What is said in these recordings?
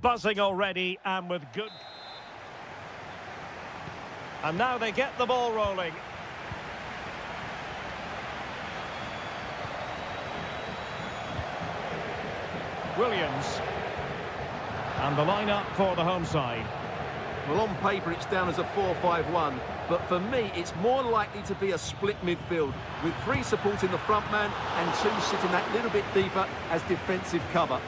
buzzing already and with good... And now they get the ball rolling. Williams. And the lineup for the home side. Well, on paper it's down as a 4-5-1, but for me it's more likely to be a split midfield, with 3 supporting the front man and 2 sitting that little bit deeper as defensive cover.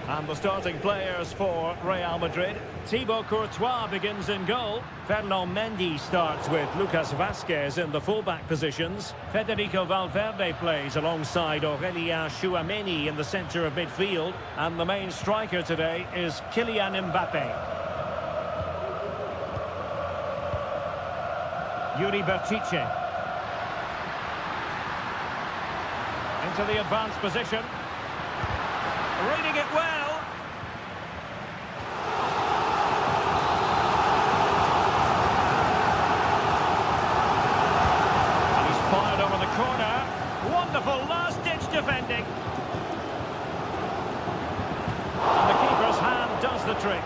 And the starting players for Real Madrid. Thibaut Courtois begins in goal. Ferland Mendy starts with Lucas Vazquez in the fullback positions. Federico Valverde plays alongside Aurélien Tchouaméni in the centre of midfield. And the main striker today is Kylian Mbappé. Yuri Berchiche. Into the advanced position. Reading it well. And he's fired over the corner. Wonderful last-ditch defending. And the keeper's hand does the trick.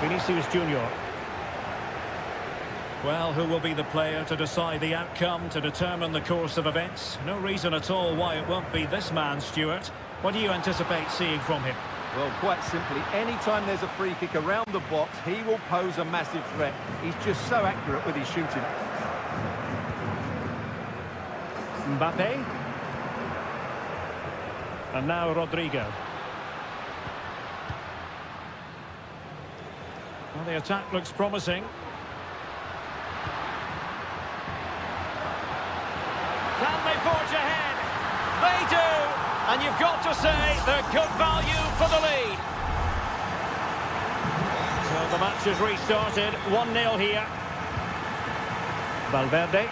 Vinicius Junior. Well, who will be the player to decide the outcome, to determine the course of events? No reason at all why it won't be this man, Stuart. What do you anticipate seeing from him? Well, quite simply, any time there's a free kick around the box, he will pose a massive threat. He's just so accurate with his shooting. Mbappé. And now Rodrigo. Well, the attack looks promising. Can they forge ahead? They do! And you've got to say they're good value for the lead. So the match has restarted. 1-0 here. Valverde.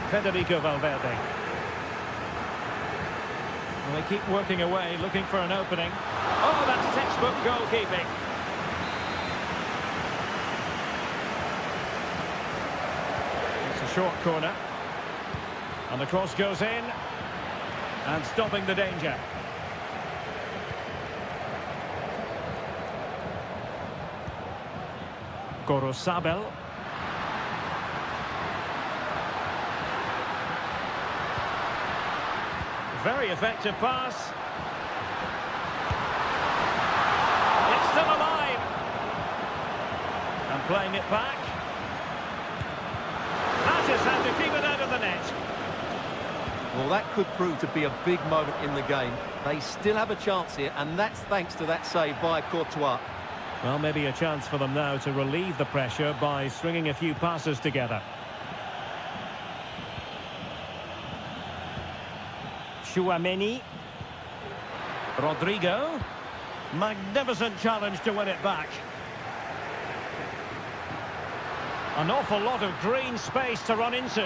Federico Valverde. Well, they keep working away, looking for an opening. Oh, that's textbook goalkeeping. Short corner, and the cross goes in, and stopping the danger. Gorosabel. Very effective pass. It's still alive, and playing it back. And to keep it out of the net. Well, that could prove to be a big moment in the game. They still have a chance here, and that's thanks to that save by Courtois. Well, maybe a chance for them now to relieve the pressure by stringing a few passes together. Tchouaméni. Rodrigo. Magnificent challenge to win it back. An awful lot of green space to run into.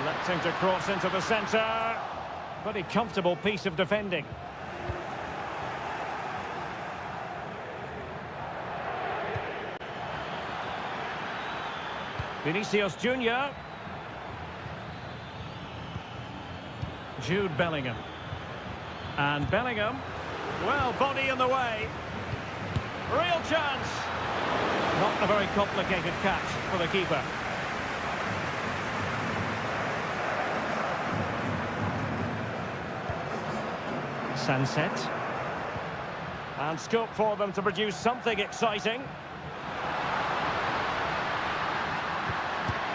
Electing to cross into the centre. Very comfortable piece of defending. Vinicius Junior. Jude Bellingham. And Bellingham. Well, body in the way. Real chance. Not a very complicated catch for the keeper. Sunset. And scope for them to produce something exciting.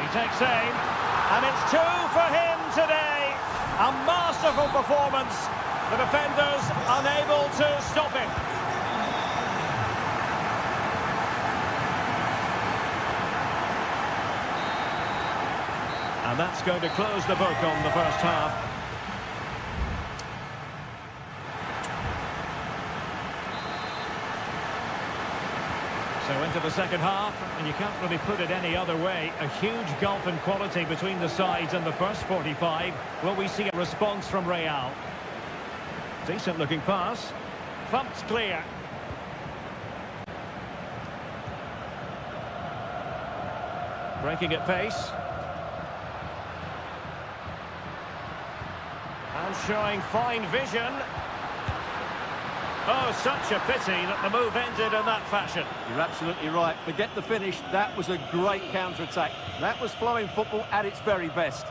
He takes aim. And it's 2 for him today. A masterful performance. The defenders unable to stop him. And that's going to close the book on the first half. So into the second half, and you can't really put it any other way. A huge gulf in quality between the sides in the first 45. Will we see a response from Real? Decent looking pass. Thumped clear. Breaking at pace. And showing fine vision. Oh, such a pity that the move ended in that fashion. You're absolutely right. Forget the finish. That was a great counter-attack. That was flowing football at its very best.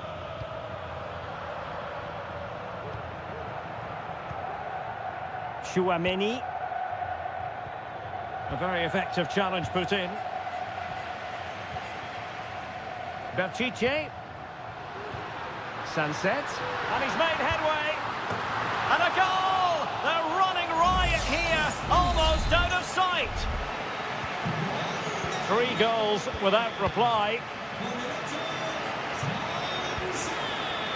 Chouameni. A very effective challenge put in. Berchiche. Sunset. And he's made headway. And a goal! They're running riot here, almost out of sight. 3 goals without reply.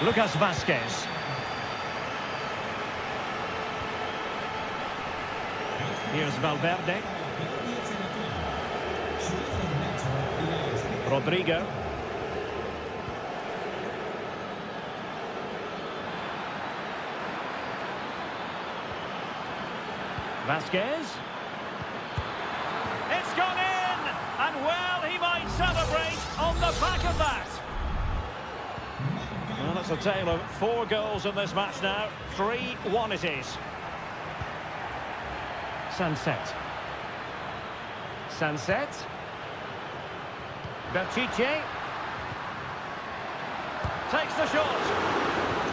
Lucas Vazquez. Here's Valverde. Rodrigo. Vazquez. It's gone in! And well, he might celebrate on the back of that. Well, it's a tale of 4 goals in this match now. 3-1 it is. Sunset. Sunset. Berchiche. Takes the shot.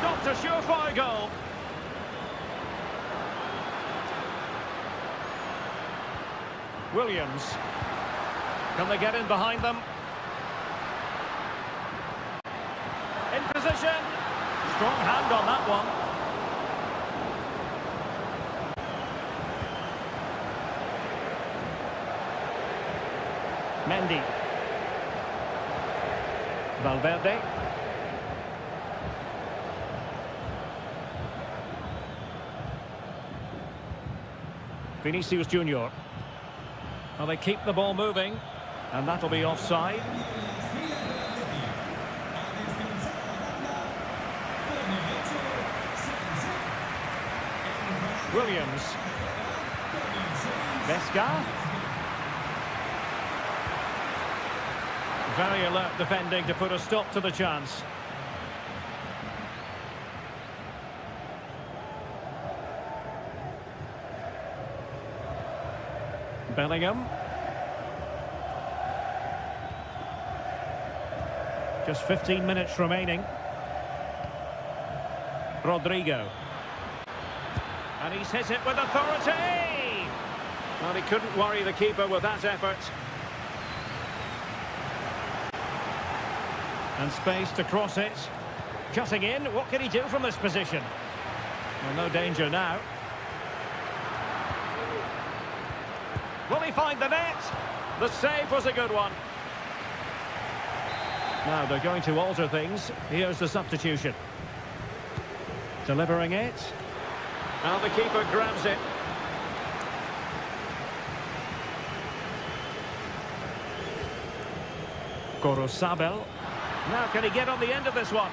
Not a surefire goal. Williams. Can they get in behind them? In position. Strong hand on that one. Mendy. Valverde. Vinicius Junior. Well, they keep the ball moving, and that'll be offside. Williams. Vesca. Very alert defending to put a stop to the chance. Bellingham. Just 15 minutes remaining. Rodrigo. And he's hit it with authority! Well, he couldn't worry the keeper with that effort. And space to cross it. Cutting in, what can he do from this position? Well, no danger now. Will he find the net? The save was a good one. Now they're going to alter things. Here's the substitution. Delivering it. Now the keeper grabs it. Gorosabel. Now can he get on the end of this one?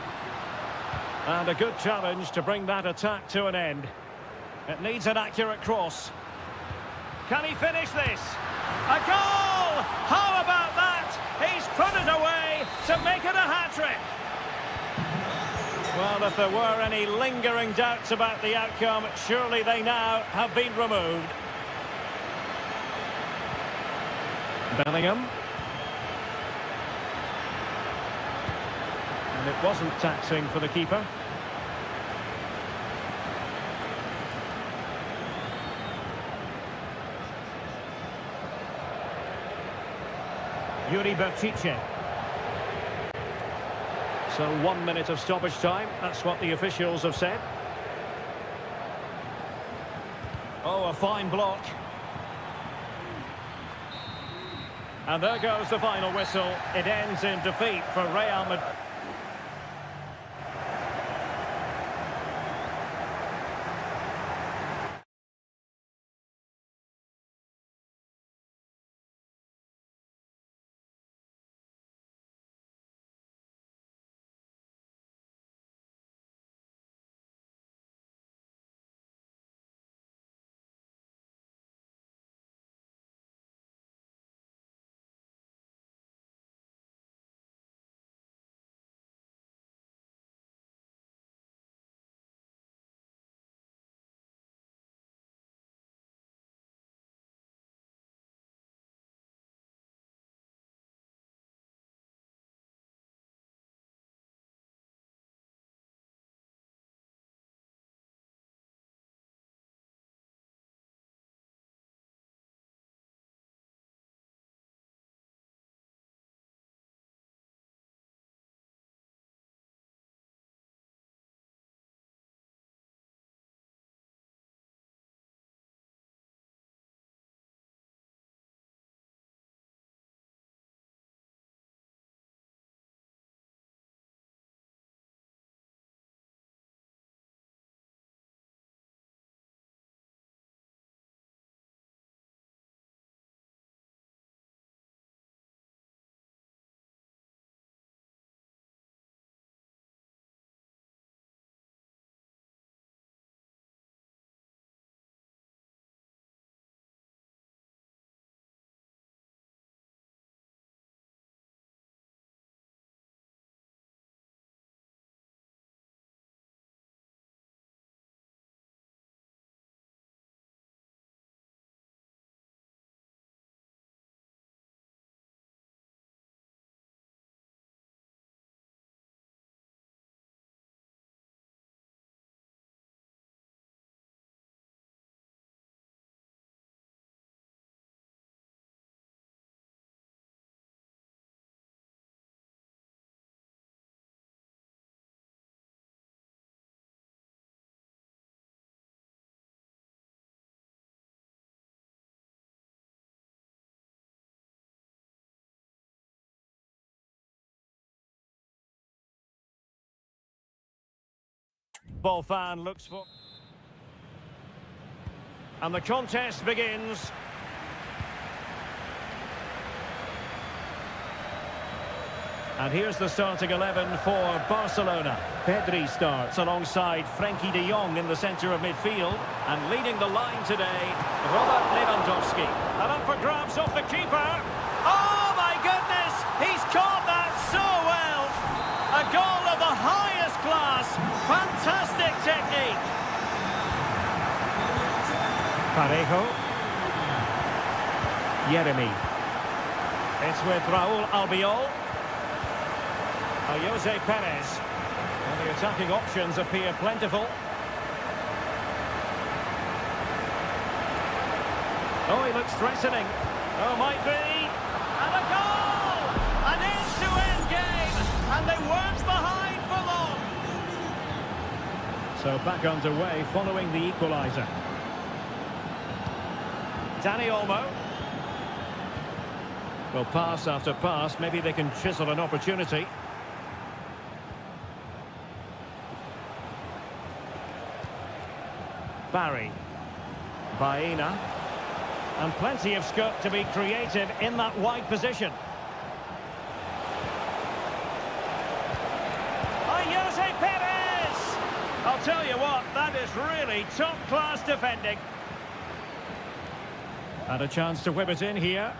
And a good challenge to bring that attack to an end. It needs an accurate cross. Can he finish this? A goal! How about that? He's put it away to make it a hat-trick. Well, if there were any lingering doubts about the outcome, surely they now have been removed. Bellingham. And it wasn't taxing for the keeper. Yuri Berchiche. So 1 minute of stoppage time, that's what the officials have said. Oh, a fine block. And there goes the final whistle. It ends in defeat for Real Madrid. Ball fan looks for... And the contest begins. And here's the starting 11 for Barcelona. Pedri starts alongside Frenkie de Jong in the centre of midfield. And leading the line today, Robert Lewandowski. And up for grabs off the keeper. Oh my goodness! He's caught that so well! A goal of the highest class. Fantastic technique. Parejo. Jeremy. It's with Raúl Albiol. Jose Perez. And the attacking options appear plentiful. Oh, he looks threatening. Oh, might be. And a goal! An end-to-end game. And they weren't behind for long. So back underway following the equaliser. Dani Olmo. Well, pass after pass. Maybe they can chisel an opportunity. Barry. Baena. And plenty of scope to be creative in that wide position. Jose Perez! I'll tell you what, that is really top-class defending. And a chance to whip it in here.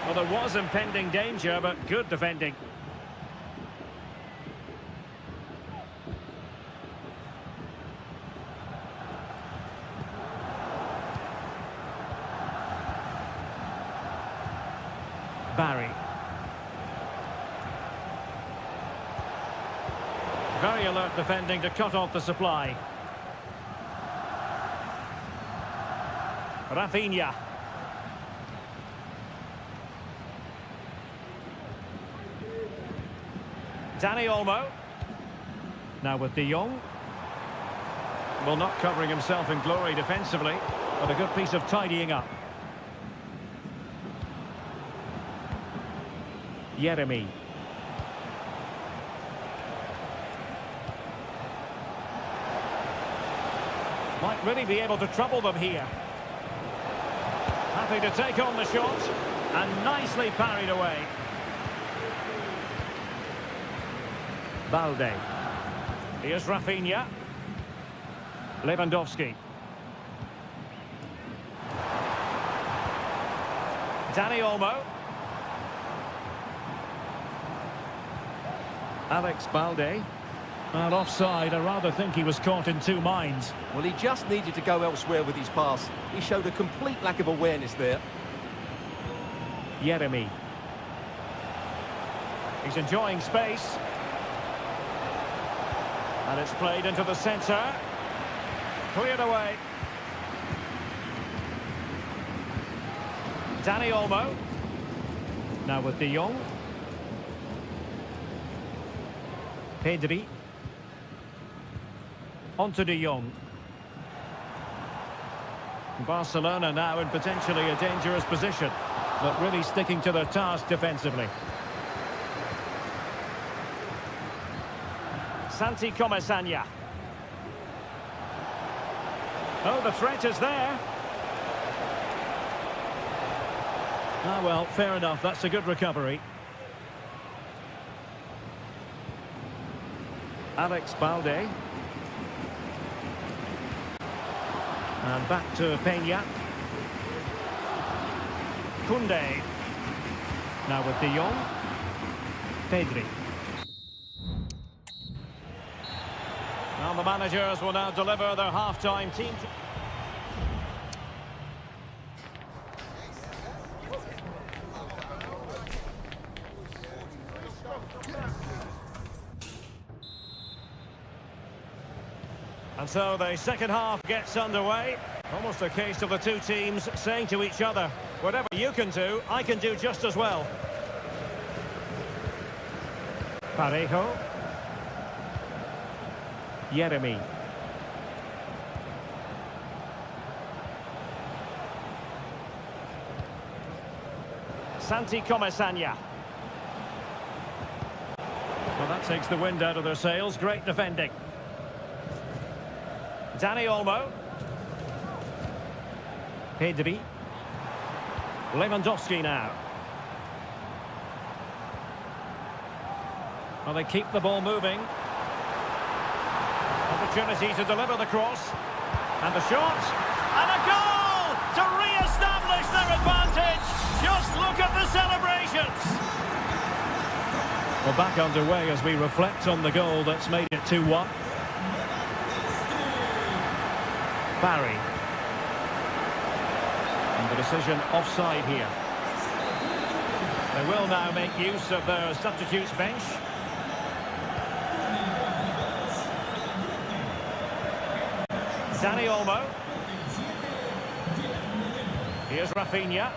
Well, there was impending danger, but good defending. Barry. Very alert defending to cut off the supply. Rafinha. Dani Olmo. Now with de Jong. Well, not covering himself in glory defensively, but a good piece of tidying up. Jeremy. Might really be able to trouble them here. Happy to take on the shot. And nicely parried away. Balde. Here's Rafinha. Lewandowski. Dani Olmo. Alex Balde. And offside, I rather think he was caught in two minds. Well, he just needed to go elsewhere with his pass. He showed a complete lack of awareness there. Jeremy. He's enjoying space. And it's played into the centre. Cleared away. Dani Olmo. Now with de Jong. Pedri. On to de Jong. Barcelona now in potentially a dangerous position, but really sticking to their task defensively. Santi Comesaña. Oh, the threat is there. Ah, well, fair enough. That's a good recovery. Alex Balde. And back to Peña. Koundé. Now with de Jong. Pedri. Now the managers will now deliver their half-time team. And so the second half gets underway. Almost a case of the two teams saying to each other, whatever you can do, I can do just as well. Parejo. Jeremy. Santi Comesaña. Well, that takes the wind out of their sails. Great defending. Dani Olmo. Pedri. Lewandowski now. Well, they keep the ball moving. Opportunity to deliver the cross. And the shot. And a goal to re-establish their advantage. Just look at the celebrations. Well, back underway as we reflect on the goal that's made it 2-1. Barry. And the decision offside here. They will now make use of their substitutes bench. Dani Olmo. Here's Rafinha.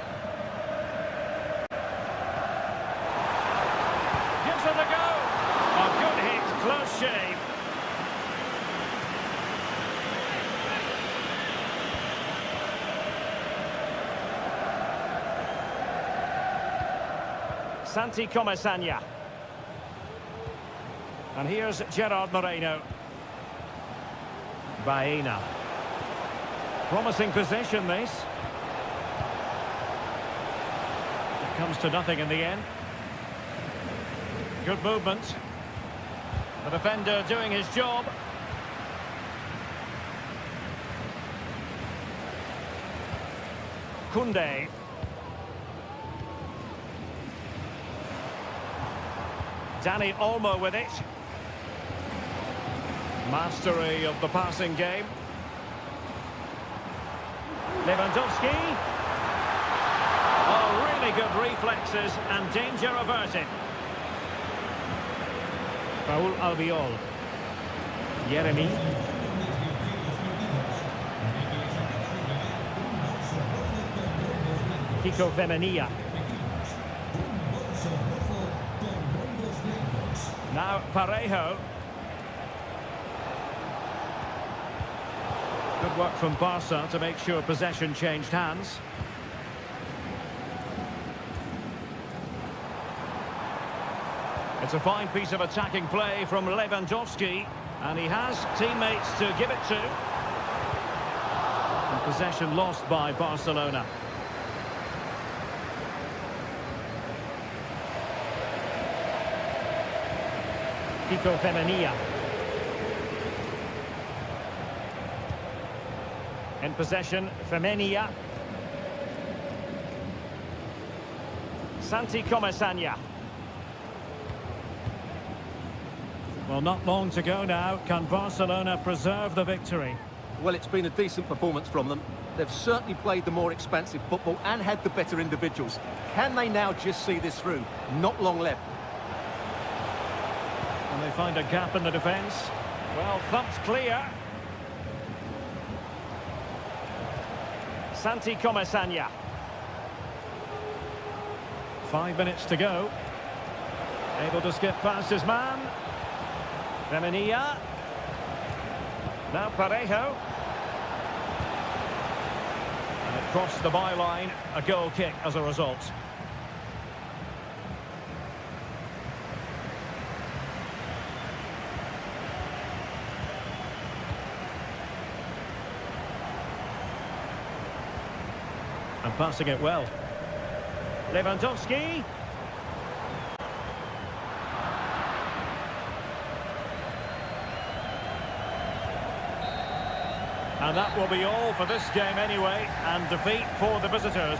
Gives it a go. A good hit, close shave. Santi Comesaña. And here's Gerard Moreno. Baena. Promising possession, this. It comes to nothing in the end. Good movement. The defender doing his job. Koundé. Dani Olmo with it. Mastery of the passing game. Lewandowski. Oh, really good reflexes and danger averted. Raúl Albiol. Yeremy. Kiko Femenia. Now Parejo. Good work from Barca to make sure possession changed hands. It's a fine piece of attacking play from Lewandowski, and he has teammates to give it to. And possession lost by Barcelona. Kiko Femenia. In possession, Femenia. Santi Comesaña. Well, not long to go now. Can Barcelona preserve the victory? Well, it's been a decent performance from them. They've certainly played the more expansive football and had the better individuals. Can they now just see this through? Not long left. And they find a gap in the defence. Well, thumped clear. Santi Comesaña. 5 minutes to go. Able to skip past his man. Femenia. Now Parejo. And it crossed the byline. A goal kick as a result. And passing it well. Lewandowski. And that will be all for this game anyway, and defeat for the visitors.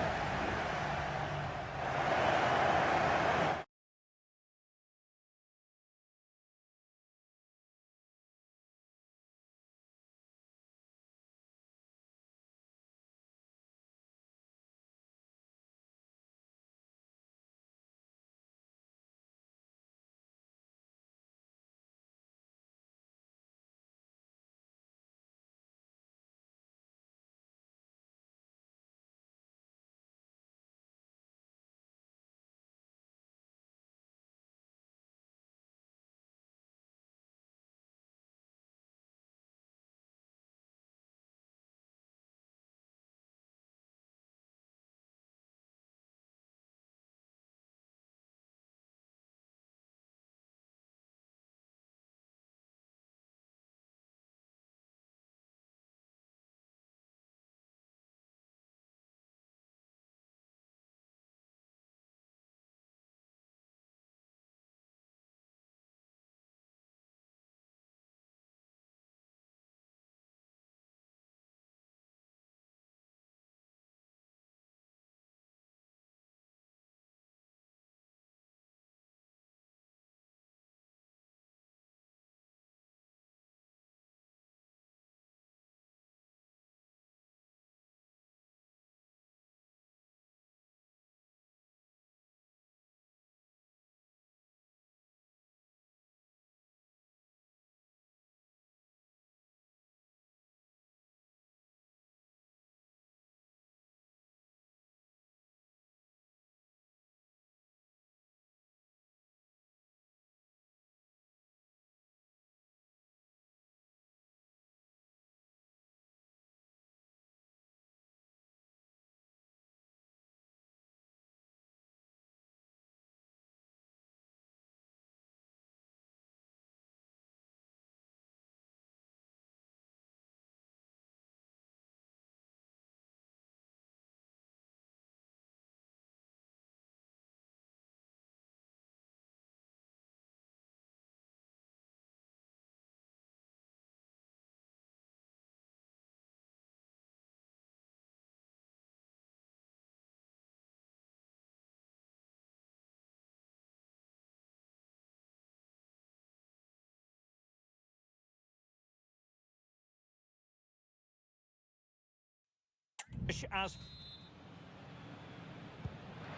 As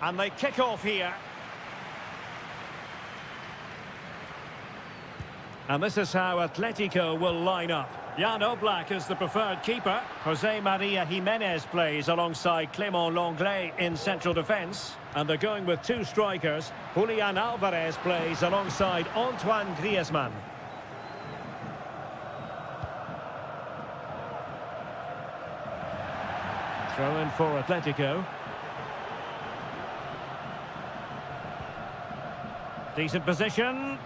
and they kick off here. And this is how Atletico will line up. Jan Oblak is the preferred keeper. Jose Maria Jimenez plays alongside Clément Lenglet in central defence. And they're going with two strikers. Julian Alvarez plays alongside Antoine Griezmann. Throw in for Atletico. Decent position.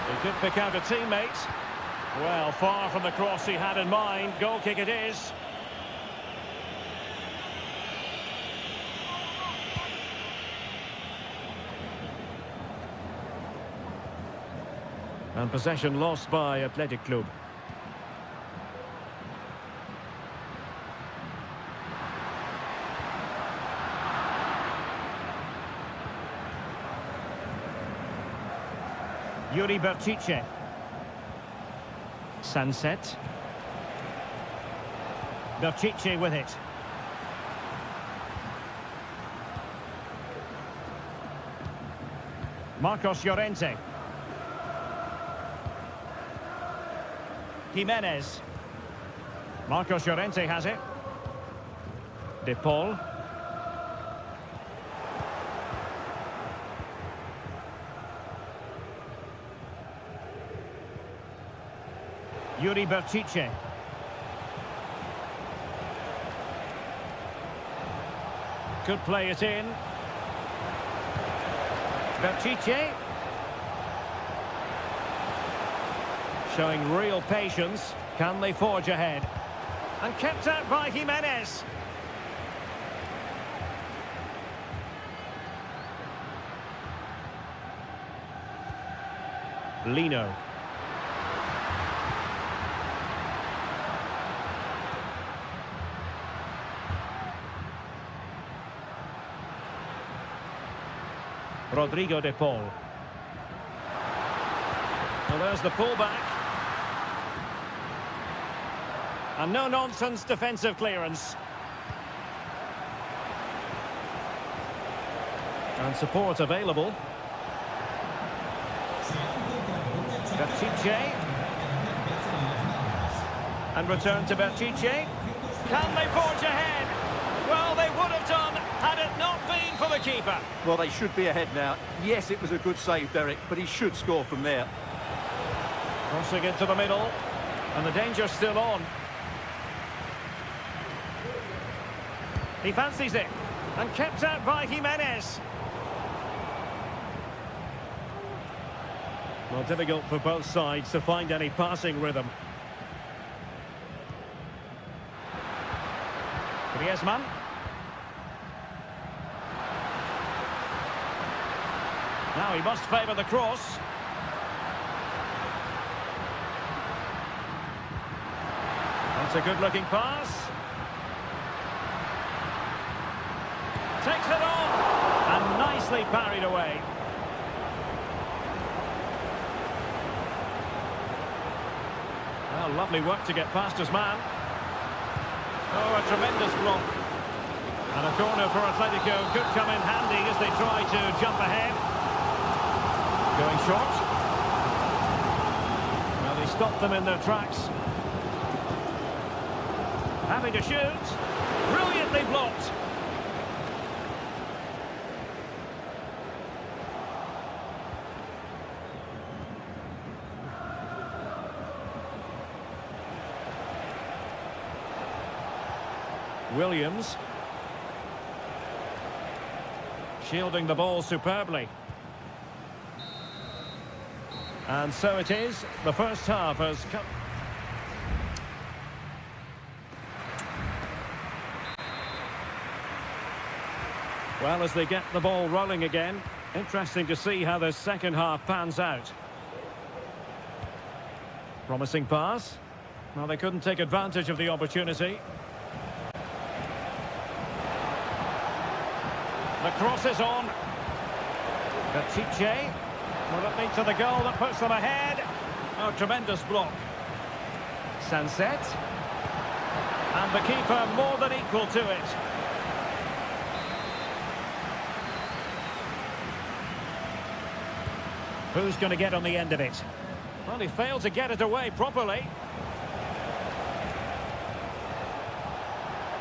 He could pick out a teammate. Well, far from the cross he had in mind. Goal kick it is. And possession lost by Athletic Club. Yuri Berchiche. Sunset. Berchiche with it. Marcos Llorente. Jimenez. Marcos Llorente has it. De Paul. Yuri Berchiche. Could play it in. Berchiche. Showing real patience. Can they forge ahead? And kept out by Jimenez. Lino. Rodrigo de Paul. Well, there's the pullback. And no-nonsense defensive clearance. And support available. Berchiche. And return to Berchiche. Can they forge ahead? Well, they would have done had it not been for the keeper. Well, they should be ahead now. Yes, it was a good save, Derek, but he should score from there. Crossing into the middle. And the danger's still on. He fancies it. And kept out by Jimenez. Well, difficult for both sides to find any passing rhythm. Griezmann. Now he must favour the cross. That's a good-looking pass. Takes it on. And nicely parried away. Well, lovely work to get past his man. Oh, a tremendous block. And a corner for Atletico could come in handy as they try to jump ahead. Going short. Well, they stopped them in their tracks. Happy to shoot. Brilliantly blocked. Williams. Shielding the ball superbly. And so it is. The first half has come. Well, as they get the ball rolling again, interesting to see how the second half pans out. Promising pass. Well, they couldn't take advantage of the opportunity. The cross is on. Berchiche. Will it lead to the goal that puts them ahead? Oh, tremendous block. Sunset. And the keeper more than equal to it. Who's going to get on the end of it? Well, he failed to get it away properly.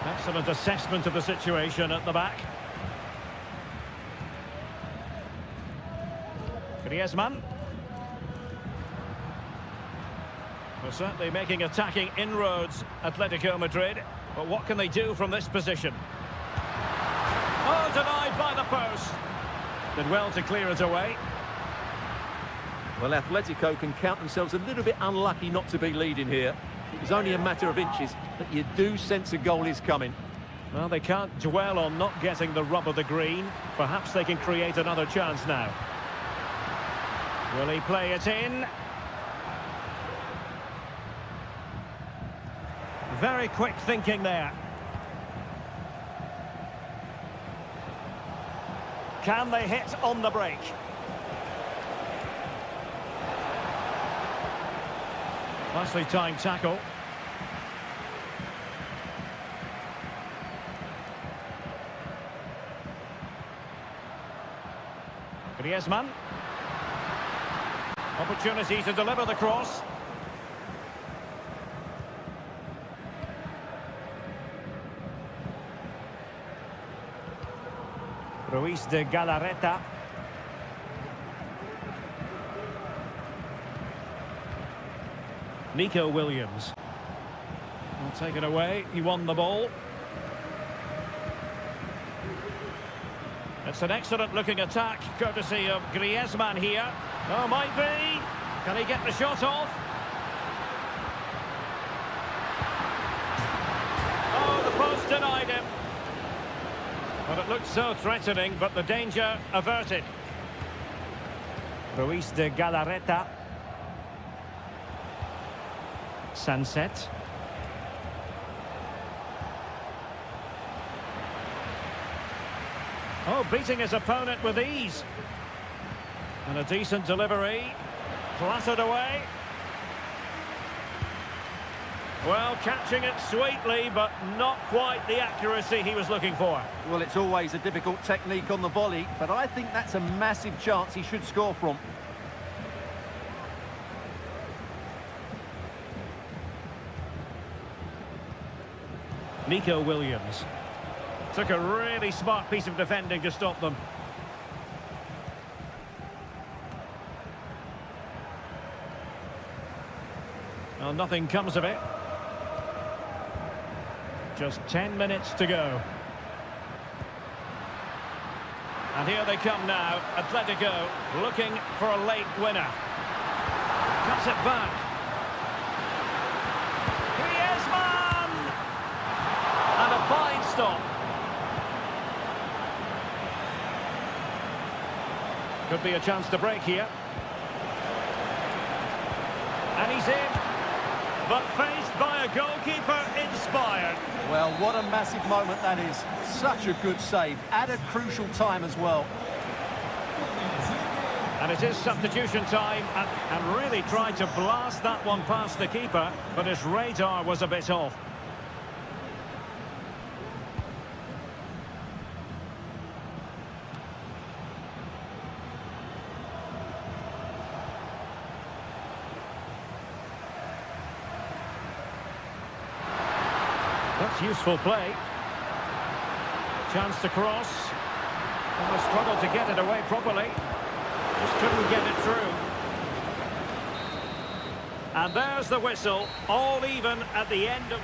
Excellent assessment of the situation at the back. Griezmann. Well, certainly making attacking inroads, Atletico Madrid. But what can they do from this position? Oh, denied by the post. Did well to clear it away. Well, Atletico can count themselves a little bit unlucky not to be leading here. It was only a matter of inches, but you do sense a goal is coming. Well, they can't dwell on not getting the rub of the green. Perhaps they can create another chance now. Will he play it in? Very quick thinking there. Can they hit on the break? Nicely timed tackle. Griezmann. Opportunity to deliver the cross. Ruiz de Galarreta. Nico Williams. Will take it away. He won the ball. It's an excellent looking attack, courtesy of Griezmann here. Oh, might be. Can he get the shot off? Oh, the post denied him. Well, it looked so threatening, but the danger averted. Ruiz de Galarreta. Sunset. Oh, beating his opponent with ease. And a decent delivery. Clattered away. Well, catching it sweetly, but not quite the accuracy he was looking for. Well, it's always a difficult technique on the volley, but I think that's a massive chance he should score from. Nico Williams. Took a really smart piece of defending to stop them. Well, nothing comes of it. Just 10 minutes to go. And here they come now. Atletico looking for a late winner. Cuts it back. Griezmann! And a fine stop. Could be a chance to break here. And he's in. But faced by a goalkeeper inspired. Well, what a massive moment that is. Such a good save. At a crucial time as well. And it is substitution time. And really tried to blast that one past the keeper. But his radar was a bit off. That's useful play. Chance to cross. And struggled to get it away properly. Just couldn't get it through. And there's the whistle. All even at the end of...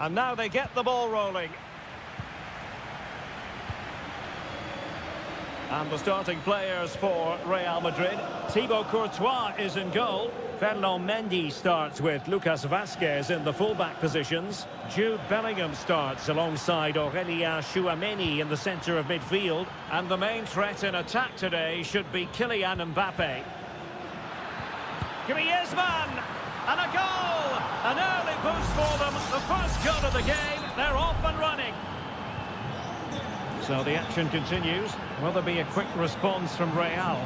And now they get the ball rolling. And the starting players for Real Madrid. Thibaut Courtois is in goal. Ferland Mendy starts with Lucas Vazquez in the fullback positions. Jude Bellingham starts alongside Aurélien Tchouameni in the centre of midfield. And the main threat in attack today should be Kylian Mbappe. Griezmann! And a goal! An early boost for them. The first goal of the game. They're off and running. So the action continues. Will there be a quick response from Real?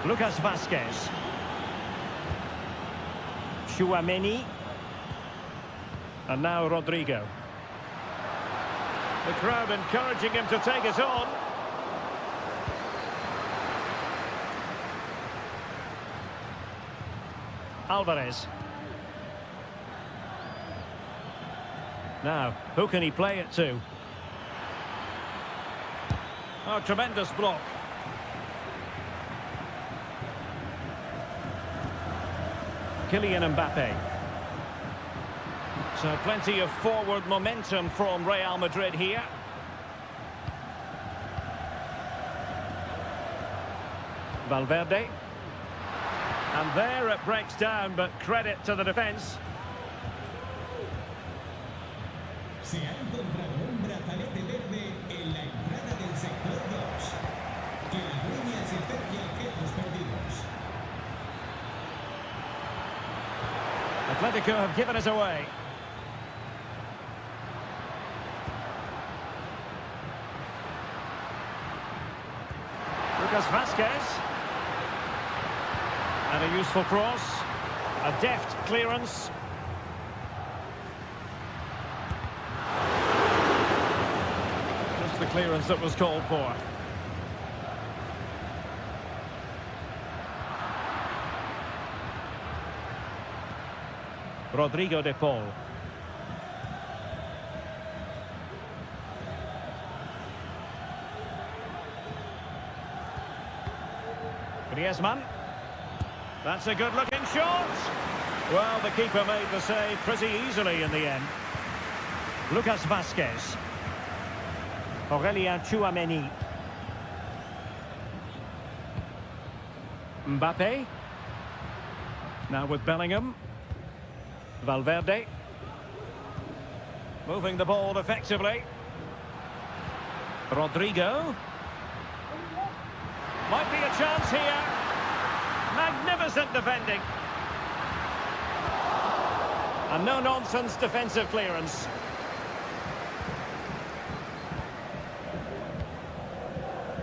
Lucas Vazquez. Tchouameni. And now Rodrigo. The crowd encouraging him to take it on. Alvarez. Now, who can he play it to? Oh, tremendous block. Kylian Mbappe. So plenty of forward momentum from Real Madrid here. Valverde. And there it breaks down, but credit to the defence. Se ha encontrado un brazalete verde en la entrada del sector 2. Que la dueña se acerque a objetos perdidos. Atletico have given us away. Lucas Vazquez. And a useful cross. A deft clearance. Just the clearance that was called for. Rodrigo de Paul. Griezmann. That's a good-looking shot. Well, the keeper made the save pretty easily in the end. Lucas Vazquez. Aurélien Tchouameni. Mbappe. Now with Bellingham. Valverde. Moving the ball effectively. Rodrigo. Might be a chance here. Magnificent defending. And no-nonsense defensive clearance.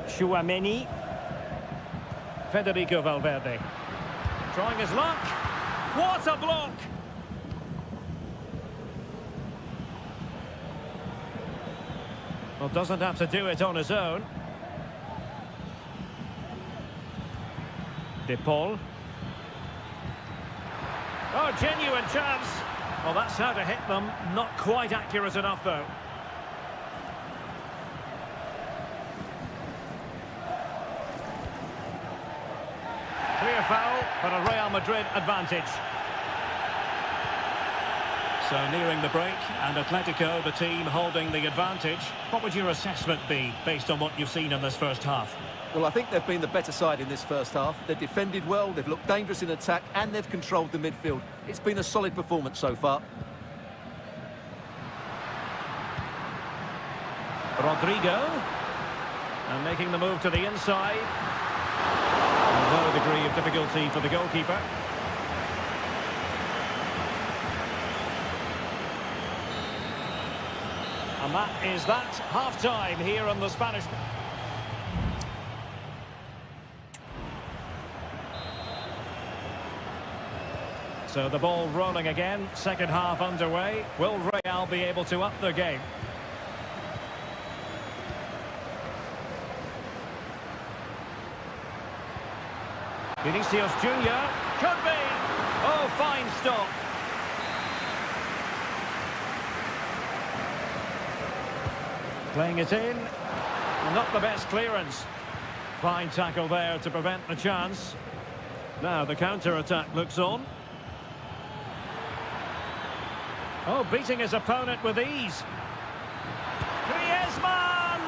Tchouameni. Federico Valverde. Trying his luck. What a block! Well, doesn't have to do it on his own. De Paul. Oh, genuine chance. Well, that's how to hit them. Not quite accurate enough, though. Clear foul, but a Real Madrid advantage. So nearing the break, and Atletico, the team holding the advantage. What would your assessment be, based on what you've seen in this first half? Well, I think they've been the better side in this first half. They've defended well, they've looked dangerous in attack, and they've controlled the midfield. It's been a solid performance so far. Rodrigo. And making the move to the inside. No degree of difficulty for the goalkeeper. And that is that. Half-time here on the Spanish... So the ball rolling again, second half underway. Will Real be able to up their game? Vinicius Junior could be. Oh, fine stop. Playing it in. Not the best clearance. Fine tackle there to prevent the chance. Now the counter-attack looks on. Oh, beating his opponent with ease. Griezmann!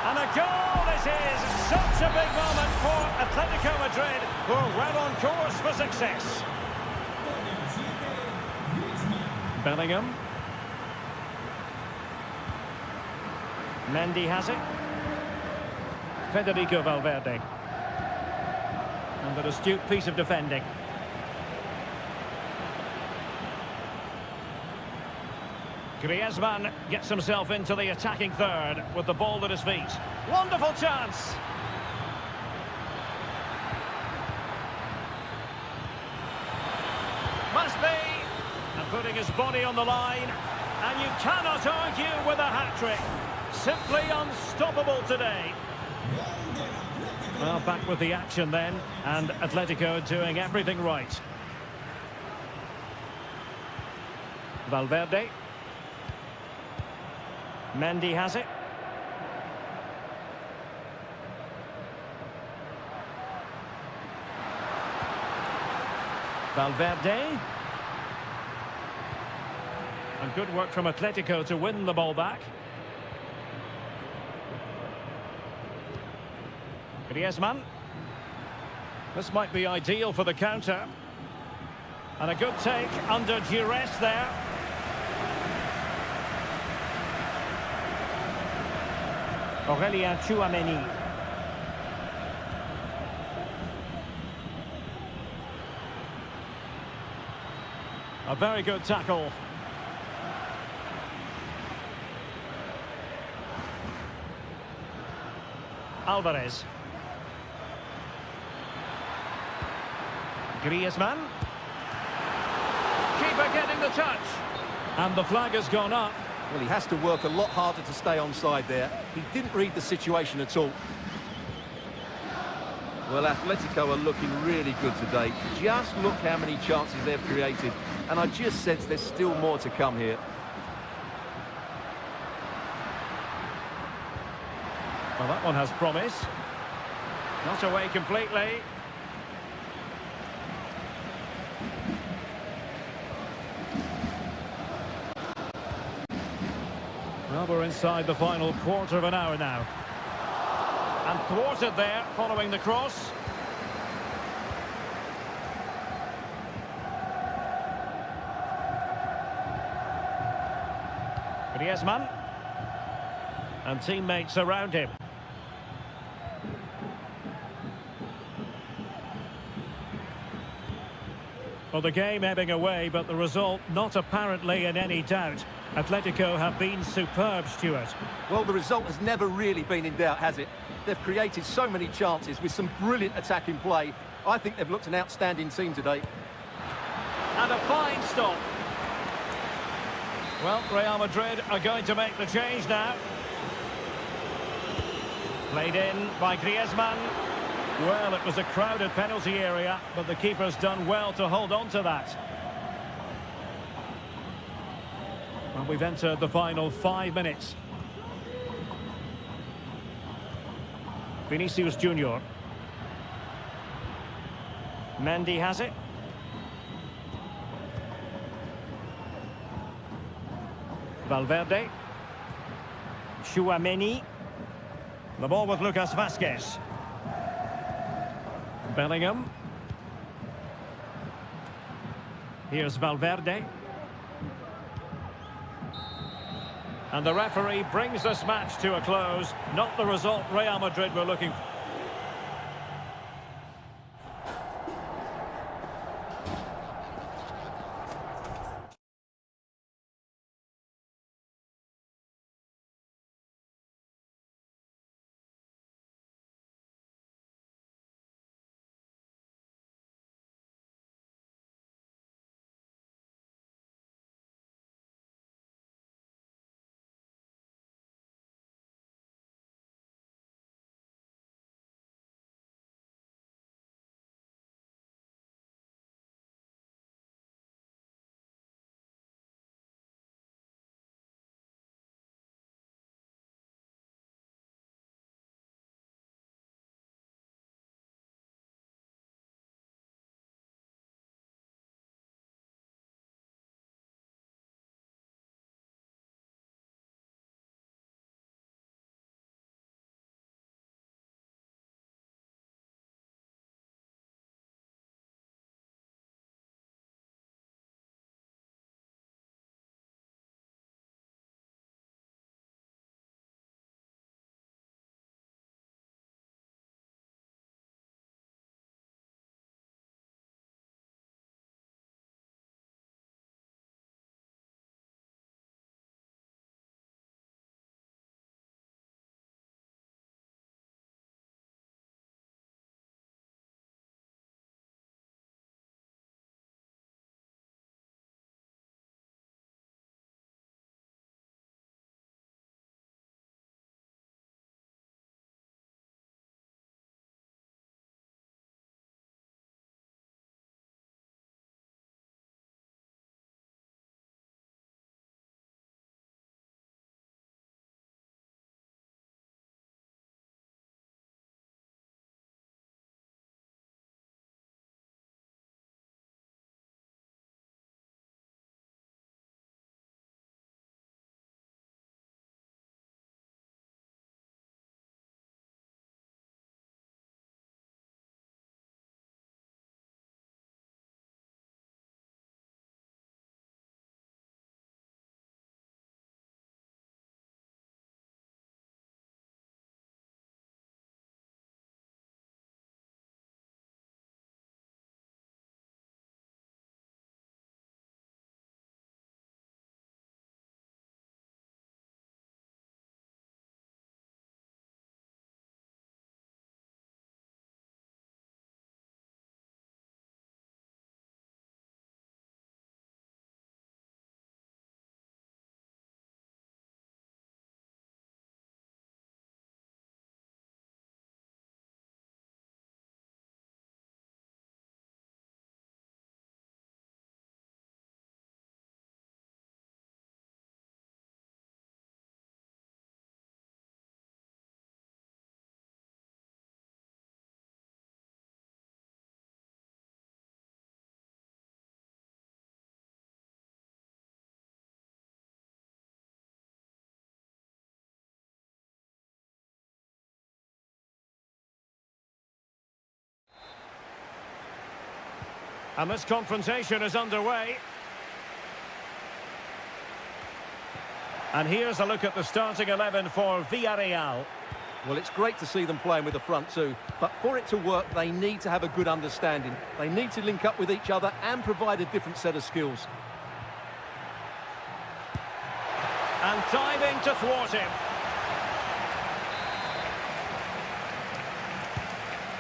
And a goal it is! Such a big moment for Atletico Madrid, who are well on course for success. Bellingham. Mendy has it. Federico Valverde. And an astute piece of defending. Griezmann gets himself into the attacking third with the ball at his feet. Wonderful chance! Must be! And putting his body on the line. And you cannot argue with a hat-trick. Simply unstoppable today. Well, back with the action then. And Atletico doing everything right. Valverde. Mendy has it. Valverde. And good work from Atletico to win the ball back. Griezmann. This might be ideal for the counter. And a good take under duress there. Aurélien Tchouaméni. A very good tackle. Alvarez. Griezmann. Keeper getting the touch. And the flag has gone up. Well, he has to work a lot harder to stay onside there. He didn't read the situation at all. Well, Atletico are looking really good today. Just look how many chances they've created. And I just sense there's still more to come here. Well, that one has promise. Not away completely. Well, we're inside the final quarter of an hour now. And thwarted there, following the cross. Griezmann. And teammates around him. Well, the game ebbing away, but the result not apparently in any doubt. Atletico have been superb, Stuart. Well, the result has never really been in doubt, has it? They've created so many chances with some brilliant attacking play. I think they've looked an outstanding team today. And a fine stop. Well, Real Madrid are going to make the change now. Played in by Griezmann. Well, it was a crowded penalty area, but the keeper's done well to hold on to that. And we've entered the final 5 minutes. Vinicius Junior. Mendy has it. Valverde. Tchouaméni. The ball with Lucas Vazquez. Bellingham. Here's Valverde. And the referee brings this match to a close. Not the result Real Madrid were looking for. And this confrontation is underway. And here's a look at the starting 11 for Villarreal. Well, it's great to see them playing with the front two, but for it to work, they need to have a good understanding. They need to link up with each other and provide a different set of skills. And diving to thwart him.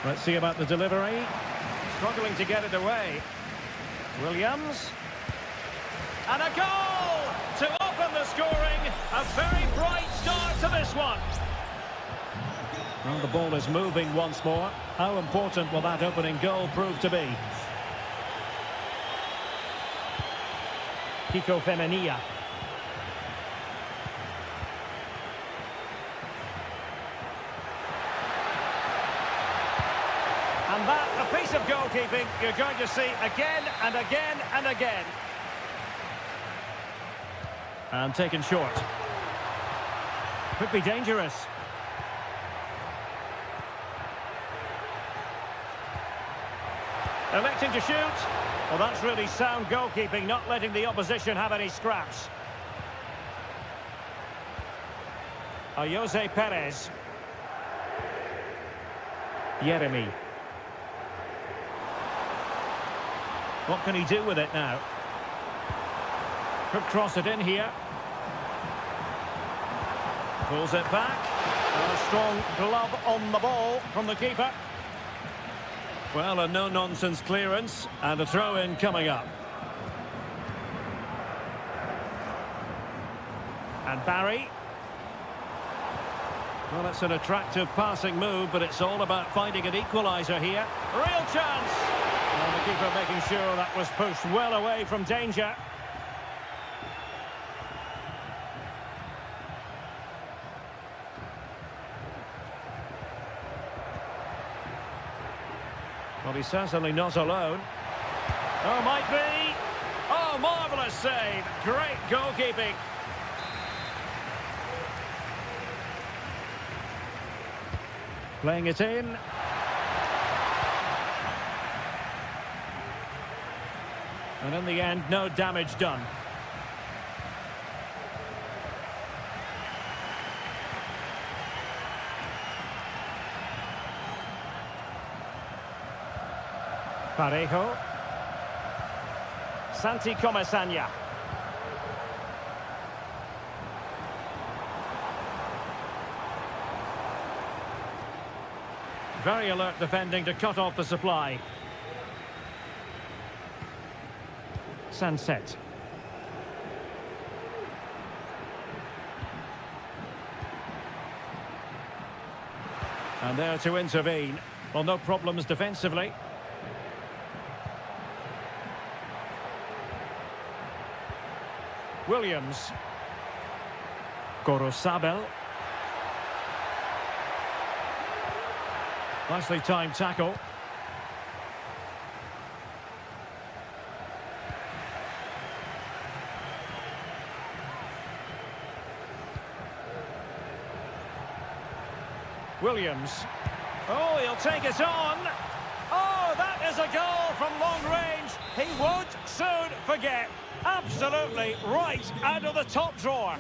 Let's see about the delivery. Struggling to get it away. Williams. And a goal to open the scoring. A very bright start to this one. Well, the ball is moving once more. How important will that opening goal prove to be? Kiko Femenia. And that, a piece of goalkeeping you're going to see again and again and again. And taken short. Could be dangerous. Electing to shoot. Well, that's really sound goalkeeping, not letting the opposition have any scraps. Jose Perez. Jeremy. What can he do with it now? Could cross it in here. Pulls it back. And a strong glove on the ball from the keeper. Well, a no-nonsense clearance and a throw-in coming up. And Barry. Well, it's an attractive passing move, but it's all about finding an equaliser here. Real chance! And the keeper making sure that was pushed well away from danger. Well, he's certainly not alone. Oh, might be. Oh, marvellous save. Great goalkeeping. Playing it in. And in the end, no damage done. Parejo. Santi Comesaña. Very alert defending to cut off the supply. Sunset. And there to intervene. Well, no problems defensively. Williams. Gorosabel. Nicely timed tackle. Williams. Oh, he'll take it on. Oh, that is a goal from long range. He won't soon forget. Absolutely right out of the top drawer.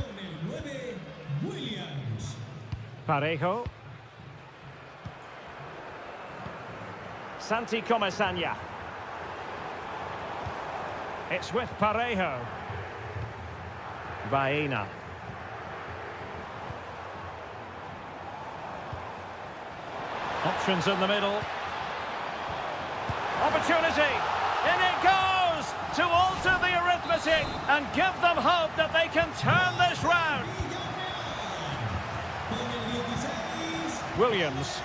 Parejo. Santi Comesaña. It's with Parejo. Baena. Options in the middle. Opportunity. In it goes to alter the arithmetic and give them hope that they can turn this round. Williams.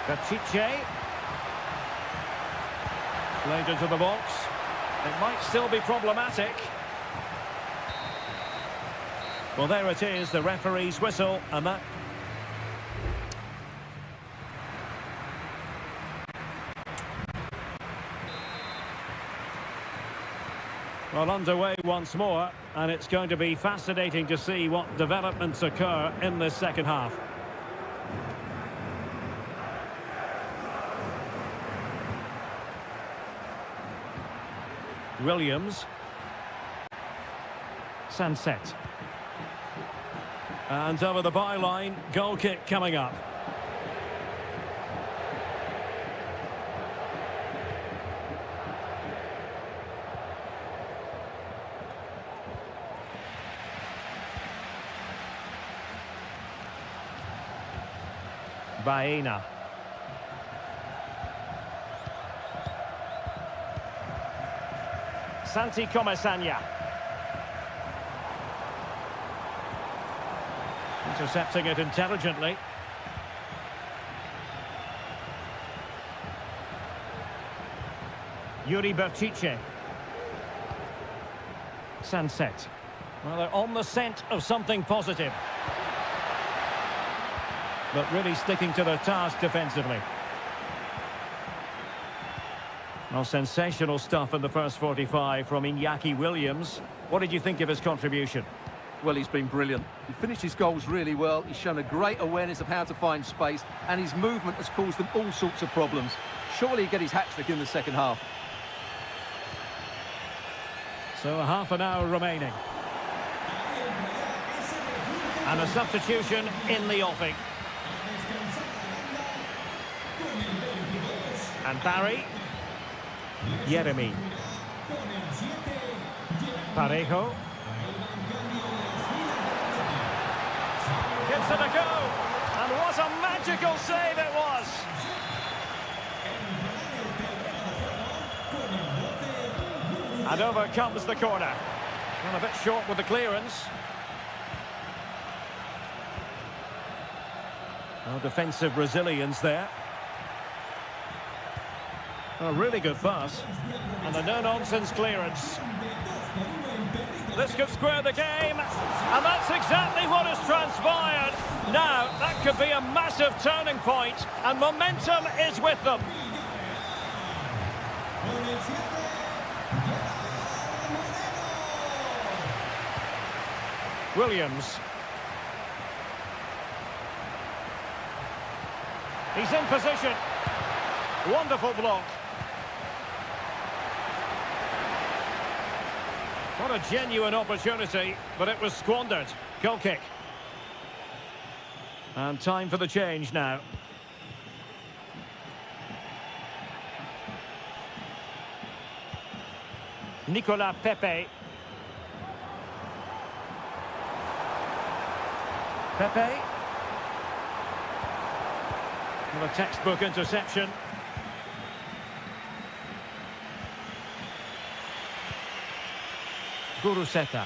Pichet. Played into the box. It might still be problematic. Well, there it is, the referee's whistle, and that... Well, underway once more, and it's going to be fascinating to see what developments occur in this second half. Williams. Sunset. And over the byline, goal kick coming up. Baena. Santi Comesaña. Intercepting it intelligently. Yuri Berchiche. Sunset. Well, they're on the scent of something positive. But really sticking to their task defensively. Well, sensational stuff in the first 45 from Iñaki Williams. What did you think of his contribution? Well, he's been brilliant. He finished his goals really well. He's shown a great awareness of how to find space, and his movement has caused them all sorts of problems. Surely he'll get his hat-trick in the second half. So half an hour remaining. And a substitution in the offing. And Barry. Jeremy. Parejo. Gives it a go. And what a magical save it was. And over comes the corner. And a bit short with the clearance. Oh, defensive resilience there. A really good pass. And a no-nonsense clearance. This could square the game. And that's exactly what has transpired. Now, that could be a massive turning point. And momentum is with them. Williams. He's in position. Wonderful block. What a genuine opportunity, but it was squandered. Goal kick. And time for the change now. Nicolas Pepe. Pepe. Well, a textbook interception. Guruseta.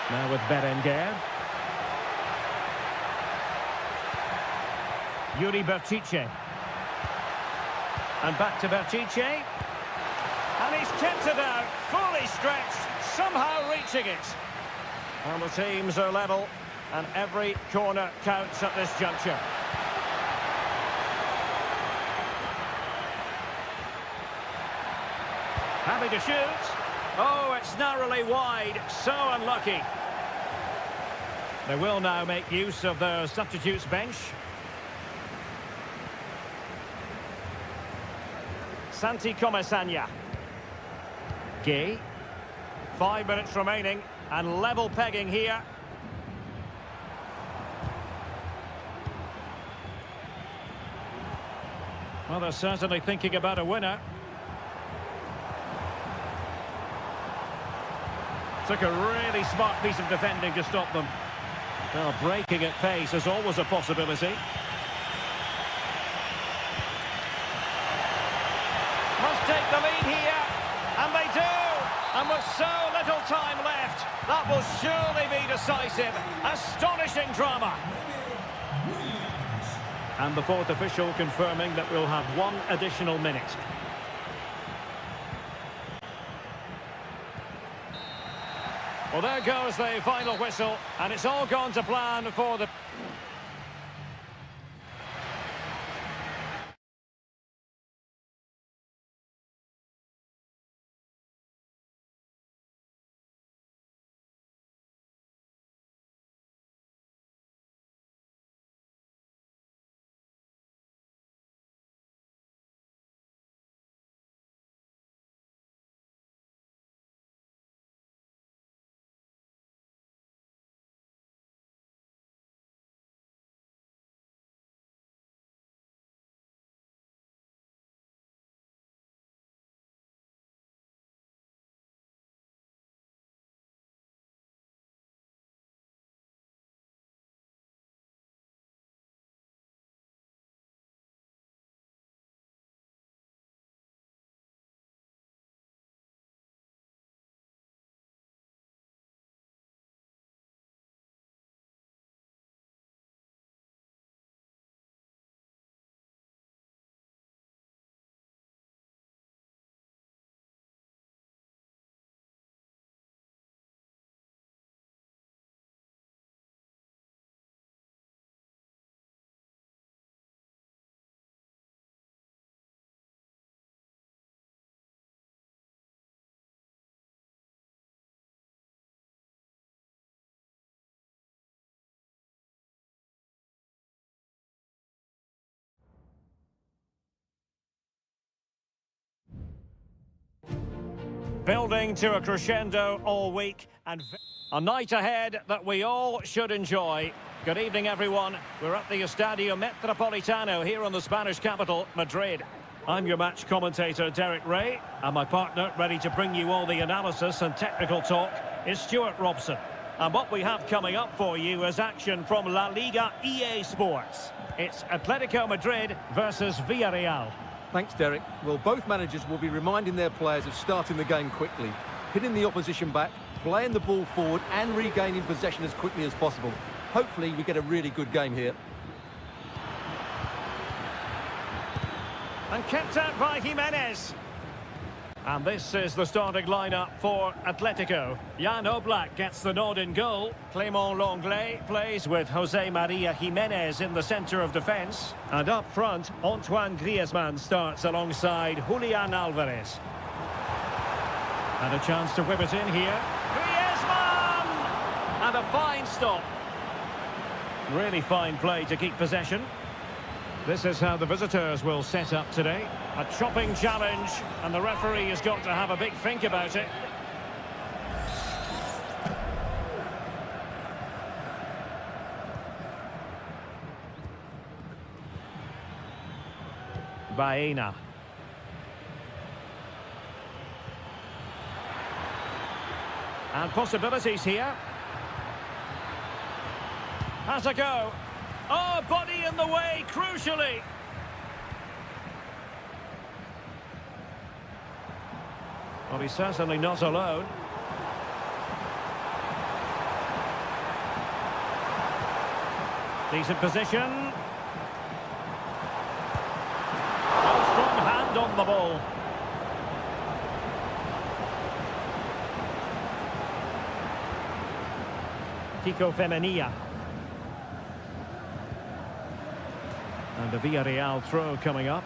Now with Berenguer. Yuri Berchiche. And back to Berchiche. And he's kept it out, fully stretched, somehow reaching it. And the teams are level, and every corner counts at this juncture. Having to shoot. Oh, it's narrowly wide. So unlucky. They will now make use of their substitutes bench. Santi Comesaña. Gay. 5 minutes remaining. And level pegging here. Well, they're certainly thinking about a winner. Took a really smart piece of defending to stop them. Well, breaking at pace is always a possibility. Must take the lead here, and they do! And with so little time left, that will surely be decisive. Astonishing drama. And the fourth official confirming that we'll have 1 additional minute. Well, there goes the final whistle, and it's all gone to plan for the... Building to a crescendo all week and a night ahead that we all should enjoy. Good evening, everyone. We're at the Estadio Metropolitano here in the Spanish capital, Madrid. I'm your match commentator, Derek Ray, and my partner, ready to bring you all the analysis and technical talk, is Stuart Robson. And what we have coming up for you is action from La Liga EA Sports. It's Atletico Madrid versus Villarreal. Thanks, Derek. Well, both managers will be reminding their players of starting the game quickly, pinning the opposition back, playing the ball forward and regaining possession as quickly as possible. Hopefully we get a really good game here. And kept out by Jimenez. And this is the starting lineup for Atletico. Jan Oblak gets the nod in goal. Clément Lenglet plays with Jose Maria Jimenez in the centre of defence. And up front, Antoine Griezmann starts alongside Julian Alvarez. And a chance to whip it in here. Griezmann! And a fine stop. Really fine play to keep possession. This is how the visitors will set up today. A chopping challenge, and the referee has got to have a big think about it. Baena. And possibilities here. Has a go. Oh, body in the way, crucially. Well, he's certainly not alone. Decent position. Oh, strong hand on the ball. Kiko Femenia. And a Villarreal throw coming up.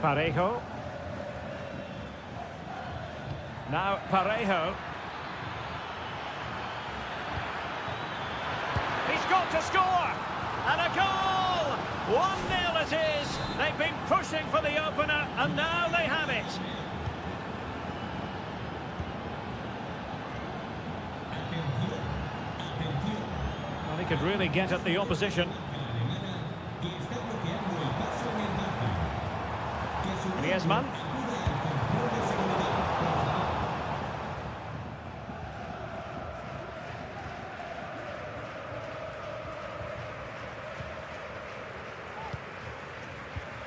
Parejo. Now Parejo. He's got to score! And a goal! 1-0 it is! They've been pushing for the opener, and now they have it. Well, he could really get at the opposition. Griezmann.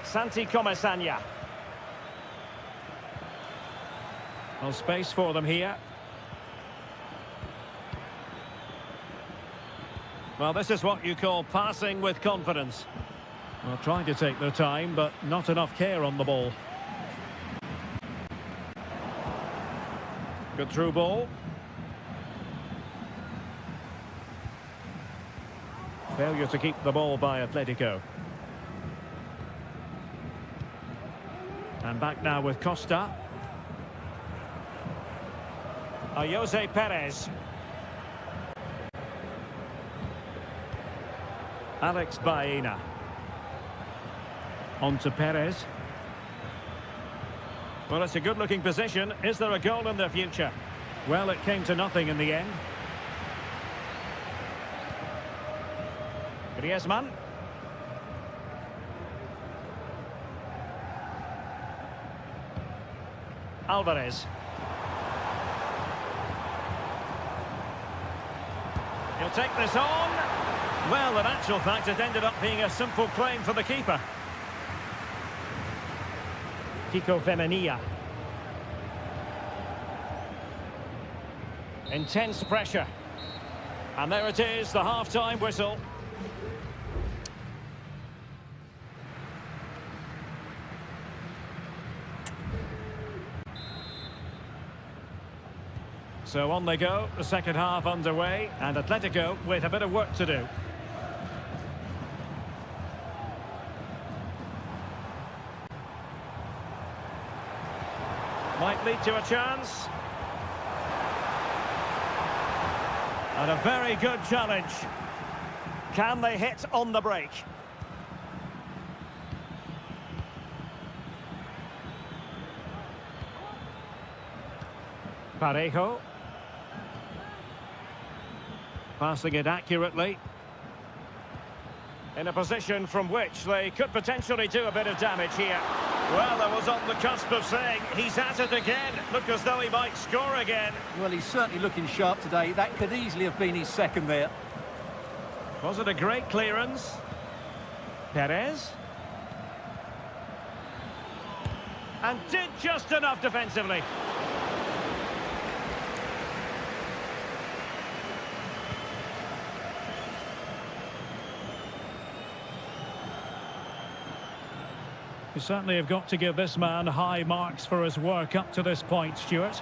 Santi Comesaña. Well, space for them here. Well, this is what you call passing with confidence. Well, trying to take their time, but not enough care on the ball. Good through ball. Failure to keep the ball by Atletico. And back now with Costa. Jose Perez. Alex Baena. On to Perez. Well, it's a good-looking position. Is there a goal in the future? Well, it came to nothing in the end. Griezmann. Alvarez. He'll take this on. Well, in actual fact, it ended up being a simple claim for the keeper. Kiko Femenia. Intense pressure. And there it is, the half-time whistle. So on they go, the second half underway, and Atletico with a bit of work to do. Might lead to a chance. And a very good challenge. Can they hit on the break? Parejo. Passing it accurately. In a position from which they could potentially do a bit of damage here. Well, I was on the cusp of saying he's at it again. Look as though he might score again. Well, he's certainly looking sharp today. That could easily have been his second there. Was it a great clearance? Perez. And did just enough defensively. You certainly have got to give this man high marks for his work up to this point, Stuart.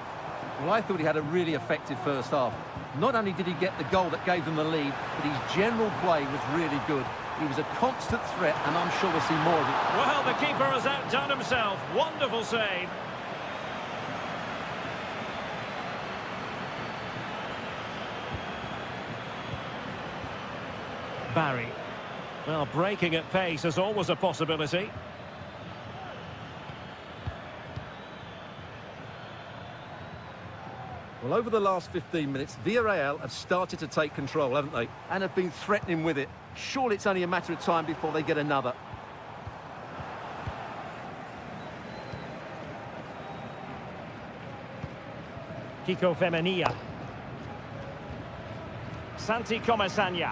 Well, I thought he had a really effective first half. Not only did he get the goal that gave them the lead, but his general play was really good. He was a constant threat, and I'm sure we'll see more of it. Well, the keeper has outdone himself. Wonderful save. Barry. Well, breaking at pace is always a possibility. Well, over the last 15 minutes, Villarreal have started to take control, haven't they? And have been threatening with it. Surely it's only a matter of time before they get another. Kiko Femenia. Santi Comesaña.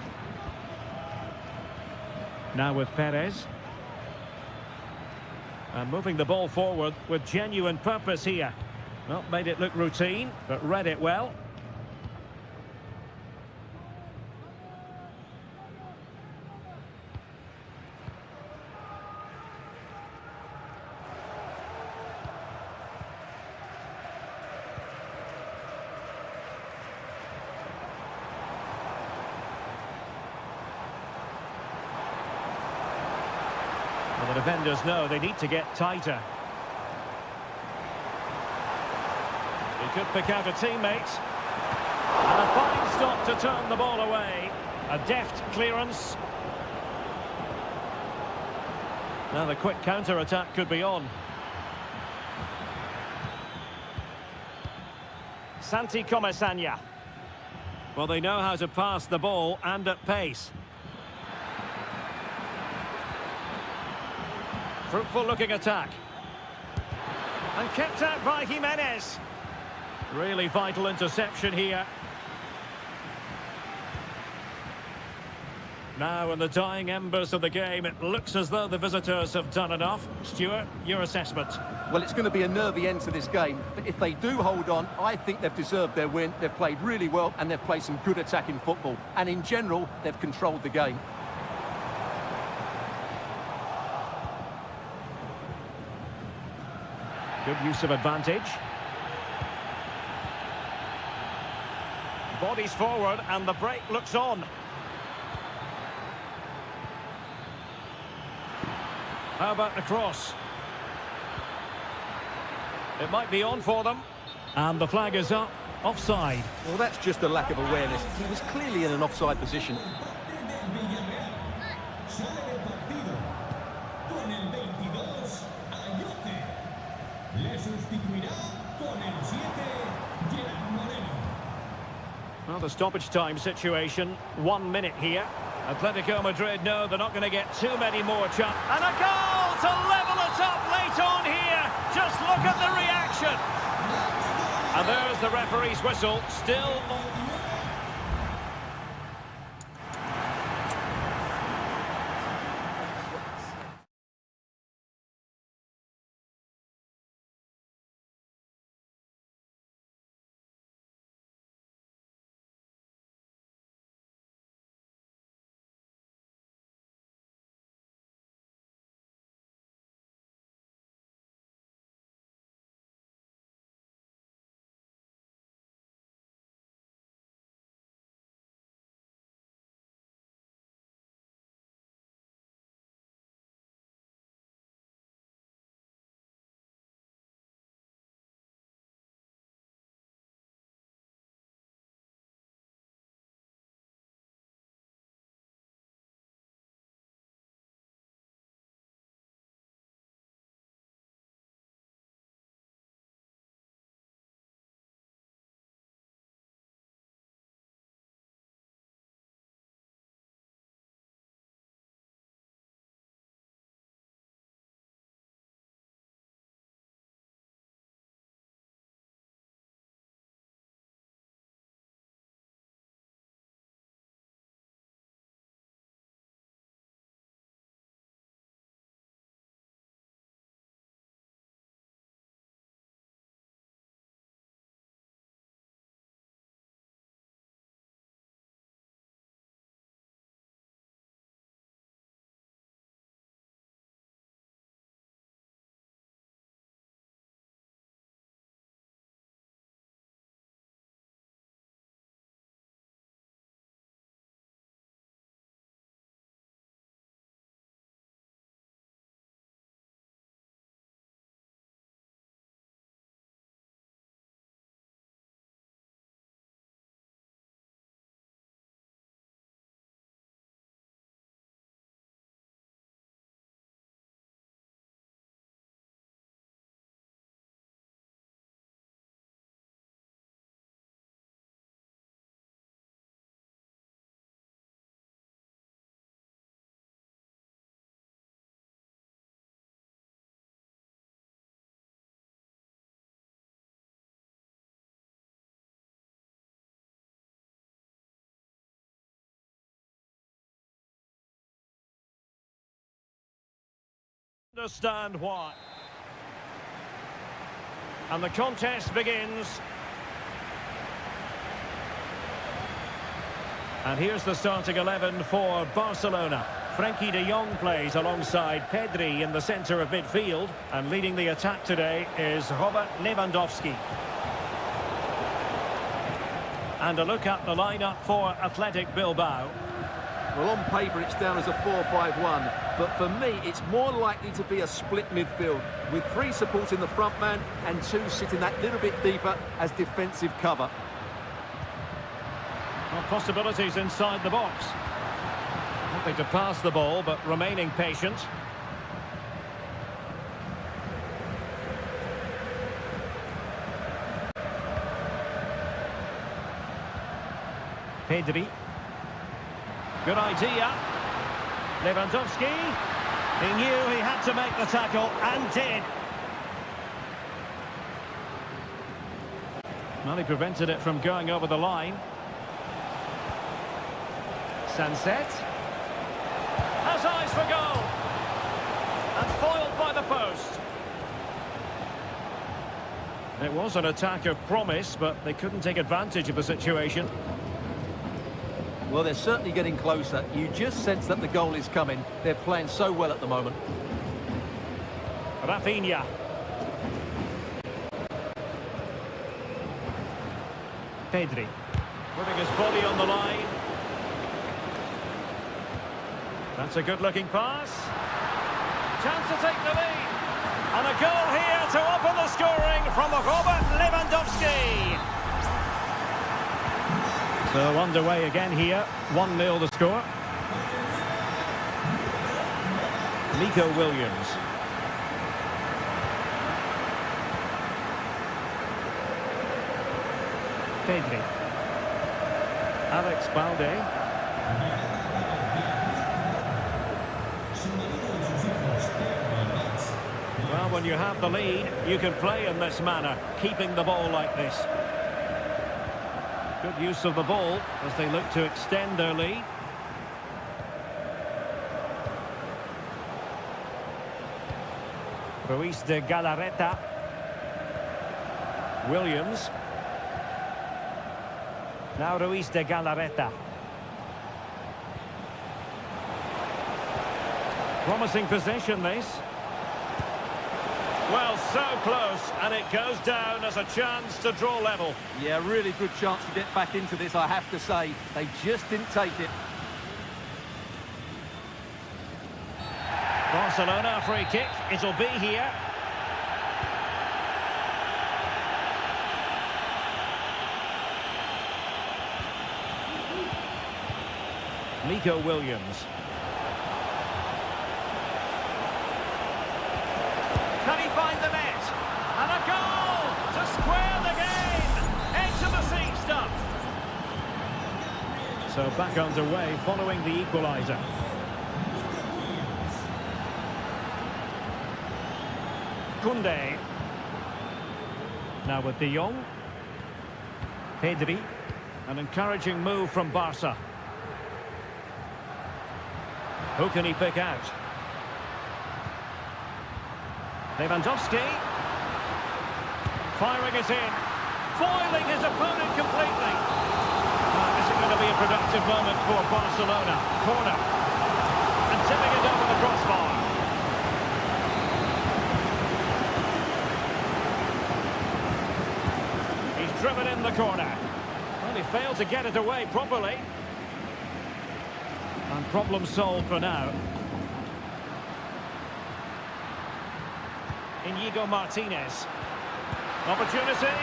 Now with Perez. And moving the ball forward with genuine purpose here. Well, made it look routine, but read it well. Well, the defenders know they need to get tighter. He could pick out a teammate. And a fine stop to turn the ball away. A deft clearance. Now the quick counter-attack could be on. Santi Comesaña. Well, they know how to pass the ball and at pace. Fruitful-looking attack. And kept out by Jimenez. Really vital interception here. Now in the dying embers of the game, it looks as though the visitors have done enough. Stuart, your assessment? Well, it's going to be a nervy end to this game. But if they do hold on, I think they've deserved their win. They've played really well and they've played some good attacking football. And in general, they've controlled the game. Good use of advantage. Bodies forward and the break looks on. How about the cross? It might be on for them. And the flag is up. Offside. Well, that's just a lack of awareness. He was clearly in an offside position. Well, the stoppage time situation, 1 minute here. Atletico Madrid know they're not going to get too many more chances. And a goal to level it up late on here. Just look at the reaction. And there's the referee's whistle, still Understand why. And the contest begins. And here's the starting 11 for Barcelona. Frenkie de Jong plays alongside Pedri in the centre of midfield. And leading the attack today is Robert Lewandowski. And a look at the lineup for Athletic Bilbao. Well, on paper it's down as a 4-5-1, but for me it's more likely to be a split midfield, with 3 supporting the front man and 2 sitting that little bit deeper as defensive cover. Well, possibilities inside the box. Hoping to pass the ball, but remaining patient. Pedri. Good idea. Lewandowski. He knew he had to make the tackle, and did. Well, he prevented it from going over the line. Sunset. Has eyes for goal. And foiled by the post. It was an attack of promise, but they couldn't take advantage of the situation. Well, they're certainly getting closer. You just sense that the goal is coming. They're playing so well at the moment. Rafinha. Pedri. Putting his body on the line. That's a good-looking pass. Chance to take the lead. And a goal here to open the scoring from Robert Lewandowski. So underway again here. 1-0 the score. Nico Williams. Pedri. Alex Balde. Well, when you have the lead, you can play in this manner, keeping the ball like this. Good use of the ball as they look to extend their lead. Ruiz de Galarreta. Williams. Now Ruiz de Galarreta. Promising possession, this. Well, so close, and it goes down as a chance to draw level. Yeah, really good chance to get back into this, I have to say. They just didn't take it. Barcelona, a free kick. It'll be here. Nico Williams. Can he find the net? And a goal to square the game. Edge of the seat stuff. So back underway following the equaliser. Koundé. Now with De Jong. Pedri. An encouraging move from Barca. Who can he pick out? Lewandowski. Firing it in. Foiling his opponent completely. This is going to be a productive moment for Barcelona. Corner. And tipping it over the crossbar. He's driven in the corner. Well, he failed to get it away properly. And problem solved for now. Inigo Martinez. Opportunity.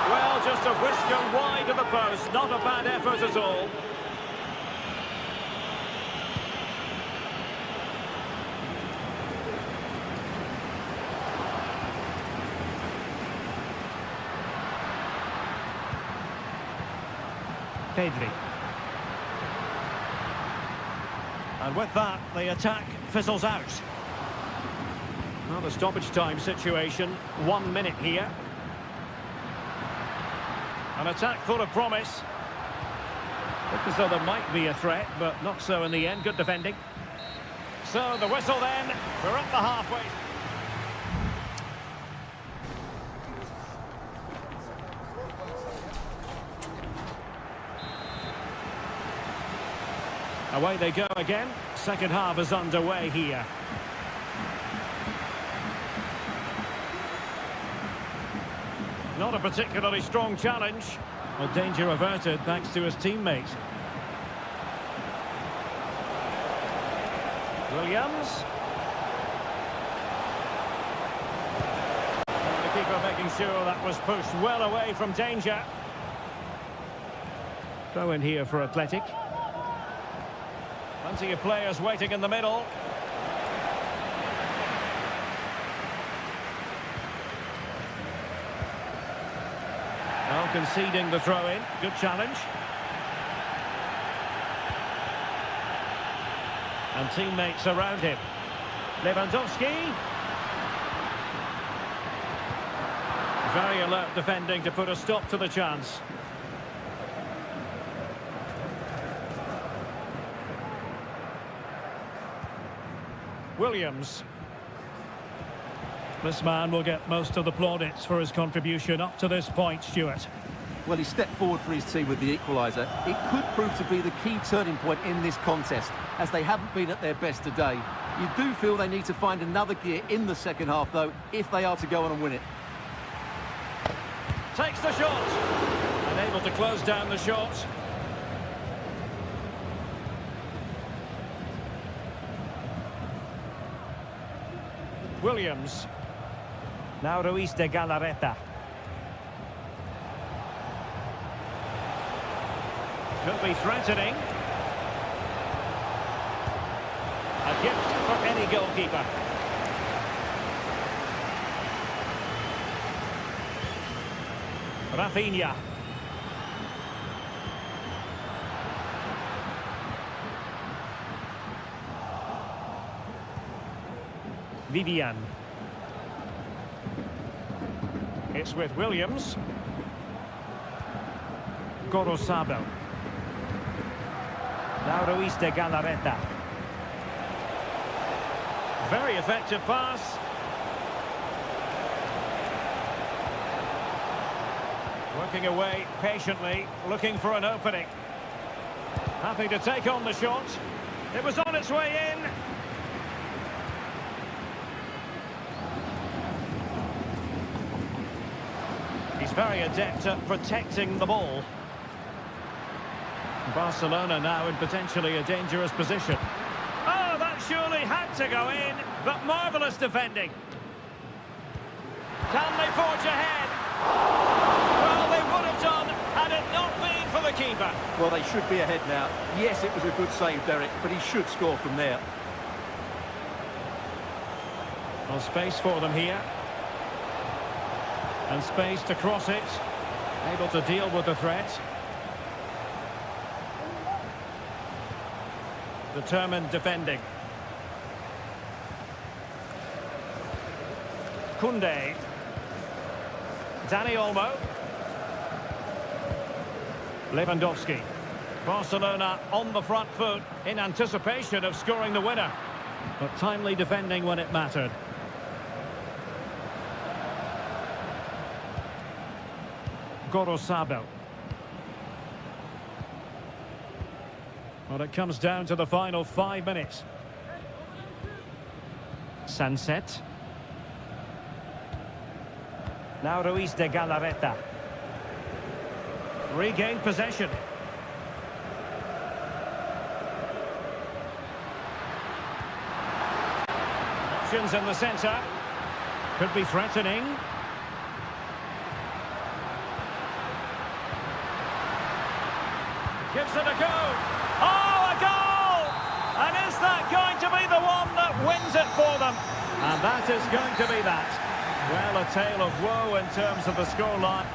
Well, just a whisker wide of the post. Not a bad effort at all. Pedri. And with that, the attack fizzles out. Well, the stoppage time situation, 1 minute here. An attack full of promise. Looked as though there might be a threat, but not so in the end. Good defending. So the whistle then, we're up the halfway. Away they go again. Second half is underway here. Not a particularly strong challenge. Well, danger averted thanks to his teammate. Williams. And the keeper making sure that was pushed well away from danger. Throw in here for Athletic. Plenty of players waiting in the middle. Now conceding the throw-in. Good challenge. And teammates around him. Lewandowski. Very alert defending to put a stop to the chance. Williams. This man will get most of the plaudits for his contribution up to this point, Stuart. Well, he stepped forward for his team with the equaliser. It could prove to be the key turning point in this contest, as they haven't been at their best today. You do feel they need to find another gear in the second half, though, if they are to go on and win it. Takes the shot. And able to close down the shot. Williams. Now Ruiz de Galarreta. Could be threatening. A gift for any goalkeeper. Rafinha. Vivian. It's with Williams. Gorosabel. Now Ruiz de Galarreta. Very effective pass. Working away patiently, looking for an opening. Happy to take on the shot. It was on its way in. He's very adept at protecting the ball. Barcelona now in potentially a dangerous position. Oh, that surely had to go in, but marvellous defending. Can they forge ahead? Well, they would have done had it not been for the keeper. Well, they should be ahead now. Yes, it was a good save, Derek, but he should score from there. Well, space for them here. And space to cross it. Able to deal with the threat. Determined defending. Koundé. Dani Olmo. Lewandowski. Barcelona on the front foot in anticipation of scoring the winner. But timely defending when it mattered. Gorosabel. Well, it comes down to the final 5 minutes. Sunset. Now Ruiz de Galarreta. Regained possession. Options in the centre. Could be threatening. Gives it a go. Oh, a goal! And is that going to be the one that wins it for them? And that is going to be that. Well, a tale of woe in terms of the scoreline.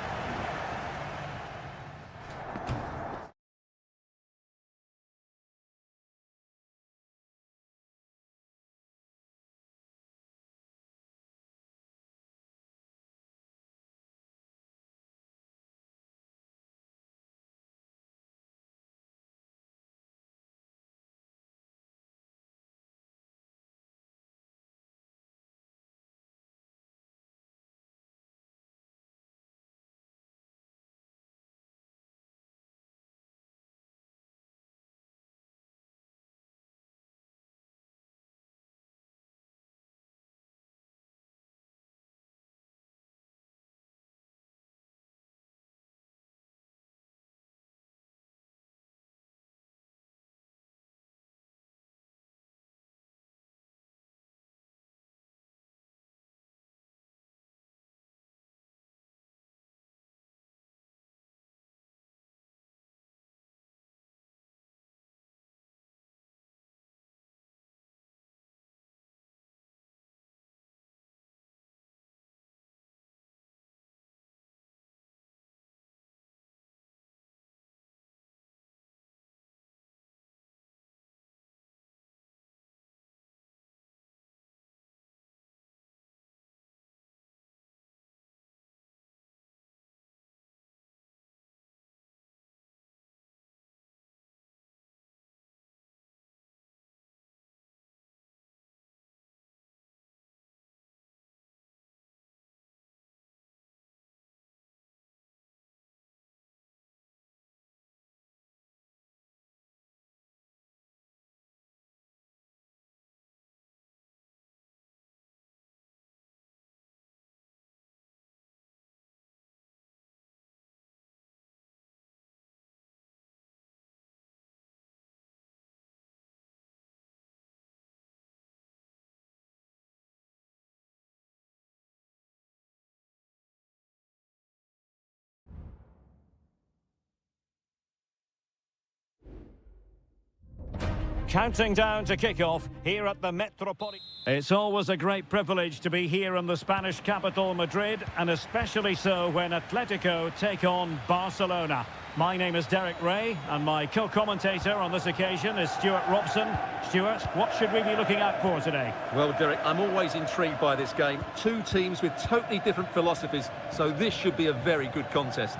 Counting down to kick-off here at the Metropolitan. It's always a great privilege to be here in the Spanish capital, Madrid, and especially so when Atletico take on Barcelona. My name is Derek Ray, and my co-commentator on this occasion is Stuart Robson. Stuart, what should we be looking out for today? Well, Derek, I'm always intrigued by this game. Two teams with totally different philosophies, so this should be a very good contest.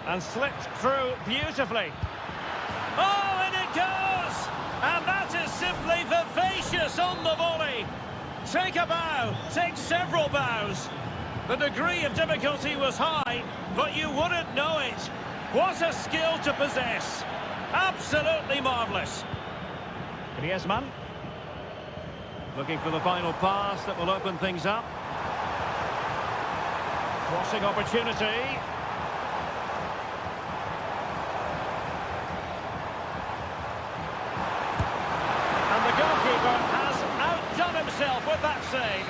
And slipped through beautifully. Oh, and it goes! And that is simply vivacious on the volley. Take a bow, take several bows. The degree of difficulty was high, but you wouldn't know it. What a skill to possess. Absolutely marvellous. Griezmann. Looking for the final pass that will open things up. Crossing opportunity. With that save.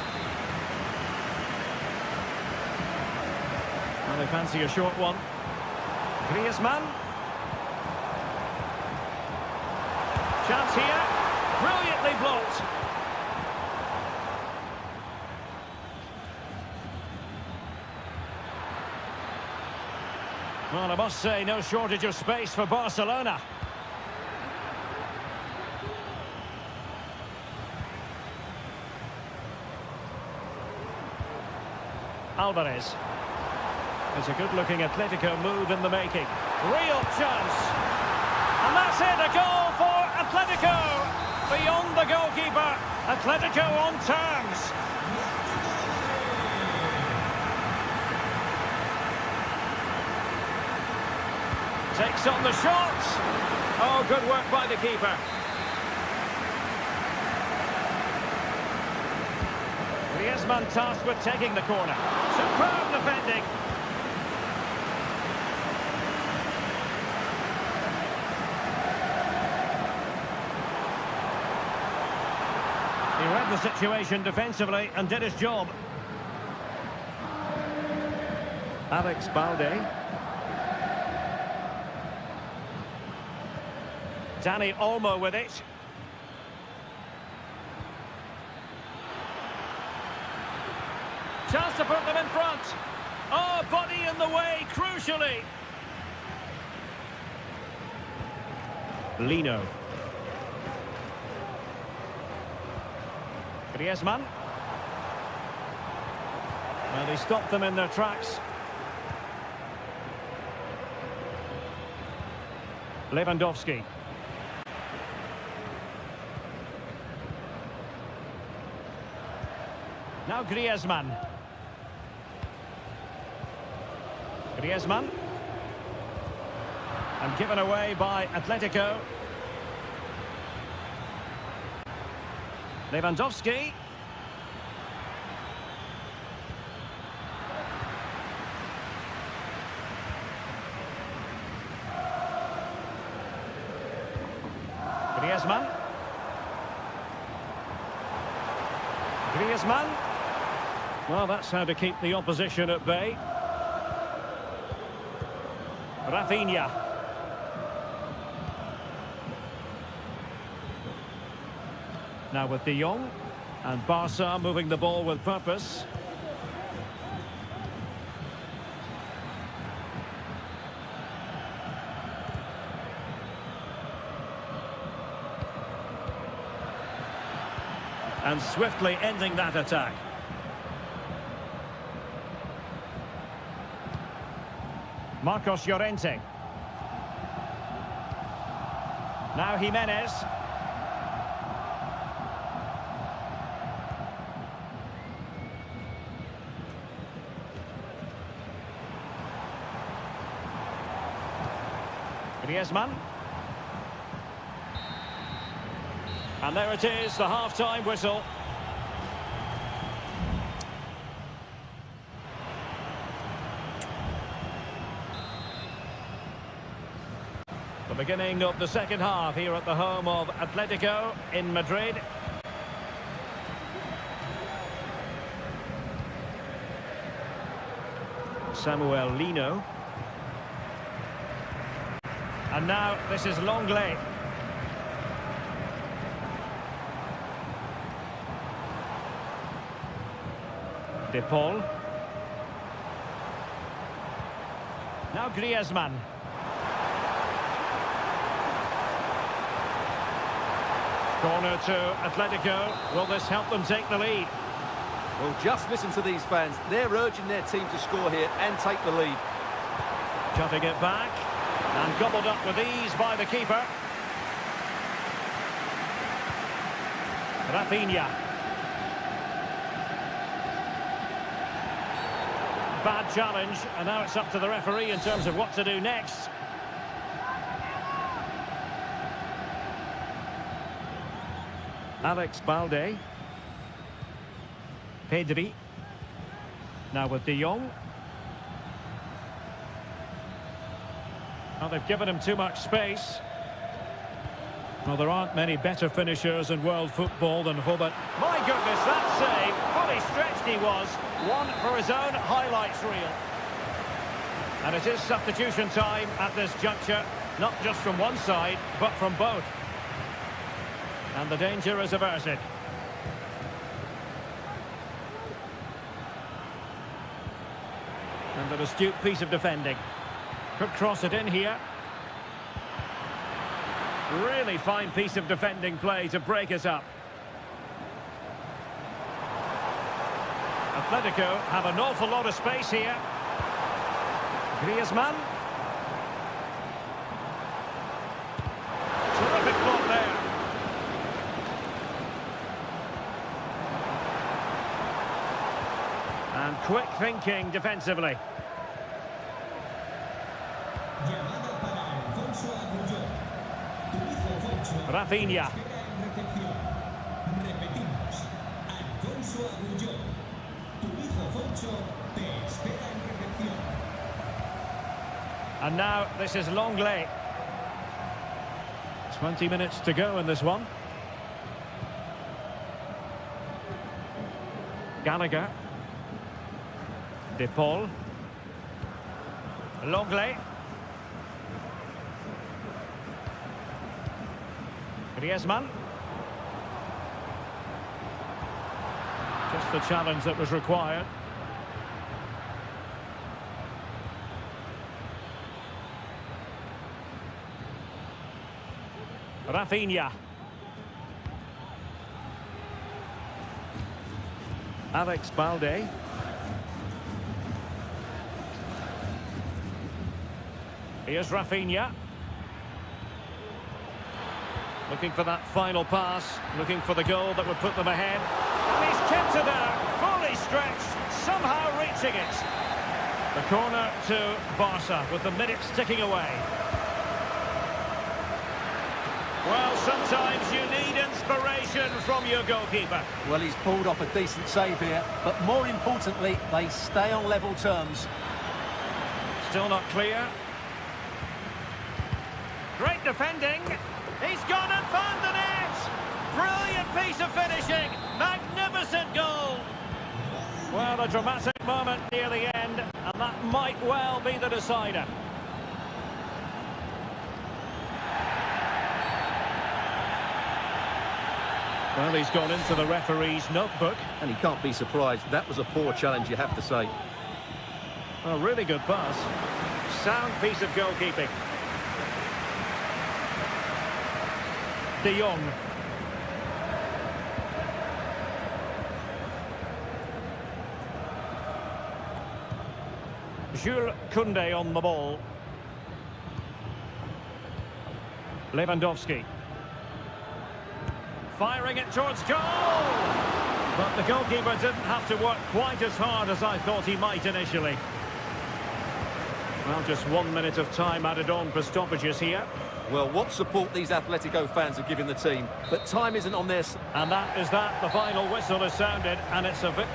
Well, they fancy a short one. Griezmann. Chance here. Brilliantly blocked. Well, I must say, no shortage of space for Barcelona. Alvarez. It's a good-looking Atletico move in the making. Real chance. And that's it, a goal for Atletico. Beyond the goalkeeper. Atletico on terms. Takes on the shot. Oh, good work by the keeper. Griezmann tasked with taking the corner. Superb defending. He read the situation defensively and did his job. Alex Balde. Dani Olmo with it. Chance to put them in front. Oh, body in the way, crucially. Lino. Griezmann. Well, they stopped them in their tracks. Lewandowski. Now Griezmann. Griezmann. And given away by Atletico. Lewandowski. Griezmann. Griezmann. Well, that's how to keep the opposition at bay. Rafinha. Now with De Jong. And Barca moving the ball with purpose. And swiftly ending that attack. Marcos Llorente. Now Jimenez. Griezmann. And there it is, the half-time whistle. The beginning of the second half here at the home of Atletico in Madrid. Samuel Lino. And now this is Longley. De Paul. Now Griezmann. Corner to Atletico. Will this help them take the lead? Well, just listen to these fans. They're urging their team to score here and take the lead. Jutting it back. And gobbled up with ease by the keeper. Rafinha. Bad challenge, and now it's up to the referee in terms of what to do next. Alex Balde. Pedri. Now with De Jong. Well, they've given him too much space. Well, there aren't many better finishers in world football than Hobart. My goodness, that save! Fully stretched he was. One for his own highlights reel. And it is substitution time at this juncture. Not just from one side, but from both. And the danger is averted. And an astute piece of defending. Could cross it in here. Really fine piece of defending play to break us up. Atletico have an awful lot of space here. Griezmann. Terrific block there. And quick thinking defensively. Llamada para Alfonso Agulló. Tu hijo Foncho Rafinha. espera en recepción. Repetimos. Alfonso Agulló. Tu hijo Foncho te espera en recepción. And now this is Longley. 20 minutes to go in this one. Gallagher. De Paul. Longley. Griezmann. Just the challenge that was required. Rafinha. Alex Balde. Here's Rafinha. Looking for that final pass, looking for the goal that would put them ahead. And he's kept it out, fully stretched, somehow reaching it. The corner to Barca with the minutes ticking away. Well, sometimes you need inspiration from your goalkeeper. Well, he's pulled off a decent save here, but more importantly, they stay on level terms. Still not clear. Great defending. He's gone and found the net. Brilliant piece of finishing. Magnificent goal. Well, a dramatic moment near the end, and that might well be the decider. Well, he's gone into the referee's notebook. And he can't be surprised. That was a poor challenge, you have to say. A really good pass. Sound piece of goalkeeping. De Jong. Jules Koundé on the ball. Lewandowski. Firing it towards goal! But the goalkeeper didn't have to work quite as hard as I thought he might initially. Well, just 1 minute of time added on for stoppages here. Well, what support these Atletico fans are giving the team. But time isn't on their... And that is that. The final whistle has sounded, and it's a...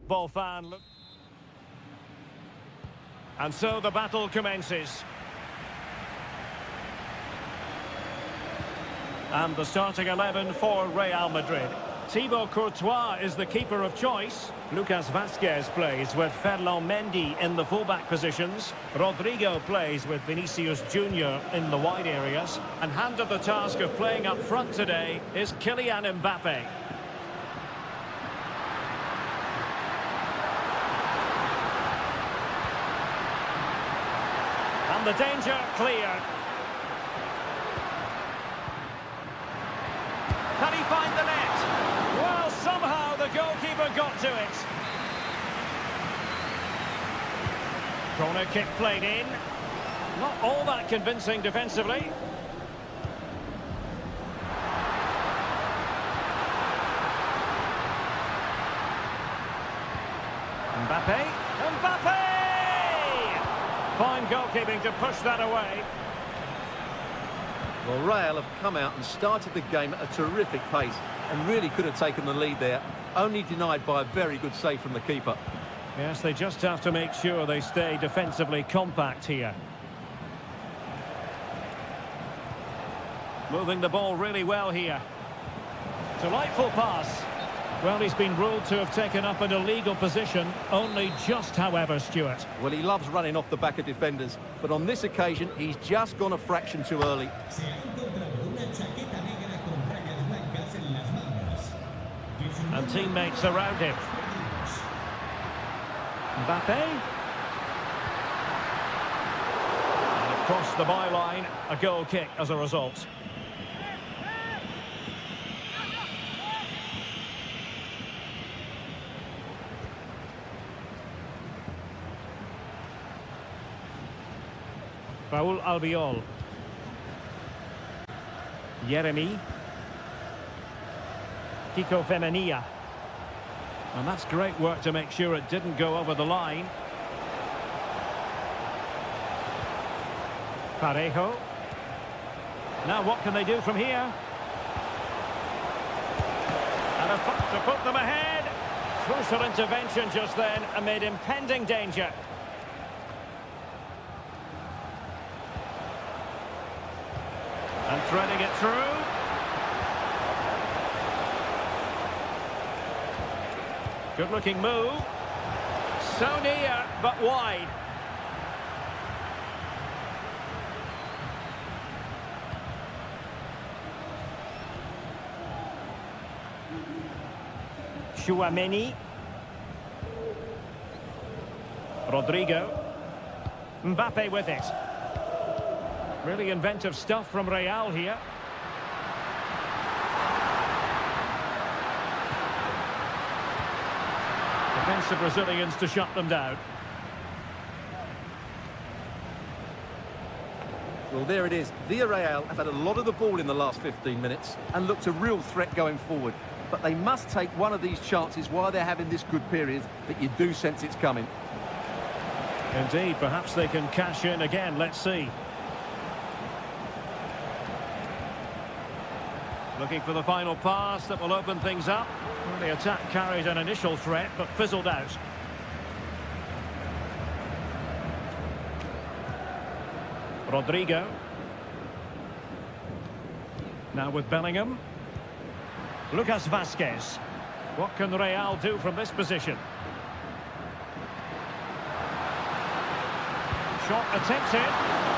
Ball fan. And so the battle commences. And the starting 11 for Real Madrid. Thibaut Courtois is the keeper of choice. Lucas Vazquez plays with Ferland Mendy in the fullback positions. Rodrigo plays with Vinicius Junior in the wide areas. And handed the task of playing up front today is Kylian Mbappe. And the danger cleared. Can he find the net? Well, somehow the goalkeeper got to it. Corner kick played in. Not all that convincing defensively. Mbappe. Mbappe! Fine goalkeeping to push that away. Well, Real have come out and started the game at a terrific pace and really could have taken the lead there, only denied by a very good save from the keeper. Yes, they just have to make sure they stay defensively compact here. Moving the ball really well here. Delightful pass. Well, he's been ruled to have taken up an illegal position, only just, however, Stuart. Well, he loves running off the back of defenders, but on this occasion, he's just gone a fraction too early. Se ha encontrado una chaqueta negra con rayas blancas en las mangas. And teammates around him. Mbappe. And across the byline, a goal kick as a result. Raúl Albiol. Yeremy. Kiko Femenia. And that's great work to make sure it didn't go over the line. Parejo. Now what can they do from here? And to put them ahead. Crucial intervention just then amid impending danger. And threading it through. Good-looking move. So near, but wide. Chouameni. Rodrigo. Mbappe with it. Really inventive stuff from Real here. Defensive Brazilians to shut them down. Well, there it is. Villarreal have had a lot of the ball in the last 15 minutes and looked a real threat going forward. But they must take one of these chances while they're having this good period that you do sense it's coming. Indeed, perhaps they can cash in again. Let's see. Looking for the final pass that will open things up. Well, the attack carried an initial threat, but fizzled out. Rodrigo. Now with Bellingham. Lucas Vazquez. What can Real do from this position? Shot attempted.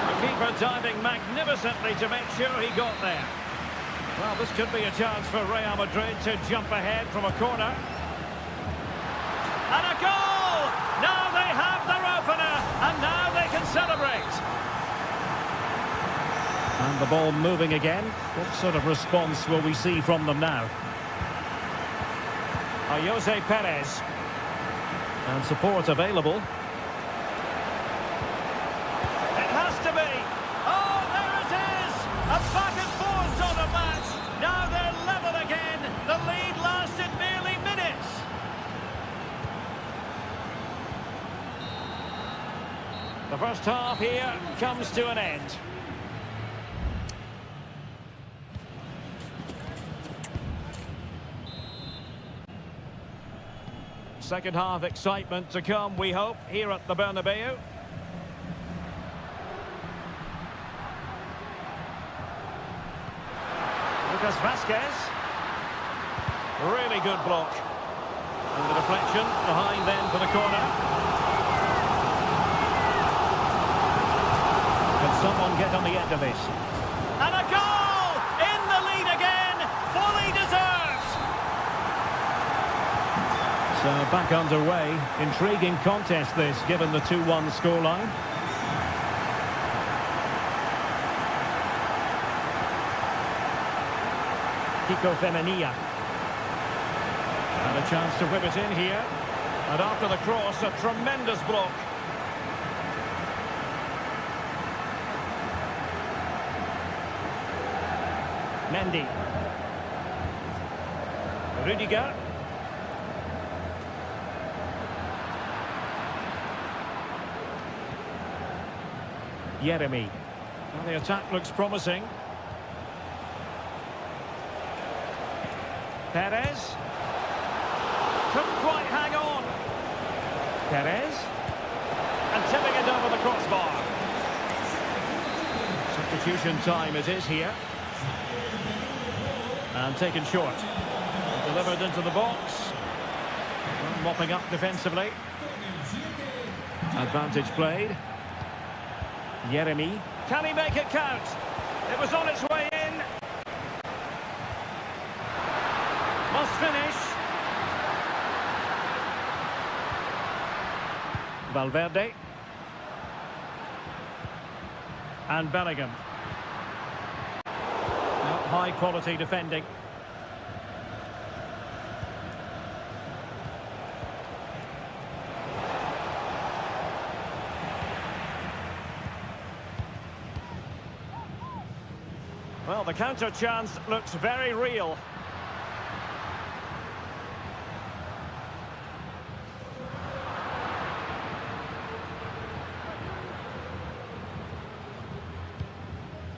The keeper diving magnificently to make sure he got there. Well, this could be a chance for Real Madrid to jump ahead from a corner. And a goal! Now they have their opener, and now they can celebrate. And the ball moving again. What sort of response will we see from them now? Jose Perez. And support available. It has to be. Oh, there it is! A back and forth sort of match. Now they're level again. The lead lasted merely minutes. The first half here comes to an end. Second half excitement to come, we hope, here at the Bernabeu. Lucas Vazquez. Really good block. And the deflection behind then for the corner. Can someone get on the end of this? And a goal! In the lead again! Fully deserved! So back underway. Intriguing contest this, given the 2-1 scoreline. Kiko Femenia. And a chance to whip it in here. And after the cross, a tremendous block. Mendy. Rudiger. Jeremy. Well, the attack looks promising. Perez. Couldn't quite hang on. Perez. And tipping it over the crossbar. Substitution time it is here. And taken short. Delivered into the box. Mopping up defensively. Advantage played. Jeremy. Can he make it count? It was on its way in. Must finish. Valverde. And Bellingham. High quality defending. Well, the counter chance looks very real.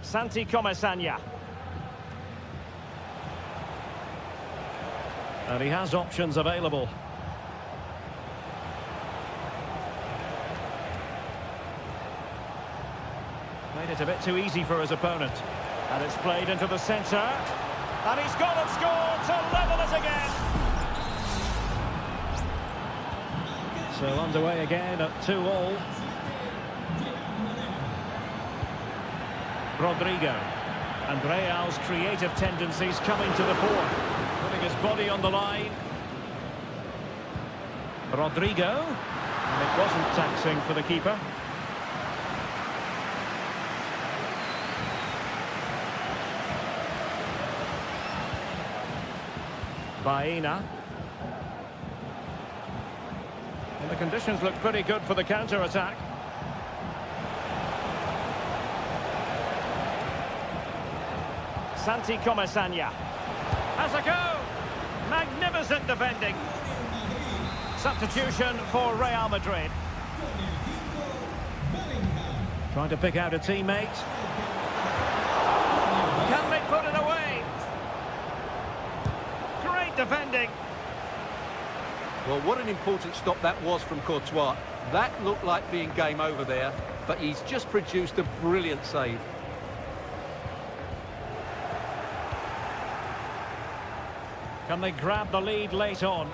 Santi Comesaña. And he has options available. Made it a bit too easy for his opponent. And it's played into the centre. And he's got and scored to level it again. So underway again at 2-2. Rodrigo. And Real's creative tendencies coming to the fore. Putting his body on the line. Rodrigo. And it wasn't taxing for the keeper. Baena. And the conditions look pretty good for the counter-attack. Santi Comesaña. Has a go! Magnificent defending. Substitution for Real Madrid. Trying to pick out a teammate. Can they put it away? Great defending. Well, what an important stop that was from Courtois. That looked like being game over there, but he's just produced a brilliant save. Can they grab the lead late on?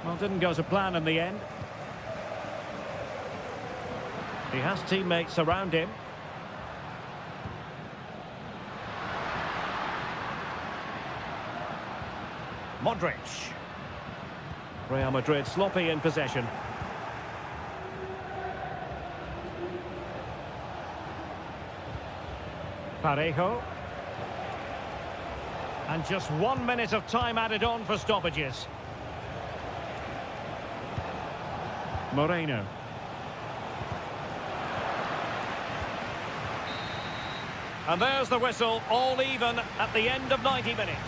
Well, didn't go to plan in the end. He has teammates around him. Modric. Real Madrid sloppy in possession. Parejo. And just 1 minute of time added on for stoppages. Moreno. And there's the whistle, all even at the end of 90 minutes.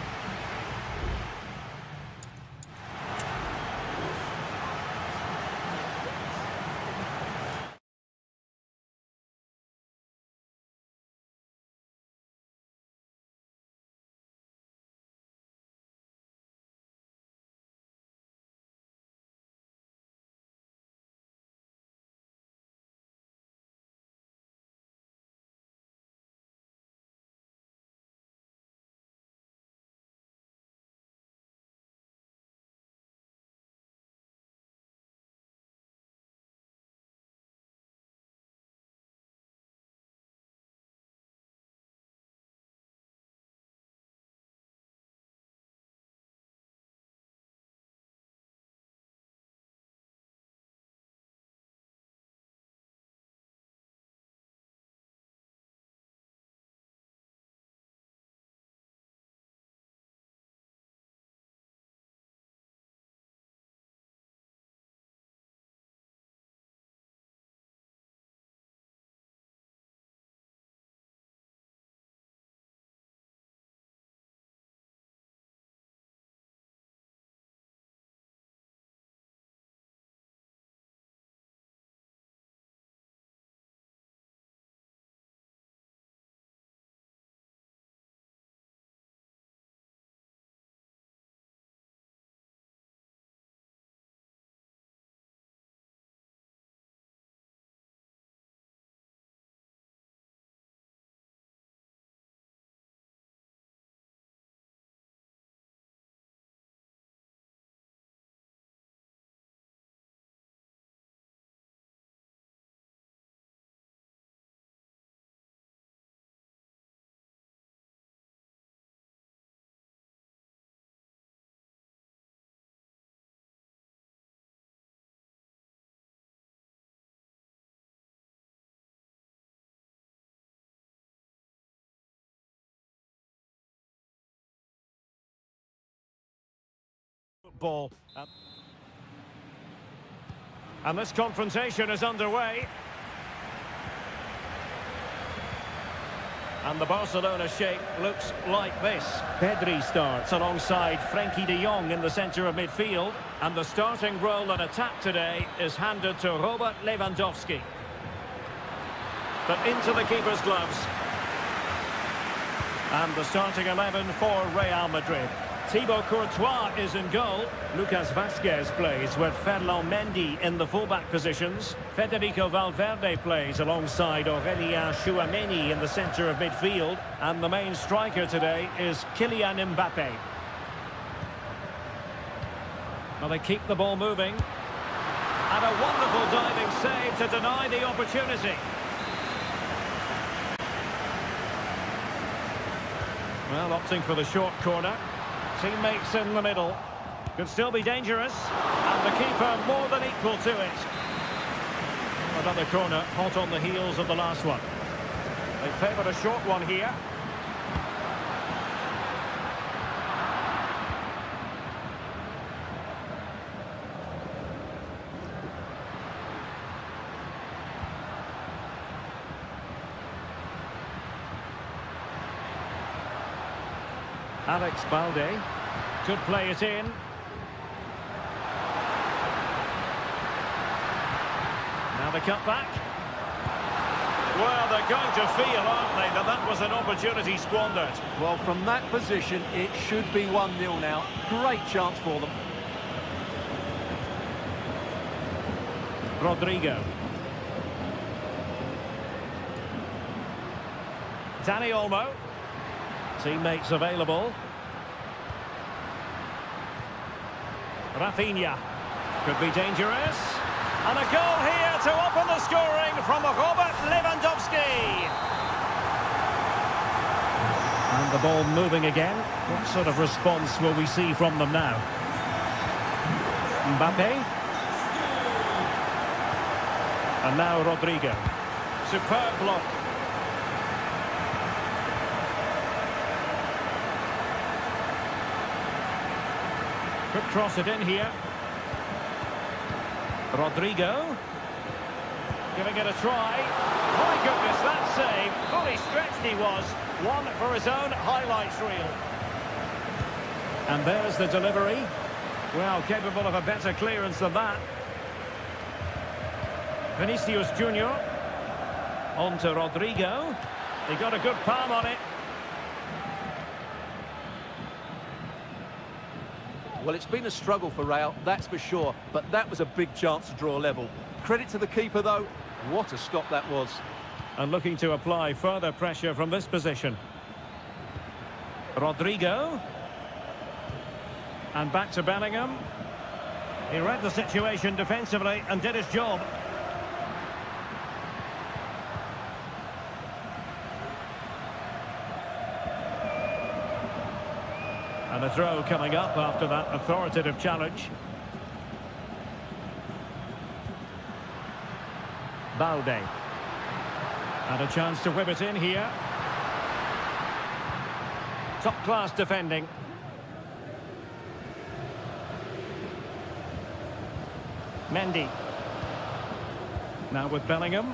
ball. And this confrontation is underway. And the Barcelona shape looks like this. Pedri starts alongside Frenkie de Jong in the centre of midfield. And the starting role in attack today is handed to Robert Lewandowski. But into the keeper's gloves. And the starting 11 for Real Madrid. Thibaut Courtois is in goal. Lucas Vazquez plays with Ferland Mendy in the fullback positions. Federico Valverde plays alongside Aurélien Tchouameni in the centre of midfield. And the main striker today is Kylian Mbappé. Well, they keep the ball moving. And a wonderful diving save to deny the opportunity. Well, opting for the short corner. Teammates in the middle. Could still be dangerous. And the keeper more than equal to it. Another corner, hot on the heels of the last one. They favoured a short one here. Alex Balde could play it in. Now the cut back. Well, they're going to feel, aren't they, that that was an opportunity squandered. Well, from that position, it should be 1-0 now. Great chance for them. Rodrigo. Dani Olmo. Teammates available. Rafinha. Could be dangerous. And a goal here to open the scoring from Robert Lewandowski. And the ball moving again. What sort of response will we see from them now? Mbappé. And now Rodrigo. Superb block. Could cross it in here. Rodrigo. Giving it a try. My goodness, that save. Fully stretched he was. One for his own highlights reel. And there's the delivery. Well, capable of a better clearance than that. Vinicius Junior. On to Rodrigo. He got a good palm on it. Well, it's been a struggle for Real, that's for sure, but that was a big chance to draw level. Credit to the keeper, though. What a stop that was. And looking to apply further pressure from this position. Rodrigo. And back to Bellingham. He read the situation defensively and did his job. And a throw coming up after that authoritative challenge. Balde. And a chance to whip it in here. Top-class defending. Mendy. Now with Bellingham.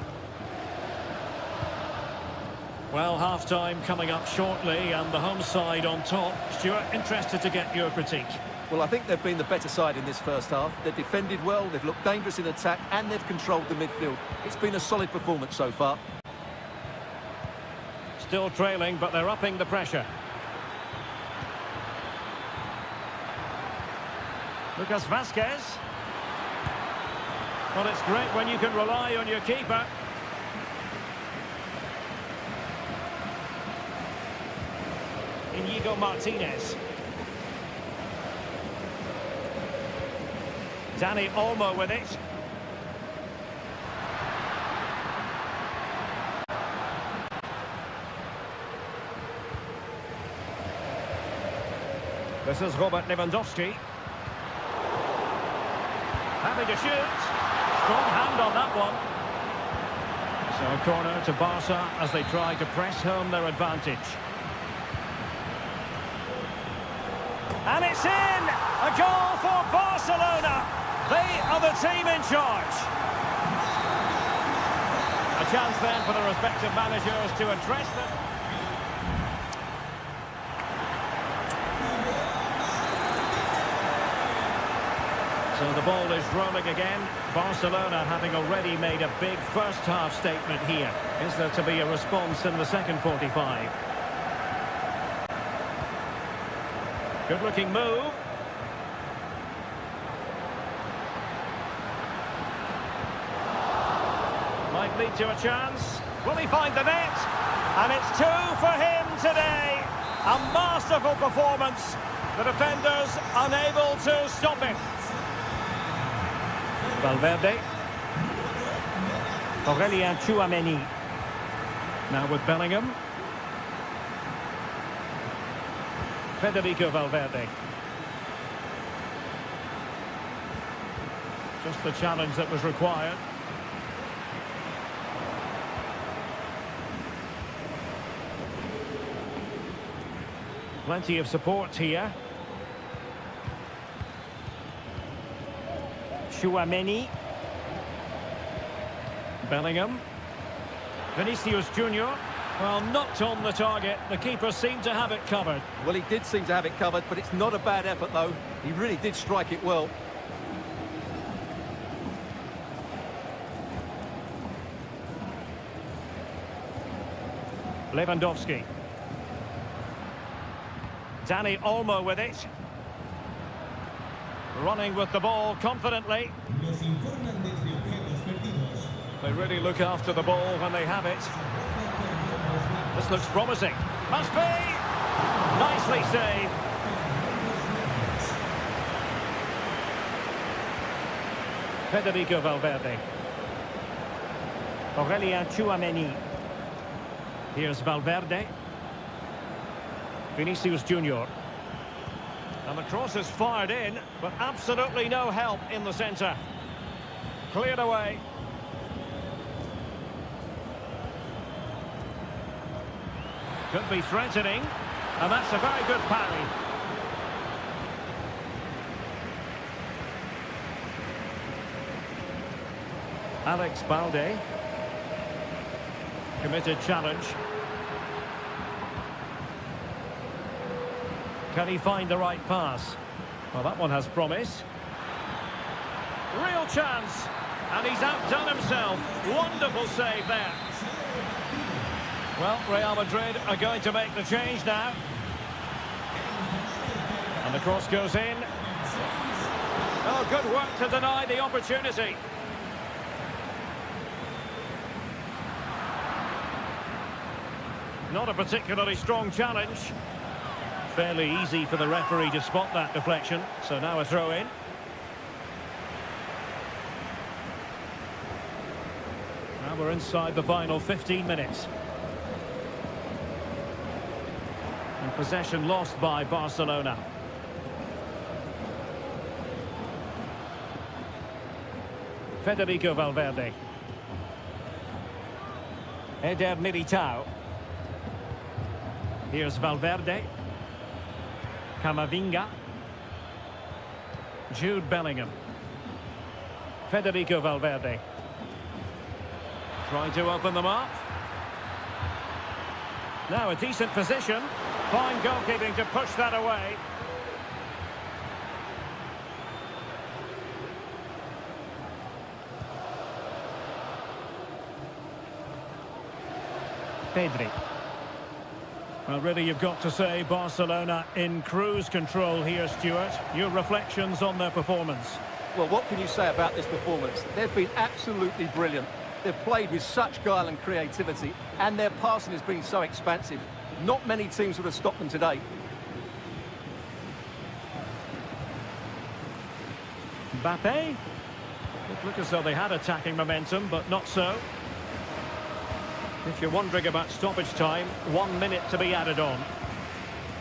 Well, half-time coming up shortly and the home side on top. Stuart, interested to get your critique. Well, I think they've been the better side in this first half. They've defended well, they've looked dangerous in attack, and they've controlled the midfield. It's been a solid performance so far. Still trailing, but they're upping the pressure. Lucas Vazquez. Well, it's great when you can rely on your keeper. Inigo Martinez. Dani Olmo with it. This is Robert Lewandowski. Having to shoot. Strong hand on that one. So a corner to Barca as they try to press home their advantage. And it's in! A goal for Barcelona! They are the team in charge. A chance then for the respective managers to address them. So the ball is rolling again. Barcelona having already made a big first half statement here. Is there to be a response in the second 45? Good looking move. Might lead to a chance. Will he find the net? And it's 2 for him today. A masterful performance. The defenders unable to stop him. Valverde. Aurelien Tchouameni. Now with Bellingham. Federico Valverde. Just the challenge that was required. Plenty of support here. Tchouameni. Bellingham. Vinicius Junior. Well, knocked on the target. The keeper seemed to have it covered. Well, he did seem to have it covered, but it's not a bad effort, though. He really did strike it well. Lewandowski. Dani Olmo with it. Running with the ball confidently. Nos informan desde objetos perdidos. They really look after the ball when they have it. This looks promising. Must be! Nicely saved. Federico Valverde. Aurelien Tchouameni. Here's Valverde. Vinicius Junior. And the cross is fired in, but absolutely no help in the centre. Cleared away. Could be threatening, and that's a very good parry. Alex Balde. Committed challenge. Can he find the right pass? Well, that one has promise. Real chance. And he's outdone himself. Wonderful save there. Well, Real Madrid are going to make the change now. And the cross goes in. Oh, good work to deny the opportunity. Not a particularly strong challenge. Fairly easy for the referee to spot that deflection. So now a throw in. Now we're inside the final 15 minutes. And possession lost by Barcelona. Federico Valverde. Eder Militao. Here's Valverde. Camavinga. Jude Bellingham. Federico Valverde. Trying to open them up. Now a decent position. Fine goalkeeping to push that away. Pedri. Well, really, you've got to say Barcelona in cruise control here, Stuart. Your reflections on their performance. Well, what can you say about this performance? They've been absolutely brilliant. They've played with such guile and creativity, and their passing has been so expansive. Not many teams would have stopped them today. Mbappe. It looked as though they had attacking momentum, but not so. If you're wondering about stoppage time, 1 minute to be added on.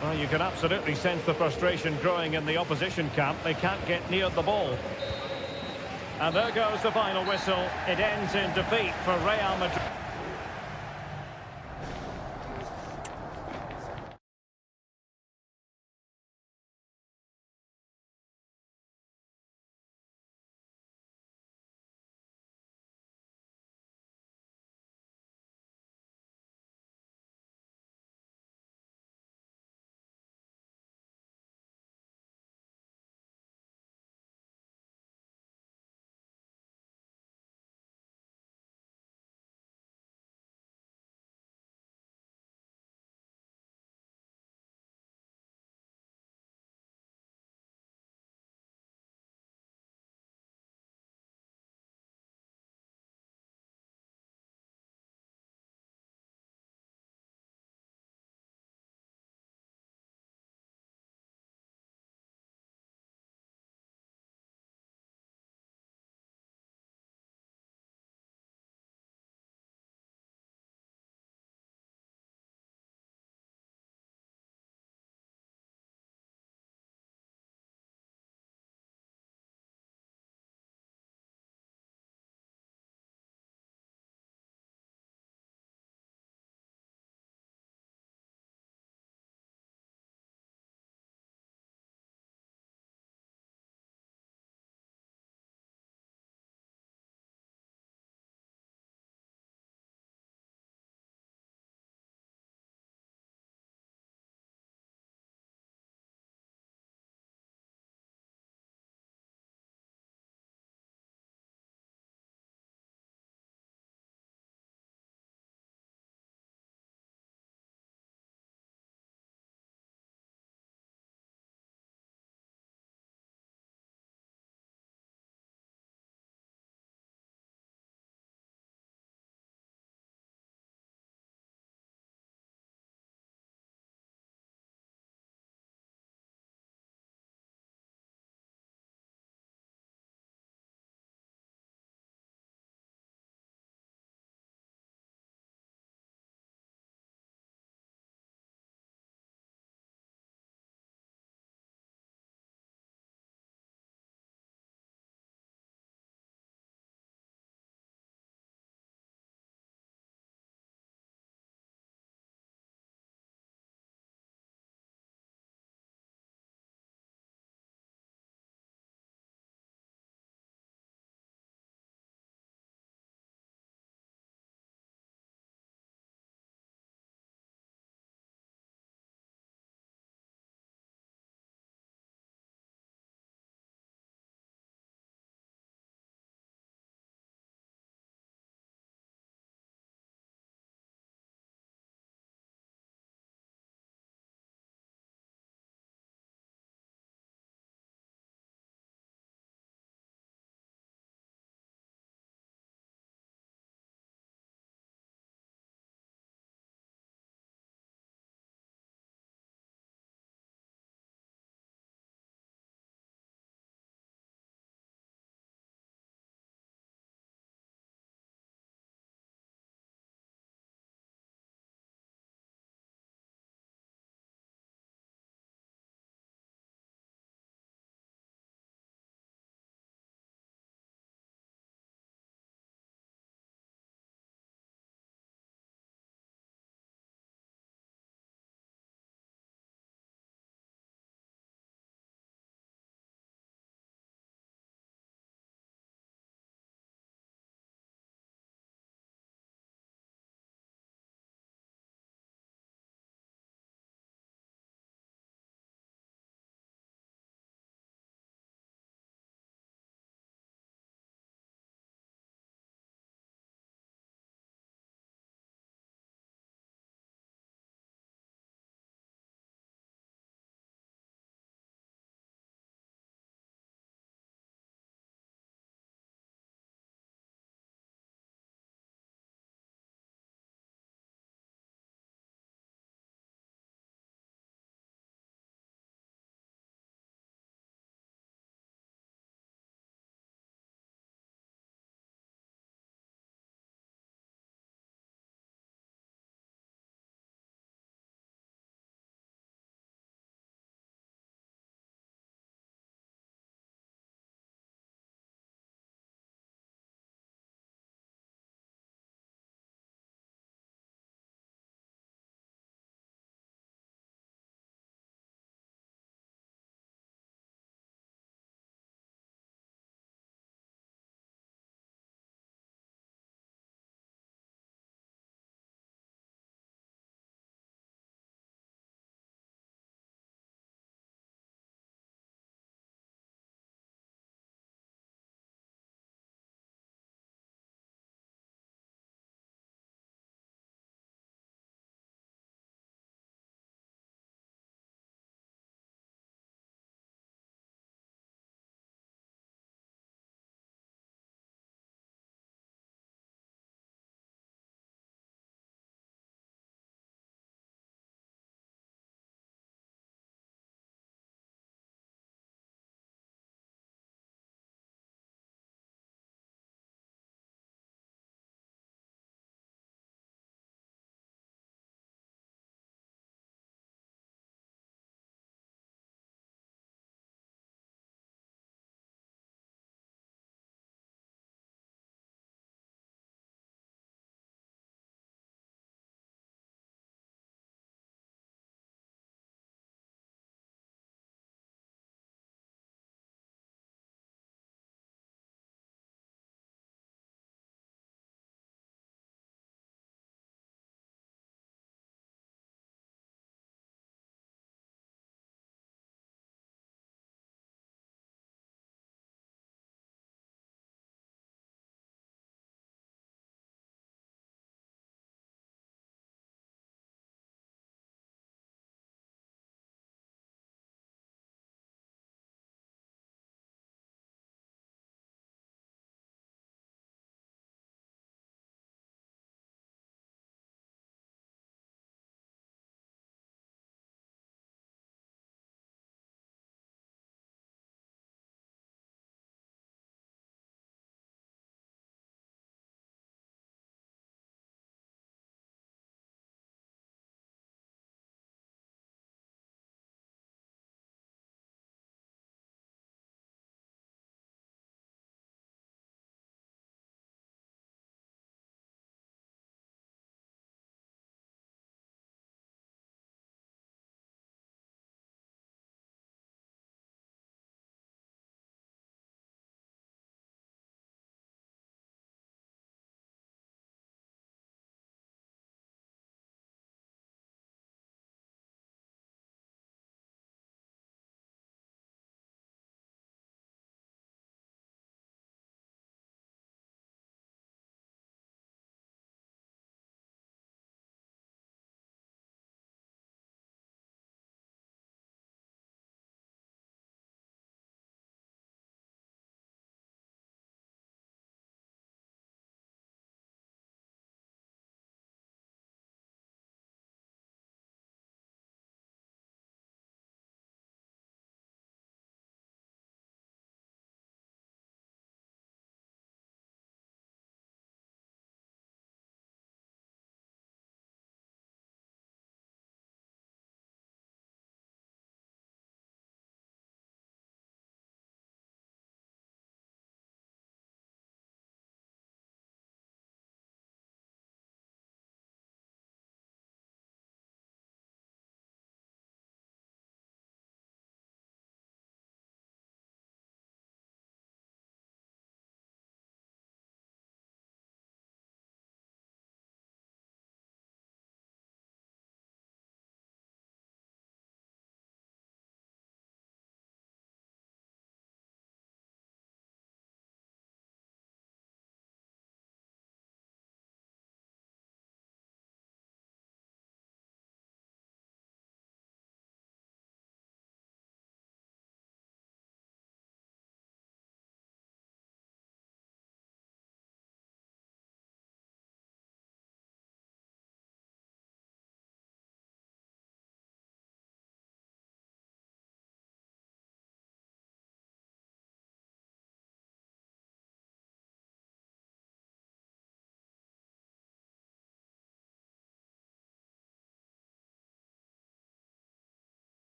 Well, you can absolutely sense the frustration growing in the opposition camp. They can't get near the ball. And there goes the final whistle. It ends in defeat for Real Madrid.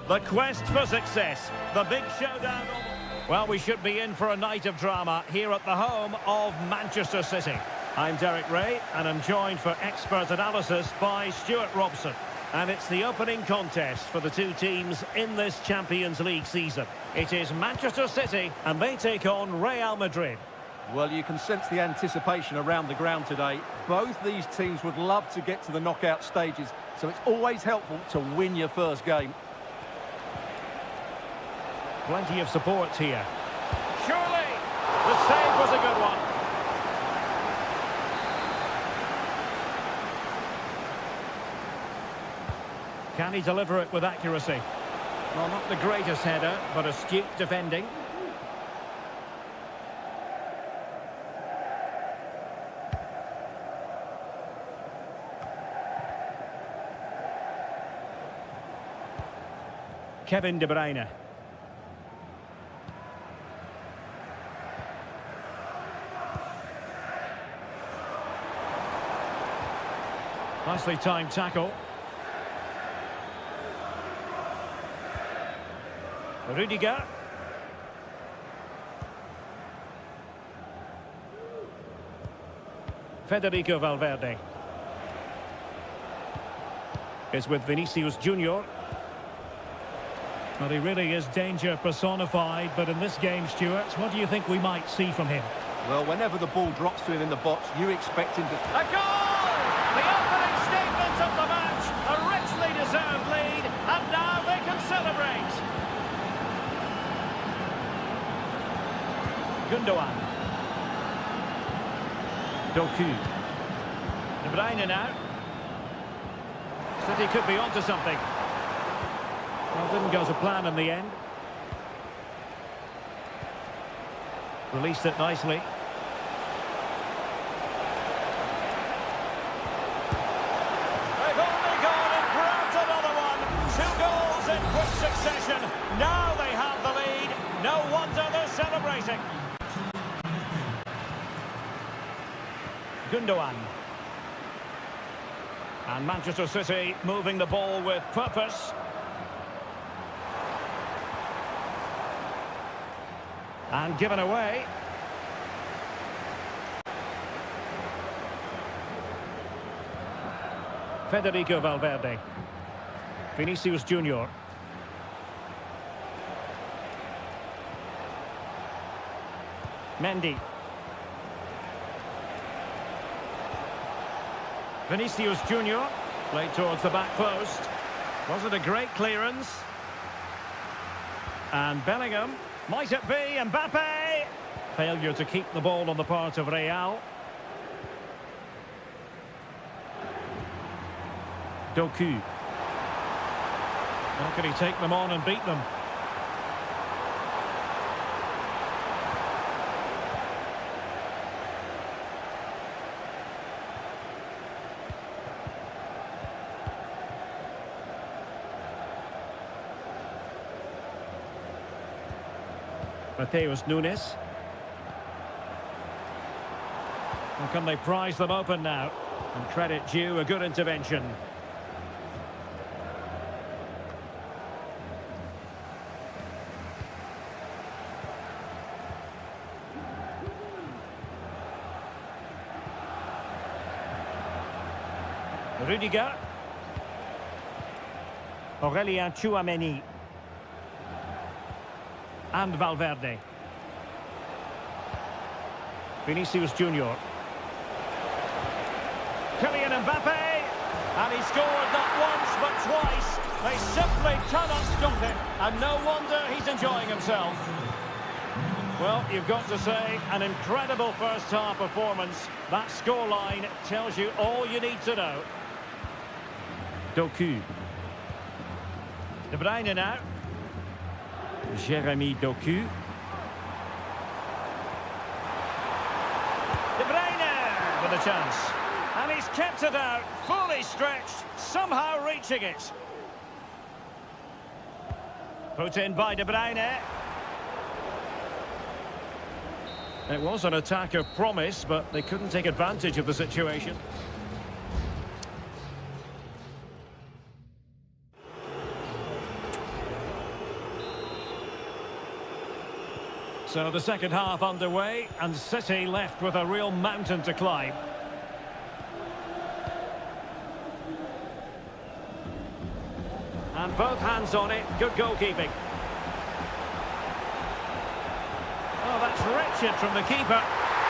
The quest for success. The big showdown. Well, we should be in for a night of drama here at the home of Manchester City. I'm Derek Ray, and I'm joined for expert analysis by Stuart Robson. And it's the opening contest for the two teams in this Champions League season. It is Manchester City, and they take on Real Madrid. Well, you can sense the anticipation around the ground today. Both these teams would love to get to the knockout stages, so it's always helpful to win your first game. Plenty of support here. Surely, the save was a good one. Can he deliver it with accuracy? Well, not the greatest header, but astute defending. Kevin De Bruyne. Nicely timed tackle. Rudiger. Federico Valverde. Is with Vinicius Junior. Well, he really is danger personified, but in this game, Stuart, what do you think we might see from him? Well, whenever the ball drops to him in the box, you expect him to... A goal! The opening statement of the match, a richly deserved lead, and now they can celebrate. Gundogan. Doku. De Bruyne now. City could be onto something. Well, didn't go to plan in the end. Released it nicely. They've only gone and grabbed another one. 2 goals in quick succession. Now they have the lead. No wonder they're celebrating. Gundogan. And Manchester City moving the ball with purpose. And given away. Federico Valverde. Vinicius Junior. Mendy. Vinicius Junior. Played towards the back post. Was it a great clearance? And Bellingham. Might it be Mbappe? Failure to keep the ball on the part of Real. Doku. How can he take them on and beat them? Mateus Nunes. And can they prize them open now? And credit due, a good intervention. Rudiger. Aurélien Tchouameni. And Valverde. Vinicius Junior. Kylian Mbappe. And he scored not once but twice. They simply cannot stop him. And no wonder he's enjoying himself. Well, you've got to say, an incredible first-half performance. That scoreline tells you all you need to know. Doku. De Bruyne now. Jeremy Doku. De Bruyne with a chance. And he's kept it out, fully stretched, somehow reaching it. Put in by De Bruyne. It was an attack of promise, but they couldn't take advantage of the situation. So the second half underway, and City left with a real mountain to climb. And both hands on it, good goalkeeping. Oh, that's wretched from the keeper.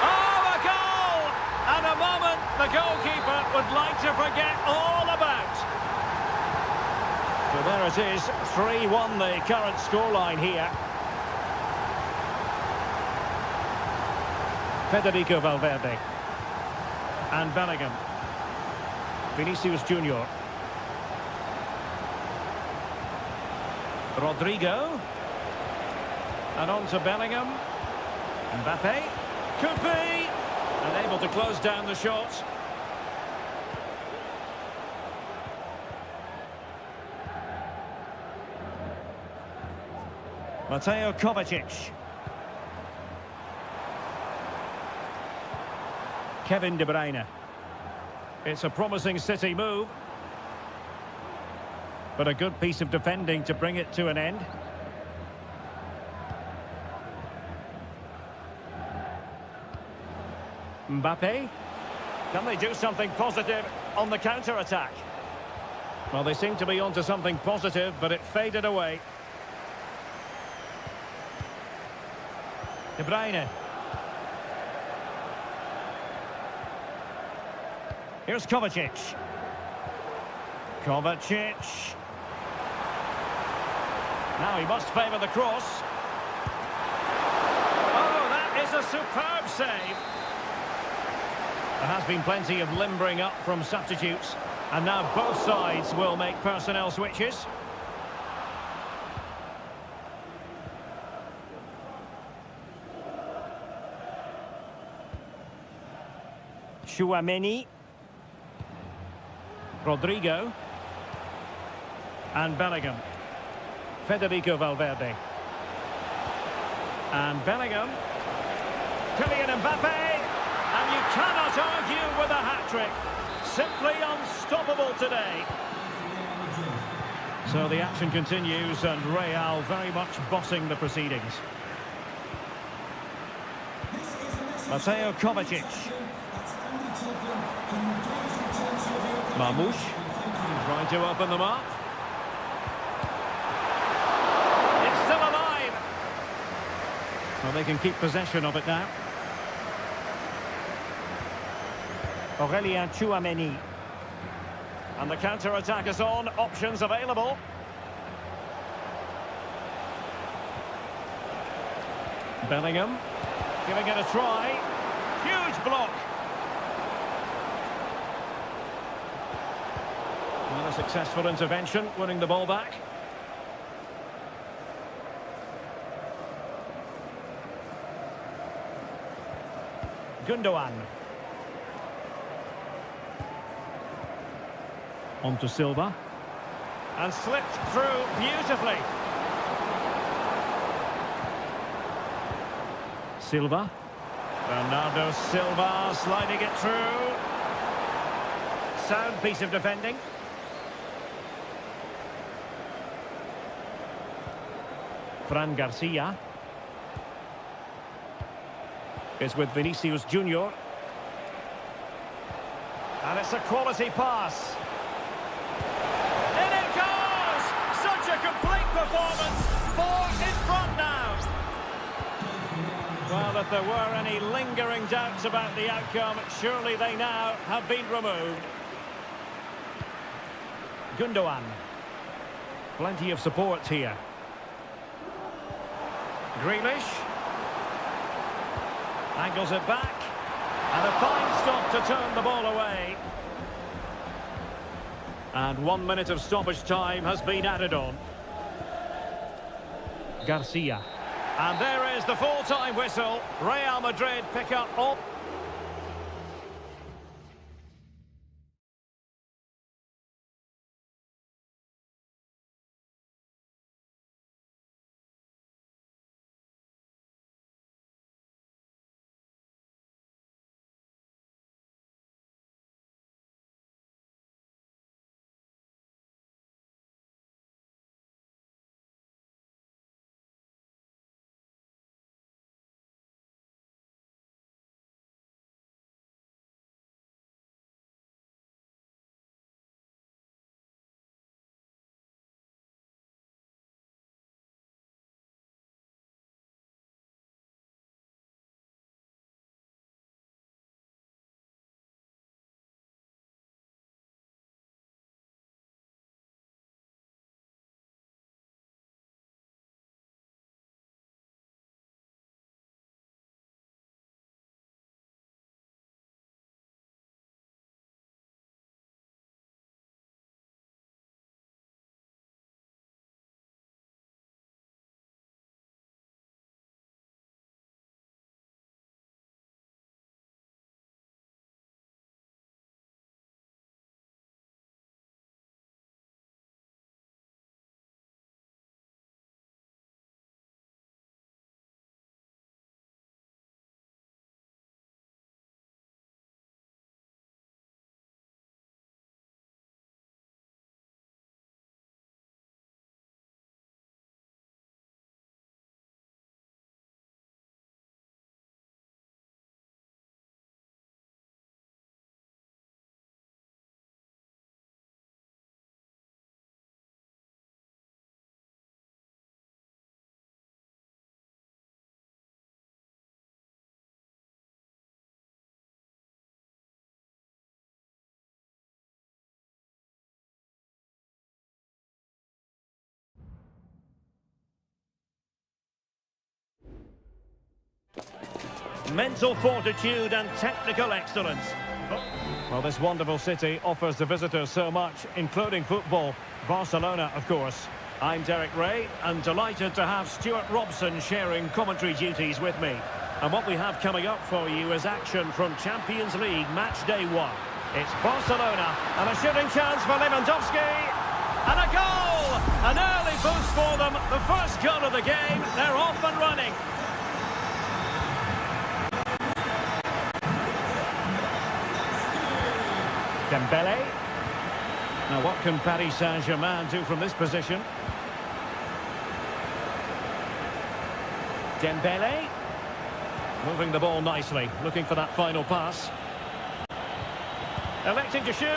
Oh, a goal! And a moment the goalkeeper would like to forget all about. So there it is, 3-1 the current scoreline here. Federico Valverde. And Bellingham. Vinicius Junior. Rodrigo. And on to Bellingham. Mbappe. Could be. And able to close down the shots. Mateo Kovacic. Kevin De Bruyne. It's a promising City move, but a good piece of defending to bring it to an end. Mbappe. Can they do something positive on the counter-attack? Well, they seem to be onto something positive, but it faded away. De Bruyne. Here's Kovacic. Kovacic. Now he must favour the cross. Oh, that is a superb save. There has been plenty of limbering up from substitutes. And now both sides will make personnel switches. Tchouaméni. Rodrigo. And Bellingham. Federico Valverde. And Bellingham. Kylian Mbappe. And you cannot argue with a hat-trick. Simply unstoppable today. So the action continues and Real very much bossing the proceedings. Mateo Kovacic. Marmoush trying to open them up. It's still alive. Well, they can keep possession of it now. Aurélien Tchouaméni. And the counter-attack is on. Options available. Bellingham giving it a try. Huge block. And a successful intervention, winning the ball back. Gundogan. On to Silva. And slipped through beautifully. Silva. Bernardo Silva sliding it through. Sound piece of defending. Fran Garcia is with Vinicius Junior. And it's a quality pass. In it goes! Such a complete performance. 4 in front now. Well, if there were any lingering doubts about the outcome, surely they now have been removed. Gundogan. Plenty of support here. Grealish. Angles it back. And a fine stop to turn the ball away. And 1 minute of stoppage time has been added on. Garcia. And there is the full-time whistle. Real Madrid pick up all... mental fortitude and technical excellence. Well, this wonderful city offers the visitors so much, including football. Barcelona, of course. I'm Derek Ray, and delighted to have Stuart Robson sharing commentary duties with me. And what we have coming up for you is action from Champions League match day 1. It's Barcelona, and a shooting chance for Lewandowski. And a goal! An early boost for them. The first goal of the game. They're off and running. Dembele. Now what can Paris Saint-Germain do from this position? Dembele. Moving the ball nicely, looking for that final pass. Electing to shoot.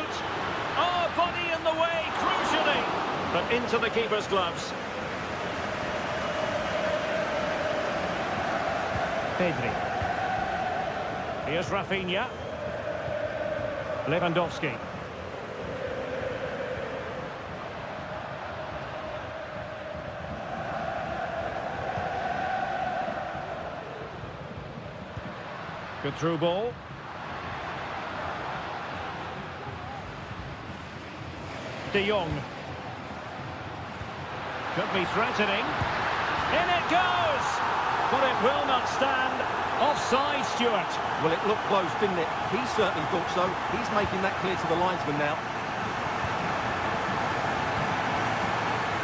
Oh, body in the way, crucially. But into the keeper's gloves. Pedri. Here's Rafinha. Lewandowski. Good through ball. De Jong. Could be threatening. In it goes! But it will not stand. Offside, Stuart. Well, it looked close, didn't it? He certainly thought so. He's making that clear to the linesman now.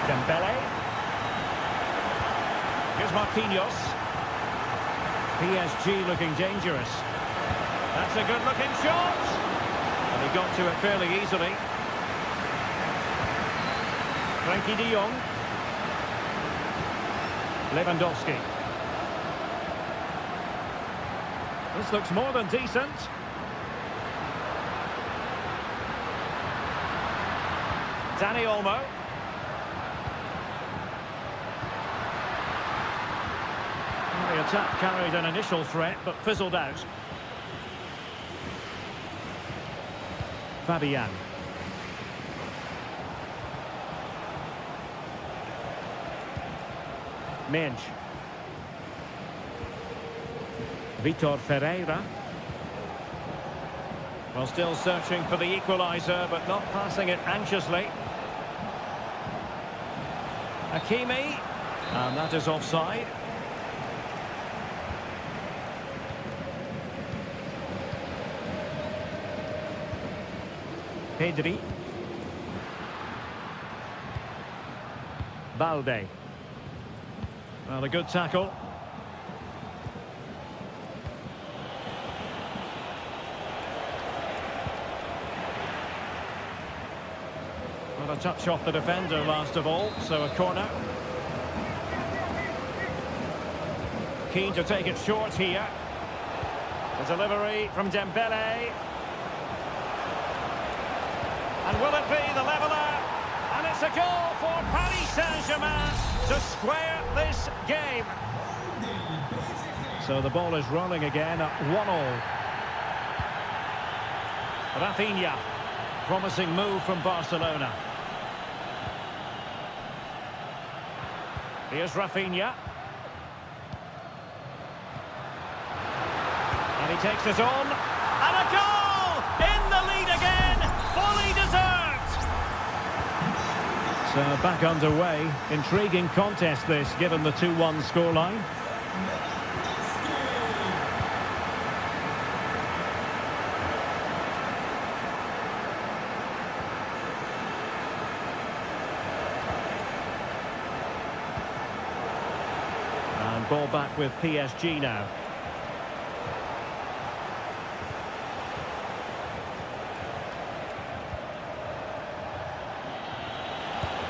Dembele. Here's Marquinhos. PSG looking dangerous. That's a good-looking shot. And he got to it fairly easily. Frankie de Jong. Lewandowski. This looks more than decent. Dani Olmo. The attack carried an initial threat, but fizzled out. Fabian. Mensch. Vitor Ferreira. Well, still searching for the equaliser, but not passing it anxiously. Hakimi. And that is offside. Pedri. Balde. Well, a good tackle. Well, a touch off the defender last of all, so a corner. Keen to take it short here. The delivery from Dembele. And will it be the leveller? And it's a goal for Paris Saint-Germain to square this game. So the ball is rolling again at 1-1. Rafinha. Promising move from Barcelona. Here's Rafinha. And he takes it on. And a goal! In the lead again! Fully deserved! So back underway. Intriguing contest this, given the 2-1 scoreline. And ball back with PSG now.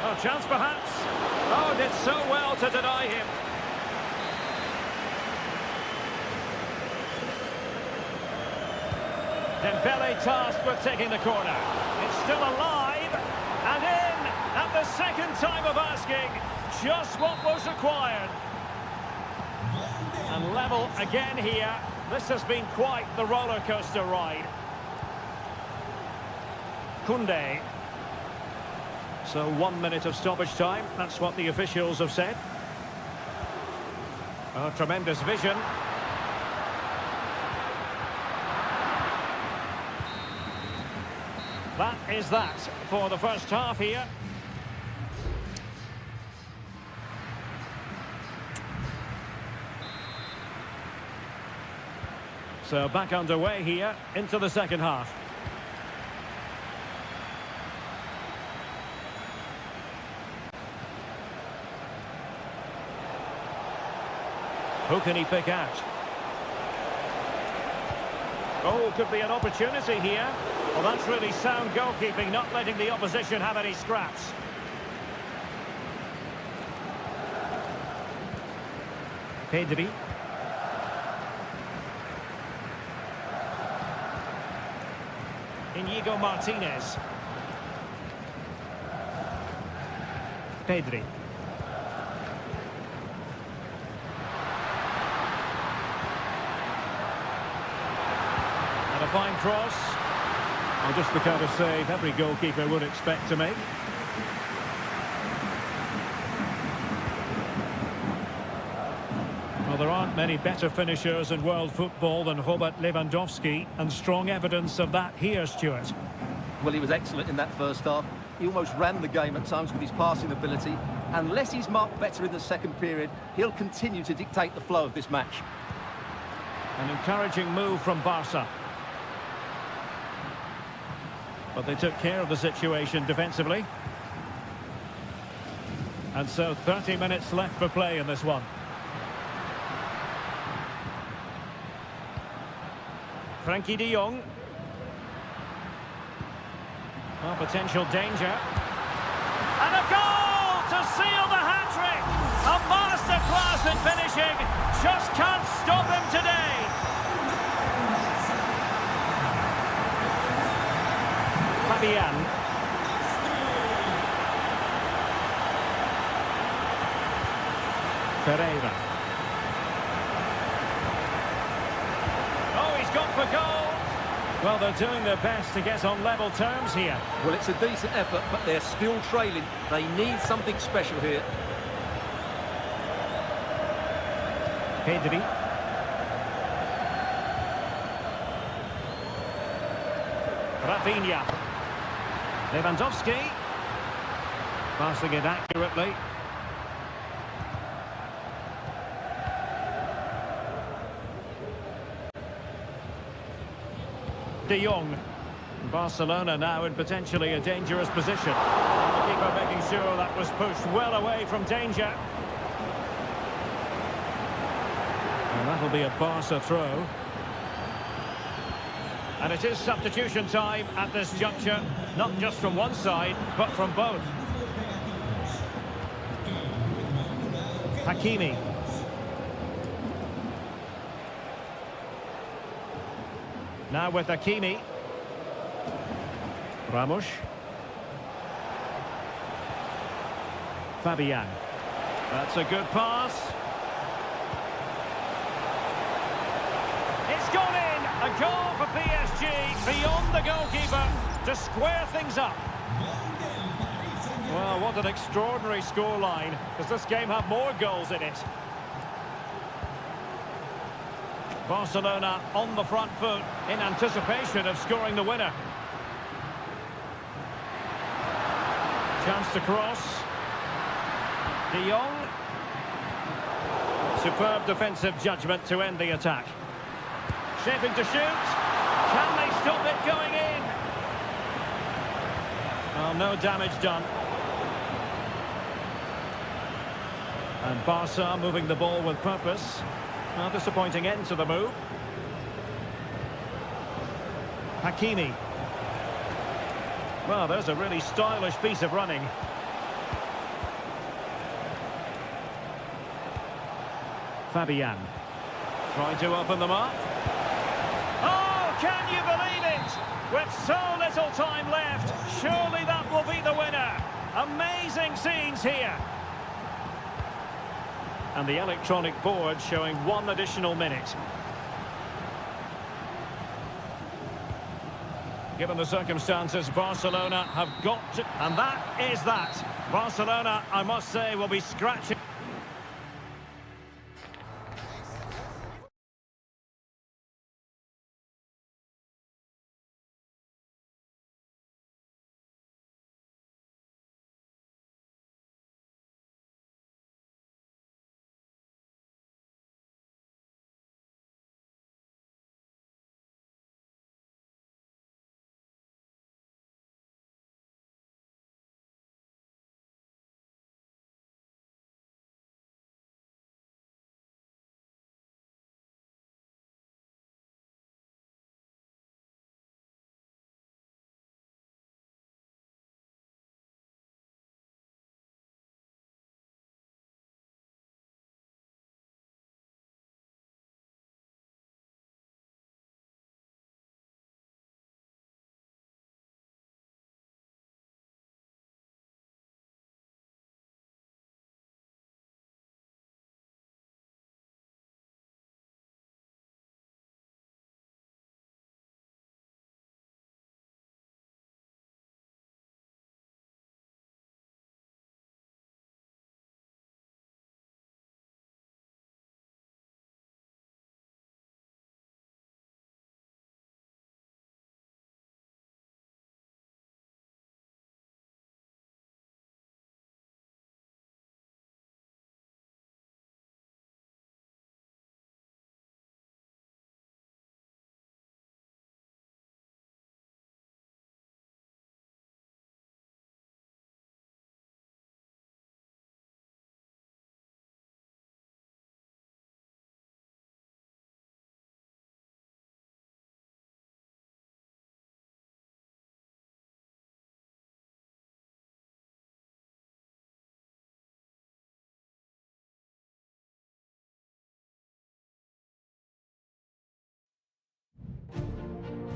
Oh, chance perhaps. Oh, did so well to deny him. Dembele tasked with taking the corner. It's still alive. And in at the second time of asking. Just what was required. And level again here. This has been quite the roller coaster ride. Koundé. So 1 minute of stoppage time, that's what the officials have said. Oh, tremendous vision. That is that for the first half here. So back underway here into the second half. Who can he pick out? Oh, could be an opportunity here. Well, that's really sound goalkeeping, not letting the opposition have any scraps. Pedri. Inigo Martinez. Pedri. And a fine cross. Well, just the kind of save every goalkeeper would expect to make. Well, there aren't many better finishers in world football than Robert Lewandowski, and strong evidence of that here, Stuart. Well, he was excellent in that first half. He almost ran the game at times with his passing ability. Unless he's marked better in the second period, he'll continue to dictate the flow of this match. An encouraging move from Barca. But they took care of the situation defensively. And so 30 minutes left for play in this one. Frankie de Jong. Well, potential danger. And a goal to seal the hat-trick! A masterclass in finishing. Just can't stop him today. Fabian. Pereira. Oh, he's gone for goal. Well, they're doing their best to get on level terms here. Well, it's a decent effort, but they're still trailing. They need something special here. Pedri. Rafinha. Lewandowski. Passing it accurately. De Jong. Barcelona now in potentially a dangerous position. The keeper making sure that was pushed well away from danger. And that'll be a Barca throw. And it is substitution time at this juncture, not just from one side, but from both. Hakimi. Now with Hakimi. Ramos. Fabian. That's a good pass. It's gone in! A goal for PSG beyond the goalkeeper to square things up. Well, what an extraordinary scoreline. Does this game have more goals in it? Barcelona on the front foot in anticipation of scoring the winner. Chance to cross. De Jong. Superb defensive judgment to end the attack. Shaping to shoot. Can they stop it going in? Well, no damage done. And Barca moving the ball with purpose. Well, disappointing end to the move. Hakimi. Well, there's a really stylish piece of running. Fabian. Trying to open them up. Oh, can you believe it? With so little time left, surely that will be the winner. Amazing scenes here. And the electronic board showing 1 additional minute. Given the circumstances, Barcelona have got to... And that is that. Barcelona, I must say, will be scratching...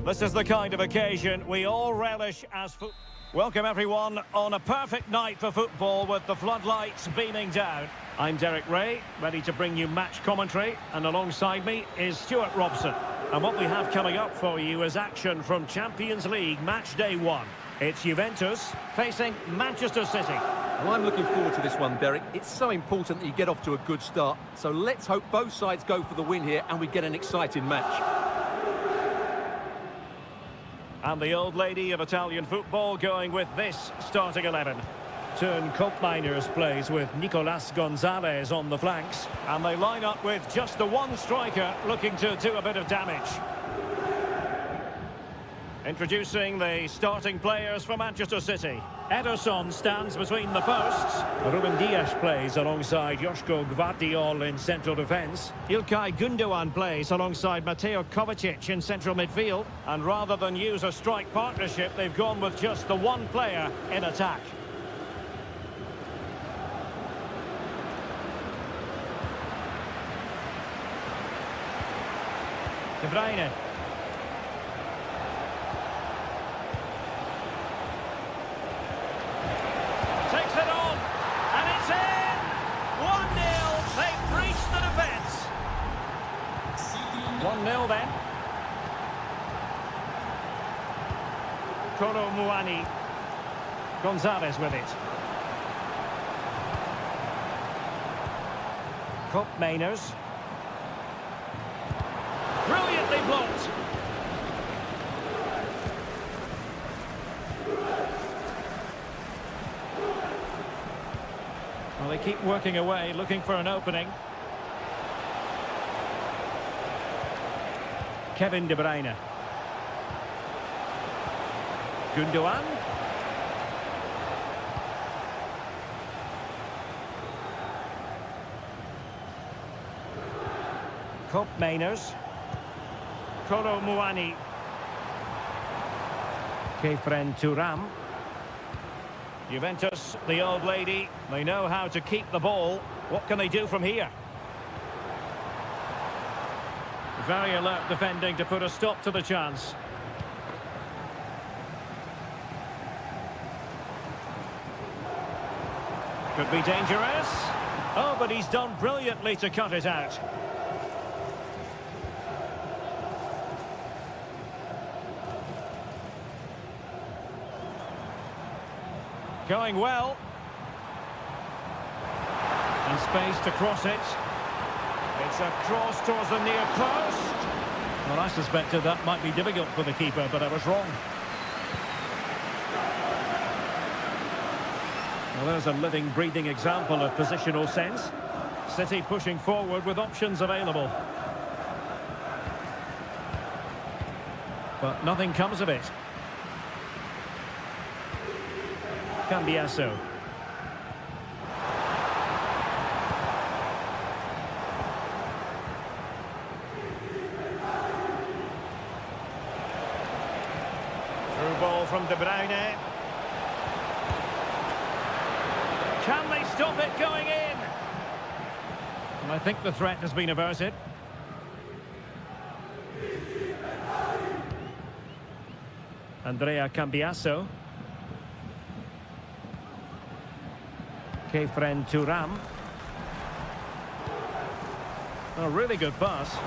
This is the kind of occasion we all relish as football. Welcome everyone on a perfect night for football with the floodlights beaming down. I'm Derek Ray, ready to bring you match commentary, and alongside me is Stuart Robson. And what we have coming up for you is action from Champions League match day 1. It's Juventus facing Manchester City. Well, I'm looking forward to this one, Derek. It's so important that you get off to a good start. So let's hope both sides go for the win here and we get an exciting match. And the old lady of Italian football going with this starting 11. Turn Miners plays with Nicolas Gonzalez on the flanks. And they line up with just the one striker looking to do a bit of damage. Introducing the starting players for Manchester City. Ederson stands between the posts. Ruben Dias plays alongside Joško Gvardiol in central defence. İlkay Gündoğan plays alongside Mateo Kovacic in central midfield. And rather than use a strike partnership, they've gone with just the one player in attack. De Bruyne. Takes it on, and it's in! 1-0, they've breached the defence. 1-0 then. Kolo Muani. Gonzalez with it. Mainers. Brilliantly blocked. Well, they keep working away, looking for an opening. Kevin De Bruyne. Gündoğan. Mainers. Kolo Muani. Kefren Turam. Juventus, the old lady, they know how to keep the ball. What can they do from here? Very alert defending to put a stop to the chance. Could be dangerous. Oh, but he's done brilliantly to cut it out. Going well. And space to cross it. It's a cross towards the near post. Well, I suspected that might be difficult for the keeper, but I was wrong. Well, there's a living, breathing example of positional sense. City pushing forward with options available. But nothing comes of it. Cambiasso. Through ball from De Bruyne. Can they stop it going in? And I think the threat has been averted. Andrea Cambiasso. Kefren Turam. A really good pass.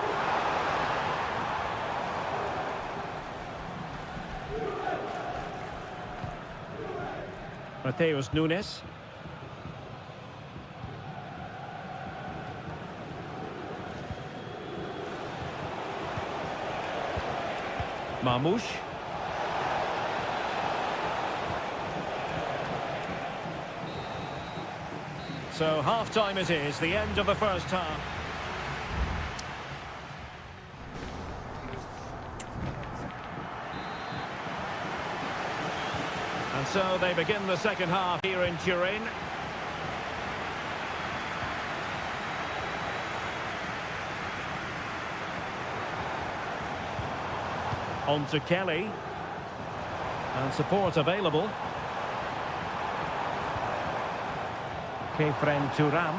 Mateus Nunes. Marmoush. So half-time it is, the end of the first half. And so they begin the second half here in Turin. On to Kelly. And support available. Kefren Turam.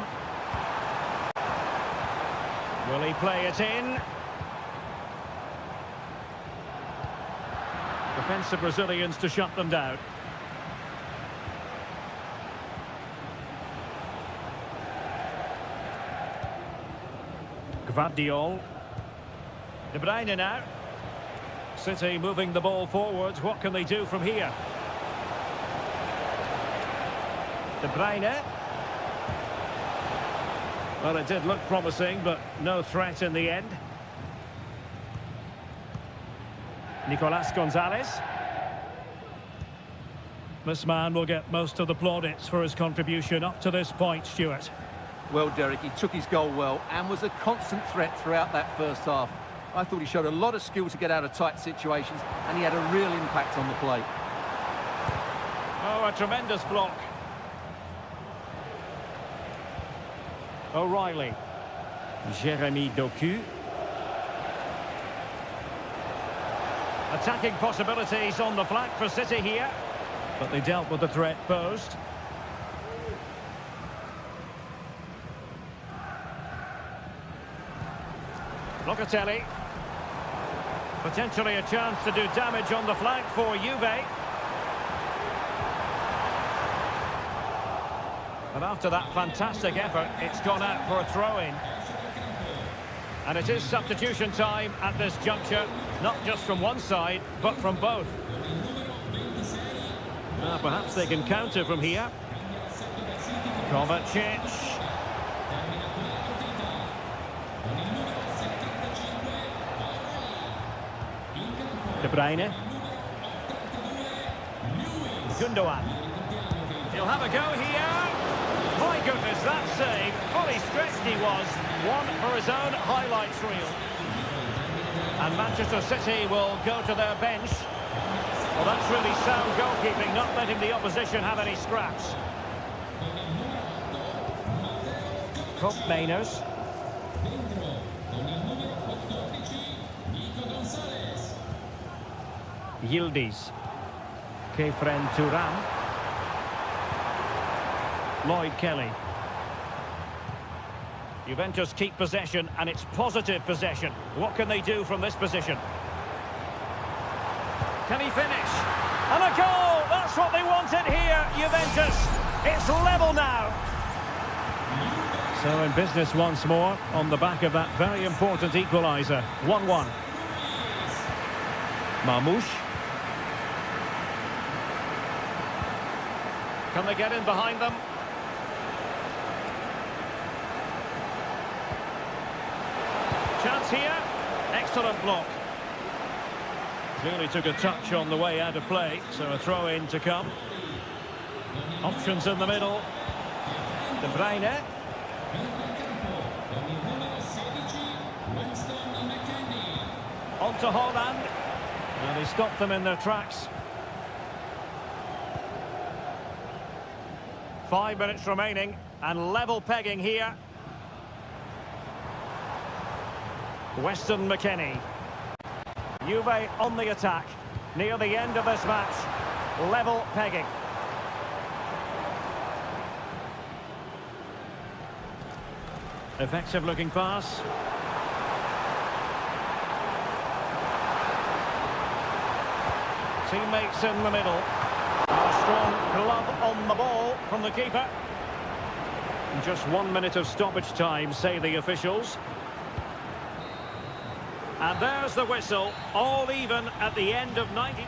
Will he play it in? Defensive Brazilians to shut them down. Gvardiol. De Bruyne now. City moving the ball forwards. What can they do from here? De Bruyne. Well, it did look promising, but no threat in the end. Nicolas Gonzalez. This man will get most of the plaudits for his contribution up to this point, Stuart. Well, Derek, he took his goal well and was a constant threat throughout that first half. I thought he showed a lot of skill to get out of tight situations, and he had a real impact on the play. Oh, a tremendous block. O'Reilly. Jeremy Doku. Attacking possibilities on the flank for City here. But they dealt with the threat posed. Locatelli. Potentially a chance to do damage on the flank for Juve. And after that fantastic effort, it's gone out for a throw-in. And it is substitution time at this juncture, not just from one side, but from both. Perhaps they can counter from here. Kovacic. De Bruyne. Gundogan. He'll have a go here. My goodness, that save. Fully stretched he was. One for his own highlights reel. And Manchester City will go to their bench. Well, that's really sound goalkeeping, not letting the opposition have any scraps. Cup Mainers. Yildiz. Kefren Turan. Lloyd Kelly. Juventus keep possession, and it's positive possession. What can they do from this position? Can he finish? And a goal! That's what they wanted here, Juventus. It's level now. So in business once more, on the back of that very important equaliser. 1-1. Marmoush. Can they get in behind them? Chance here. Excellent block. Clearly took a touch on the way out of play, so a throw-in to come. Options in the middle. De Bruyne. On to Holland. And he stopped them in their tracks. 5 minutes remaining, and level pegging here. Weston McKennie. Juve on the attack. Near the end of this match. Level pegging. Effective looking pass. Teammates in the middle. A strong glove on the ball from the keeper. Just 1 minute of stoppage time, say the officials. And there's the whistle, all even at the end of 90.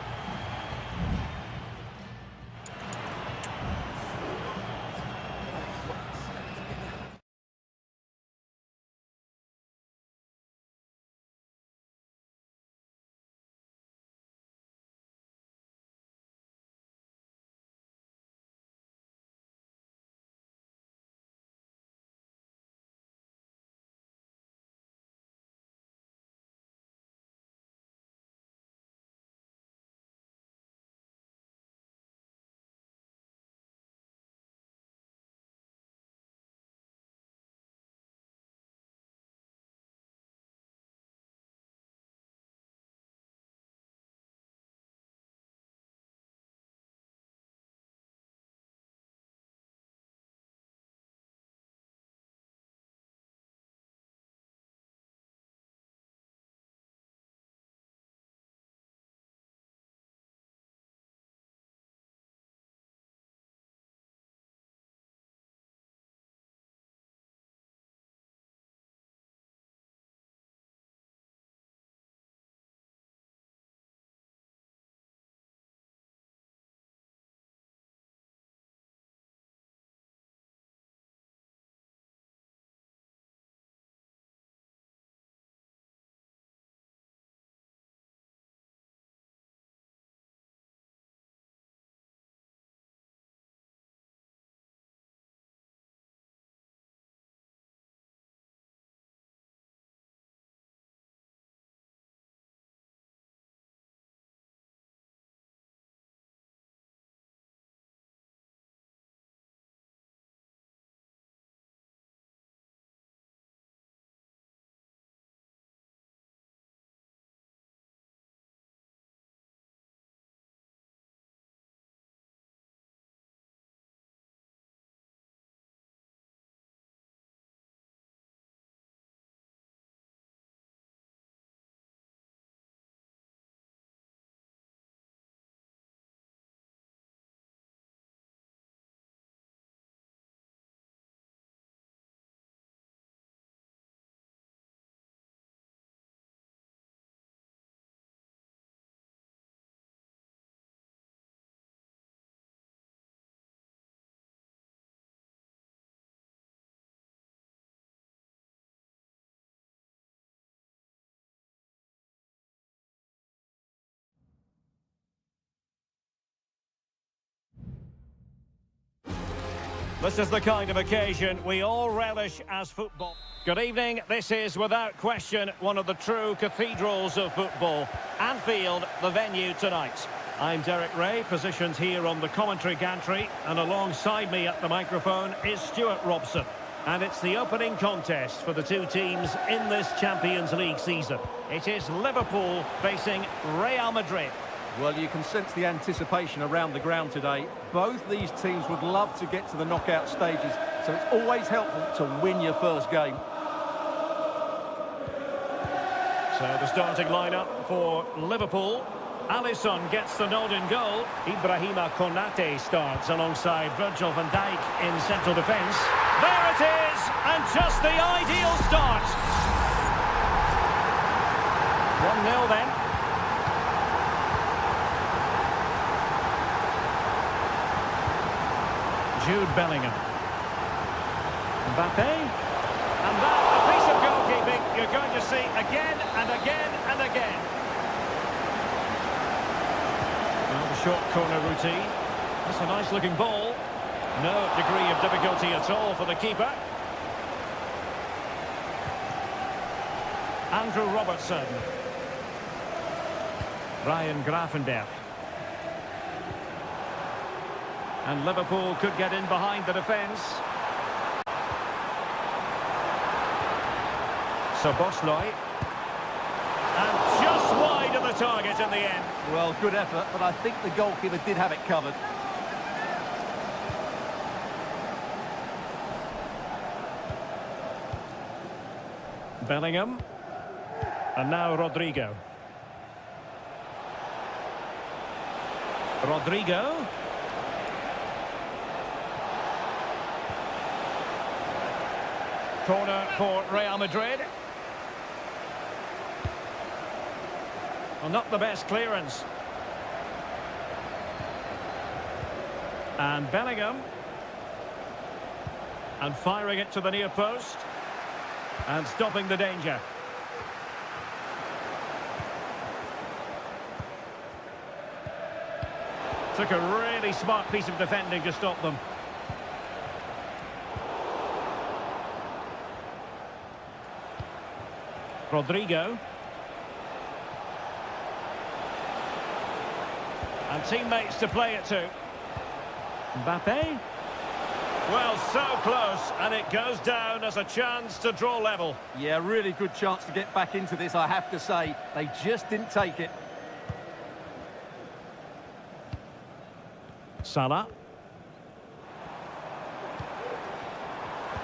This is the kind of occasion we all relish as football. Good evening. This is, without question, one of the true cathedrals of football. Anfield, the venue tonight. I'm Derek Ray, positioned here on the commentary gantry, and alongside me at the microphone is Stuart Robson. And it's the opening contest for the two teams in this Champions League season. It is Liverpool facing Real Madrid. Well, you can sense the anticipation around the ground today. Both these teams would love to get to the knockout stages, so it's always helpful to win your first game. So the starting lineup for Liverpool. Alisson gets the nod in goal. Ibrahima Konate starts alongside Virgil van Dijk in central defence. There it is, and just the ideal start. 1-0 then. Jude Bellingham. Mbappe. And that, a piece of goalkeeping you're going to see again and again and again. Well, the short corner routine. That's a nice looking ball. No degree of difficulty at all for the keeper. Andrew Robertson. Ryan Gravenberch. And Liverpool could get in behind the defence. Szoboszlai. And just wide of the target in the end. Well, good effort, but I think the goalkeeper did have it covered. Bellingham. And now Rodrigo. Rodrigo. Corner for Real Madrid. Well, not the best clearance. And Bellingham. And firing it to the near post. And stopping the danger. Took a really smart piece of defending to stop them. Rodrigo. And teammates to play it to. Mbappe. Well, so close, and it goes down as a chance to draw level. Yeah, really good chance to get back into this, I have to say. They just didn't take it. Salah.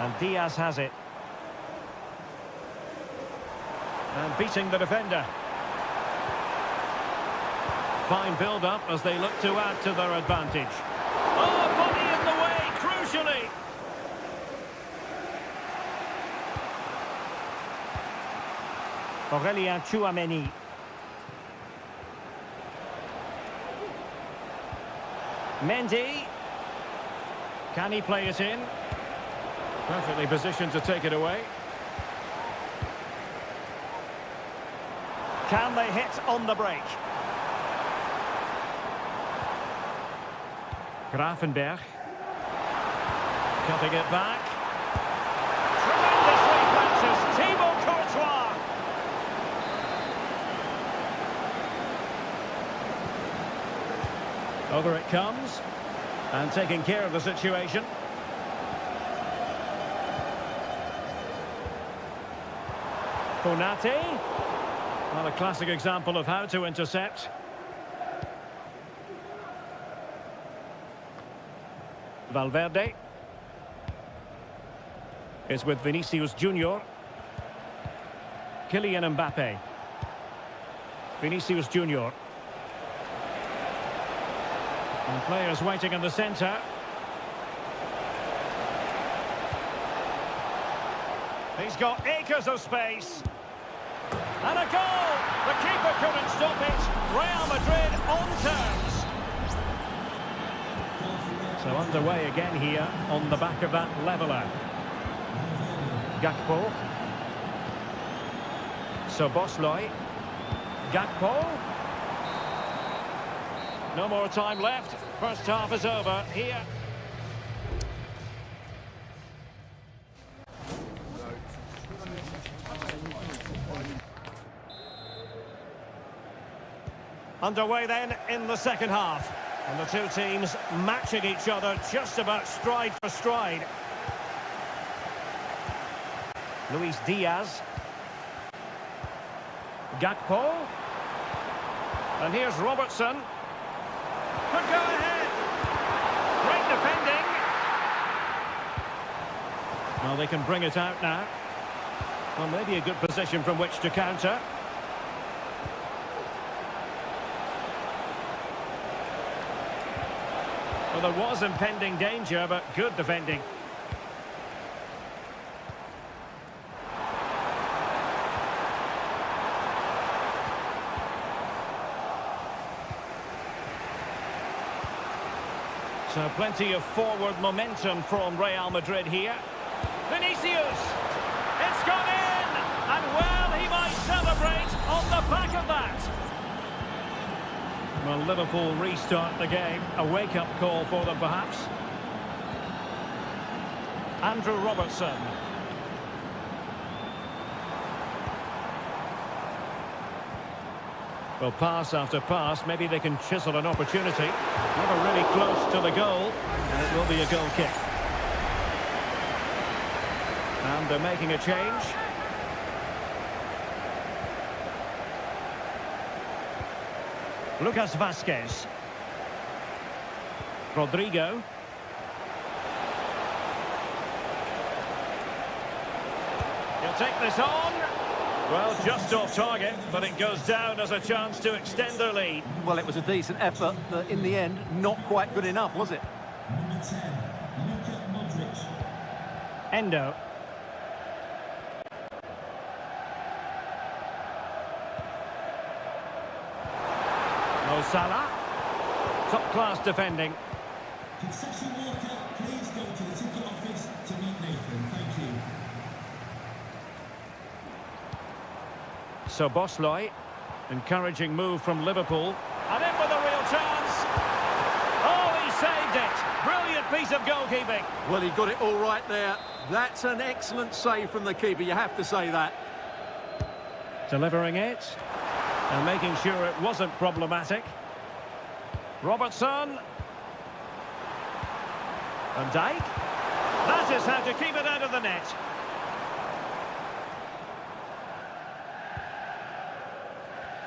And Diaz has it. And beating the defender. Fine build-up as they look to add to their advantage. Oh, body in the way, crucially. Aurélien Tchouameni. Mendy. Can he play it in? Perfectly positioned to take it away. Can they hit on the break? Gravenberch. Cutting it back. Tremendous reflexes. Thibaut Courtois. Over it comes. And taking care of the situation. Konate. Well, a classic example of how to intercept. Valverde is with Vinicius Junior. Kylian Mbappe. Vinicius Junior. And players waiting in the centre. He's got acres of space. And a goal! The keeper couldn't stop it. Real Madrid on terms. So underway again here on the back of that leveller. Gakpo. Szoboszlai. Gakpo. No more time left. First half is over here. Underway then in the second half. And the two teams matching each other just about stride for stride. Luis Diaz. Gakpo. And here's Robertson. Could go ahead. Great defending. Well, they can bring it out now. Well, maybe a good position from which to counter. Well, there was impending danger, but good defending. So plenty of forward momentum from Real Madrid here. Vinicius! It's gone in! And well, he might celebrate on the back of that. Well, Liverpool restart the game. A wake-up call for them, perhaps. Andrew Robertson. Well, pass after pass, maybe they can chisel an opportunity. Never really close to the goal, and it will be a goal kick. And they're making a change. Lucas Vazquez. Rodrigo. He'll take this on. Well, just off target, but it goes down as a chance to extend their lead. Well, it was a decent effort, but in the end, not quite good enough, was it? Number 10, Luka Modric. Endo. Mo Salah. Top-class defending. Concession worker, please go to the ticket office to meet Nathan. Thank you. So Bosloy, encouraging move from Liverpool. And in with a real chance. Oh, he saved it. Brilliant piece of goalkeeping. Well, he got it all right there. That's an excellent save from the keeper, you have to say that. Delivering it. And making sure it wasn't problematic. Robertson. Van Dijk. That is how to keep it out of the net.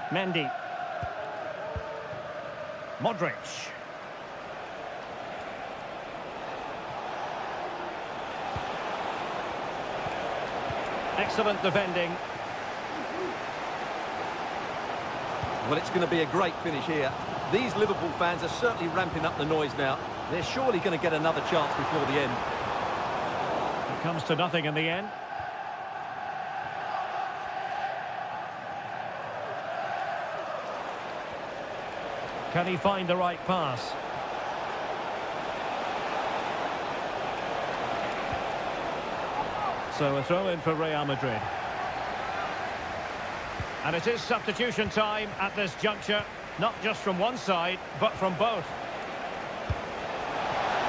Mendy. Modric. Excellent defending. Well, it's going to be a great finish here. These Liverpool fans are certainly ramping up the noise now. They're surely going to get another chance before the end. It comes to nothing in the end. Can he find the right pass? So a throw in for Real Madrid. And it is substitution time at this juncture, not just from one side, but from both.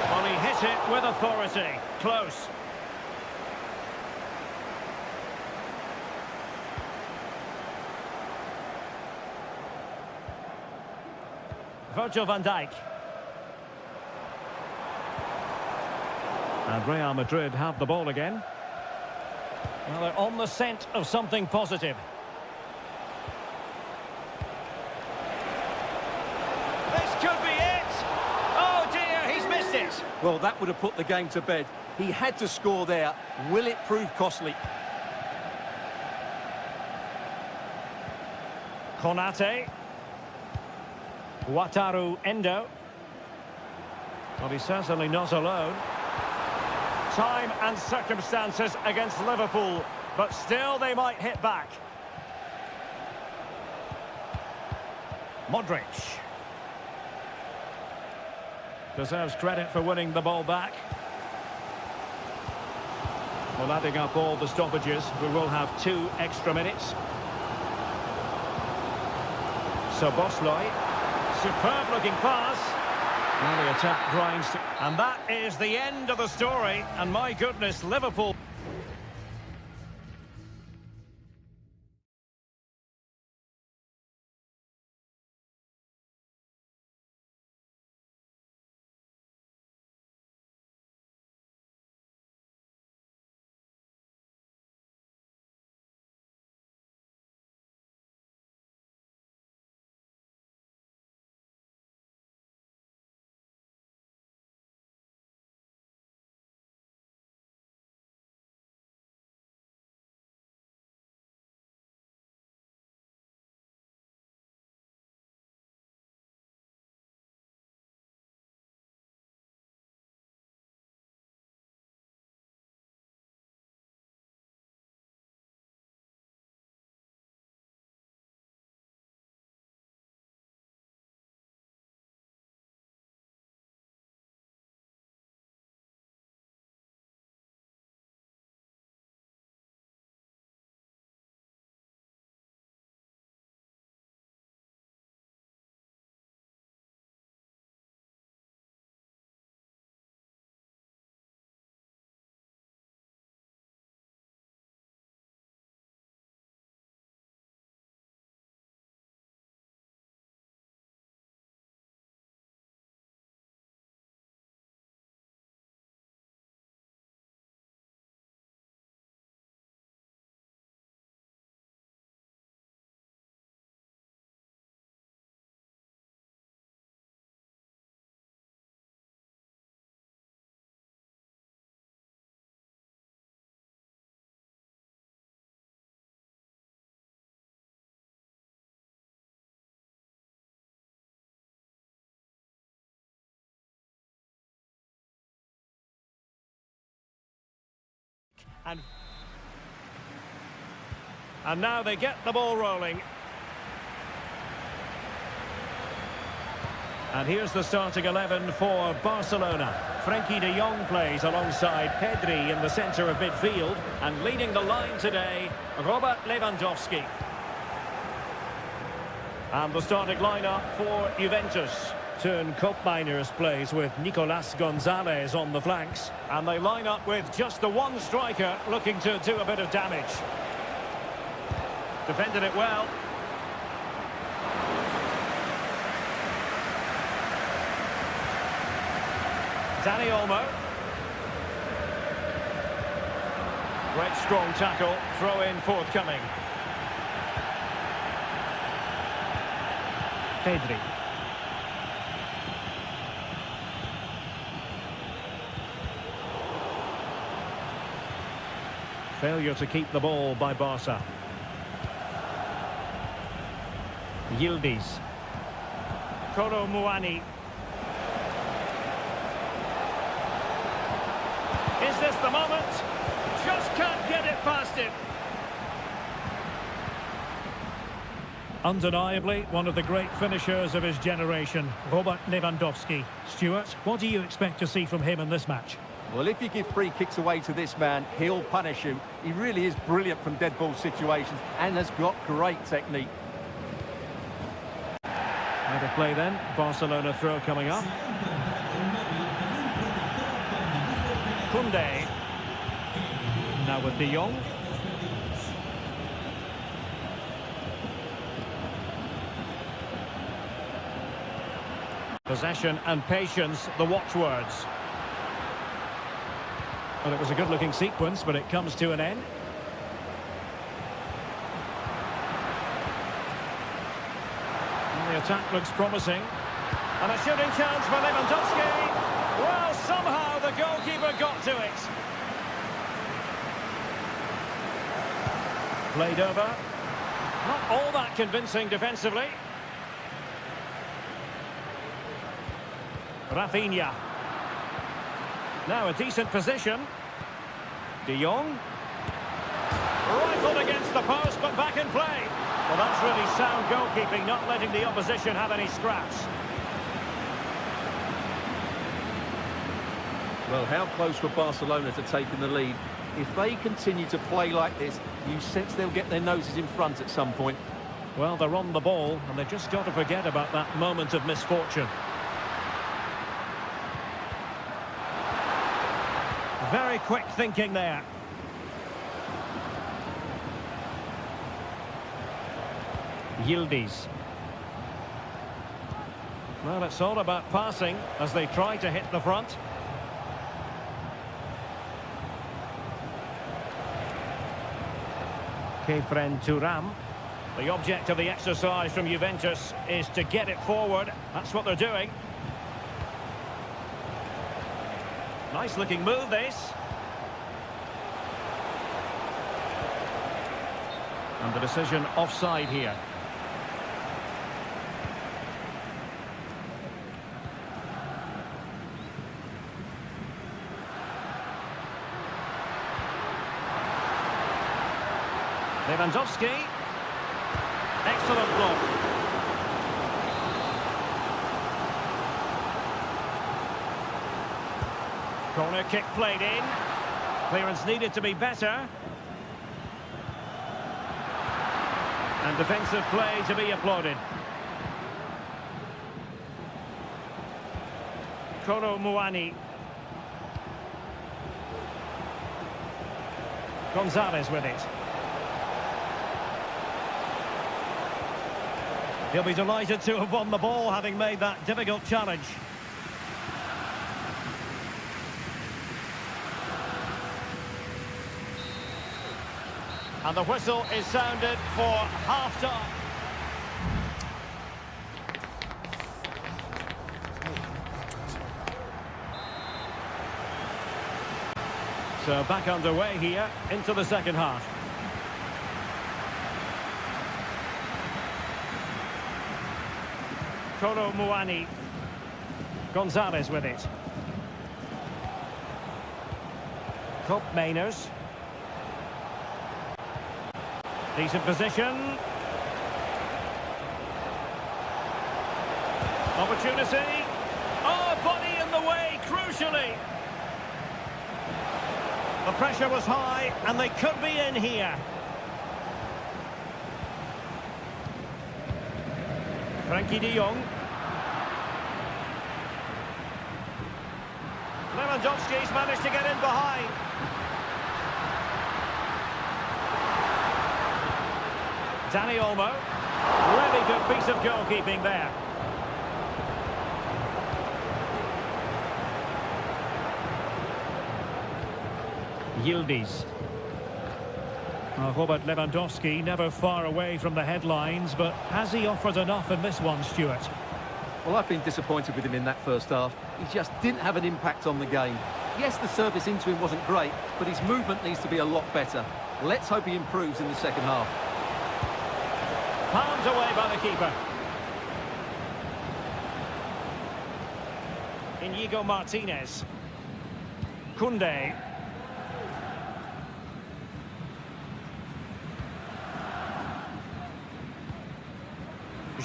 Well, he hit it with authority. Close. Virgil van Dijk. And Real Madrid have the ball again. Well, they're on the scent of something positive. This could be it! Oh dear, he's missed it! Well, that would have put the game to bed. He had to score there. Will it prove costly? Konate. Wataru Endo. Well, he's certainly not alone. Time and circumstances against Liverpool, but still they might hit back. Modric. Deserves credit for winning the ball back. Well, adding up all the stoppages, we will have 2 extra minutes. So Bosloy. Superb looking pass. Well, the attack grinds. And that is the end of the story. And my goodness, Liverpool... And now they get the ball rolling. And here's the starting 11 for Barcelona. Frenkie de Jong plays alongside Pedri in the centre of midfield. And leading the line today, Robert Lewandowski. And the starting lineup for Juventus. Turn Koopmeiners plays with Nicolas Gonzalez on the flanks. And they line up with just the one striker looking to do a bit of damage. Defended it well. Dani Olmo. Great strong tackle, throw in forthcoming. Pedri. Failure to keep the ball by Barca. Yildiz. Kolo Muani. Is this the moment? Just can't get it past him. Undeniably, one of the great finishers of his generation, Robert Lewandowski. Stuart, what do you expect to see from him in this match? Well, if you give free kicks away to this man, he'll punish you. He really is brilliant from dead ball situations and has got great technique. Better play then. Barcelona throw coming up. Koundé. Now with de Jong. Possession and patience, the watchwords. Well, it was a good-looking sequence, but it comes to an end. And the attack looks promising. And a shooting chance for Lewandowski. Well, somehow the goalkeeper got to it. Played over. Not all that convincing defensively. Rafinha. Now a decent position. De Jong. Rifled against the post, but back in play. Well, that's really sound goalkeeping, not letting the opposition have any scraps. Well, how close were Barcelona to taking the lead? If they continue to play like this, you sense they'll get their noses in front at some point. Well, they're on the ball, and they've just got to forget about that moment of misfortune. Very quick thinking there. Yildiz. Well, it's all about passing as they try to hit the front. Kefren Turam. The object of the exercise from Juventus is to get it forward. That's what they're doing. Nice looking move, this. And the decision offside here. Lewandowski. Excellent block. Corner kick played in. Clearance needed to be better. And defensive play to be applauded. Kolo Muani. Gonzalez with it. He'll be delighted to have won the ball, having made that difficult challenge. And the whistle is sounded for half-time. So back underway here into the second half. Kolo Muani. Gonzalez with it. Koopmeiners. Decent position. Opportunity. Oh, body in the way, crucially. The pressure was high, and they could be in here. Frankie de Jong. Lewandowski's managed to get in behind. Danny Olmo. Really good piece of goalkeeping there. Yildiz. Robert Lewandowski never far away from the headlines, but has he offered enough in this one, Stuart? Well, I've been disappointed with him in that first half. He just didn't have an impact on the game. Yes, the service into him wasn't great, but his movement needs to be a lot better. Let's hope he improves in the second half. Palmed away by the keeper. Inigo Martinez. Koundé.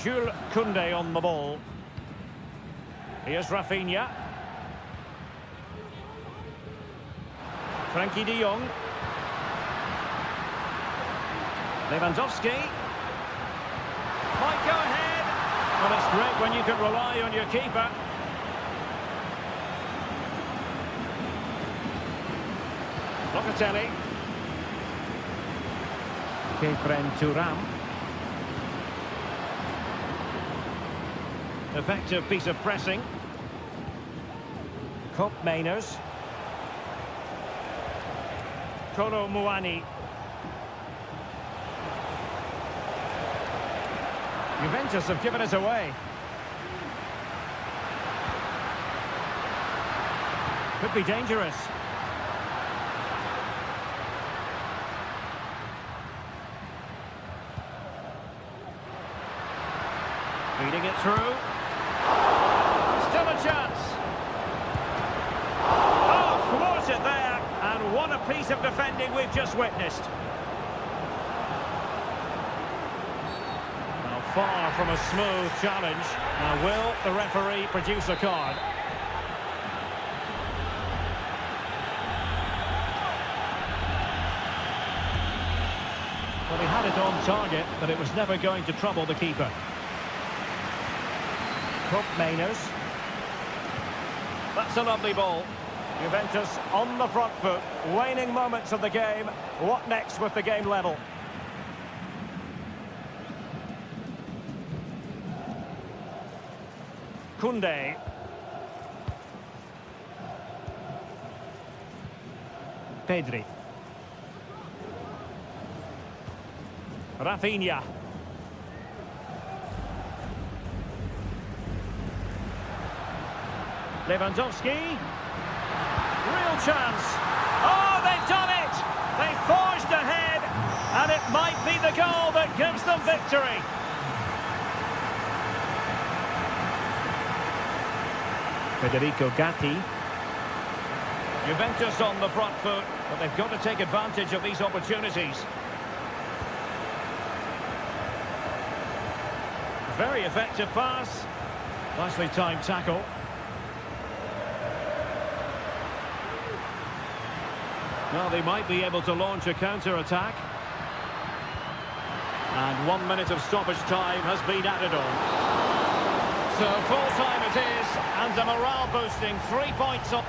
Jules Koundé on the ball. Here's Rafinha. Frankie de Jong. Lewandowski. Might go ahead. Well, it's great when you can rely on your keeper. Locatelli. Kefren Thuram. Effective piece of pressing. Kop Mainers. Kolo Muani. Juventus have given us away. Could be dangerous. Feeding it through. Still a chance. Oh, thwarted there. And what a piece of defending we've just witnessed. Well, far from a smooth challenge. Now, will the referee produce a card? Well, he had it on target, but it was never going to trouble the keeper. Kop Mainers. That's a lovely ball. Juventus on the front foot. Waning moments of the game. What next with the game level? Koundé. Pedri. Rafinha. Lewandowski. Real chance. Oh, they've done it! They forged ahead, and it might be the goal that gives them victory. Federico Gatti. Juventus on the front foot, but they've got to take advantage of these opportunities. Very effective pass. Nicely timed tackle. Well, they might be able to launch a counter-attack. And 1 minute of stoppage time has been added on. So full time it is, and a morale-boosting 3 points up.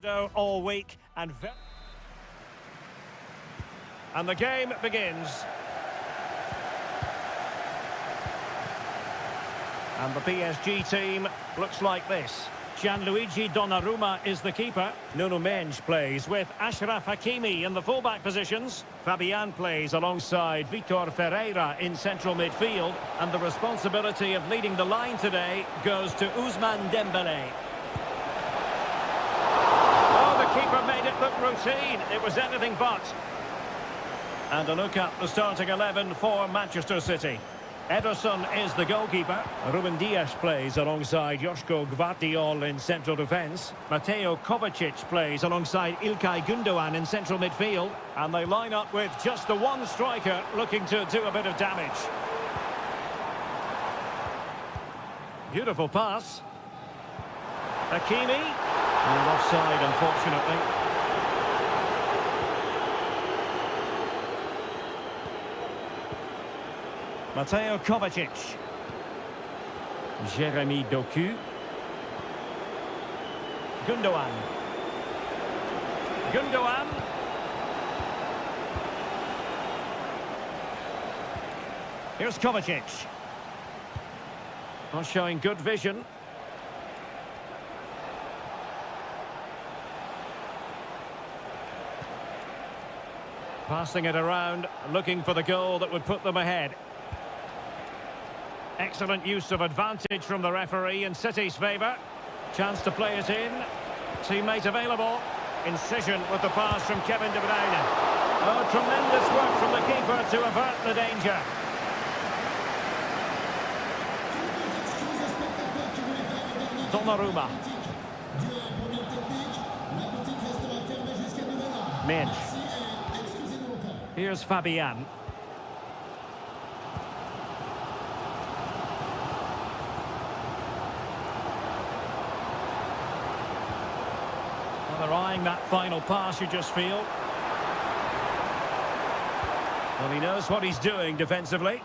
All week and the game begins. And the PSG team looks like this. Gianluigi Donnarumma is the keeper. Nuno Mendes plays with Achraf Hakimi in the fullback positions. Fabian plays alongside Vitor Ferreira in central midfield. And the responsibility of leading the line today goes to Ousmane Dembélé. Oh, the keeper made it look routine. It was anything but. And a look at the starting 11 for Manchester City. Ederson is the goalkeeper. Ruben Dias plays alongside Joško Gvardiol in central defence. Mateo Kovacic plays alongside İlkay Gündoğan in central midfield. And they line up with just the one striker looking to do a bit of damage. Beautiful pass. Hakimi. And offside, unfortunately. Mateo Kovacic. Jeremy Doku. Gündoğan. Gündoğan. Here's Kovacic. Not showing good vision. Passing it around, looking for the goal that would put them ahead. Excellent use of advantage from the referee in City's favour. Chance to play it in. Teammate available. Incision with the pass from Kevin De Bruyne. Oh, tremendous work from the keeper to avert the danger. Donnarumma. Mendes. Here's Fabian. Well, they're eyeing that final pass, you just feel. Well, he knows what he's doing defensively.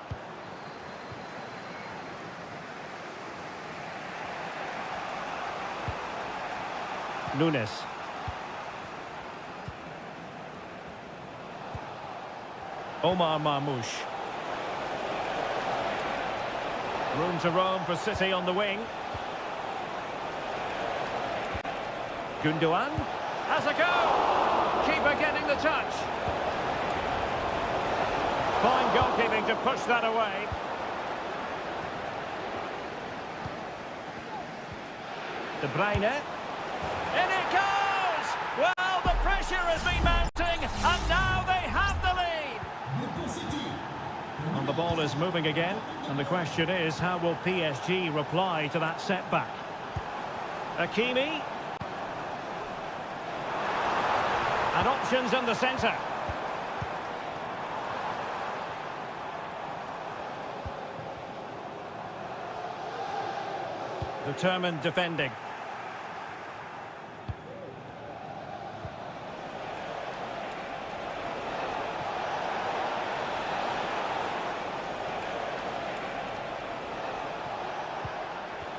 Nunes. Omar Marmoush. Room to roam for City on the wing. Gündoğan has a go. Keeper getting the touch. Fine goalkeeping to push that away. De Bruyne. In it goes! Well, the pressure has been mounting, and now they have the lead. And the ball is moving again, and the question is, how will PSG reply to that setback? Hakimi. And options in the centre. Determined defending.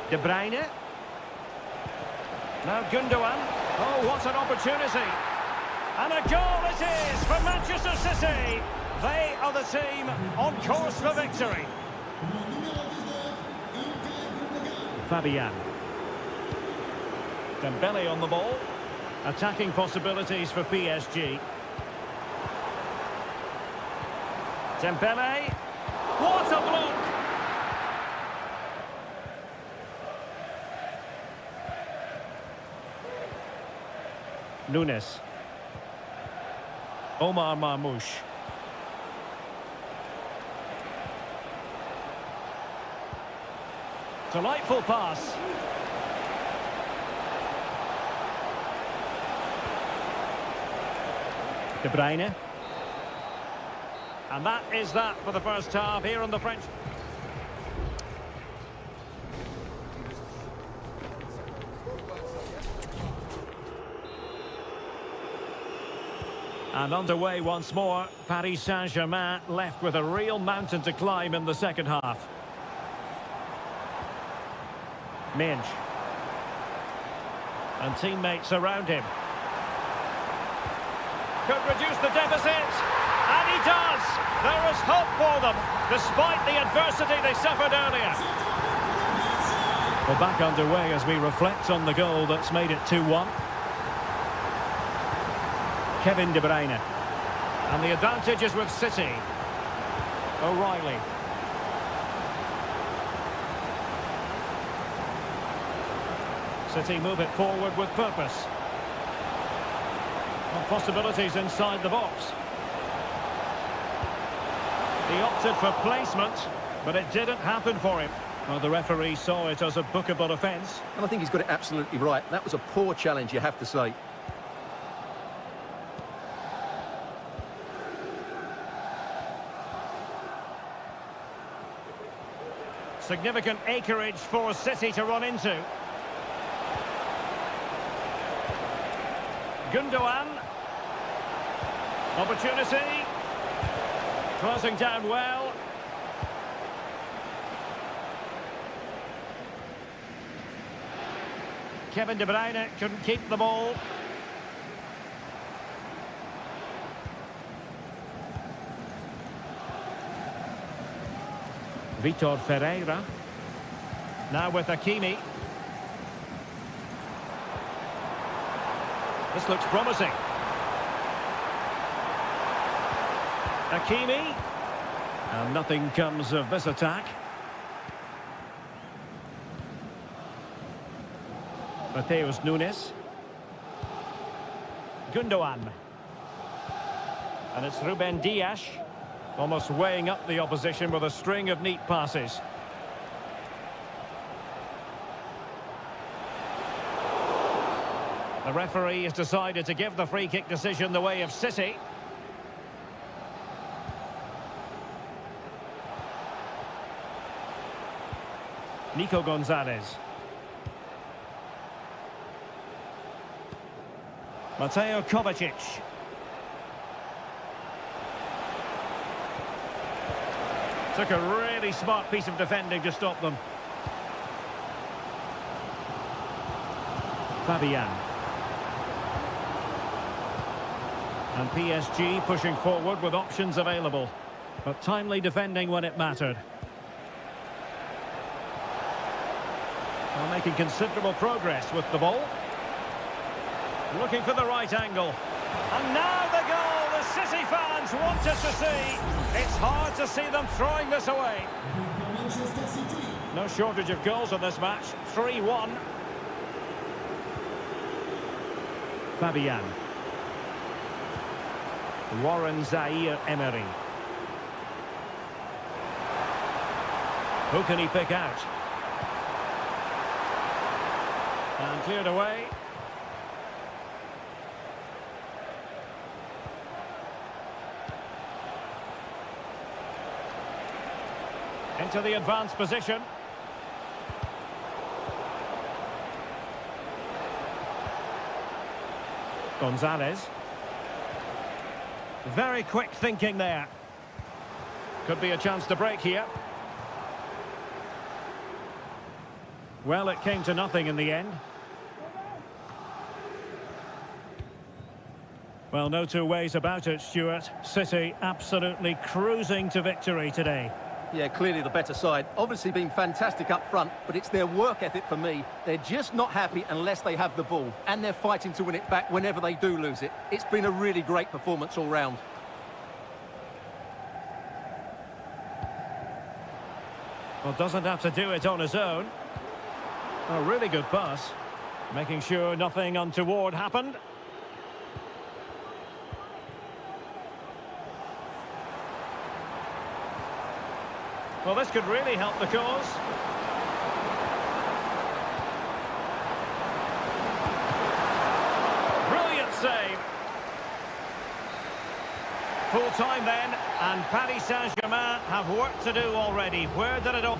De Bruyne. Now Gündoğan. Oh, what an opportunity. And a goal it is for Manchester City. They are the team on course for victory. Fabian. Dembélé on the ball. Attacking possibilities for PSG. Dembélé. What a block! Nunes. Omar Marmoush. Delightful pass. De Bruyne. And that is that for the first half here on the French. And underway once more, Paris Saint-Germain left with a real mountain to climb in the second half. Mendes. And teammates around him. could reduce the deficit. And he does. There is hope for them, despite the adversity they suffered earlier. We're back underway as we reflect on the goal that's made it 2-1. Kevin De Bruyne. And the advantage is with City. O'Reilly. City move it forward with purpose. And possibilities inside the box. He opted for placement, but it didn't happen for him. Well, the referee saw it as a bookable offence. And I think he's got it absolutely right. That was a poor challenge, you have to say. Significant acreage for City to run into. Gundogan. Opportunity. Closing down well. Kevin De Bruyne couldn't keep the ball. Vitor Ferreira. Now with Hakimi. This looks promising. Hakimi. And nothing comes of this attack. Mateus Nunes. Gundogan. And it's Ruben Dias. Almost weighing up the opposition with a string of neat passes. The referee has decided to give the free kick decision the way of City. Nico Gonzalez. Mateo Kovacic. Took a really smart piece of defending to stop them. Fabian. And PSG pushing forward with options available. But timely defending when it mattered. Well, making considerable progress with the ball. Looking for the right angle. And now the goal the City fans wanted to see. It's hard to see them throwing this away. No shortage of goals in this match. 3-1. Fabian. Warren Zaire-Emery. Who can he pick out? And cleared away. Into the advanced position. Gonzalez. Very quick thinking there. Could be a chance to break here. Well, it came to nothing in the end. Well, no two ways about it, Stuart. City absolutely cruising to victory today. Yeah, clearly the better side. Obviously been fantastic up front, but it's their work ethic for me. They're just not happy unless they have the ball. And they're fighting to win it back whenever they do lose it. It's been a really great performance all round. Well, doesn't have to do it on his own. A really good pass. Making sure nothing untoward happened. Well, this could really help the cause. Brilliant save. Full time then, and Paris Saint-Germain have work to do already. Where did it all...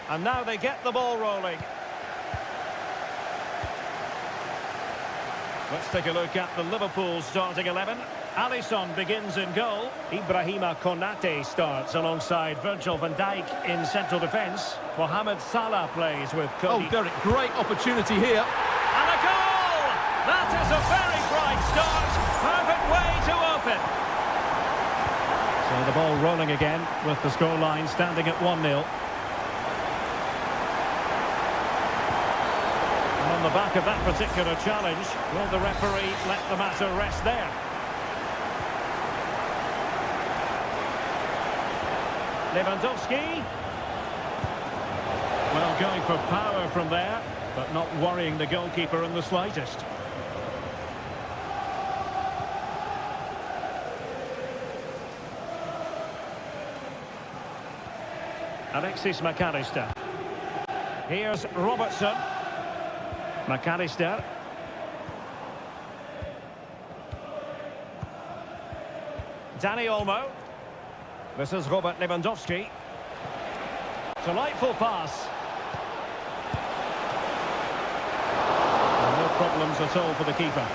And now they get the ball rolling. Let's take a look at the Liverpool starting 11. Alisson begins in goal. Ibrahima Konate starts alongside Virgil van Dijk in central defence. Mohamed Salah plays with Cody. Oh, Derek, great opportunity here. And a goal! That is a very bright start. Perfect way to open. So the ball rolling again with the scoreline standing at 1-0. On the back of that particular challenge, will the referee let the matter rest there? Lewandowski. Well, going for power from there, but not worrying the goalkeeper in the slightest. Alexis McAllister. Here's Robertson. McAllister. Dani Olmo. This is Robert Lewandowski. Delightful pass. And no problems at all for the keeper.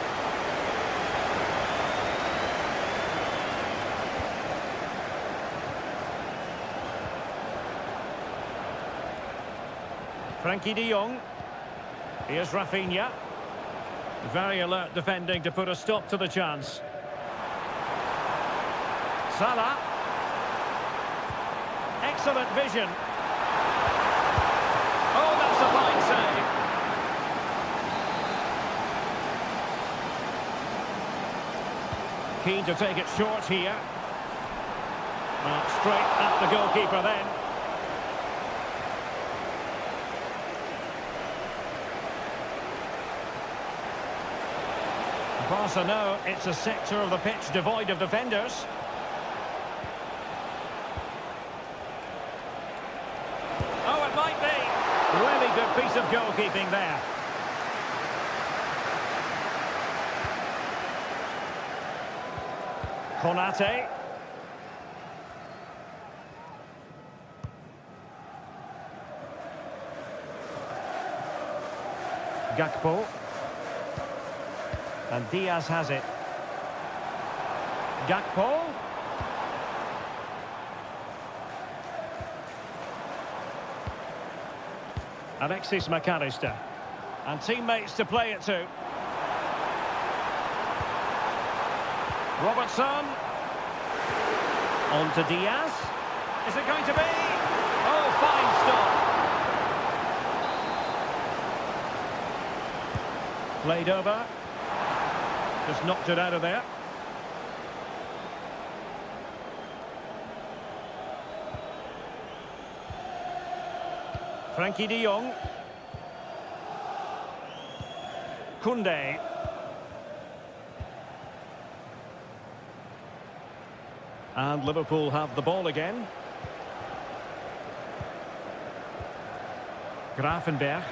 Frankie de Jong. Here's Rafinha. Very alert defending to put a stop to the chance. Salah. Excellent vision. Oh, that's a fine save. Keen to take it short here. Straight at the goalkeeper then. Barca know it's a sector of the pitch devoid of defenders. Oh, it might be. Really good piece of goalkeeping there. Konate. Gakpo. And Diaz has it. Gakpo. Alexis McAllister. And teammates to play it to. Robertson. On to Diaz. Is it going to be? Oh, fine stop. Played over. Just knocked it out of there. Frankie de Jong. Koundé. And Liverpool have the ball again. Gravenberch.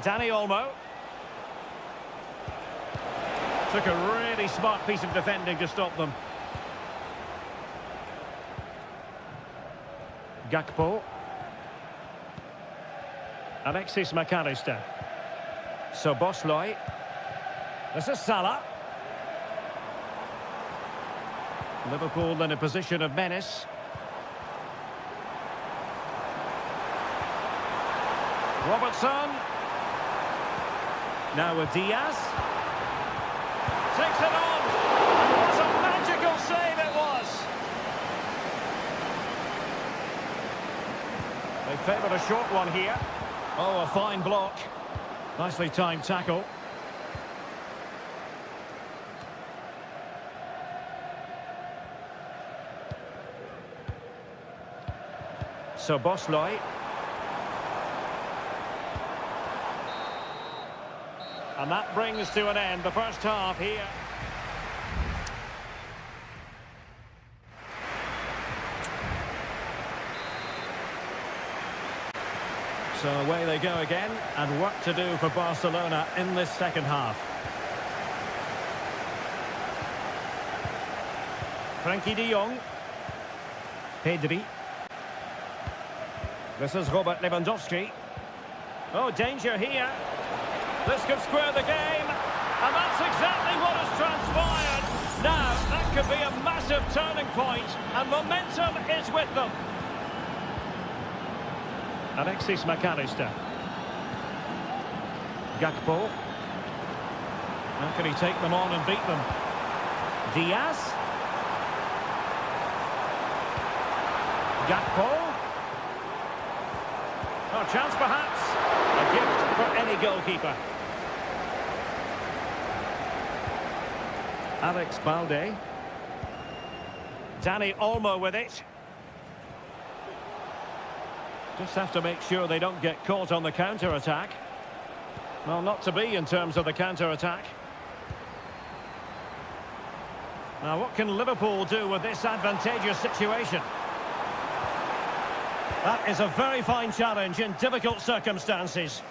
Dani Olmo. Took a really smart piece of defending to stop them. Gakpo. Alexis McAllister. Szoboszlai. This is Salah. Liverpool in a position of menace. Robertson. Now with Diaz. Takes it on. What a magical save it was. They favoured a short one here. Oh, a fine block. Nicely timed tackle. Szoboszlai. And that brings to an end the first half here. So away they go again, and work to do for Barcelona in this second half. Frankie de Jong. Pedri. This is Robert Lewandowski. Oh, danger here. This could square the game. And that's exactly what has transpired. Now, that could be a massive turning point, and momentum is with them. Alexis McAllister. Gakpo. How can he take them on and beat them? Diaz. Gakpo. Oh, chance perhaps. A gift for any goalkeeper. Alex Balde. Dani Olmo with it. Just have to make sure they don't get caught on the counter-attack. Well, not to be in terms of the counter-attack. Now, what can Liverpool do with this advantageous situation? That is a very fine challenge in difficult circumstances.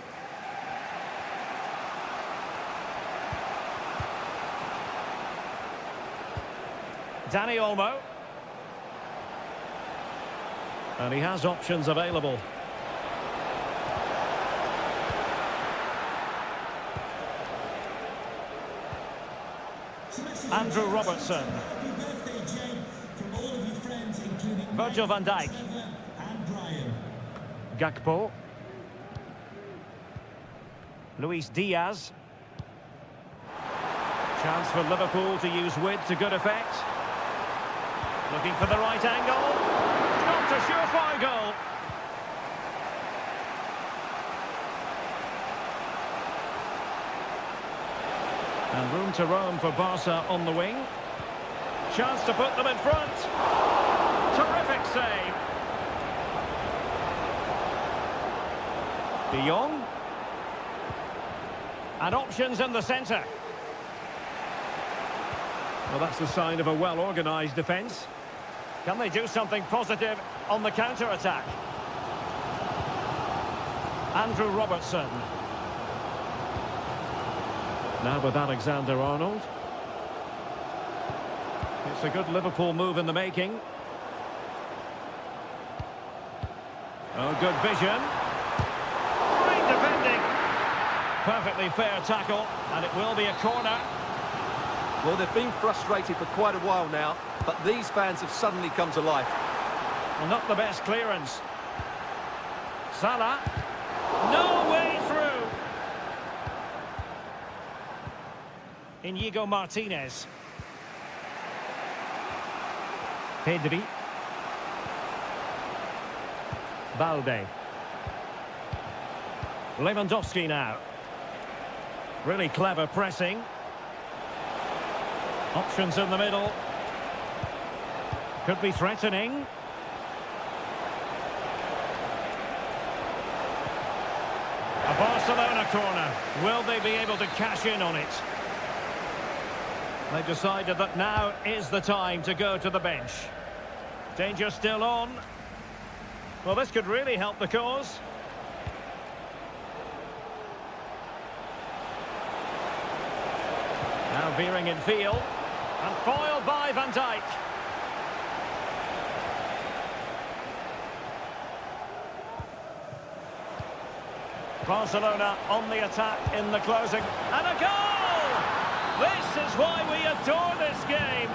Dani Olmo. And he has options available. Andrew Robertson. Happy birthday, Jay, from all of your friends, including Virgil van Dijk. and Brian. Gakpo. Luis Diaz. Chance for Liverpool to use width to good effect. Looking for the right angle. Not a surefire goal. And room to roam for Barca on the wing. Chance to put them in front. Terrific save. De Jong. And options in the centre. Well, that's the sign of a well-organised defence. Can they do something positive on the counter-attack? Andrew Robertson. Now with Alexander-Arnold. It's a good Liverpool move in the making. Oh, good vision. Great defending. Perfectly fair tackle, and it will be a corner. Well, they've been frustrated for quite a while now, but these fans have suddenly come to life. Well, not the best clearance. Salah. No way through. Inigo Martinez. Pedri. Balde. Lewandowski now. Really clever pressing. Options in the middle. Could be threatening. A Barcelona corner. Will they be able to cash in on it? They've decided that now is the time to go to the bench. Danger still on. Well, this could really help the cause. Now veering in field. And foiled by Van Dijk. Barcelona on the attack in the closing. And a goal! This is why we adore this game.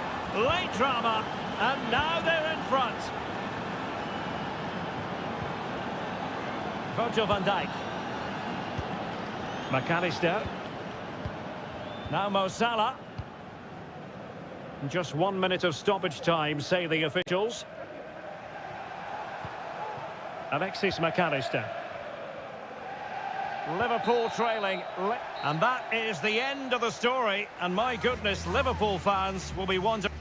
Late drama, and now they're in front. Virgil van Dijk. McAllister. Now Mo Salah. Just 1 minute of stoppage time, say the officials. Alexis McAllister. Liverpool trailing. And that is the end of the story. And my goodness, Liverpool fans will be wondering.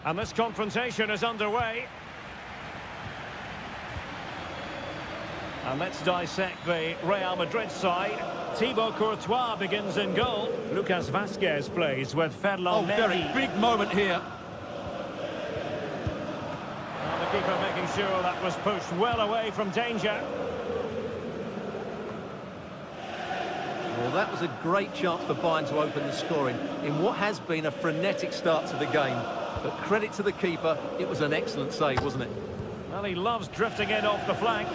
And this confrontation is underway. And let's dissect the Real Madrid side. Thibaut Courtois begins in goal. Lucas Vazquez plays with Ferland Mendy. Very big moment here. The keeper making sure that was pushed well away from danger. Well, that was a great chance for Bayern to open the scoring in what has been a frenetic start to the game. But credit to the keeper, it was an excellent save, wasn't it? Well, he loves drifting in off the flank.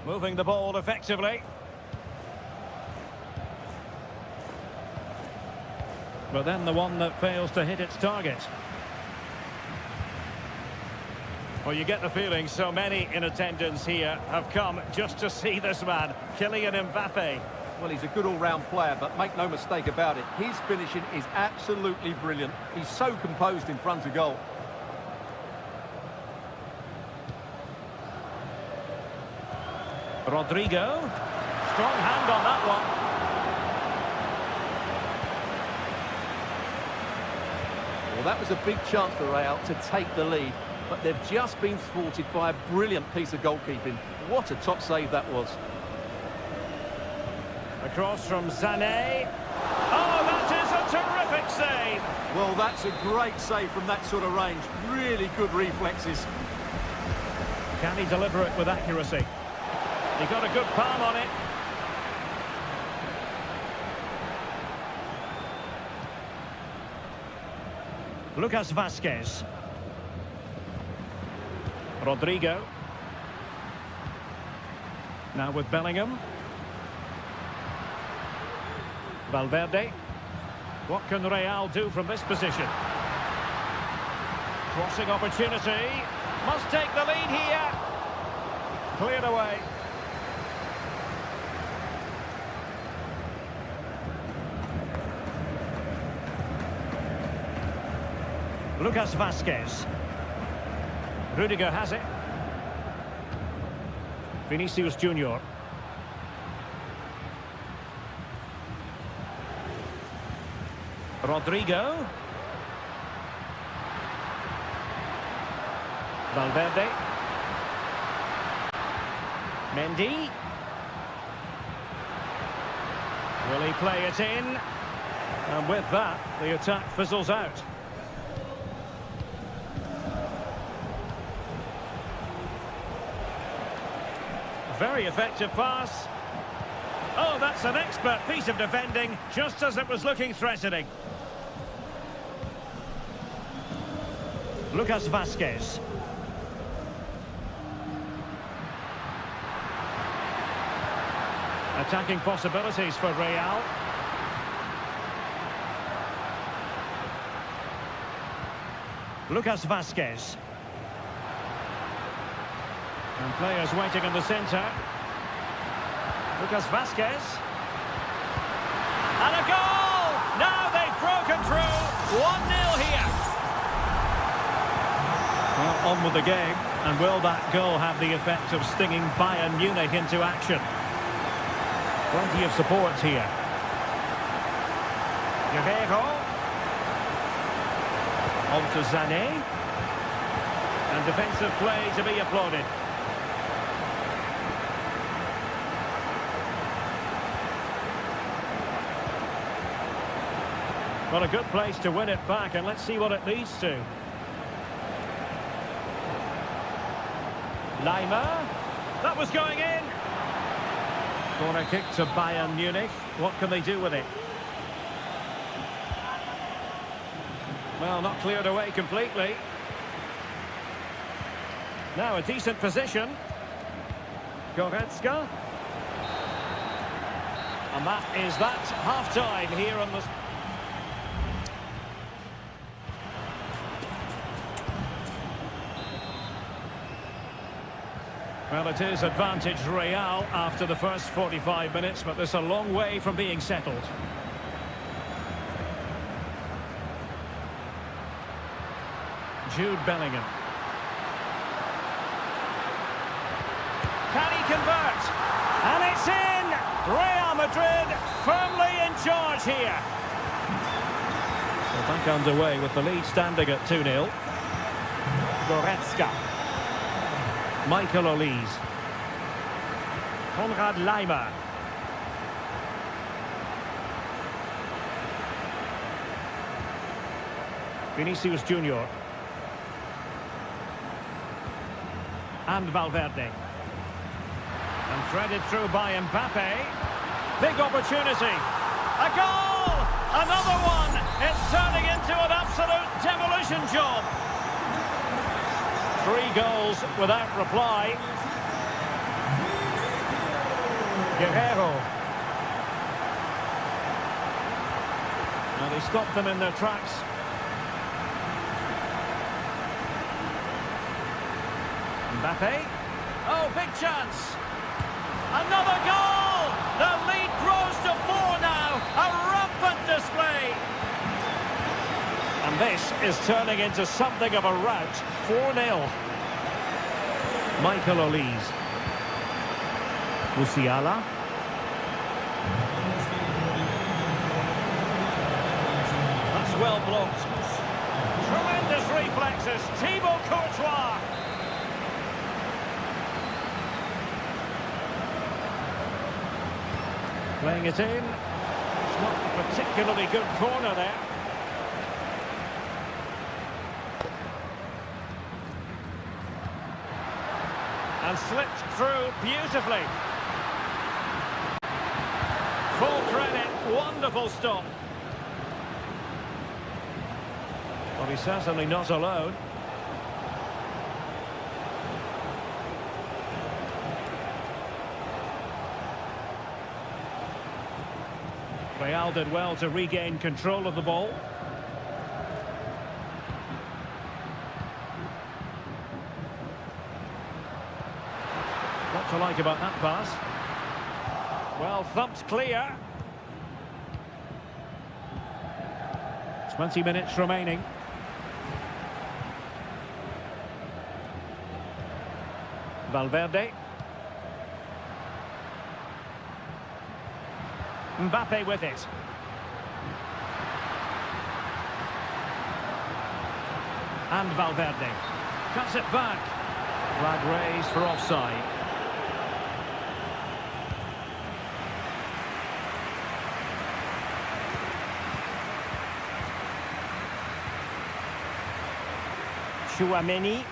Moving the ball effectively. But then the one that fails to hit its target. Well, you get the feeling so many in attendance here have come just to see this man, Kylian Mbappe. Well, he's a good all-round player, but make no mistake about it, his finishing is absolutely brilliant. He's so composed in front of goal. Rodrigo. Strong hand on that one. Well, that was a big chance for Real to take the lead, but they've just been thwarted by a brilliant piece of goalkeeping. What a top save that was. Across from Sané. Oh, that is a terrific save. Well, that's a great save from that sort of range. Really good reflexes. Can he deliver it with accuracy? He got a good palm on it. Lucas Vazquez. Rodrigo. Now with Bellingham. Valverde. What can Real do from this position? Crossing opportunity. Must take the lead here. Cleared away. Lucas Vazquez. Rudiger has it. Vinicius Junior. Rodrigo. Valverde. Mendy. Will he play it in? And with that, the attack fizzles out. Very effective pass. Oh, that's an expert piece of defending, just as it was looking threatening. Lucas Vazquez. Attacking possibilities for Real. Lucas Vazquez. And players waiting in the centre. Lucas Vazquez. And a goal! Now they've broken through. 1-0 here. Well, on with the game. And will that goal have the effect of stinging Bayern Munich into action? Plenty of support here. Guerreiro. On to Sané. And defensive play to be applauded. Well, a good place to win it back, and let's see what it leads to. Lima. That was going in. Corner kick to Bayern Munich. What can they do with it? Well, not cleared away completely. Now a decent position. Goretzka. And that is that. Half-time here on the... Well, it is advantage Real after the first 45 minutes, but there's a long way from being settled. Jude Bellingham. Can he convert? And it's in! Real Madrid firmly in charge here. Well, back underway with the lead standing at 2-0. Goretzka. Michael Olise. Konrad Laimer. Vinicius Junior. And Valverde. And threaded through by Mbappe. Big opportunity. A goal! Another one! It's turning into an absolute demolition job. 3 goals without reply. Guerrero. And he stopped them in their tracks. Mbappe. Oh, big chance. Another goal! The lead grows to 4 now. A rampant display. And this is turning into something of a rout. 4-0. Michael Olise. Musiala. That's well blocked. Tremendous reflexes. Thibaut Courtois. Playing it in. It's not a particularly good corner there. And slipped through beautifully. Full credit, wonderful stop. Well, he's certainly not alone. Real did well to regain control of the ball. What to like about that pass? Well, thumped clear. 20 minutes remaining. Valverde. Mbappe with it. And Valverde. Cuts it back. Flag raised for offside. Chouameni.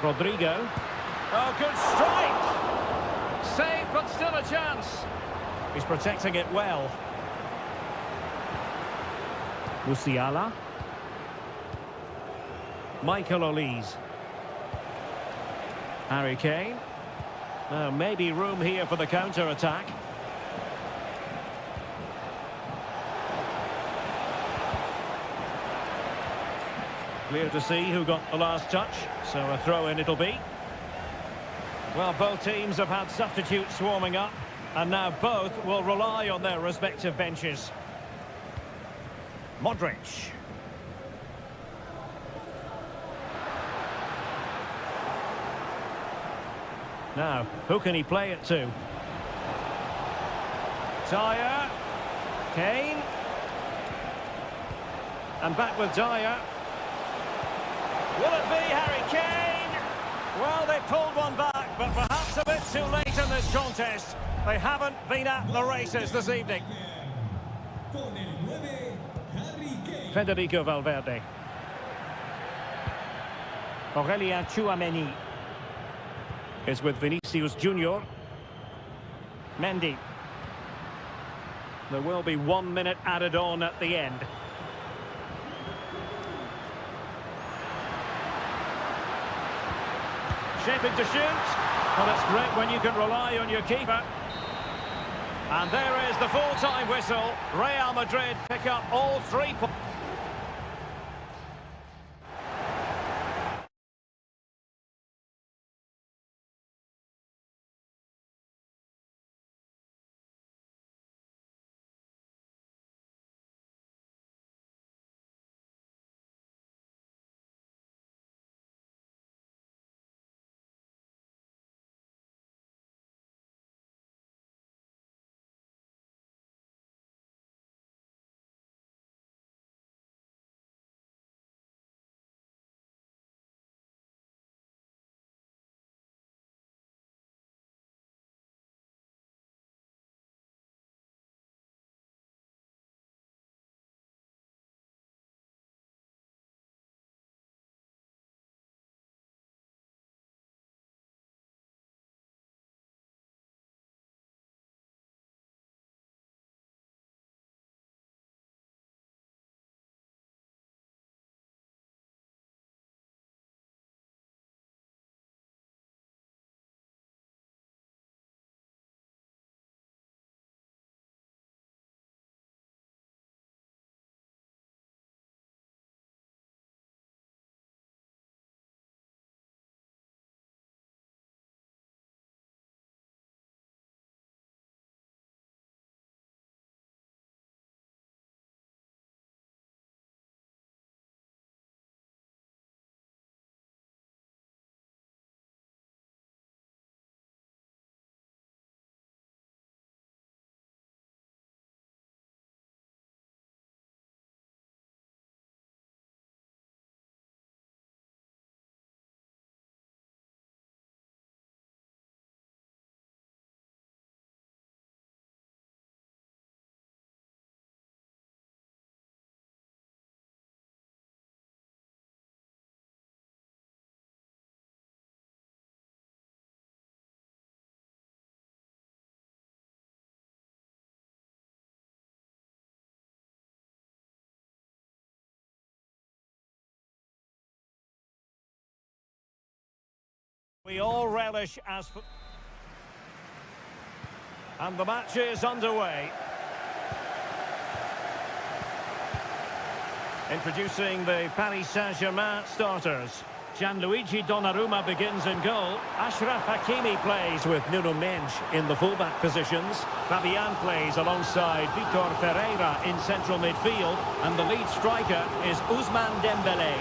Rodrigo. Oh, good strike! Save, but still a chance. He's protecting it well. Musiala. Michael Olise. Harry Kane. Now, maybe room here for the counter-attack. Clear to see who got the last touch, so a throw-in it'll be. Well, both teams have had substitutes warming up, and now both will rely on their respective benches. Modric. Now, who can he play it to? Dyer. Kane. And back with Dyer. Will it be Harry Kane? Well, they pulled one back, but perhaps a bit too late in this contest. They haven't been at the races this evening. Federico Valverde. Aurelien Chouameni is with Vinicius Junior. Mendy. There will be 1 minute added on at the end. Shaping to shoot. Well, it's great when you can rely on your keeper. And there is the full-time whistle. Real Madrid pick up all 3 points. We all relish as... And the match is underway. Introducing the Paris Saint-Germain starters. Gianluigi Donnarumma begins in goal. Achraf Hakimi plays with Nuno Mendes in the fullback positions. Fabian plays alongside Vitor Ferreira in central midfield. And the lead striker is Ousmane Dembélé.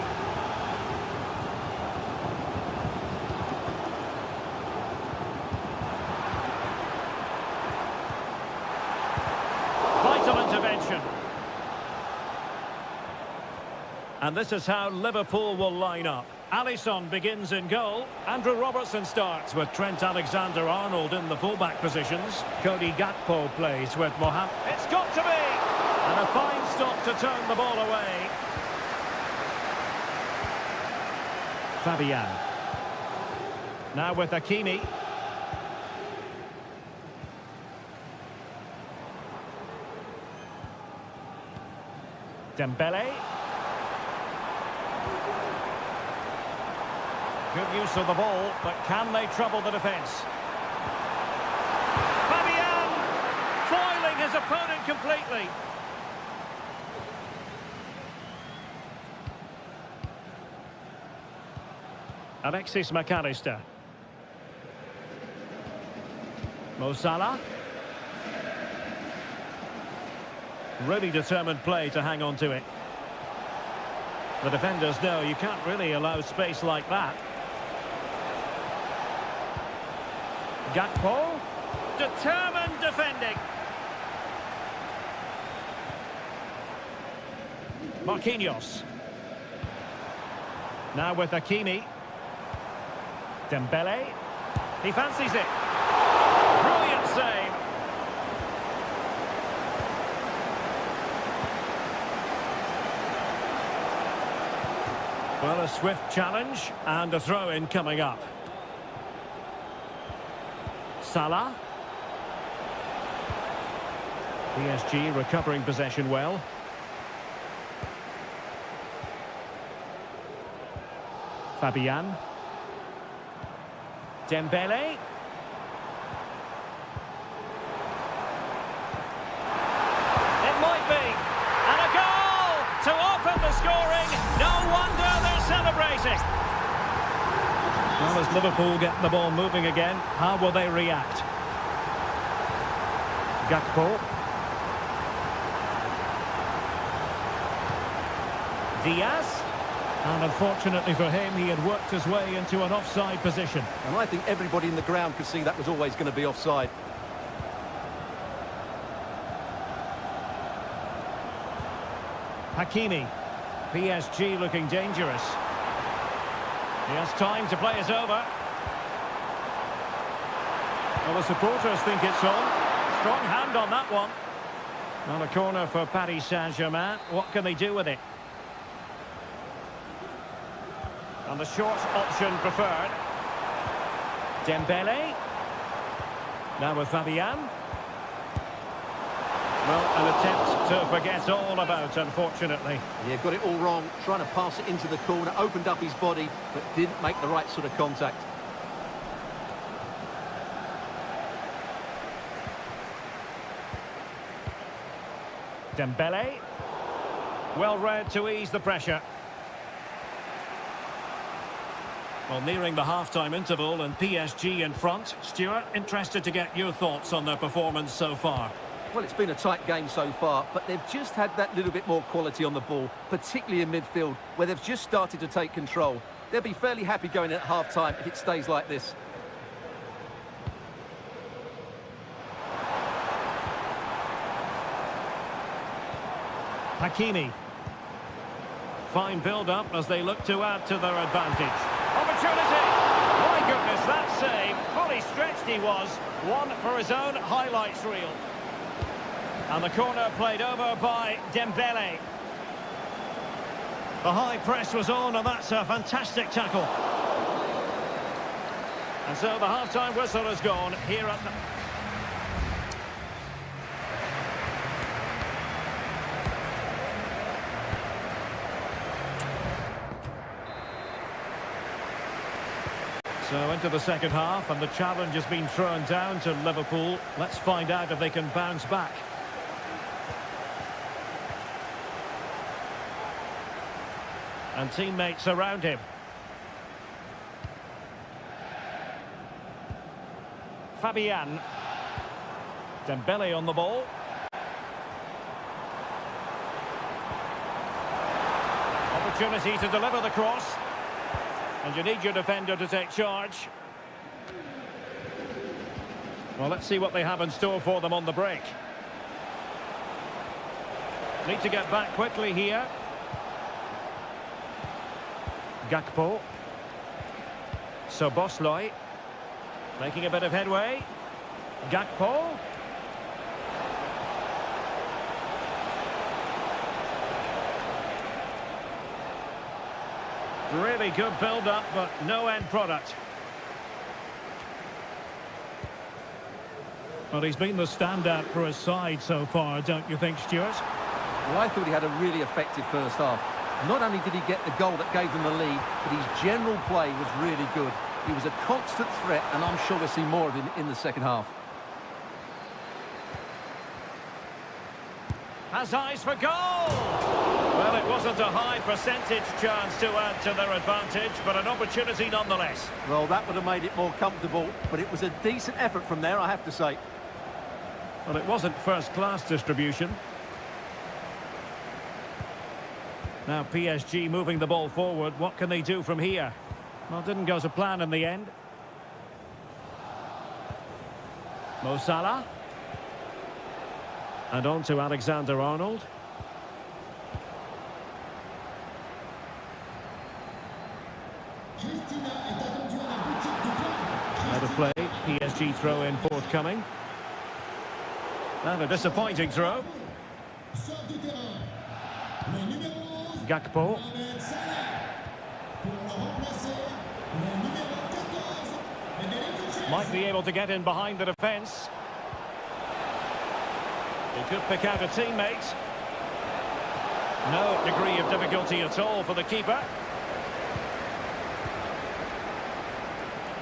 Vital intervention. And this is how Liverpool will line up. Alisson begins in goal. Andrew Robertson starts with Trent Alexander-Arnold in the fullback positions. Cody Gakpo plays with Mohamed. It's got to be! And a fine stop to turn the ball away. Fabian. Now with Hakimi. Dembélé. Good use of the ball, but can they trouble the defence? Fabian! Foiling his opponent completely. Alexis McAllister. Mo Salah. Really determined play to hang on to it. The defenders know you can't really allow space like that. Gakpo, determined defending. Marquinhos. Now with Hakimi. Dembélé. He fancies it. Brilliant save. Well, a swift challenge and a throw-in coming up. Salah. PSG recovering possession well. Fabian. Dembélé. It might be. And a goal to open the scoring. No wonder they're celebrating. Well, as Liverpool get the ball moving again, how will they react? Gakpo. Diaz. And unfortunately for him, he had worked his way into an offside position. And I think everybody in the ground could see that was always going to be offside. Hakimi. PSG looking dangerous. He has time to play it over. Well, the supporters think it's on. Strong hand on that one. On a corner for Paris Saint-Germain. What can they do with it? And the short option preferred. Dembélé. Now with Fabian. Well, an attempt to forget all about, unfortunately. Yeah, got it all wrong. Trying to pass it into the corner, opened up his body, but didn't make the right sort of contact. Dembélé. Well read to ease the pressure. Well, nearing the half-time interval and PSG in front. Stuart, interested to get your thoughts on their performance so far. Well, it's been a tight game so far, but they've just had that little bit more quality on the ball, particularly in midfield, where they've just started to take control. They'll be fairly happy going in at half-time if it stays like this. Hakimi. Fine build-up as they look to add to their advantage. Opportunity! My goodness, that save. Fully stretched he was. One for his own highlights reel. And the corner played over by Dembélé. The high press was on, and that's a fantastic tackle. And so the half-time whistle has gone here at the... So into the second half, and the challenge has been thrown down to Liverpool. Let's find out if they can bounce back. And teammates around him. Fabian. Dembele on the ball. Opportunity to deliver the cross. And you need your defender to take charge. Well, let's see what they have in store for them on the break. Need to get back quickly here. Gakpo. Szoboszlai. Making a bit of headway. Gakpo. Really good build-up, but no end product. Well, he's been the standout for his side so far, don't you think, Stuart? Well, I thought he had a really effective first half. Not only did he get the goal that gave them the lead, but his general play was really good. He was a constant threat, and I'm sure we'll see more of him in the second half. Has eyes for goal! Well, it wasn't a high percentage chance to add to their advantage, but an opportunity nonetheless. Well, that would have made it more comfortable, but it was a decent effort from there, I have to say. Well, it wasn't first-class distribution. Now PSG moving the ball forward. What can they do from here? Well, didn't go to plan in the end. Mo Salah. And on to Alexander-Arnold. Out of play, PSG throw-in forthcoming. And a disappointing throw. Gakpo. Might be able to get in behind the defence. He could pick out a teammate. No degree of difficulty at all for the keeper.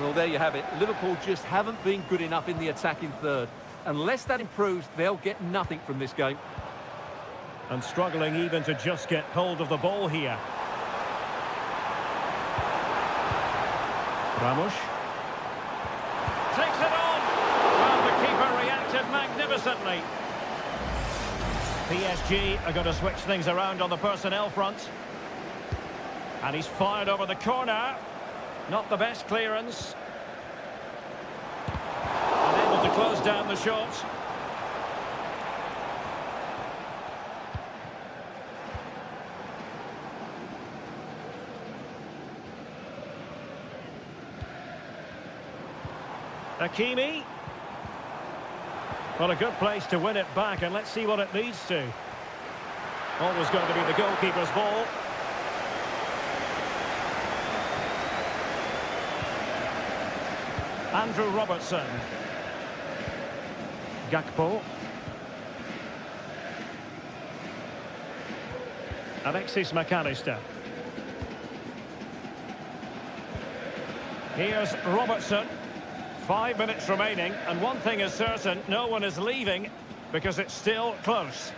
Well, there you have it. Liverpool just haven't been good enough in the attacking third. Unless that improves, they'll get nothing from this game. And struggling even to just get hold of the ball here. Ramos. Takes it on! Well, the keeper reacted magnificently. PSG are going to switch things around on the personnel front. And he's fired over the corner. Not the best clearance. Unable to close down the shot. Hakimi. Well, a good place to win it back, and let's see what it leads to. Always going to be the goalkeeper's ball. Andrew Robertson. Gakpo. Alexis McAllister. Here's Robertson. 5 minutes remaining, and one thing is certain, no one is leaving because it's still close.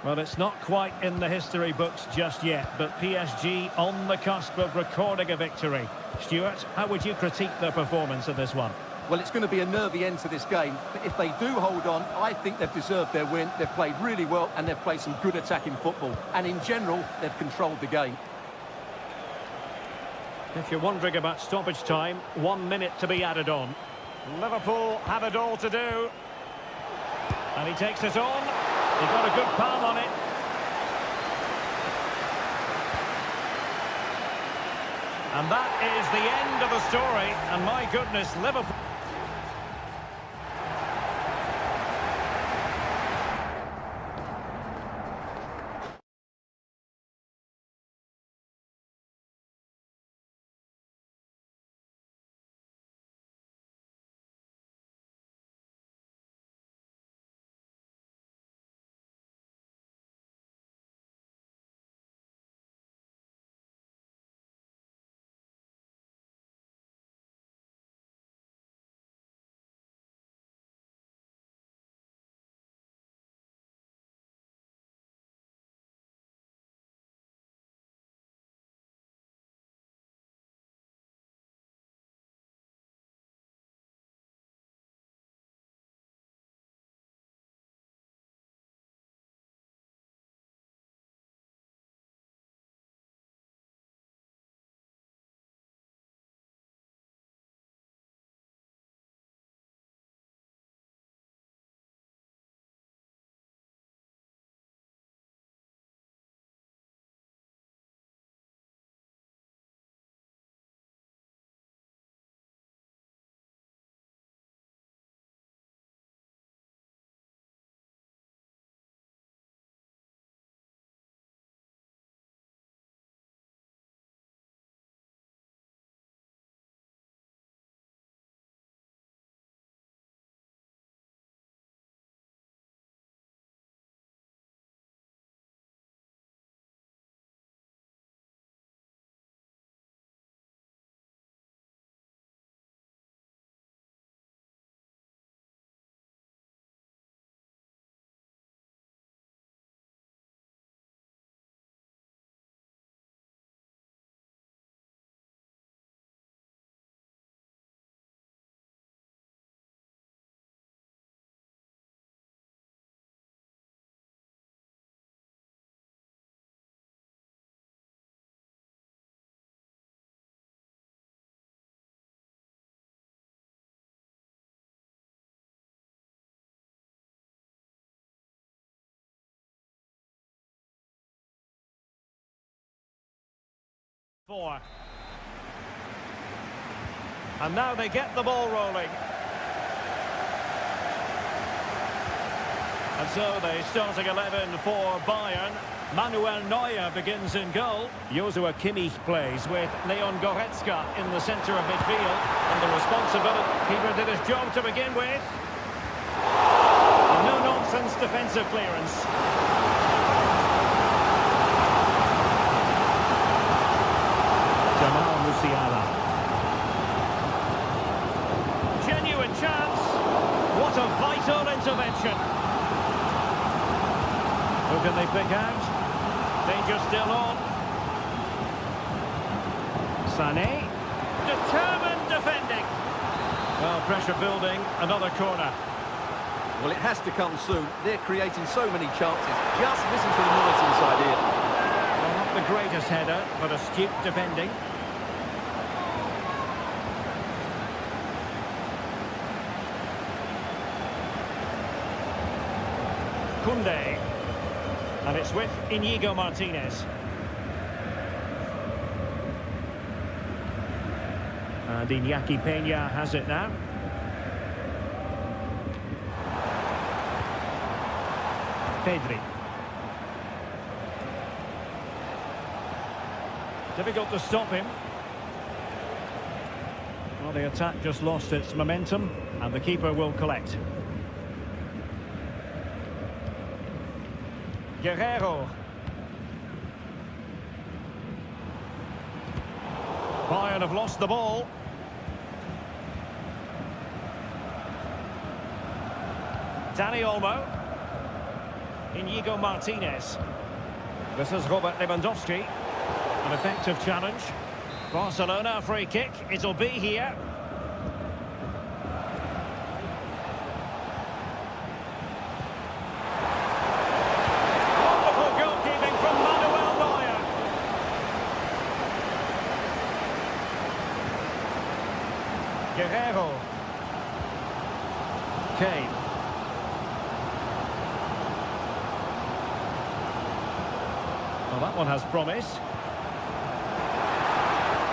Well, it's not quite in the history books just yet, but PSG on the cusp of recording a victory. Stuart, how would you critique their performance in this one? Well, it's going to be a nervy end to this game, but if they do hold on, I think they've deserved their win. They've played really well, and they've played some good attacking football. And in general, they've controlled the game. If you're wondering about stoppage time, 1 minute to be added on. Liverpool have it all to do. And he takes it on. He got a good palm on it. And that is the end of the story. And my goodness, Liverpool... 4. And now they get the ball rolling. And so the starting 11 for Bayern. Manuel Neuer begins in goal. Joshua Kimmich plays with Leon Goretzka in the centre of midfield. And the responsibility, keeper did his job to begin with. No-nonsense defensive clearance. Jamal Musiala. Genuine chance. What a vital intervention. Who can they pick out? Danger still on. Sané. Determined defending. Well, pressure building. Another corner. Well, it has to come soon. They're creating so many chances. Just listen to the noise inside here. Well, not the greatest header, but astute defending. Koundé. And it's with Inigo Martinez. And Iñaki Peña has it now. Pedri. Difficult to stop him. Well, the attack just lost its momentum, and the keeper will collect. Guerrero. Bayern have lost the ball. Dani Olmo. Inigo Martinez. This is Robert Lewandowski. An effective challenge. Barcelona free kick. It'll be here. Wonderful goalkeeping from Manuel Neuer. Guerrero. Kane. Well, that one has promise.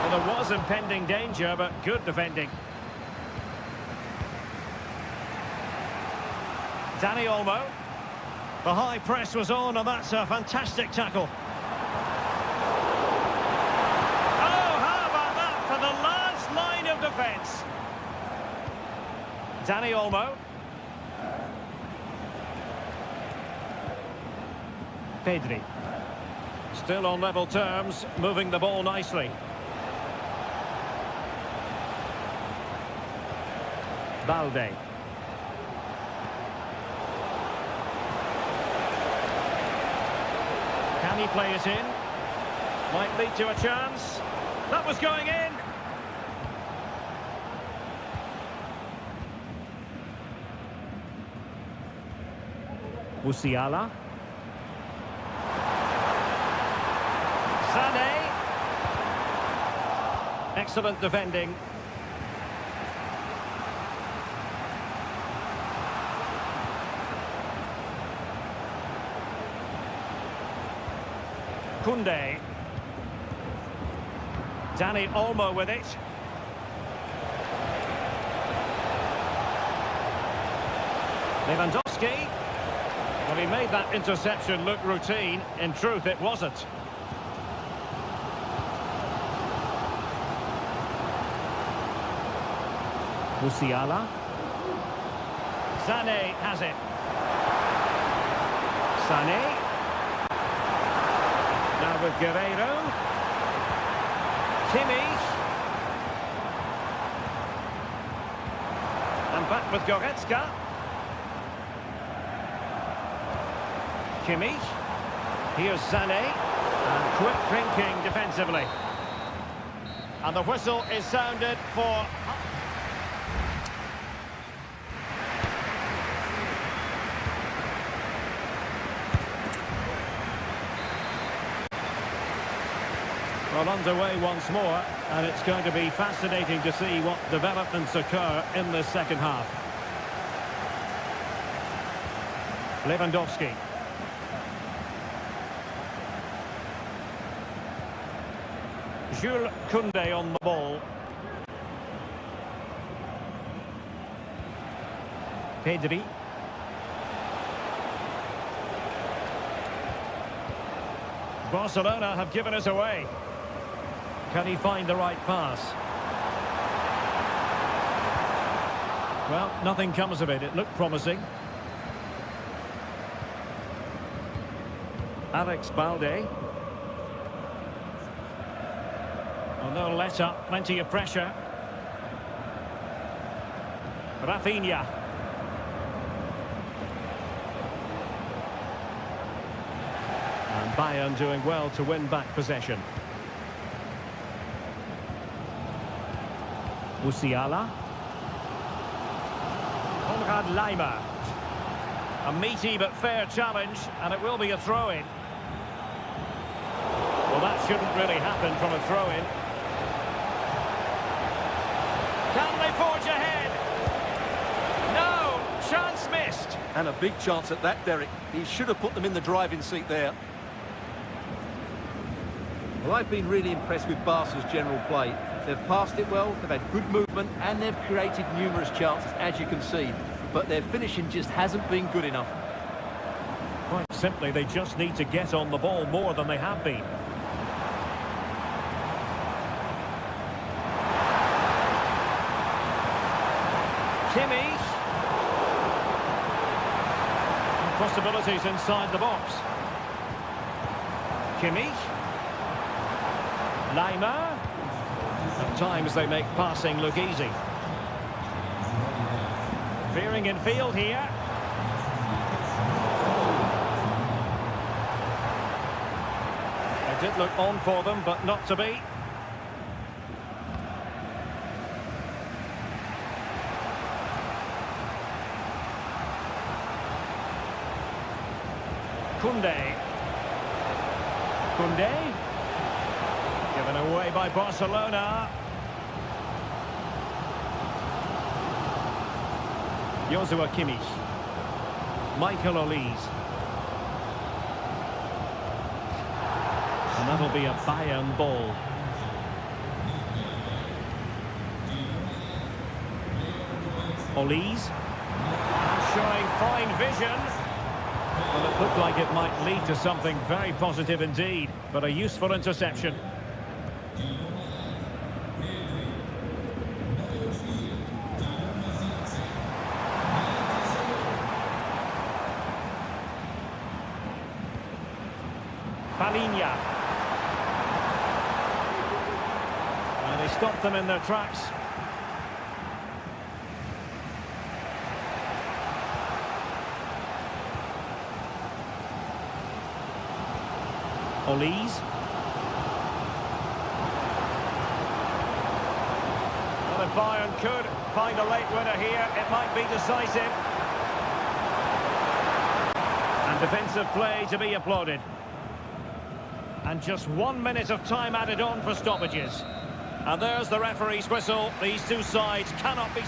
Well, there was impending danger, but good defending. Dani Olmo. The high press was on, and that's a fantastic tackle. Oh, how about that for the last line of defence? Dani Olmo. Pedri. Still on level terms, moving the ball nicely. Balde. Can he play it in? Might lead to a chance. That was going in. Musiala. Sané. Excellent defending. Koundé. Dani Olmo with it. Lewandowski. Well, he made that interception look routine. In truth, it wasn't. Musiala. Sané has it. Sané. Now with Guerrero. Kimmich. And back with Goretzka. Kimmich. Here's Sané. And quick thinking defensively. And the whistle is sounded for... Well, underway once more, and it's going to be fascinating to see what developments occur in the second half. Lewandowski. Jules Koundé on the ball. Pedri. Barcelona have given us away. Can he find the right pass? Well, nothing comes of it. It looked promising. Alex Balde. Oh, no let up. Plenty of pressure. Rafinha. And Bayern doing well to win back possession. Musiala. Konrad Laimer. A meaty but fair challenge, and it will be a throw-in. Well, that shouldn't really happen from a throw-in. Can they forge ahead? No! Chance missed! And a big chance at that, Derek. He should have put them in the driving seat there. Well, I've been really impressed with Barca's general play. They've passed it well, they've had good movement, and they've created numerous chances, as you can see. But their finishing just hasn't been good enough. Quite simply, they just need to get on the ball more than they have been. Kimmich. And possibilities inside the box. Kimmich. Laimer. At times they make passing look easy. Veering in field here. It did look on for them, but not to be. Koundé. Koundé. Given away by Barcelona. Joshua Kimmich. Michael Olise. And that'll be a Bayern ball. Olise. Showing fine vision. Well, it looked like it might lead to something very positive indeed, but a useful interception. Palinha. And they stopped them in their tracks. Olise. Well, if Bayern could find a late winner here, it might be decisive. And defensive play to be applauded. And just 1 minute of time added on for stoppages. And there's the referee's whistle. These two sides cannot be...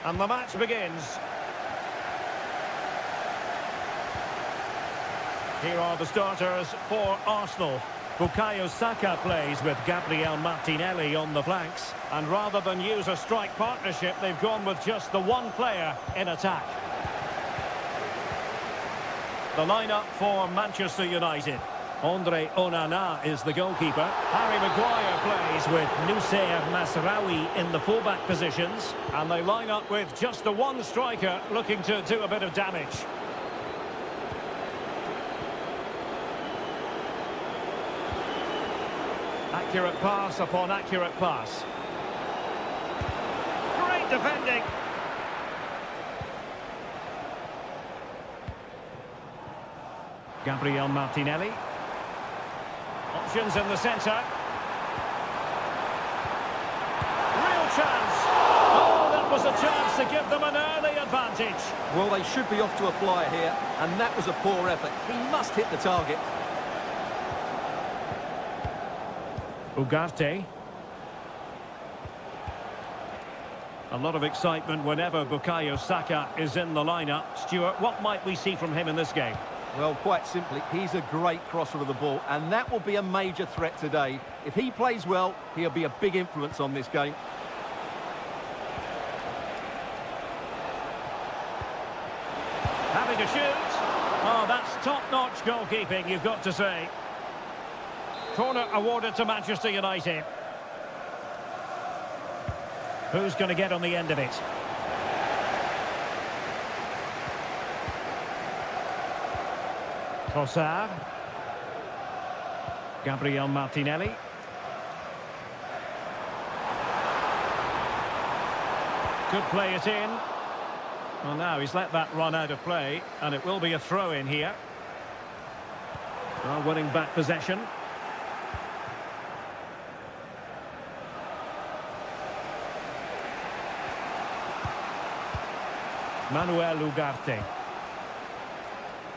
And the match begins. Here are the starters for Arsenal. Bukayo Saka plays with Gabriel Martinelli on the flanks. And rather than use a strike partnership, they've gone with just the one player in attack. The lineup for Manchester United. Andre Onana is the goalkeeper. Harry Maguire plays with Noussair Masraoui in the fullback positions. And they line up with just the one striker looking to do a bit of damage. Accurate pass upon accurate pass. Great defending. Gabriel Martinelli. Options in the centre. Real chance. Oh, that was a chance to give them an early advantage. Well, they should be off to a flyer here, and that was a poor effort. He must hit the target. Ugarte. A lot of excitement whenever Bukayo Saka is in the lineup. Stuart, what might we see from him in this game? Well, quite simply, he's a great crosser of the ball, and that will be a major threat today. If he plays well, he'll be a big influence on this game. Having a shoot. Oh, that's top-notch goalkeeping, you've got to say. Corner awarded to Manchester United. Who's going to get on the end of it? Trossard. Gabriel Martinelli. Could play it in. Well, now he's let that run out of play, and it will be a throw-in here. Well, winning back possession. Manuel Ugarte.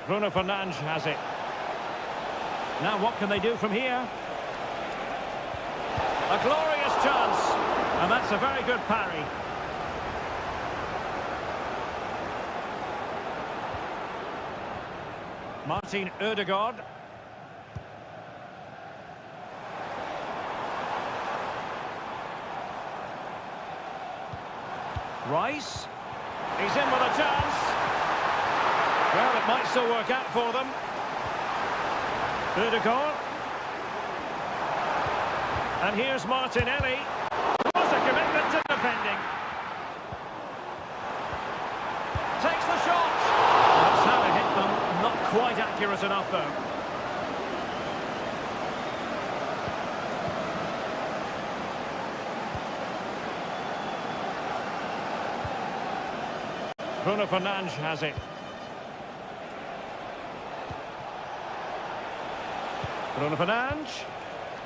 Bruno Fernandes has it. Now what can they do from here? A glorious chance. And that's a very good parry. Martin Ødegaard. Rice. He's in with a chance. Well, it might still work out for them. Ødegaard. And here's Martinelli. What's a commitment to defending. Takes the shot. That's how to hit them. Not quite accurate enough, though. Bruno Fernandes has it. Bruno Fernandes.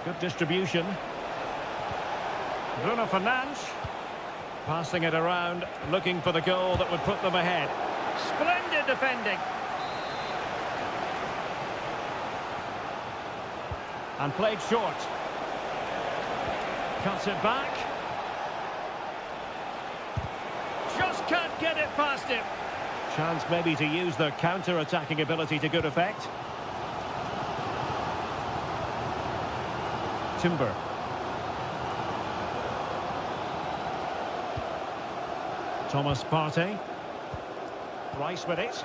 Good distribution. Bruno Fernandes. Passing it around, looking for the goal that would put them ahead. Splendid defending. And played short. Cuts it back. Just can't get it past him. Chance maybe to use their counter-attacking ability to good effect. Timber. Thomas Partey. Rice with it.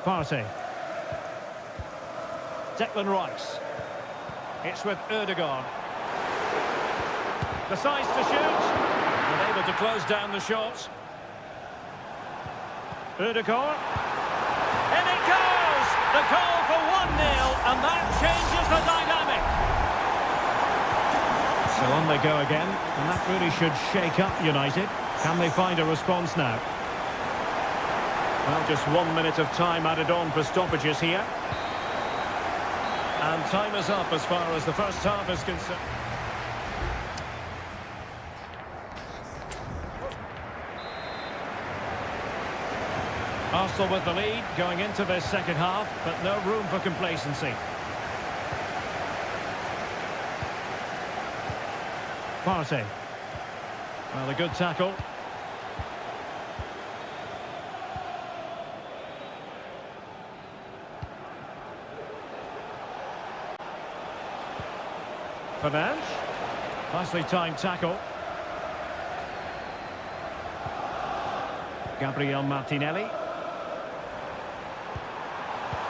Partey. Declan Rice. It's with Ødegaard. Decides to shoot. And able to close down the shot. Ødegaard. And it goes! The goal for 1-0, and that changes the dynamic. So on they go again, and that really should shake up United. Can they find a response now? Well, just 1 minute of time added on for stoppages here. And time is up as far as the first half is concerned. Arsenal with the lead going into this second half, but no room for complacency. Partey. Well, a good tackle. Fernandes. Nicely timed tackle. Gabriel Martinelli.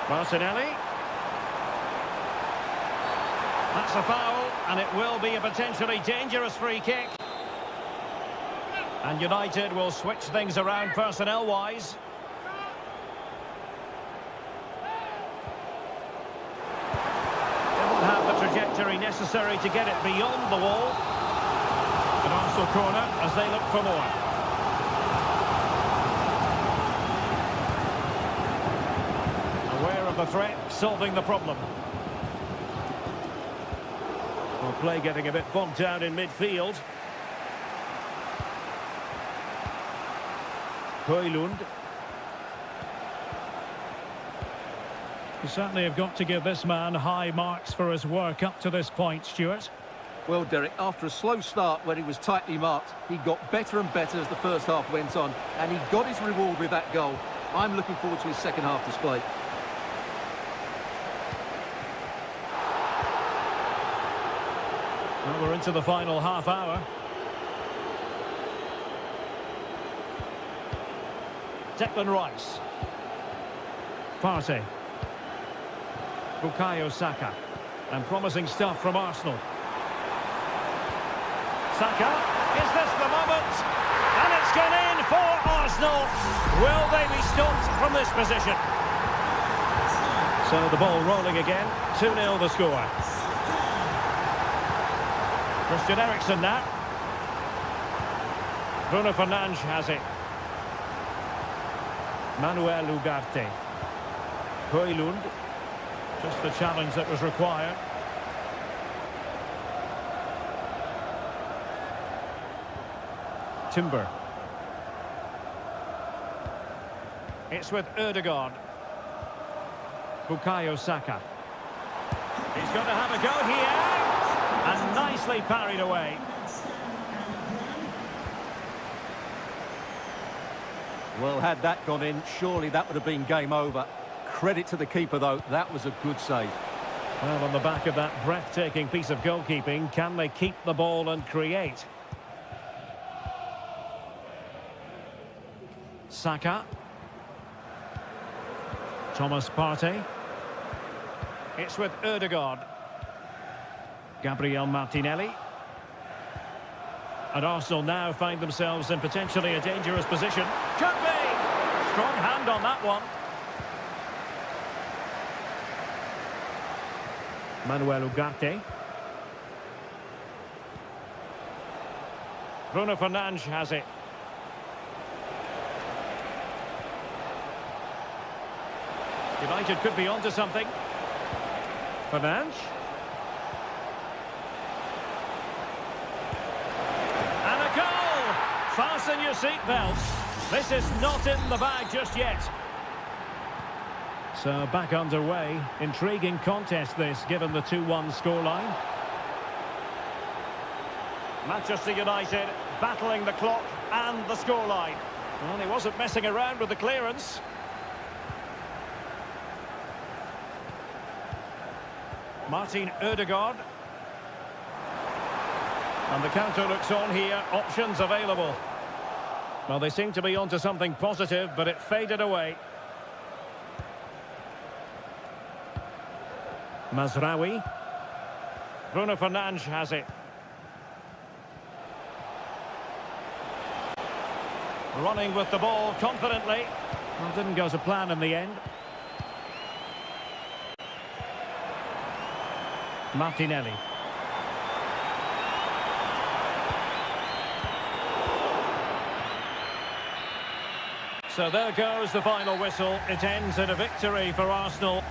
Martinelli. That's a foul, and it will be a potentially dangerous free kick. And United will switch things around personnel-wise. Didn't have the trajectory necessary to get it beyond the wall. An Arsenal corner as they look for more. Aware of the threat, solving the problem. Well, play getting a bit bogged down in midfield. Højlund. You certainly have got to give this man high marks for his work up to this point, Stuart. Well, Derek, after a slow start when he was tightly marked, he got better and better as the first half went on, and he got his reward with that goal. I'm looking forward to his second half display. Well, we're into the final half hour. Declan Rice. Partey. Bukayo Saka. And promising stuff from Arsenal. Saka. Is this the moment? And it's gone in for Arsenal. Will they be stopped from this position? So the ball rolling again. 2-0 the score. Christian Eriksen now. Bruno Fernandes has it. Manuel Ugarte. Højlund. Just the challenge that was required. Timber. It's with Ødegaard. Bukayo Saka. He's going to have a go here. And nicely parried away. Well, had that gone in, surely that would have been game over. Credit to the keeper, though. That was a good save. Well, on the back of that breathtaking piece of goalkeeping, can they keep the ball and create? Saka. Thomas Partey. It's with Ødegaard. Gabriel Martinelli. And Arsenal now find themselves in potentially a dangerous position. Could be! Strong hand on that one. Manuel Ugarte. Bruno Fernandes has it. United could be onto something. Fernandes. And a goal! Fasten your seatbelts. This is not in the bag just yet. So back underway. Intriguing contest this, given the 2-1 scoreline. Manchester United battling the clock and the scoreline. Well, he wasn't messing around with the clearance. Martin Ødegaard. And the counter looks on here. Options available. Well, they seem to be onto something positive, but it faded away. Mazraoui. Bruno Fernandes has it. Running with the ball confidently. Well, didn't go to plan in the end. Martinelli. So there goes the final whistle. It ends in a victory for Arsenal.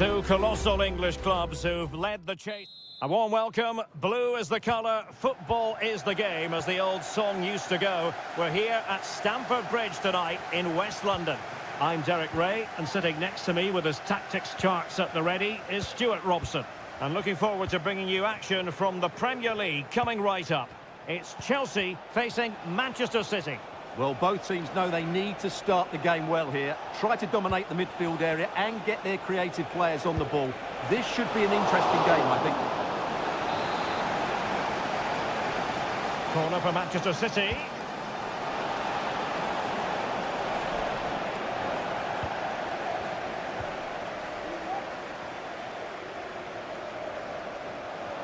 Two colossal English clubs who've led the chase. A warm welcome. Blue is the colour, football is the game, as the old song used to go. We're here at Stamford Bridge tonight in West London. I'm Derek Ray, and sitting next to me with his tactics charts at the ready is Stuart Robson. And looking forward to bringing you action from the Premier League coming right up. It's Chelsea facing Manchester City. Well, both teams know they need to start the game well here. Try to dominate the midfield area and get their creative players on the ball. This should be an interesting game, I think. Corner for Manchester City.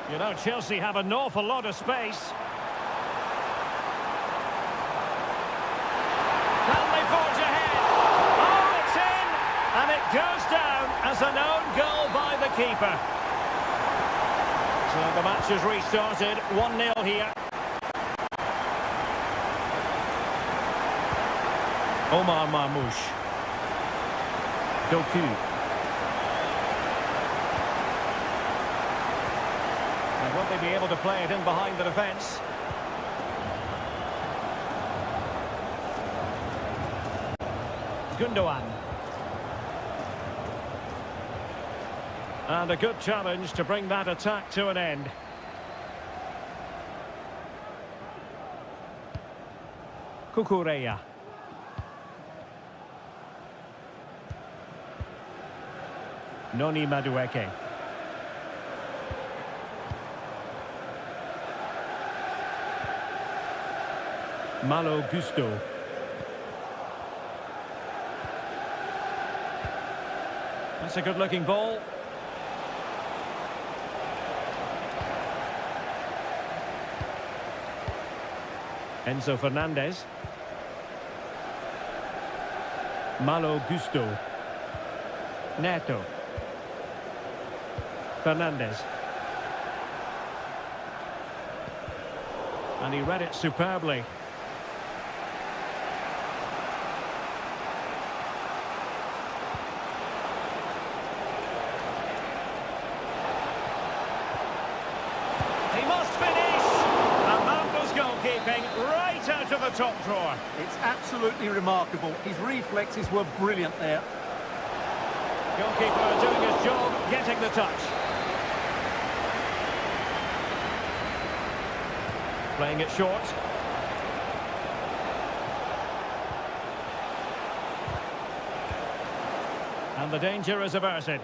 You know, Chelsea have an awful lot of space. Can they forge ahead? Oh, it's in! And it goes down as an own goal by the keeper. So the match has restarted. 1-0 here. Omar Marmoush. Doku. And will they be able to play it in behind the defence? Gundogan. And a good challenge to bring that attack to an end. Kukureya. Noni Madueke. Malo Gusto. That's a good-looking ball. Enzo Fernandez. Malo Gusto. Neto. Fernandez. And he read it superbly. He must finish! And that was goalkeeping right out of the top drawer. It's absolutely remarkable. His reflexes were brilliant there. Goalkeeper doing his job, getting the touch. Playing it short. And the danger is averted.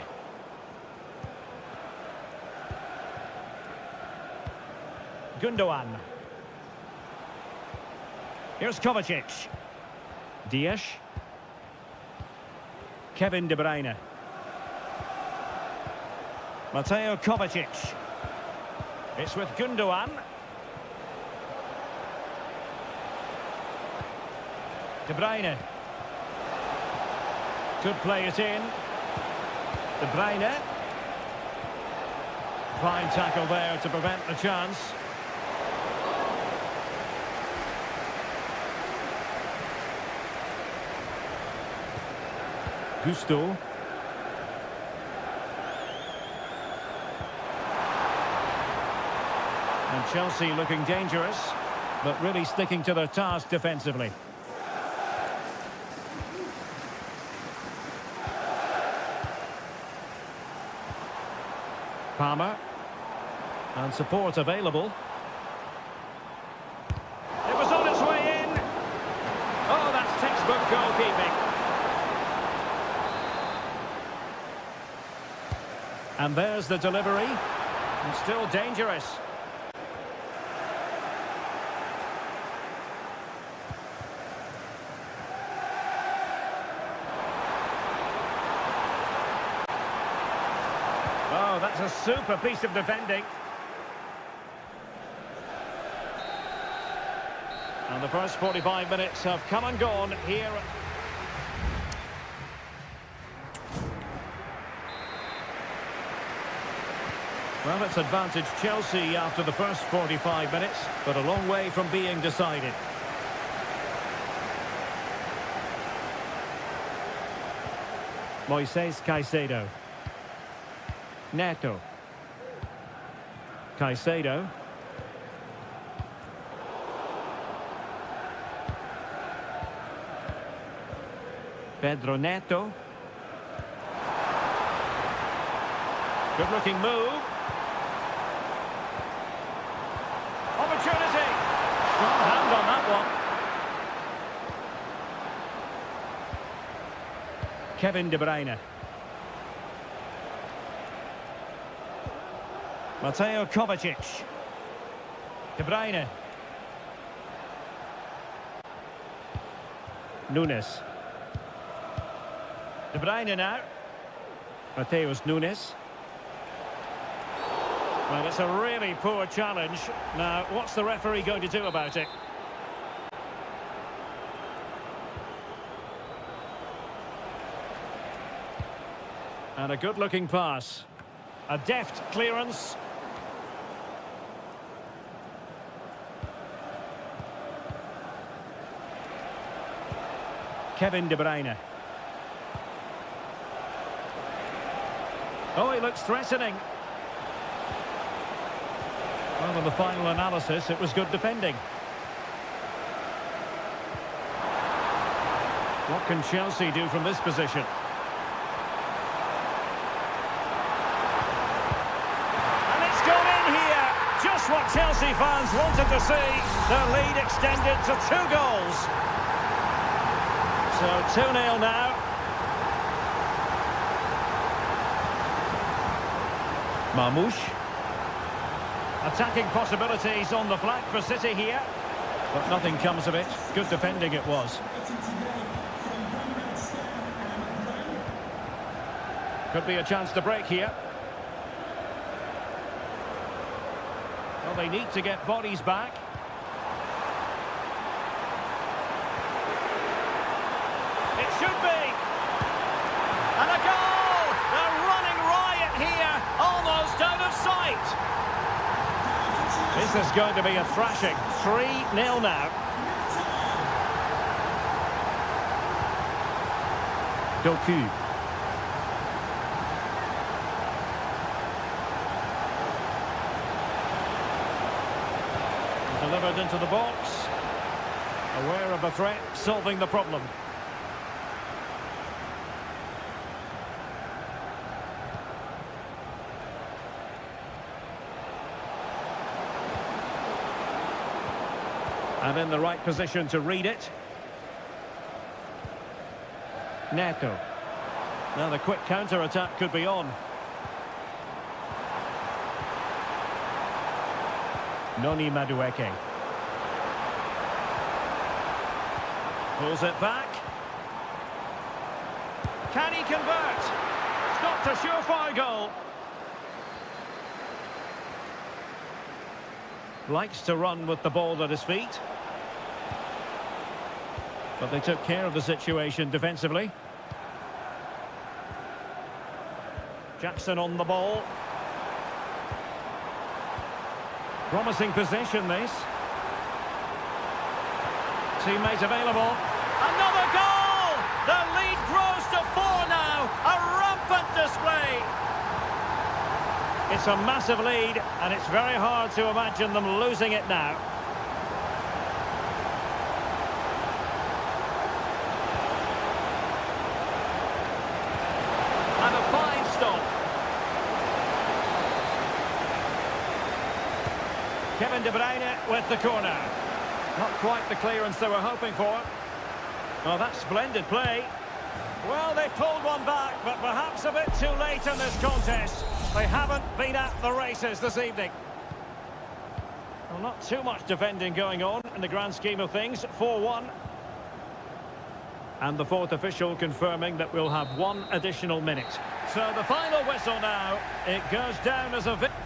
Gundogan. Here's Kovacic. Dias. Kevin De Bruyne. Mateo Kovacic. It's with Gundogan. De Bruyne. Could play it in. De Bruyne. Fine tackle there to prevent the chance. Gusto. And Chelsea looking dangerous, but really sticking to their task defensively. Palmer. And support available. It was on its way in. Oh, that's textbook goalkeeping. And there's the delivery. And still dangerous. Oh, that's a super piece of defending. And the first 45 minutes have come and gone here. Well, it's advantage Chelsea after the first 45 minutes, but a long way from being decided. Moises Caicedo. Neto. Caicedo. Pedro Neto. Good looking move. Opportunity. Strong hand on that one. Kevin De Bruyne. Mateo Kovacic. De Bruyne. Nunes. De Bruyne now. Mateus Nunes. Well, it's a really poor challenge. Now, what's the referee going to do about it? And a good-looking pass. A deft clearance. Kevin De Bruyne. Oh, he looks threatening. Well, in the final analysis, it was good defending. What can Chelsea do from this position? And it's gone in here. Just what Chelsea fans wanted to see. Their lead extended to 2 goals. So 2-0 now. Marmoush. Attacking possibilities on the flank for City here. But nothing comes of it. Good defending it was. Could be a chance to break here. Well, they need to get bodies back. It should be. And a goal! They're running riot here, almost out of sight. This is going to be a thrashing. 3-0 now. Doku. Delivered into the box. Aware of the threat, solving the problem. And in the right position to read it. Neto. Now the quick counter-attack could be on. Noni Madueke. Pulls it back. Can he convert? Stopped a surefire goal. Likes to run with the ball at his feet. But they took care of the situation defensively. Jackson on the ball. Promising possession, this. Teammate available. Another goal! The lead grows to 4 now. A rampant display. It's a massive lead, and it's very hard to imagine them losing it now. And a fine stop. Kevin De Bruyne with the corner. Not quite the clearance they were hoping for. Well, that's splendid play. Well, they pulled one back, but perhaps a bit too late in this contest. They haven't been at the races this evening. Well, not too much defending going on in the grand scheme of things. 4-1. And the fourth official confirming that we'll have 1 additional minute. So the final whistle now. It goes down as a victory.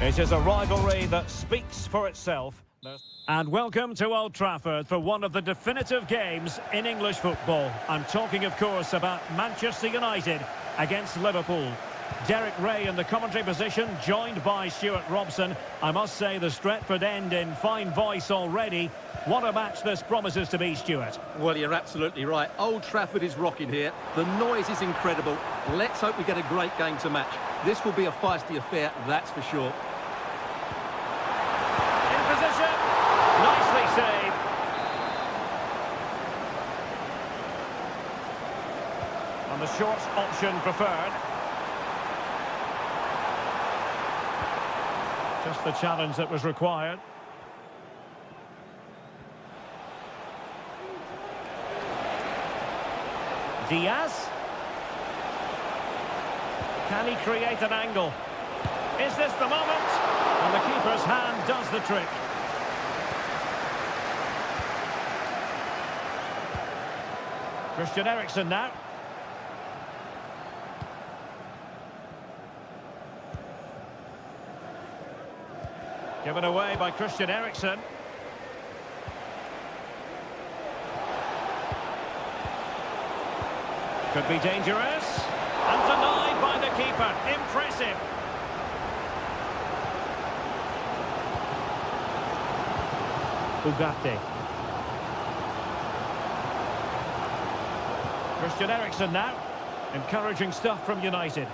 It is a rivalry that speaks for itself. And welcome to Old Trafford for one of the definitive games in English football. I'm talking, of course, about Manchester United against Liverpool. Derek Ray in the commentary position, joined by Stuart Robson. I must say the Stretford end in fine voice already. What a match this promises to be, Stuart. Well, you're absolutely right. Old Trafford is rocking here. The noise is incredible. Let's hope we get a great game to match. This will be a feisty affair, that's for sure. In position. Nicely saved. And the short option preferred. Just the challenge that was required. Diaz. Can he create an angle? Is this the moment? And the keeper's hand does the trick. Christian Eriksen now. Given away by Christian Eriksen. Could be dangerous. And denied by the keeper. Impressive. Ugarte. Christian Eriksen now. Encouraging stuff from United.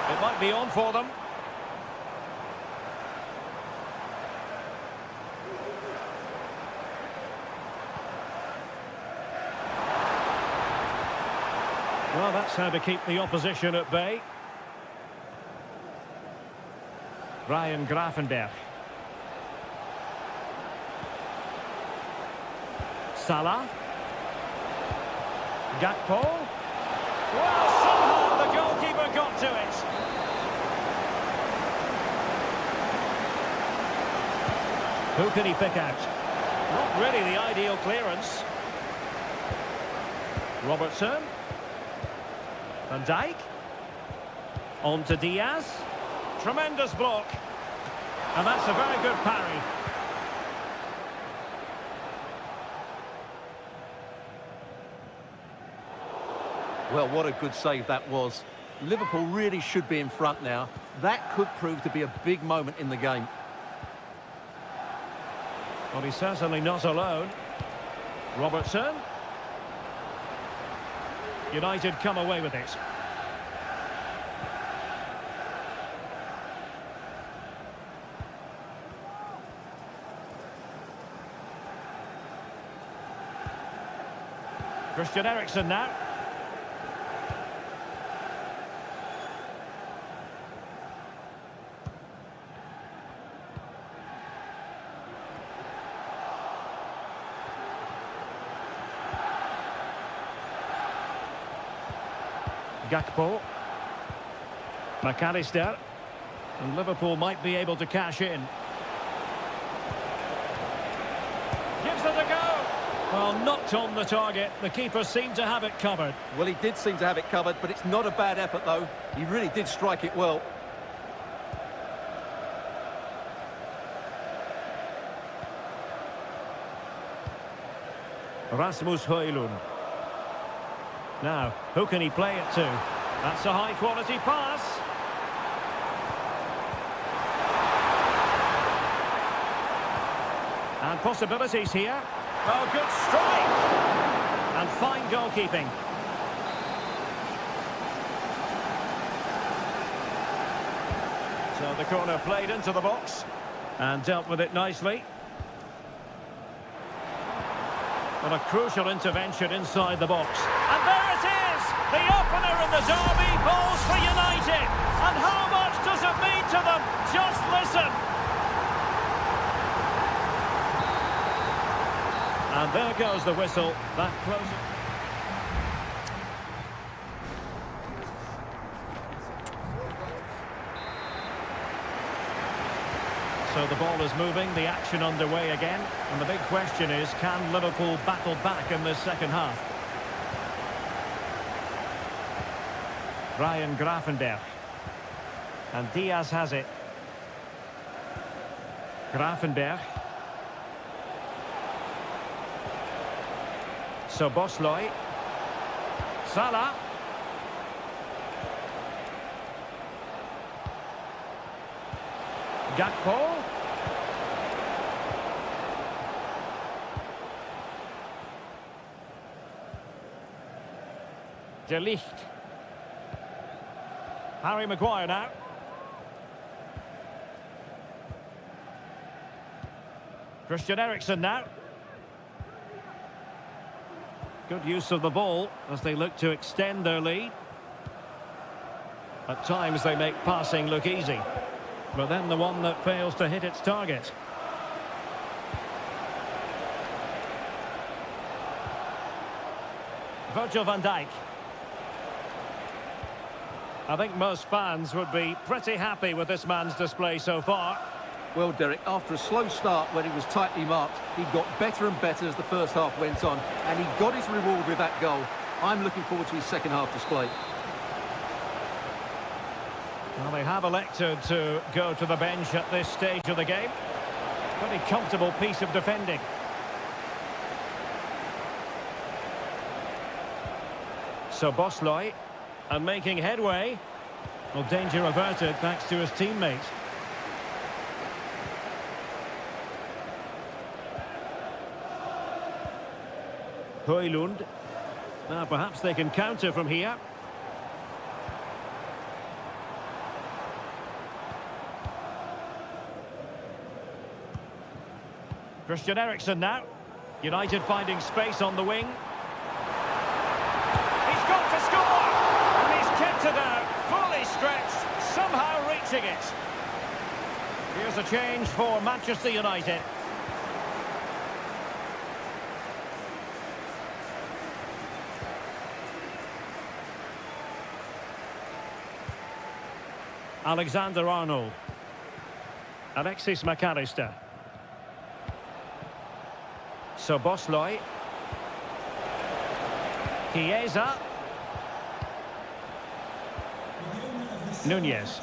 It might be on for them. Well, that's how to keep the opposition at bay. Ryan Gravenberch. Salah. Gakpo. Well, somehow the goalkeeper got to it. Who can he pick out? Not really the ideal clearance. Robertson. Van Dijk. On to Diaz. Tremendous block. And that's a very good parry. Well, what a good save that was. Liverpool really should be in front now. That could prove to be a big moment in the game. Well, he's certainly not alone. Robertson. United come away with it. Christian Eriksen now. Gakpo. McAllister. And Liverpool might be able to cash in. Gives it a go. Well, knocked on the target. The keeper seemed to have it covered. Well, he did seem to have it covered, but it's not a bad effort, though. He really did strike it well. Rasmus Højlund. Now, who can he play it to? That's a high-quality pass. And possibilities here. Oh, good strike! And fine goalkeeping. So the corner played into the box and dealt with it nicely. But a crucial intervention inside the box. And there it is! The opener in the derby, goals for United. And how much does it mean to them? Just listen. And there goes the whistle. That closes. So the ball is moving, the action underway again. And the big question is, can Liverpool battle back in this second half? Ryan Gravenberch. And Diaz has it. Gravenberch. So Bosley. Salah. Gakpo. De Ligt. Harry Maguire now. Christian Eriksen now. Good use of the ball as they look to extend their lead. At times they make passing look easy, but then the one that fails to hit its target. Virgil van Dijk. I think most fans would be pretty happy with this man's display so far. Well, Derek, after a slow start when he was tightly marked, he got better and better as the first half went on, and he got his reward with that goal. I'm looking forward to his second half display. Well, they have elected to go to the bench at this stage of the game. Pretty comfortable piece of defending. So Bosley, and making headway. Well, danger averted thanks to his teammate. Højlund. Now perhaps they can counter from here. Christian Eriksen now. United finding space on the wing. He's got to score! And he's kept it out, fully stretched, somehow reaching it. Here's a change for Manchester United. Alexander-Arnold. Alexis McAllister. So Bosley. Chiesa. Nunez.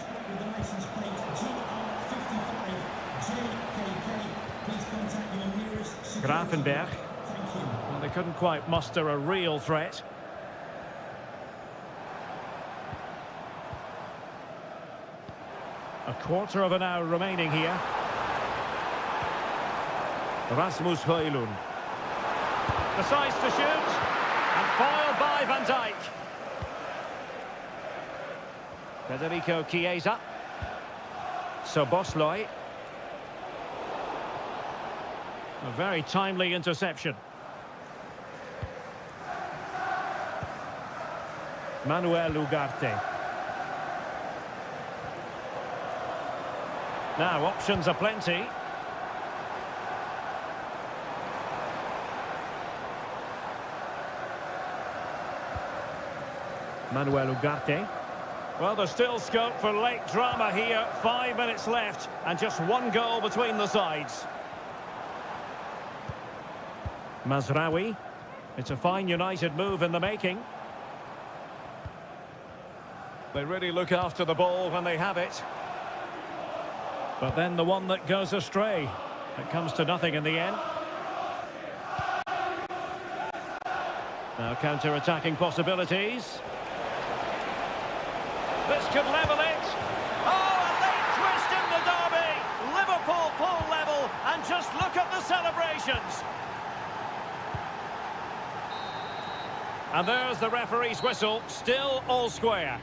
Gravenberch. Well, they couldn't quite muster a real threat. A quarter of an hour remaining here. Rasmus Højlund. Decides to shoot. And foiled by Van Dijk. Federico Chiesa. So Bosley. A very timely interception. Manuel Ugarte. Now, options are plenty. Manuel Ugarte. Well, there's still scope for late drama here. 5 minutes left and just one goal between the sides. Mazraoui. It's a fine United move in the making. They really look after the ball when they have it. But then the one that goes astray. It comes to nothing in the end. Now counter-attacking possibilities. This could level it. Oh, a late twist in the derby. Liverpool pull level, and just look at the celebrations. And there's the referee's whistle, still all square.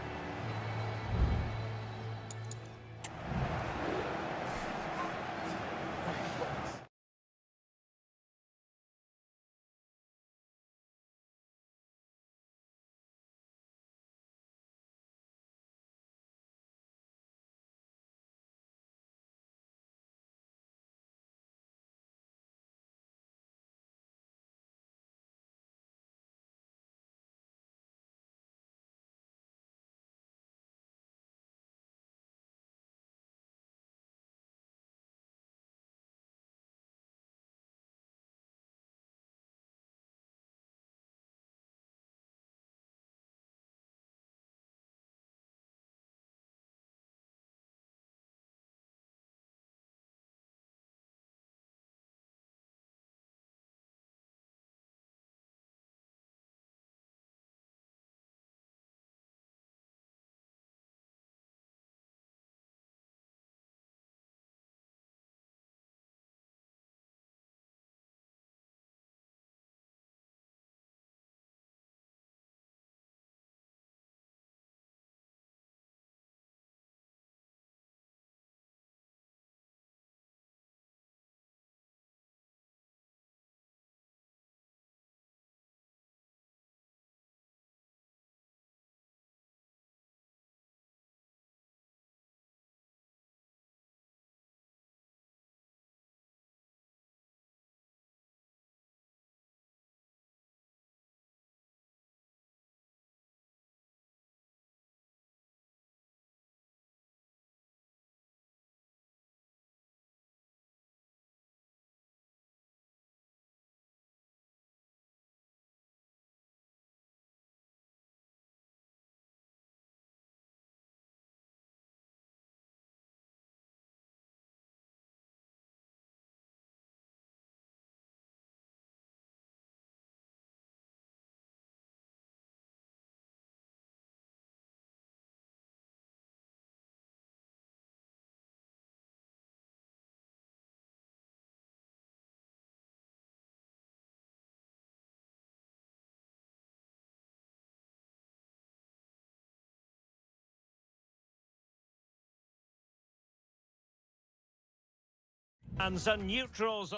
And some neutrals.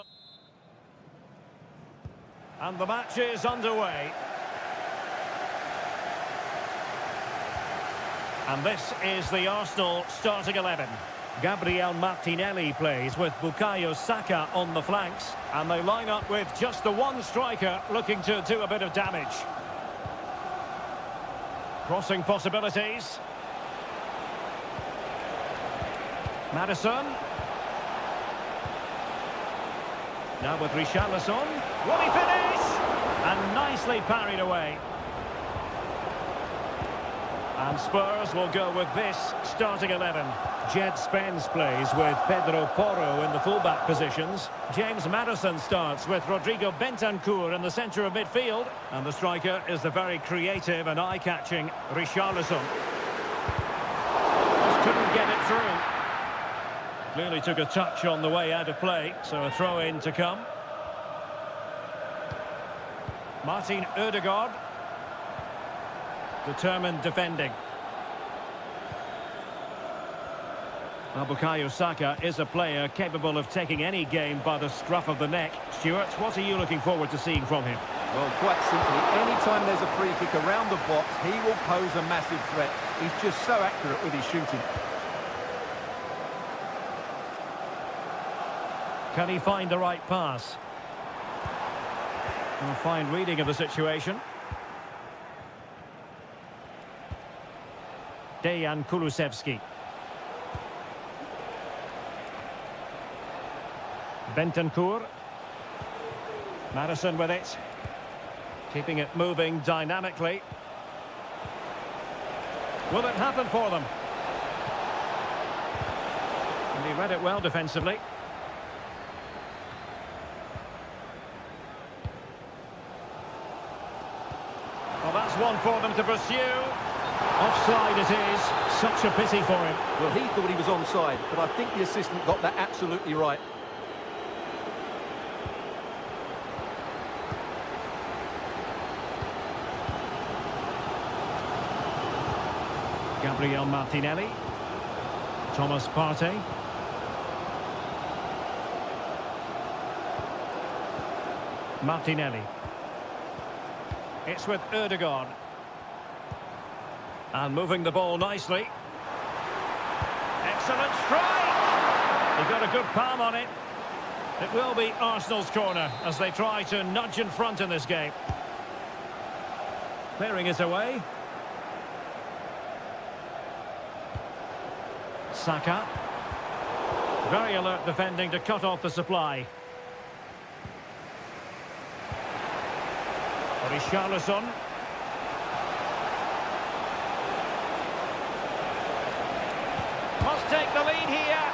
And the match is underway. And this is the Arsenal starting 11. Gabriel Martinelli plays with Bukayo Saka on the flanks. And they line up with just the one striker looking to do a bit of damage. Crossing possibilities. Maddison. Now with Richarlison. Will he finish? And nicely parried away. And Spurs will go with this starting 11. Jed Spence plays with Pedro Porro in the fullback positions. James Maddison starts with Rodrigo Bentancur in the centre of midfield. And the striker is the very creative and eye-catching Richarlison. Just couldn't get it through. Clearly took a touch on the way out of play, so a throw-in to come. Martin Ødegaard. Determined defending. Well, Bukayo Saka is a player capable of taking any game by the scruff of the neck. Stuart, what are you looking forward to seeing from him? Well, quite simply, any time there's a free kick around the box, he will pose a massive threat. He's just so accurate with his shooting. Can he find the right pass? Well, fine reading of the situation. Dejan Kulusevski. Bentancur. Maddison with it. Keeping it moving dynamically. Will it happen for them? And he read it well defensively. Well, that's one for them to pursue. Offside it is. Such a pity for him. Well, he thought he was onside, but I think the assistant got that absolutely right. Gabriel Martinelli. Thomas Partey. Martinelli. It's with Ødegaard. And moving the ball nicely. Excellent strike! He got a good palm on it. It will be Arsenal's corner as they try to nudge in front in this game. Clearing it away. Saka. Very alert defending to cut off the supply. Richarlison. Must take the lead here,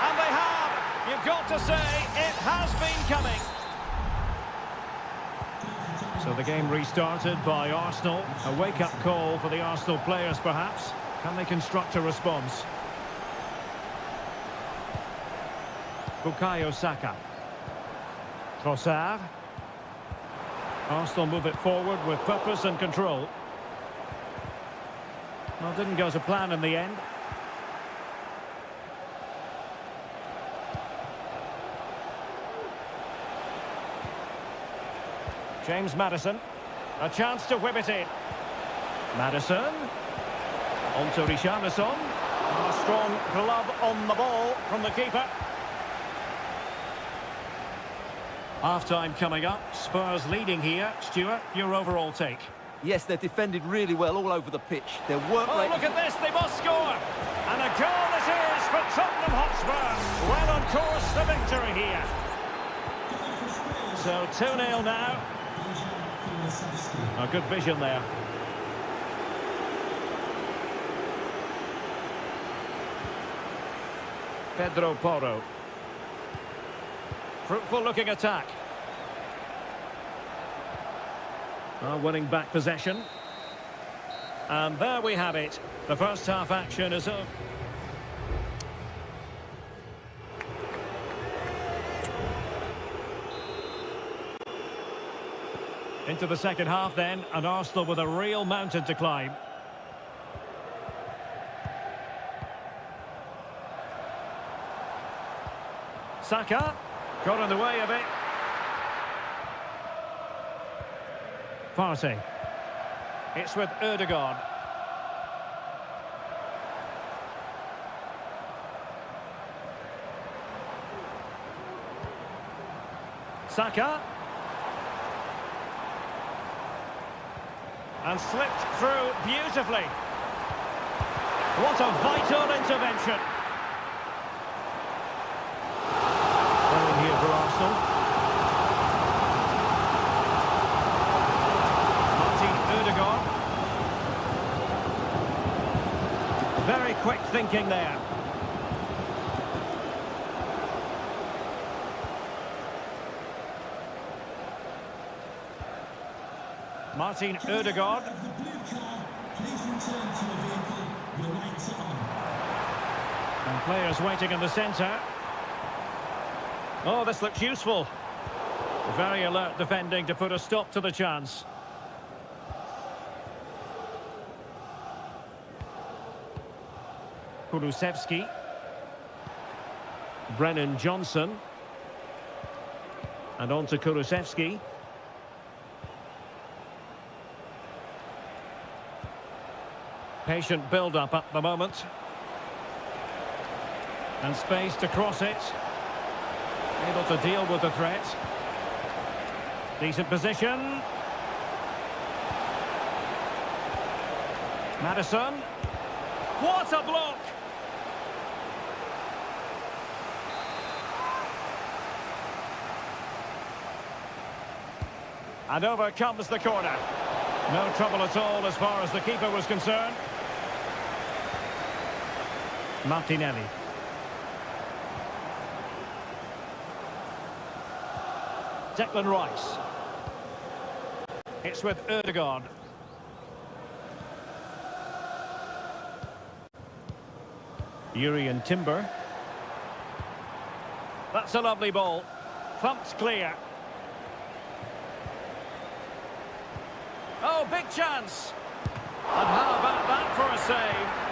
and they have. You've got to say, it has been coming. So the game restarted by Arsenal. A wake-up call for the Arsenal players, perhaps. Can they construct a response? Bukayo Saka. Trossard. Arsenal move it forward with purpose and control. Well, didn't go to plan in the end. James Maddison. A chance to whip it in. Maddison. On to Richarlison. A strong glove on the ball from the keeper. Half-time coming up. Spurs leading here. Stuart, your overall take? Yes, they're defended really well all over the pitch. Their work rate... Oh, look at this. They must score. And a goal it is for Tottenham Hotspur. Well on course to victory here. So 2-0 now. A good vision there. Pedro Porro. Fruitful looking attack. Winning back possession. And there we have it. The first half action is over. Into the second half then, and Arsenal with a real mountain to climb. Saka got in the way of it. Partey. It's with Erdogan. Saka. And slipped through beautifully. What a vital intervention. Going here for Arsenal. Erdogan. Very quick thinking there. Martin Erdogan. And players waiting in the centre. Oh, this looks useful. Very alert defending to put a stop to the chance. Kulusevski. Brennan Johnson. And on to Kulusevski. Patient build-up at the moment. And space to cross it. Able to deal with the threat. Decent position. Maddison. What a block! And over comes the corner. No trouble at all as far as the keeper was concerned. Martinelli. Declan Rice. It's with Erdogan. Urian Timber. That's a lovely ball. Thumped clear. Oh, big chance. And how about that for a save?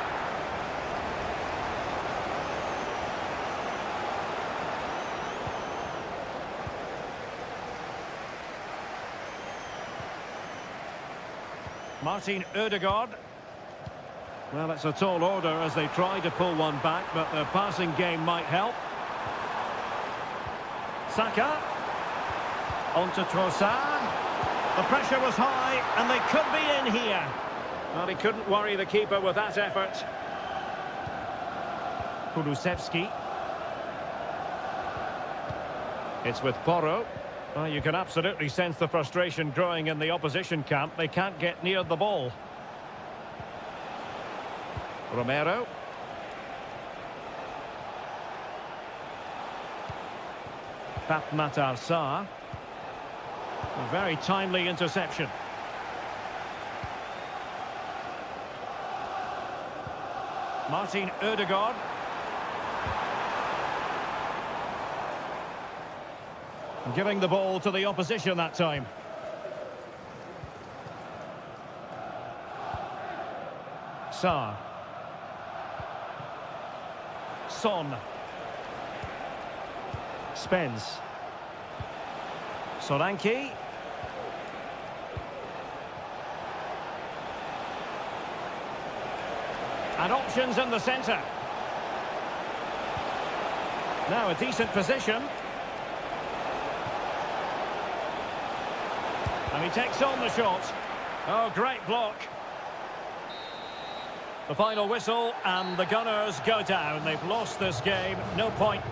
Martin Erdogan. Well, it's a tall order as they try to pull one back, but the passing game might help. Saka. On to Trossard. The pressure was high, and they could be in here. Well, he couldn't worry the keeper with that effort. Kulusevski. It's with Porro. Well, you can absolutely sense the frustration growing in the opposition camp. They can't get near the ball. Romero. Matar Sarr. A very timely interception. Martin Erdogan. Giving the ball to the opposition that time. Sarr. Son. Spence. Solanke. And options in the centre. Now a decent position. And he takes on the shot. Oh, great block. The final whistle and the Gunners go down. They've lost this game. No point.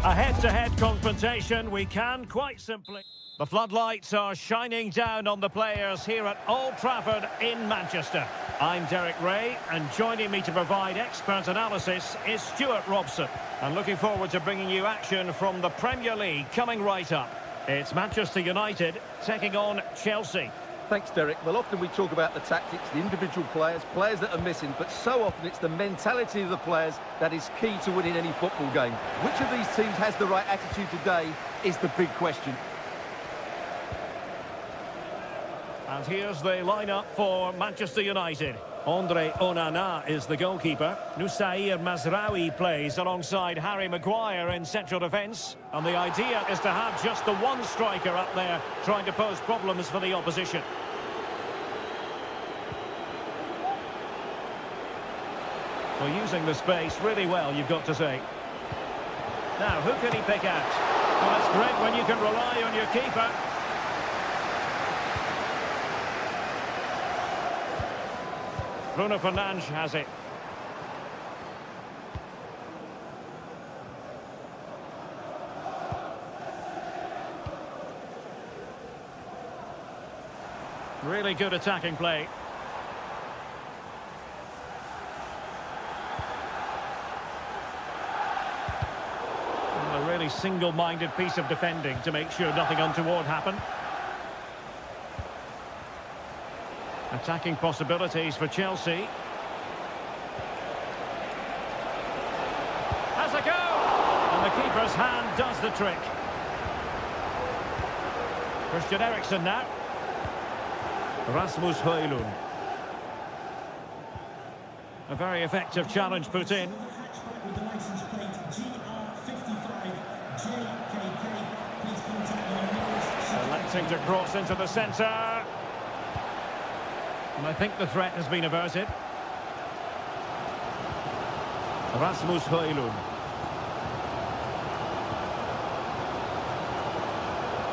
A head-to-head confrontation, we can quite simply... The floodlights are shining down on the players here at Old Trafford in Manchester. I'm Derek Ray, and joining me to provide expert analysis is Stuart Robson. And looking forward to bringing you action from the Premier League coming right up. It's Manchester United taking on Chelsea. Thanks, Derek. Well, often we talk about the tactics, the individual players that are missing, but so often it's the mentality of the players that is key to winning any football game. Which of these teams has the right attitude today is the big question. And here's the lineup for Manchester United. Andre Onana is the goalkeeper. Nusair Mazraoui plays alongside Harry Maguire in central defence. And the idea is to have just the one striker up there trying to pose problems for the opposition. Well, using the space really well, you've got to say. Now, who can he pick out? Well, it's great when you can rely on your keeper. Bruno Fernandes has it. Really good attacking play. A really single-minded piece of defending to make sure nothing untoward happened. Attacking possibilities for Chelsea. Has a go! And the keeper's hand does the trick. Christian Eriksen now. Rasmus Højlund. A very effective challenge put in. With the license plate GR55JKK. Please contact our nearest... Electing to cross into the centre. And I think the threat has been averted. Rasmus Højlund.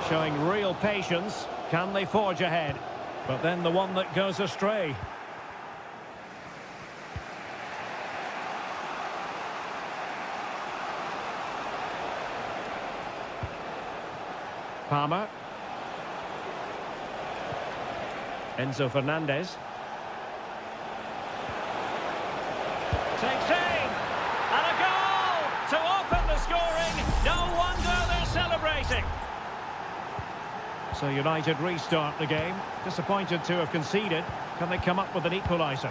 Showing real patience. Can they forge ahead? But then the one that goes astray. Palmer. Enzo Fernandez. Takes aim! And a goal! To open the scoring! No wonder they're celebrating! So United restart the game. Disappointed to have conceded. Can they come up with an equaliser?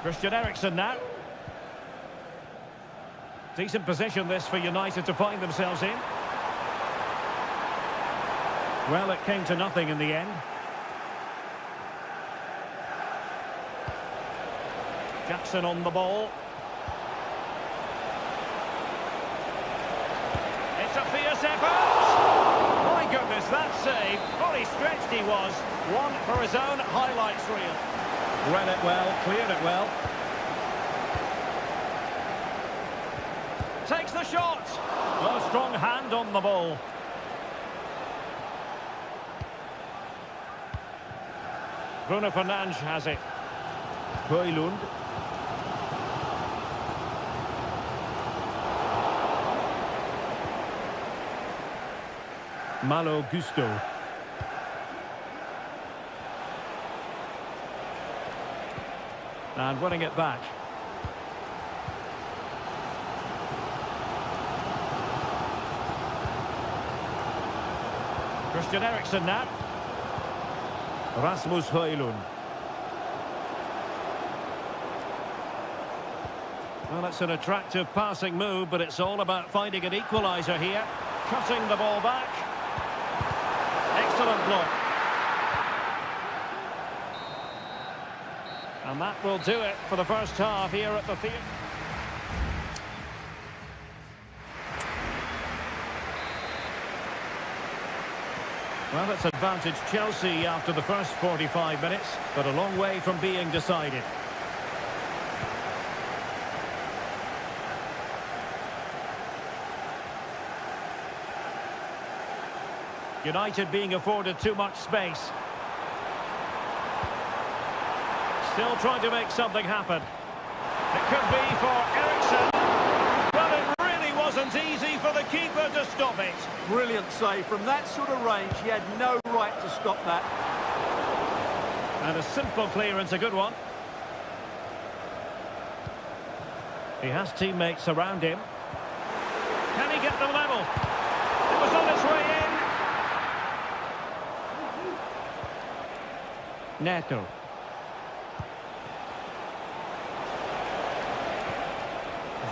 Christian Eriksen now. Decent position this for United to find themselves in. Well, it came to nothing in the end. Jackson on the ball. It's a fierce effort! My goodness, that save. Fully stretched he was. One for his own highlights reel. Read it well, cleared it well. Takes the shot! A strong hand on the ball. Bruno Fernandes has it. Højlund. Malo Gusto. And winning it back. Christian Eriksen now. Rasmus Højlund. Well, it's an attractive passing move, but it's all about finding an equaliser here. Cutting the ball back. Excellent block. And that will do it for the first half here at the theatre. Well, it's advantage Chelsea after the first 45 minutes, but a long way from being decided. United being afforded too much space. Still trying to make something happen. It could be for Ericsson. Well, it really wasn't easy for the keeper to stop it. Brilliant save. From that sort of range, he had no right to stop that. And a simple clearance, a good one. He has teammates around him. Can he get them level? It was on its way in. Neto.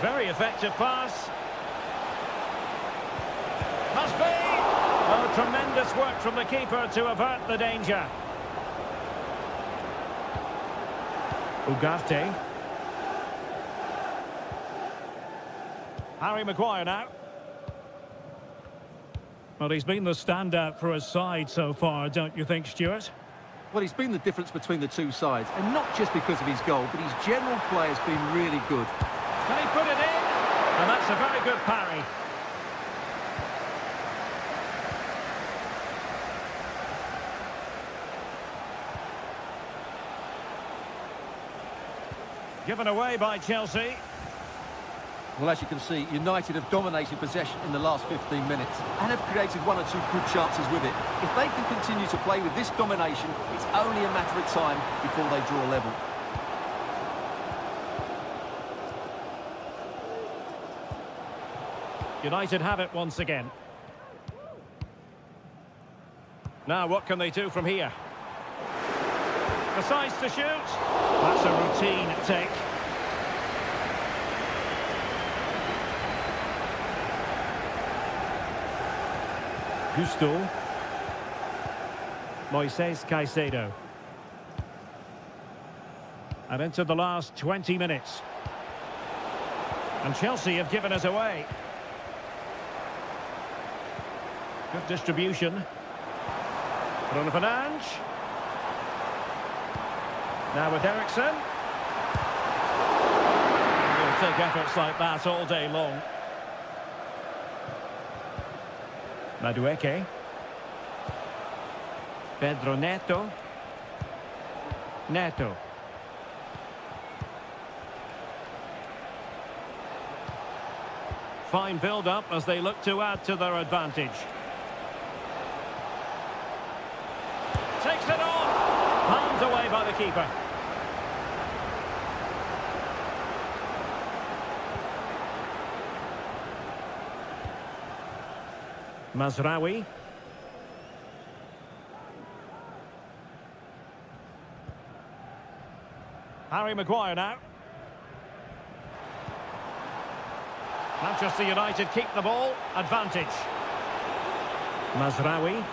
Very effective pass. Must be. Oh, tremendous work from the keeper to avert the danger. Ugarte. Harry Maguire now. Well, he's been the standout for his side so far, don't you think, Stuart? Well, he's been the difference between the two sides, and not just because of his goal, but his general play has been really good. Can he put it in? And that's a very good parry. Given away by Chelsea. Well, as you can see, United have dominated possession in the last 15 minutes and have created one or two good chances with it. If they can continue to play with this domination, it's only a matter of time before they draw level. United have it once again. Now, what can they do from here? Decides to shoot. That's a routine take. Gusto. Moises Caicedo. And into the last 20 minutes. And Chelsea have given us away. Good distribution. Bruno Fernandes. Now with Ericsson. He'll take efforts like that all day long. Madueke. Pedro Neto. Neto. Fine build-up as they look to add to their advantage. Takes it on. Palmed away by the keeper. Mazraoui. Harry Maguire now. Manchester United keep the ball. Advantage. Mazraoui.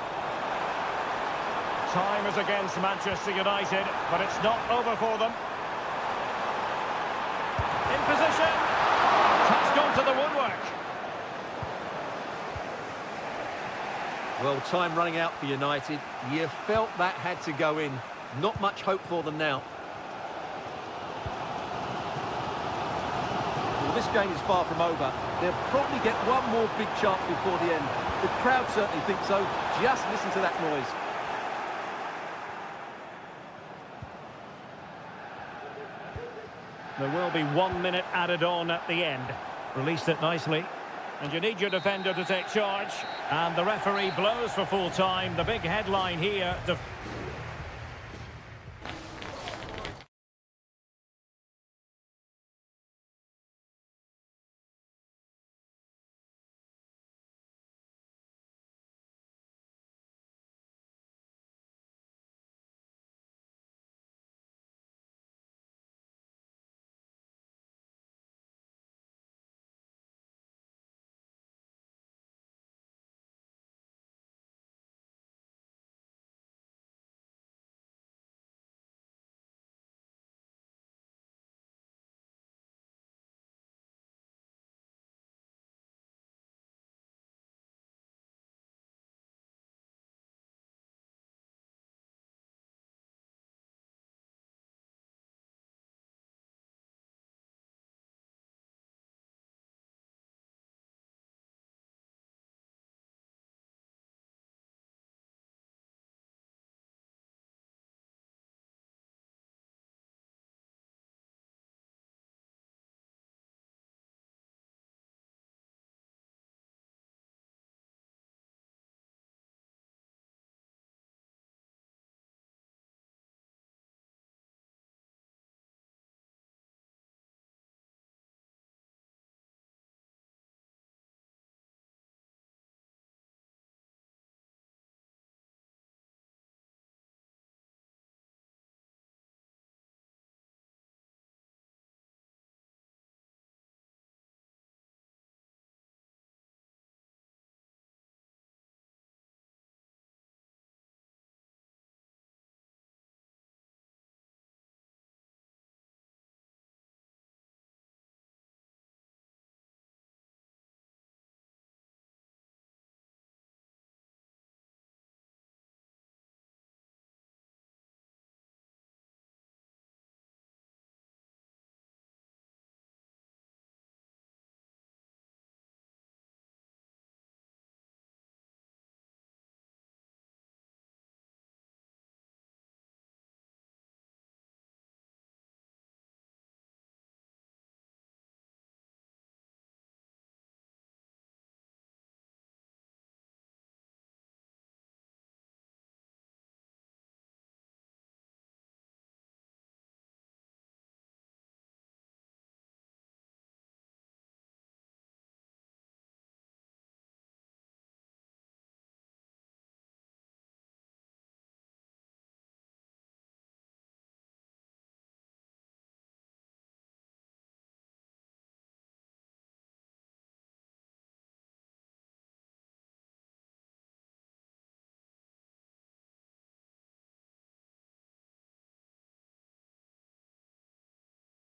Time is against Manchester United, but it's not over for them. In position. Touched onto the woodwork. Well, time running out for United. You felt that had to go in. Not much hope for them now. Well, this game is far from over. They'll probably get one more big chance before the end. The crowd certainly think so. Just listen to that noise. There will be 1 minute added on at the end. Released it nicely. And you need your defender to take charge. And the referee blows for full time. The big headline here.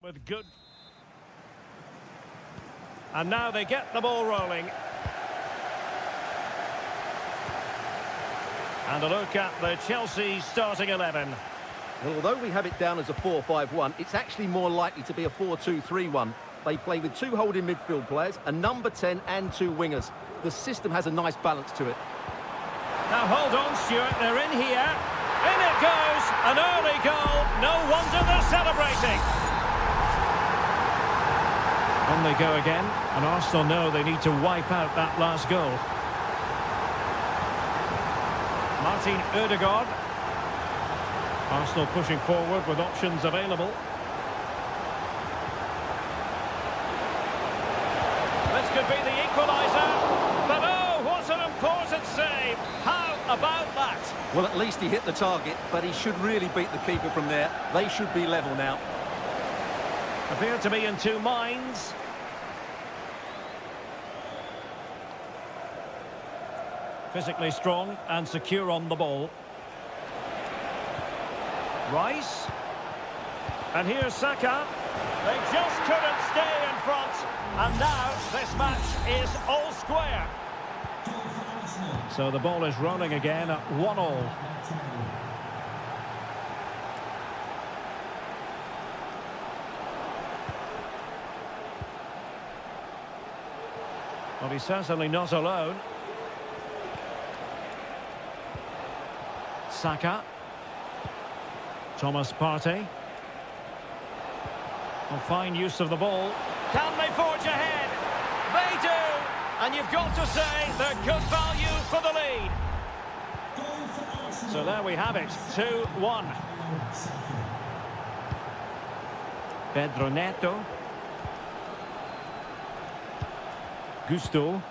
With good. And now they get the ball rolling. And a look at the Chelsea starting 11. Well, although we have it down as a 4-5-1, it's actually more likely to be a 4-2-3-1. They play with two holding midfield players, a number 10 and two wingers. The system has a nice balance to it. Now hold on, Stuart, they're in here. In it goes, an early goal. No wonder they're celebrating. On they go again, and Arsenal know they need to wipe out that last goal. Martin Ødegaard. Arsenal pushing forward with options available. This could be the equaliser. But oh, what an important save. How about that? Well, at least he hit the target, but he should really beat the keeper from there. They should be level now. Appear to be in two minds. Physically strong and secure on the ball. Rice. And here's Saka. They just couldn't stay in front. And now this match is all square. So the ball is rolling again at 1-1. Well, he's certainly not alone. Saka. Thomas Partey. Well, fine use of the ball. Can they forge ahead? They do! And you've got to say they're good value for the lead. So there we have it, 2-1. Pedro Neto. Gusto.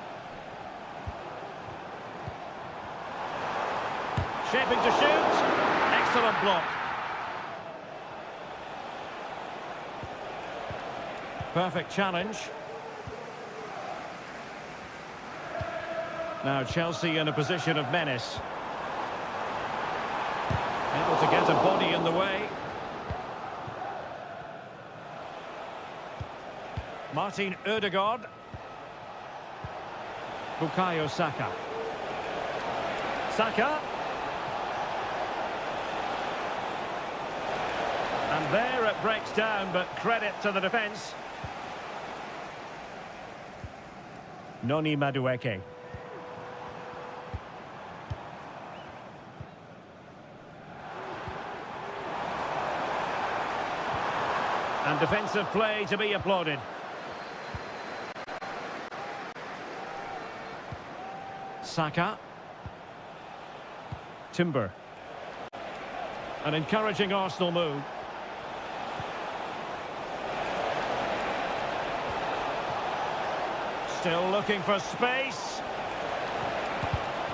Shaping to shoot. Excellent block. Perfect challenge. Now Chelsea in a position of menace. Able to get a body in the way. Martin Ødegaard. Bukayo Saka. Saka. And there it breaks down, but credit to the defence. Noni Madueke. And defensive play to be applauded. Saka. Timber. An encouraging Arsenal move. Still looking for space.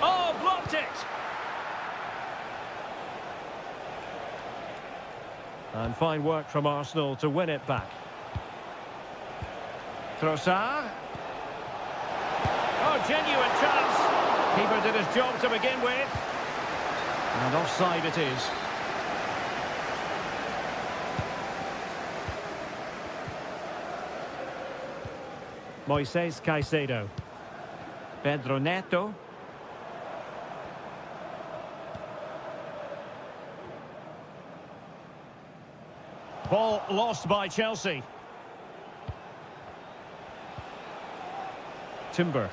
Oh, blocked it! And fine work from Arsenal to win it back. Trossard. Oh, genuine chance. Keeper did his job to begin with. And offside it is. Moises Caicedo. Pedro Neto. Ball lost by Chelsea. Timber.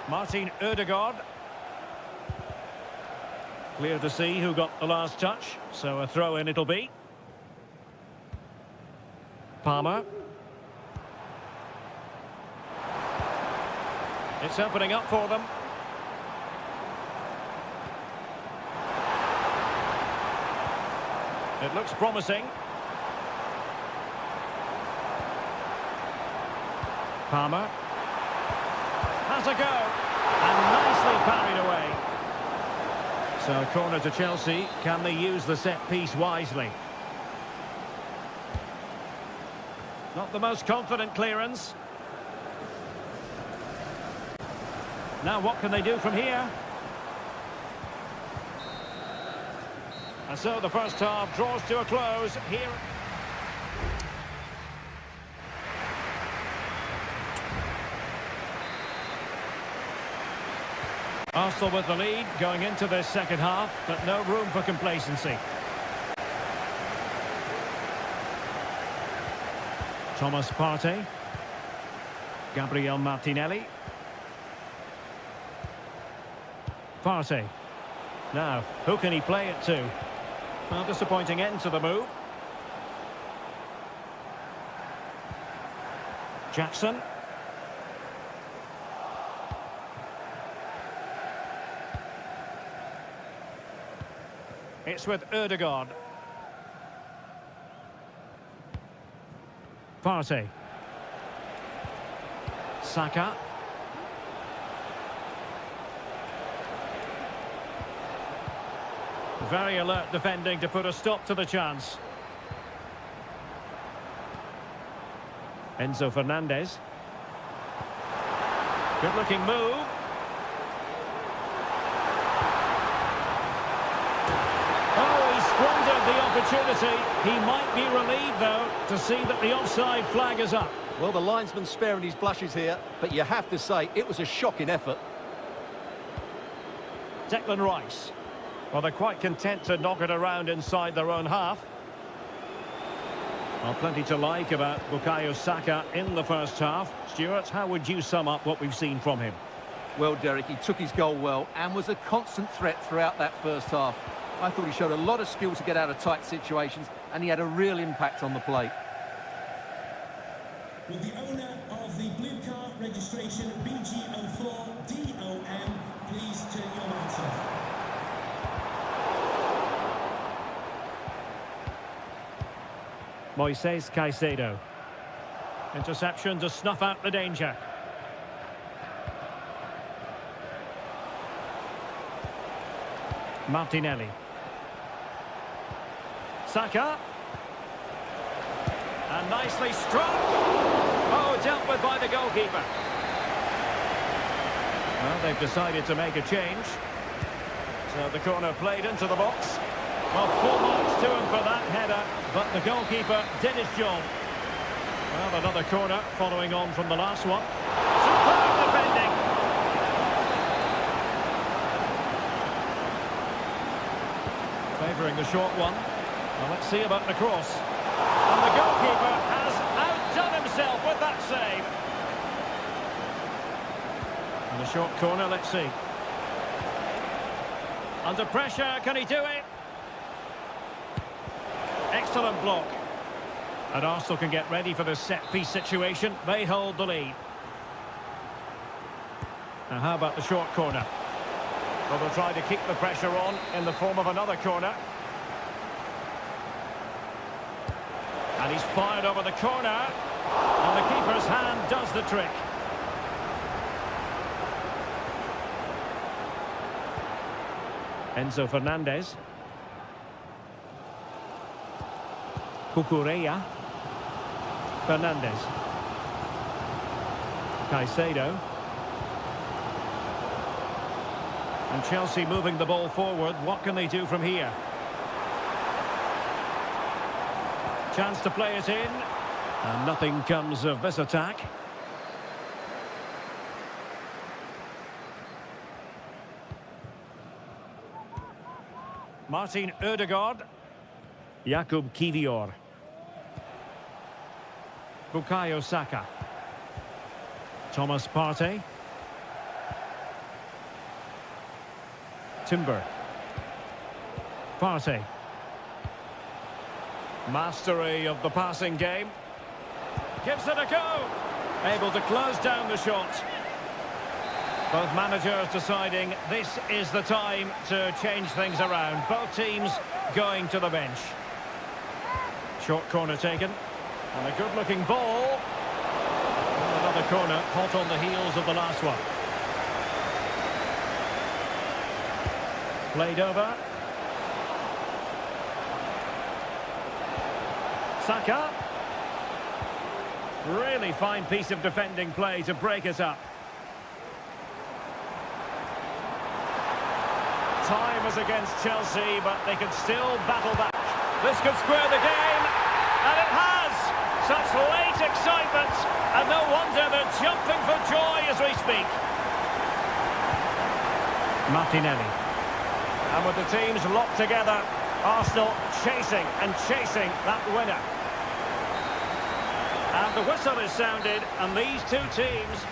Martin Ødegaard. Clear to see who got the last touch, so a throw-in it'll be. Palmer. It's opening up for them. It looks promising. Palmer. Has a go. And nicely parried away. So corner to Chelsea. Can they use the set piece wisely? Not the most confident clearance. Now what can they do from here? And so the first half draws to a close here. Arsenal with the lead going into this second half, but no room for complacency. Thomas Partey. Gabriel Martinelli. Partey. Now, who can he play it to? Well, disappointing end to the move. Jackson. It's with Ødegaard. Partey. Saka. Very alert defending to put a stop to the chance. Enzo Fernandez. Good looking move. Oh, he squandered the opportunity. He might be relieved though to see that the offside flag is up. Well, the linesman's sparing his blushes here, but you have to say it was a shocking effort. Declan Rice. Well, they're quite content to knock it around inside their own half. Well, plenty to like about Bukayo Saka in the first half. Stuart, how would you sum up what we've seen from him? Well, Derek, he took his goal well and was a constant threat throughout that first half. I thought he showed a lot of skill to get out of tight situations, and he had a real impact on the plate. With the owner of the blue car registration BG04DOM, please turn your lights off. Moises Caicedo. Interception to snuff out the danger. Martinelli. Saka. And nicely struck. Oh, dealt with by the goalkeeper. Well, they've decided to make a change. So the corner played into the box. Well, 4 marks to him for that header, but the goalkeeper did his job. Well, another corner following on from the last one. Superb defending. Favouring the short one. Well, let's see about the cross. And the goalkeeper has outdone himself with that save. And the short corner, let's see. Under pressure, can he do it? Excellent block. And Arsenal can get ready for this set-piece situation. They hold the lead. Now, how about the short corner? Well, they'll try to keep the pressure on in the form of another corner. And he's fired over the corner. And the keeper's hand does the trick. Enzo Fernandez. Cucurella. Fernandez. Caicedo. And Chelsea moving the ball forward. What can they do from here? Chance to play it in. And nothing comes of this attack. Martin Ødegaard. Jakub Kivior. Bukayo Saka. Thomas Partey. Timber. Partey. Mastery of the passing game. Gives it a go. Able to close down the shot. Both managers deciding this is the time to change things around. Both teams going to the bench. Short corner taken. And a good-looking ball. And another corner, hot on the heels of the last one. Played over. Saka. Really fine piece of defending play to break it up. Time is against Chelsea, but they can still battle back. This could square the game, and it has! Such late excitement, and no wonder they're jumping for joy as we speak. Martinelli. And with the teams locked together, Arsenal chasing and chasing that winner. And the whistle is sounded, and these two teams...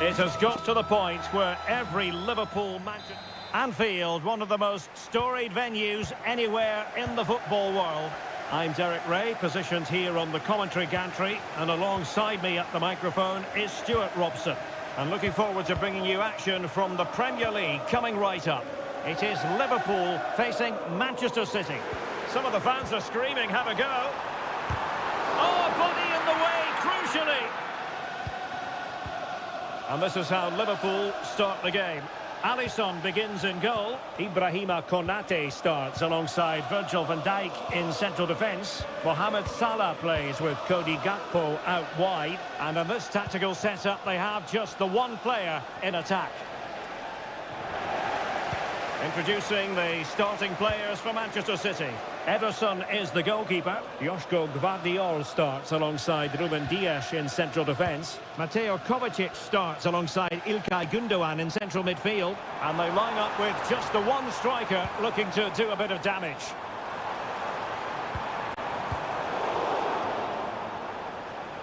It has got to the point where every Liverpool match... Anfield, one of the most storied venues anywhere in the football world. I'm Derek Ray, positioned here on the commentary gantry, and alongside me at the microphone is Stuart Robson. And looking forward to bringing you action from the Premier League coming right up. It is Liverpool facing Manchester City. Some of the fans are screaming, have a go. Oh, body in the way, crucially. And this is how Liverpool start the game. Alisson begins in goal. Ibrahima Konate starts alongside Virgil van Dijk in central defence. Mohamed Salah plays with Cody Gakpo out wide. And in this tactical setup, they have just the one player in attack. Introducing the starting players for Manchester City. Ederson is the goalkeeper. Joško Gvardiol starts alongside Ruben Dias in central defence. Mateo Kovacic starts alongside Ilkay Gundogan in central midfield. And they line up with just the one striker looking to do a bit of damage.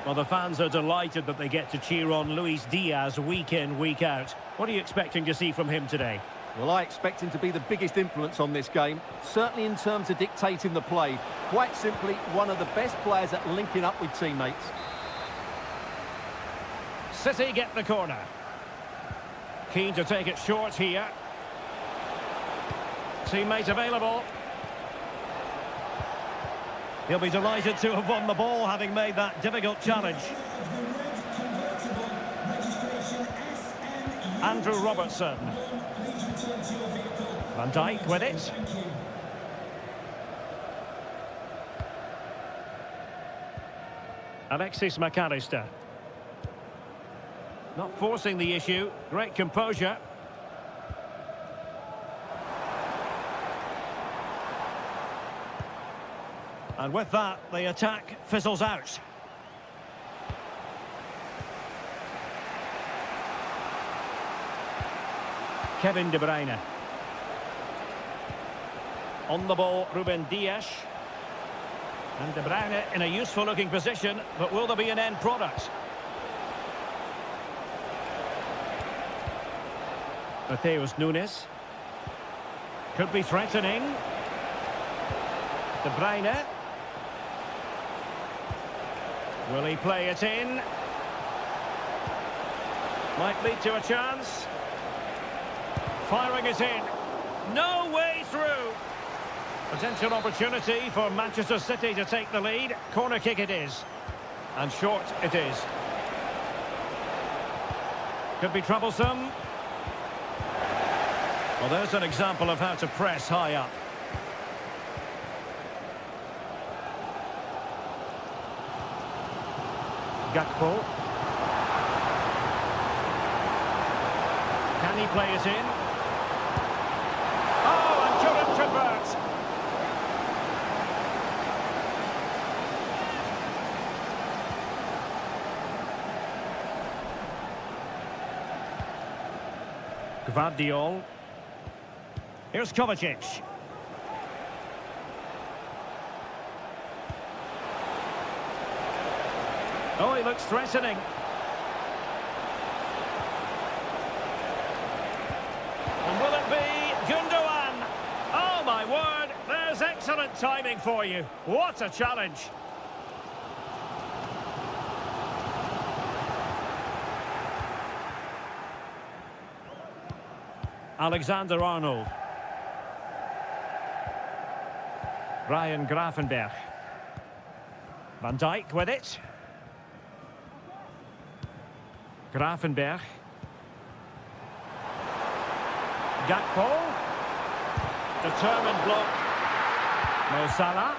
Well, the fans are delighted that they get to cheer on Luis Diaz week in, week out. What are you expecting to see from him today? Well, I expect him to be the biggest influence on this game, certainly in terms of dictating the play. Quite simply, one of the best players at linking up with teammates. City get the corner. Keen to take it short here. Teammate available. He'll be delighted to have won the ball, having made that difficult challenge. Andrew Robertson. Van Dijk with it. Alexis McAllister. Not forcing the issue. Great composure. And with that, the attack fizzles out. Kevin De Bruyne. On the ball, Ruben Dias. And De Bruyne in a useful-looking position, but will there be an end product? Mateus Nunes. Could be threatening. De Bruyne. Will he play it in? Might lead to a chance. Firing it in. No way through. Potential opportunity for Manchester City to take the lead. Corner kick it is. And short it is. Could be troublesome. Well, there's an example of how to press high up. Gakpo. Can he play it in? Oh, and couldn't convert. Gvardiol. Here's Kovacic. Oh, he looks threatening. And will it be Gundogan? Oh, my word, there's excellent timing for you. What a challenge. Alexander-Arnold. Ryan Gravenberch. Van Dijk with it. Gravenberch. Gakpo. Determined block. Mo Salah.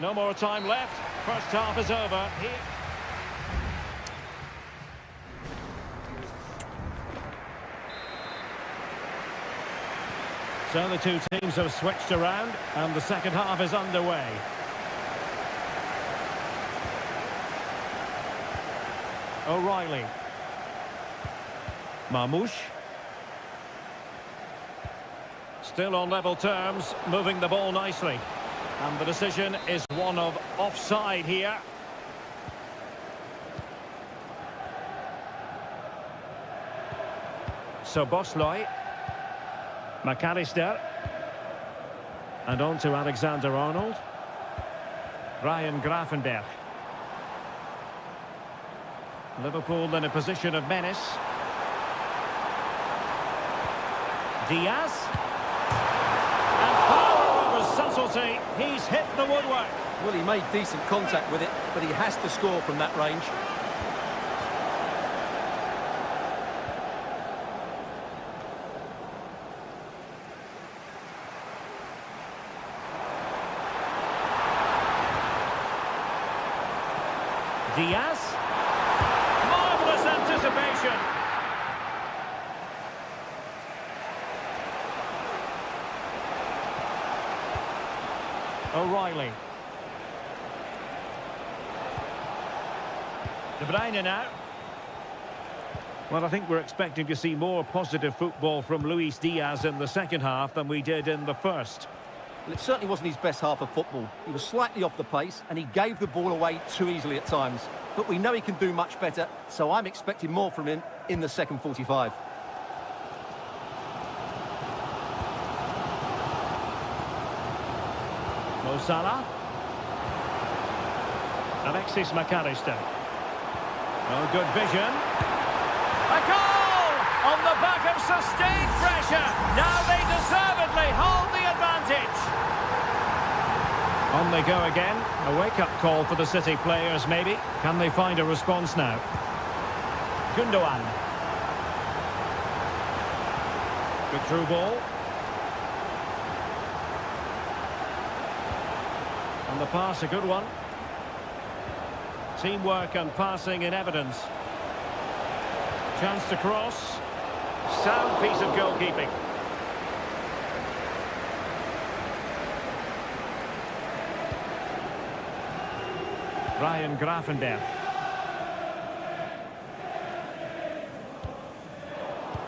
No more time left. First half is over. Here. So the two teams have switched around and the second half is underway. O'Reilly. Marmoush. Still on level terms, moving the ball nicely. And the decision is one of offside here. So Bosloy. McAllister. And on to Alexander-Arnold. Ryan Gravenberch. Liverpool in a position of menace. Diaz. And power over subtlety. He's hit the woodwork. Well, he made decent contact with it, but he has to score from that range. Diaz. Marvellous anticipation. O'Reilly. De Bruyne now. Well, I think we're expecting to see more positive football from Luis Diaz in the second half than we did in the first. Well, it certainly wasn't his best half of football. He was slightly off the pace and he gave the ball away too easily at times. But we know he can do much better, so I'm expecting more from him in the second 45. Mo Salah. Alexis McAllister. Oh, good vision. A goal! On the back of sustained pressure. Now they deservedly hold the advantage. On they go again. A wake-up call for the City players, maybe. Can they find a response now? Gundogan. Good through ball. And the pass, a good one. Teamwork and passing in evidence. Chance to cross. Sound piece of goalkeeping. Ryan Gravenberch.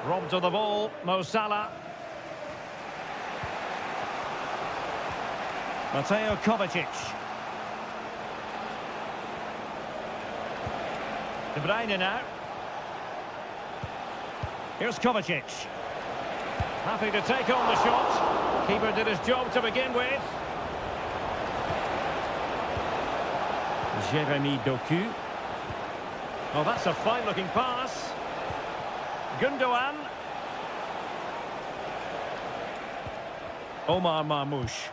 Robbed to the ball, Mo Salah. Mateo Kovacic. De Bruyne now. Here's Kovacic. Happy to take on the shot. Keeper did his job to begin with. Jeremy Doku. Oh, that's a fine-looking pass. Gundogan. Omar Marmoush.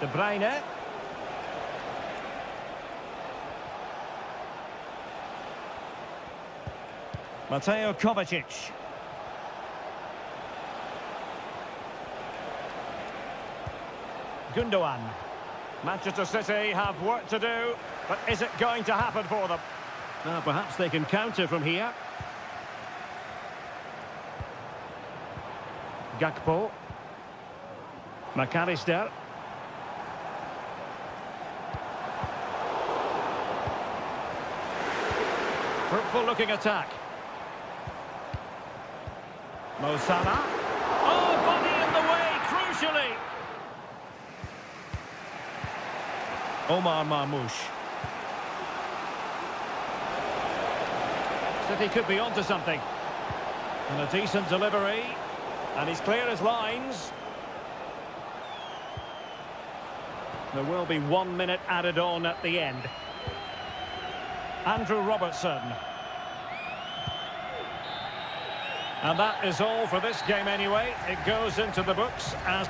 De Bruyne. Mateo Kovacic. Gundogan. Manchester City have work to do, but is it going to happen for them? Now, perhaps they can counter from here. Gakpo. McAllister. Fruitful looking attack. Mo Salah. Oh, body in the way, crucially. Omar Marmoush. City could be onto something. And a decent delivery. And he's clear as lines. There will be 1 minute added on at the end. Andrew Robertson. And that is all for this game anyway. It goes into the books as...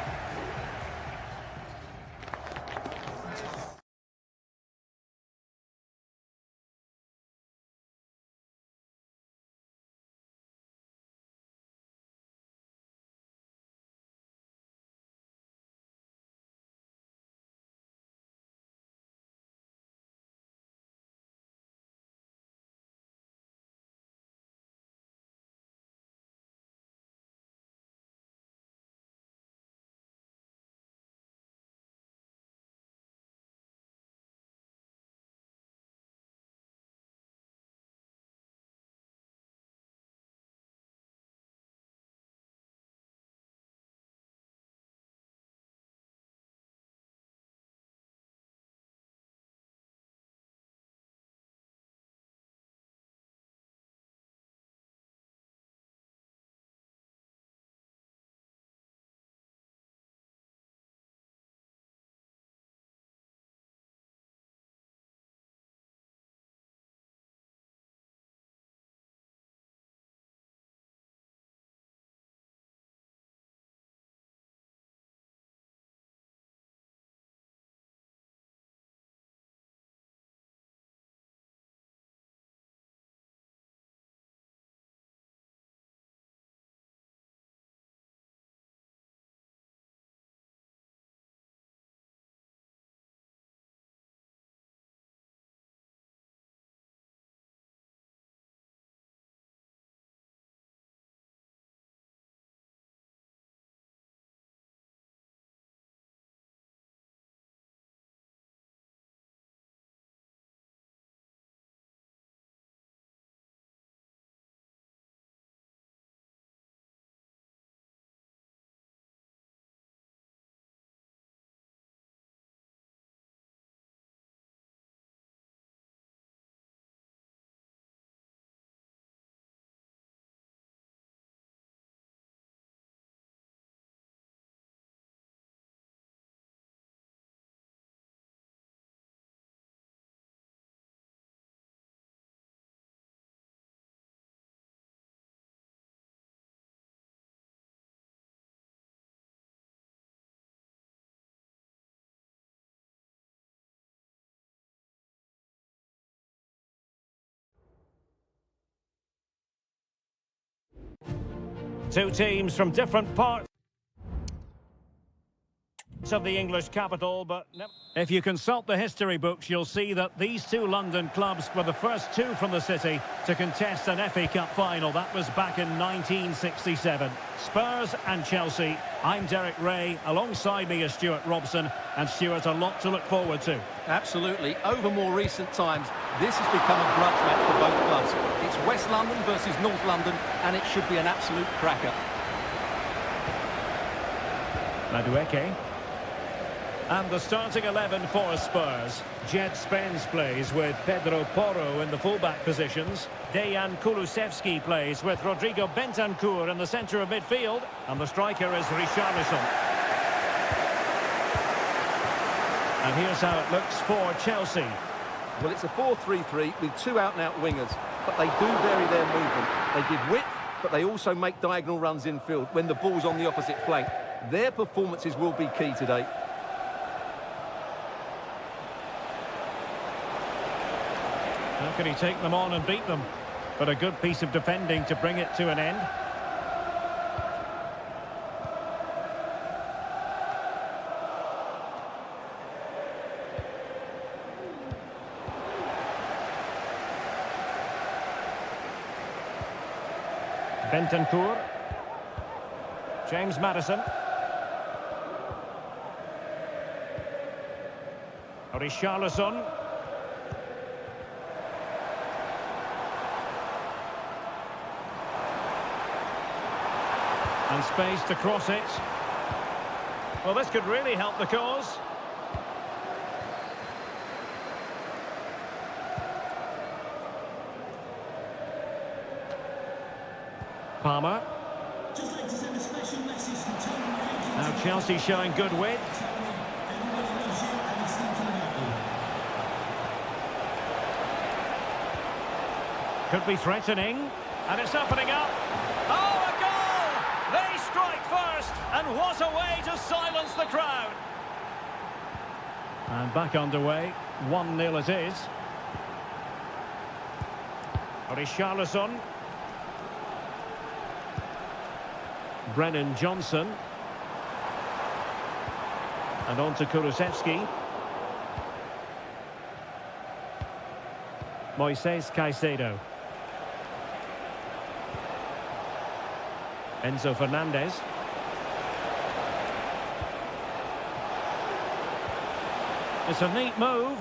Two teams from different parts of the English capital, but if you consult the history books, you'll see that these two London clubs were the first two from the city to contest an FA Cup final. That was back in 1967. Spurs and Chelsea. I'm Derek Ray. Alongside me is Stuart Robson. And Stuart, a lot to look forward to. Absolutely. Over more recent times, this has become a grudge match for both clubs. It's West London versus North London, and it should be an absolute cracker. Madueke. And the starting 11 for Spurs. Jed Spence plays with Pedro Porro in the fullback positions. Dejan Kulusevski plays with Rodrigo Bentancur in the centre of midfield. And the striker is Richarlison. And here's how it looks for Chelsea. Well, it's a 4-3-3 with two out-and-out wingers, but they do vary their movement. They give width, but they also make diagonal runs infield when the ball's on the opposite flank. Their performances will be key today. How can he take them on and beat them? But a good piece of defending to bring it to an end. Bentancur. James Maddison. Richarlison. And space to cross it. Well, this could really help the cause. Palmer. Just like to send a special message to Tony. Now Chelsea showing good width. Everybody loves you and is thinking about you. Could be threatening. And it's opening up. Oh, a goal! They strike first. And what a way to silence the crowd. And back underway. 1-0 it is. Richarlison. Brennan Johnson. And on to Kulusevski. Moises Caicedo. Enzo Fernandez. It's a neat move.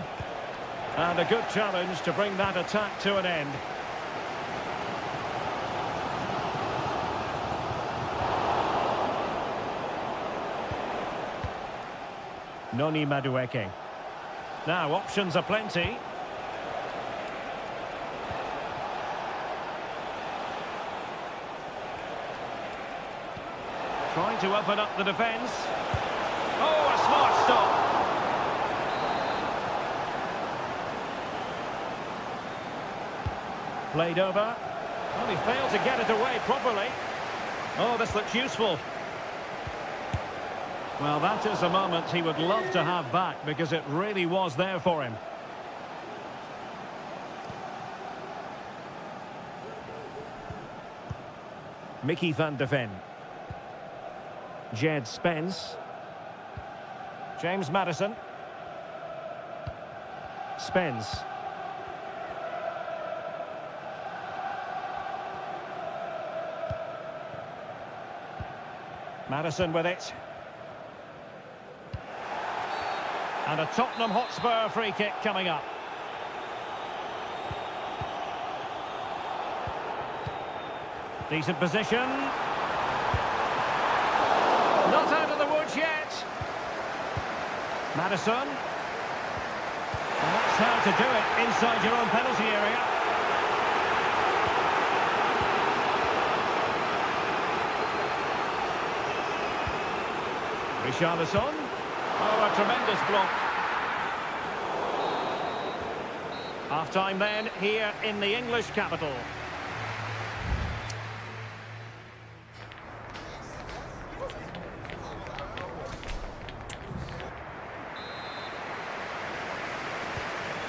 And a good challenge to bring that attack to an end. Noni Madueke. Now, options are plenty. Trying to open up the defence. Oh, a smart stop. Played over. Well, he failed to get it away properly. Oh, this looks useful. Well, that is a moment he would love to have back because it really was there for him. Mickey van de Ven. Jed Spence. James Maddison. Spence. Maddison with it. And a Tottenham Hotspur free kick coming up. Decent position. Not out of the woods yet. Maddison. And that's how to do it inside your own penalty area. Richarlison. Oh, a tremendous block. Half-time then, here in the English capital.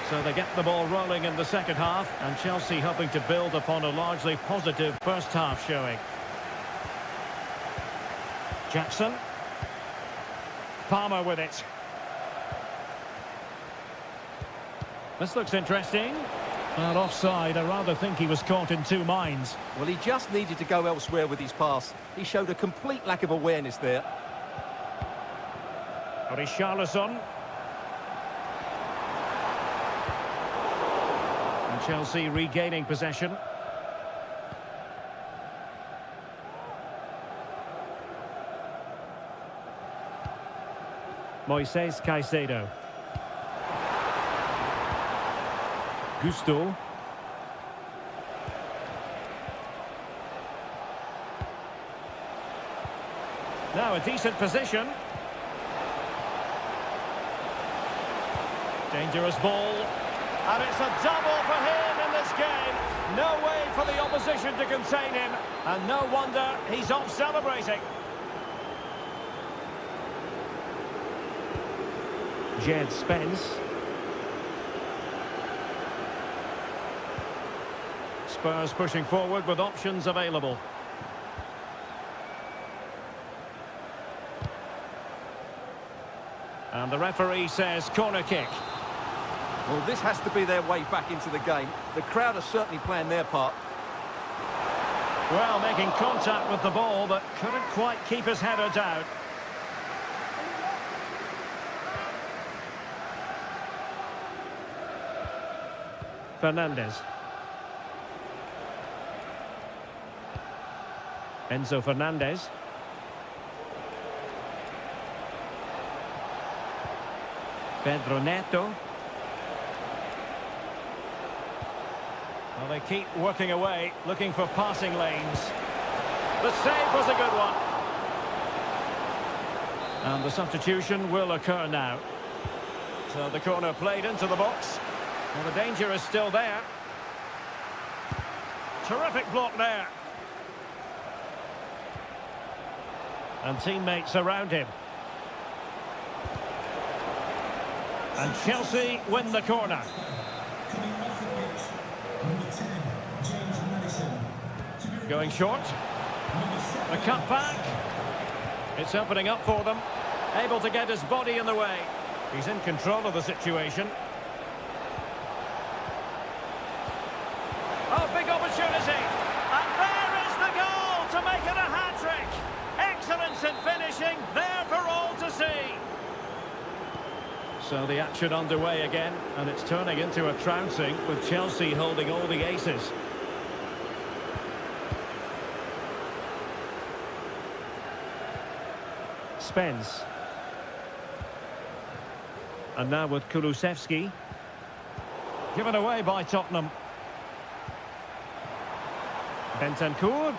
So they get the ball rolling in the second half, and Chelsea hoping to build upon a largely positive first half showing. Jackson. Palmer with it. This looks interesting. Well, offside. I rather think he was caught in two minds. Well, he just needed to go elsewhere with his pass. He showed a complete lack of awareness there. Richarlison. And Chelsea regaining possession. Moises Caicedo. Gusto. Now a decent position. Dangerous ball. And it's a double for him in this game. No way for the opposition to contain him. And no wonder he's off celebrating. Jed Spence. Spurs pushing forward with options available. And the referee says corner kick. Well, this has to be their way back into the game. The crowd are certainly playing their part. Well, making contact with the ball, but couldn't quite keep his header down. Fernandez. Enzo Fernandez. Pedro Neto. Well, they keep working away, looking for passing lanes. The save was a good one. And the substitution will occur now. So the corner played into the box. Well, the danger is still there. Terrific block there. And teammates around him. And Chelsea win the corner. Going short. The cut back. It's opening up for them. Able to get his body in the way. He's in control of the situation. Oh, big opportunity. And there is the goal to make it a hat-trick. Excellence in finishing, there for all to see. So the action underway again, and it's turning into a trouncing with Chelsea holding all the aces. Spence. And now with Kulusevski. Given away by Tottenham. Bentancur.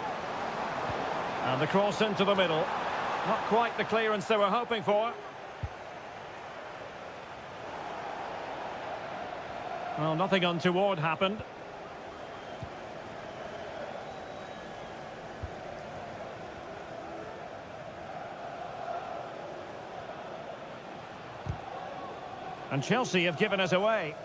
And the cross into the middle. Not quite the clearance they were hoping for. Well, nothing untoward happened. And Chelsea have given us away.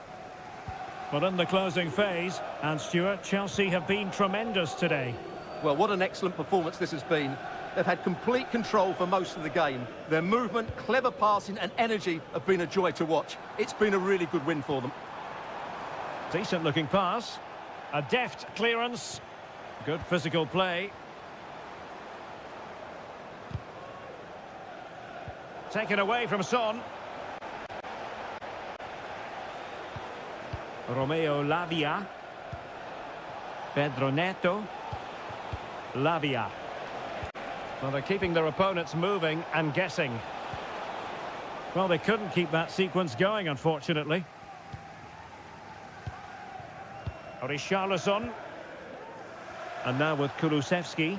But in the closing phase, and Stuart, Chelsea have been tremendous today. Well, what an excellent performance this has been. They've had complete control for most of the game. Their movement, clever passing and energy have been a joy to watch. It's been a really good win for them. Decent looking pass. A deft clearance. Good physical play. Taken away from Son. Romeo Lavia. Pedro Neto. Lavia. Well, they're keeping their opponents moving and guessing. Well, they couldn't keep that sequence going, unfortunately. Richarlison. And now with Kulusevski.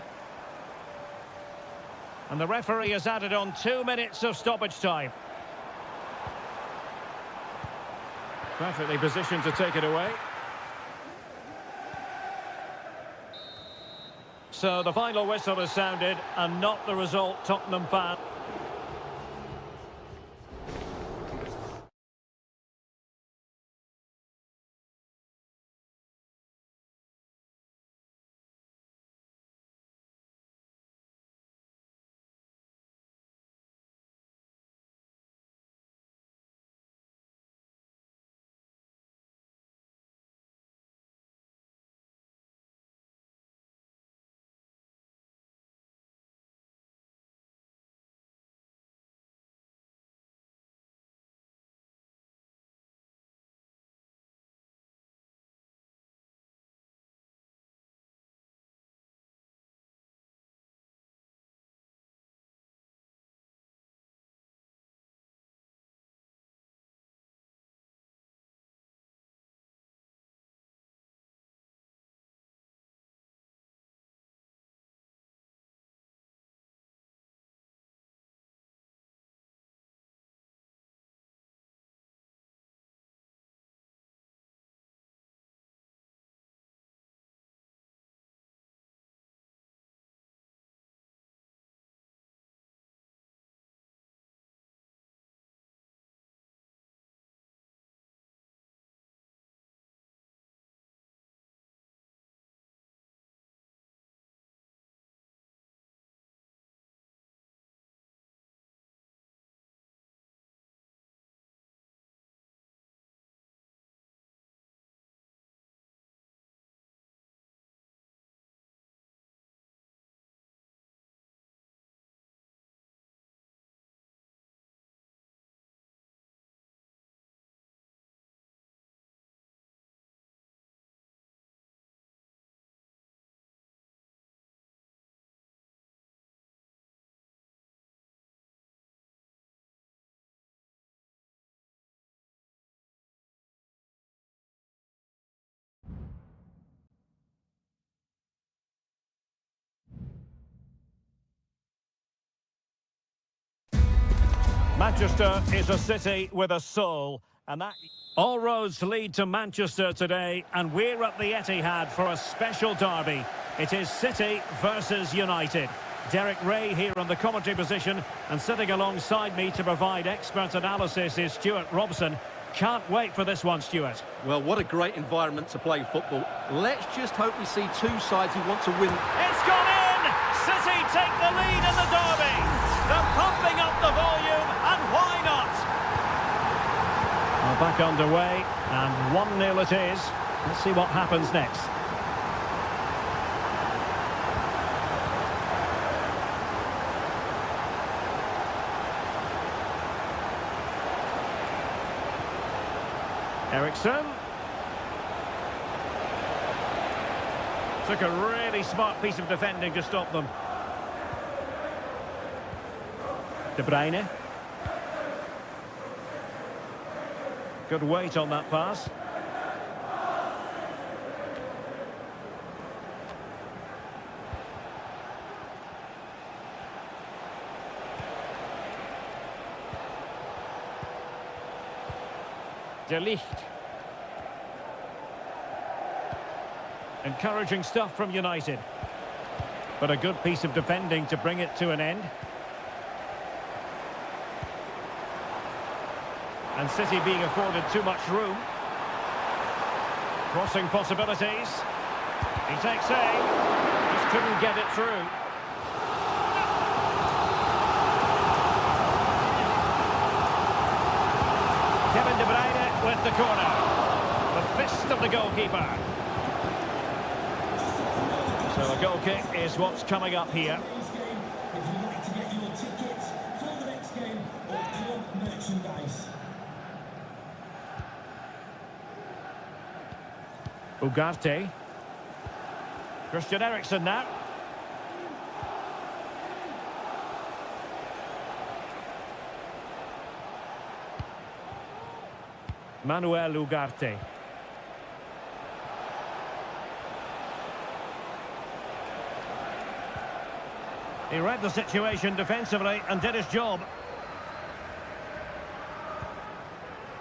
And the referee has added on 2 minutes of stoppage time. Perfectly positioned to take it away. So the final whistle has sounded, and not the result Tottenham fans Manchester is a city with a soul, and that all roads lead to Manchester today, and we're at the Etihad for a special derby. It is City versus United. Derek Ray here in the commentary position, and sitting alongside me to provide expert analysis is Stuart Robson. Can't wait for this one, Stuart. Well, what a great environment to play football. Let's just hope we see two sides who want to win. It's gone in! City take the lead in the derby. They're pumping up the volume, and why not? Well, back underway, and 1-0 it is. Let's see what happens next. Eriksson. Took a really smart piece of defending to stop them. De Bruyne. Good weight on that pass. De Ligt. Encouraging stuff from United. But a good piece of defending to bring it to an end. And City being afforded too much room. Crossing possibilities. He takes aim. Just couldn't get it through. Kevin De Bruyne with the corner. The fist of the goalkeeper. So a goal kick is what's coming up here. If you'd like to get your tickets for the next game or club merchandise. Ugarte. Christian Eriksen now. Manuel Ugarte. He read the situation defensively and did his job.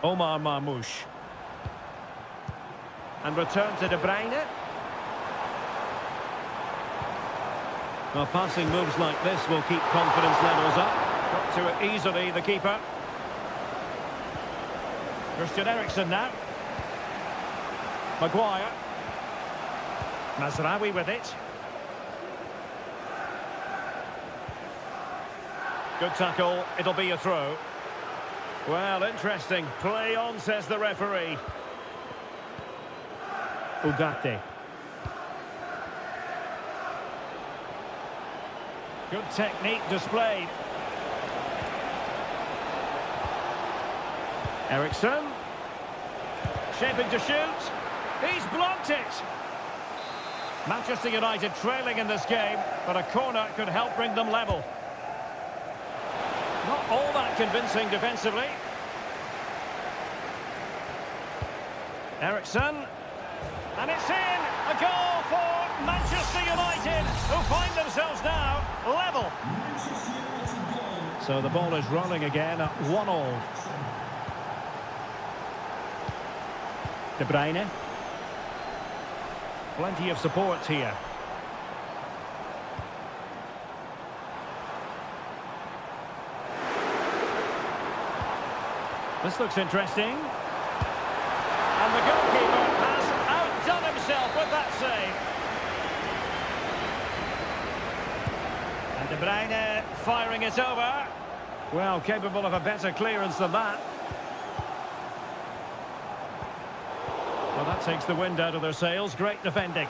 Omar Marmoush. And return to De Bruyne. Well, passing moves like this will keep confidence levels up. Got to it easily, the keeper. Christian Eriksen now. Maguire. Mazraoui with it. Good tackle, it'll be a throw. Well, interesting. Play on, says the referee. Ugarte. Good technique displayed. Eriksson. Shaping to shoot. He's blocked it. Manchester United trailing in this game, but a corner could help bring them level. Not all that convincing defensively. Eriksson. And it's in! A goal for Manchester United, who find themselves now level. Manchester United goal. So the ball is rolling again at 1-1. De Bruyne. Plenty of support here. This looks interesting. And the goalkeeper has outdone himself with that save. And De Bruyne firing it over. Well, capable of a better clearance than that. Well, that takes the wind out of their sails. Great defending.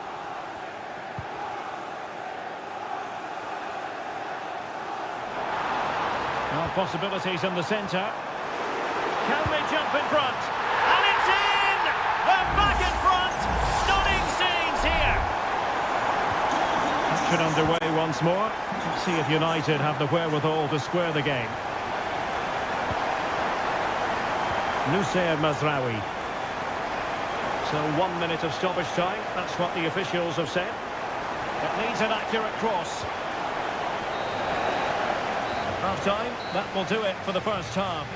Now possibilities in the centre. Can they jump in front? And it's in! They're back in front! Stunning scenes here! Action underway once more. Let's see if United have the wherewithal to square the game. Nusayr Mazraoui. So 1 minute of stoppage time. That's what the officials have said. It needs an accurate cross. Half time, that will do it for the first half.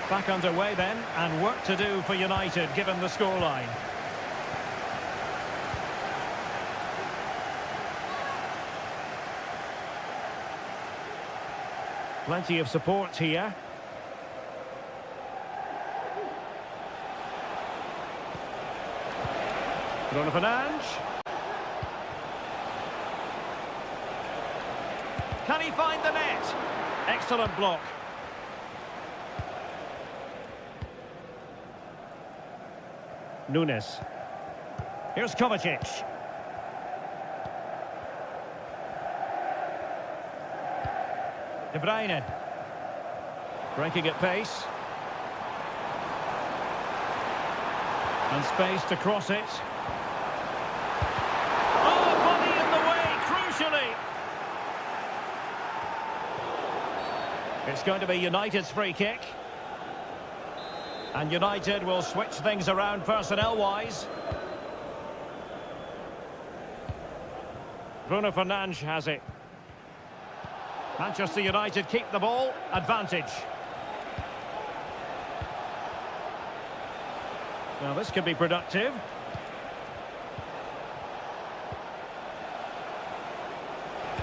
Back underway then, and work to do for United given the scoreline. Plenty of support here. Bruno Fernandes. Can he find the net? Excellent block. Nunes. Here's Kovacic. De Bruyne. Breaking at pace. And space to cross it. Oh, body in the way, crucially. It's going to be United's free kick. And United will switch things around personnel-wise. Bruno Fernandes has it. Manchester United keep the ball. Advantage. Now this could be productive.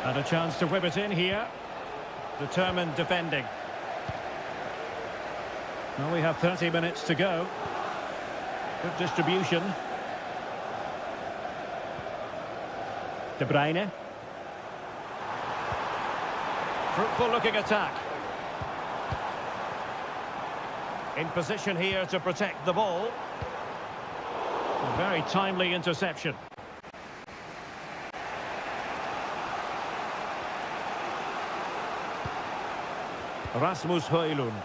And a chance to whip it in here. Determined defending. Well, we have 30 minutes to go. Good distribution. De Bruyne. Fruitful looking attack. In position here to protect the ball. A very timely interception. Rasmus Højlund.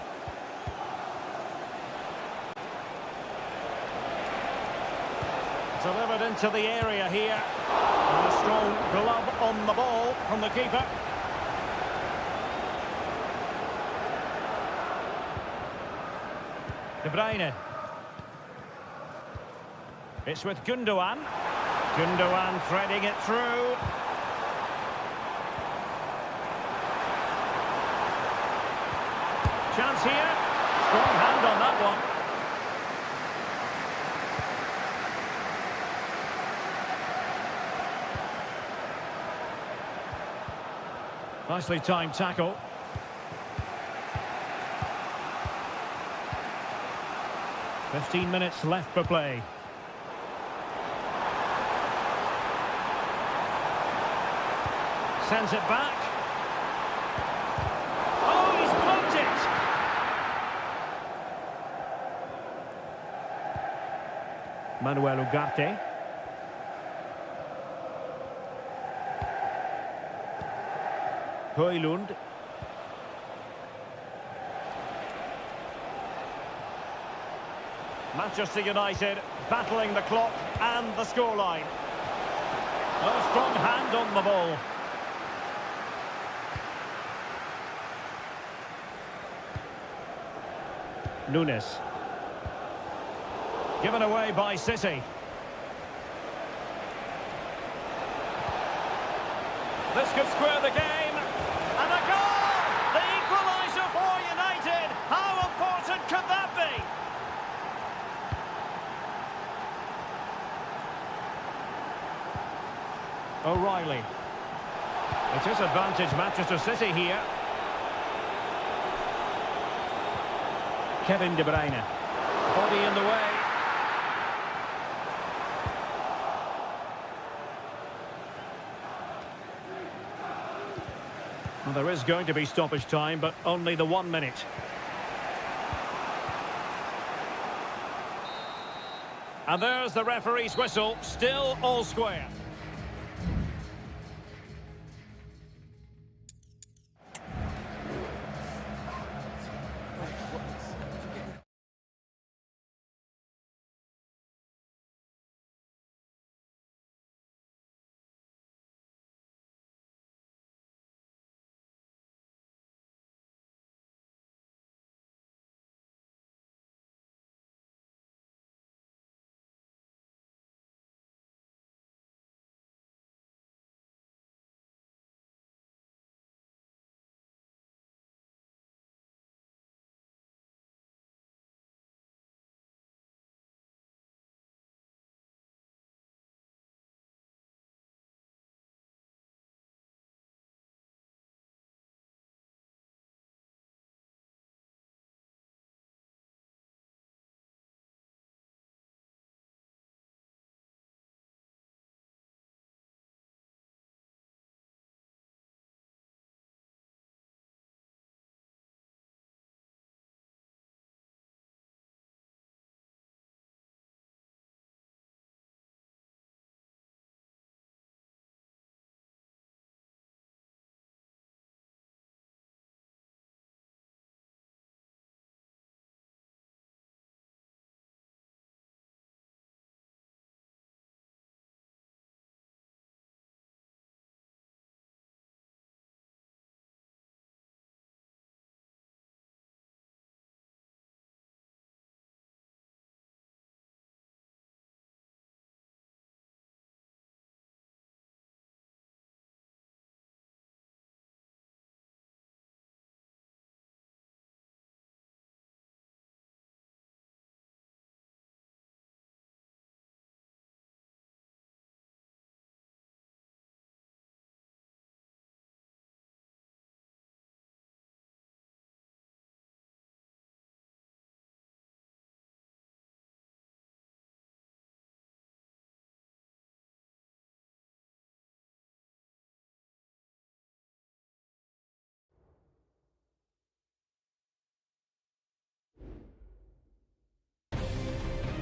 Delivered into the area here. And a strong glove on the ball from the keeper. De Bruyne. It's with Gundogan. Gundogan threading it through. Chance here. Strong hand on that one. Nicely timed tackle. "15 minutes left for play. Sends it back. Oh, he's blocked it! Manuel Ugarte. Højlund. Manchester United battling the clock and the scoreline. A strong hand on the ball. Nunes. Given away by City. This could square the game. And a goal! The equaliser for United. How important could that be? O'Reilly. It is advantage Manchester City here. Kevin De Bruyne. Body in the way. Well, there is going to be stoppage time, but only the 1 minute. And there's the referee's whistle, still all square.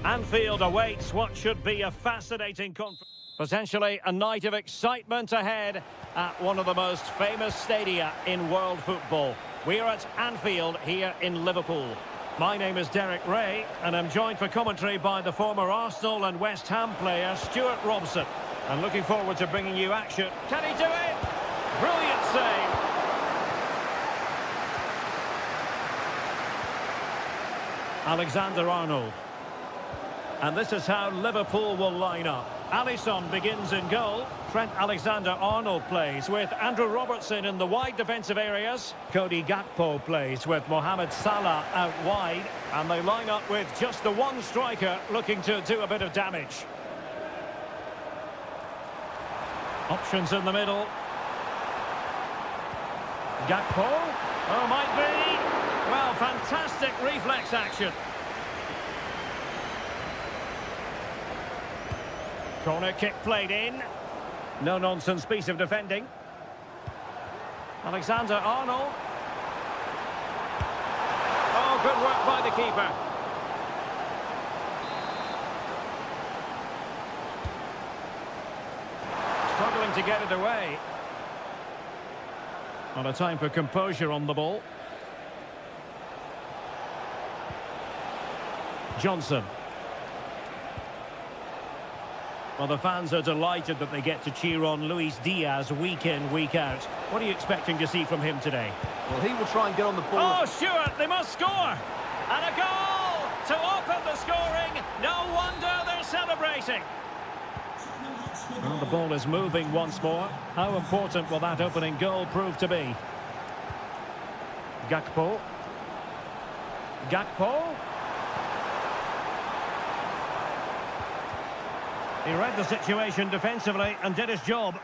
Anfield awaits what should be a fascinating conference. Potentially a night of excitement ahead at one of the most famous stadia in world football. We're at Anfield here in Liverpool. My name is Derek Ray, and I'm joined for commentary by the former Arsenal and West Ham player Stuart Robson. And looking forward to bringing you action. Can he do it? Brilliant save. Alexander-Arnold. And this is how Liverpool will line up. Alisson begins in goal. Trent Alexander-Arnold plays with Andrew Robertson in the wide defensive areas. Cody Gakpo plays with Mohamed Salah out wide. And they line up with just the one striker looking to do a bit of damage. Options in the middle. Gakpo. Oh, might be. Well, fantastic reflex action. Corner kick played in. No-nonsense piece of defending. Alexander-Arnold. Oh, good work by the keeper. Struggling to get it away. Not a time for composure on the ball. Johnson. Well, the fans are delighted that they get to cheer on Luis Diaz week in, week out. What are you expecting to see from him today? Well, he will try and get on the ball. Oh, Stuart, they must score! And a goal to open the scoring. No wonder they're celebrating. Well, the ball is moving once more. How important will that opening goal prove to be? Gakpo. Gakpo. He read the situation defensively and did his job.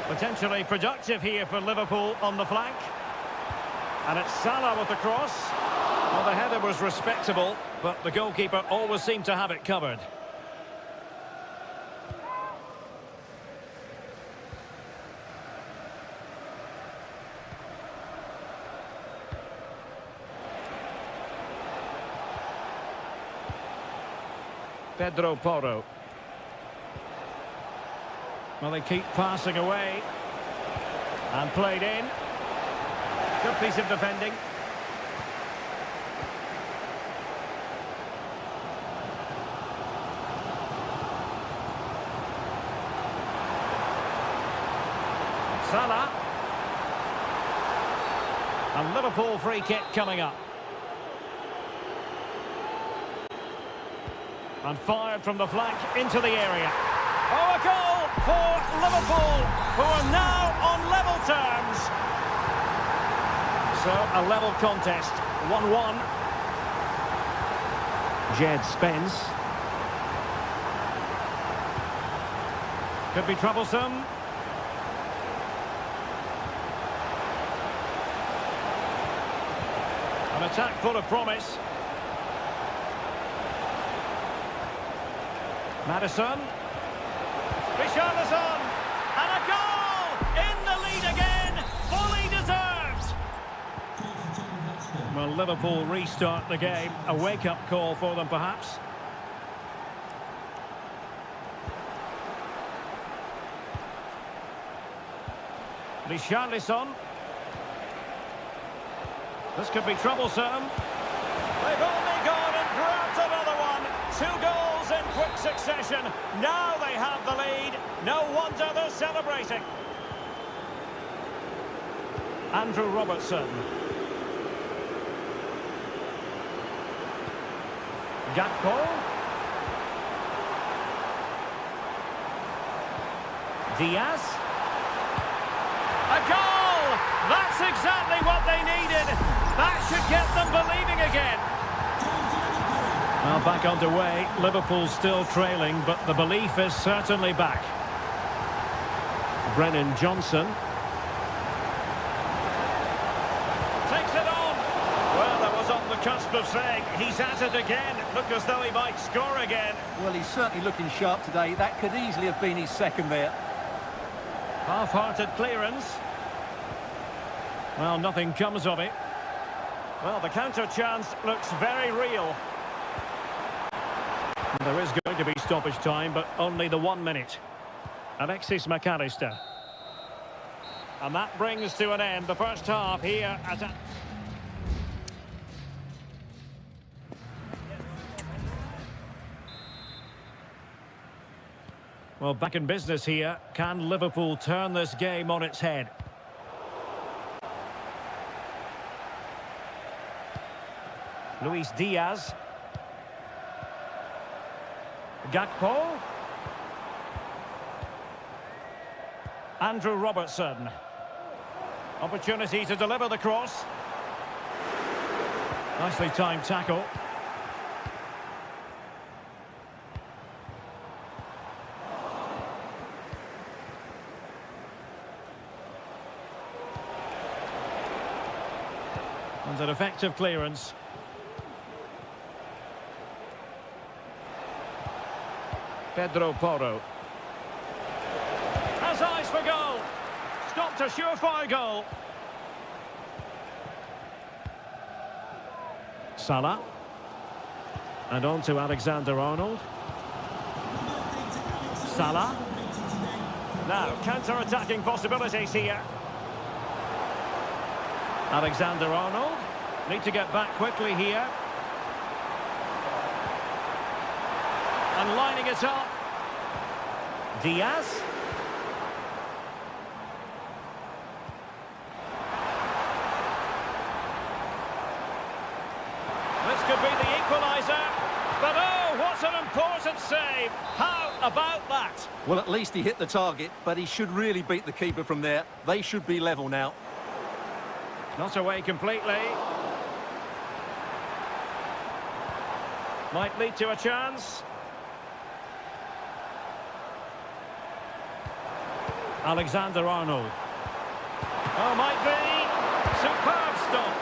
Potentially productive here for Liverpool on the flank. And it's Salah with the cross. Well, the header was respectable, but the goalkeeper always seemed to have it covered. Pedro Porro. Well, they keep passing away. And played in. Good piece of defending. Salah. A Liverpool free kick coming up. And fired from the flank into the area. Oh, a goal for Liverpool, who are now on level terms. So, a level contest, 1-1. Jed Spence. Could be troublesome. An attack full of promise. Madison. Richarlison. And a goal! In the lead again! Fully deserved! Well, Liverpool restart the game. A wake-up call for them, perhaps. Richarlison. This could be troublesome. They've only gone and grabbed another one. 2 goals in quick succession. Now they have the lead. No wonder they're celebrating. Andrew Robertson. Gakpo. Diaz. A goal! That's exactly what they needed. That should get them believing again. Well, back underway. Liverpool still trailing, but the belief is certainly back. Brennan Johnson. Takes it on. Well, that was on the cusp of saying he's at it again. Look as though he might score again. Well, he's certainly looking sharp today. That could easily have been his second there. Half-hearted clearance. Well, nothing comes of it. Well, the counter chance looks very real. There is going to be stoppage time, but only the 1 minute. Alexis McAllister. And that brings to an end the first half here at... Well, back in business here. Can Liverpool turn this game on its head? Luis Diaz. Gakpo. Andrew Robertson. Opportunity to deliver the cross. Nicely timed tackle. And an effective clearance. Pedro Porro. Has eyes for goal. Stopped a surefire goal. Salah. And on to Alexander-Arnold. Salah. Now, counter-attacking possibilities here. Alexander-Arnold. Need to get back quickly here. And lining it up. Diaz. This could be the equaliser. But oh, what an important save. How about that? Well, at least he hit the target, but he should really beat the keeper from there. They should be level now. Not away completely. Might lead to a chance. Alexander-Arnold. Oh, might be. Superb stop.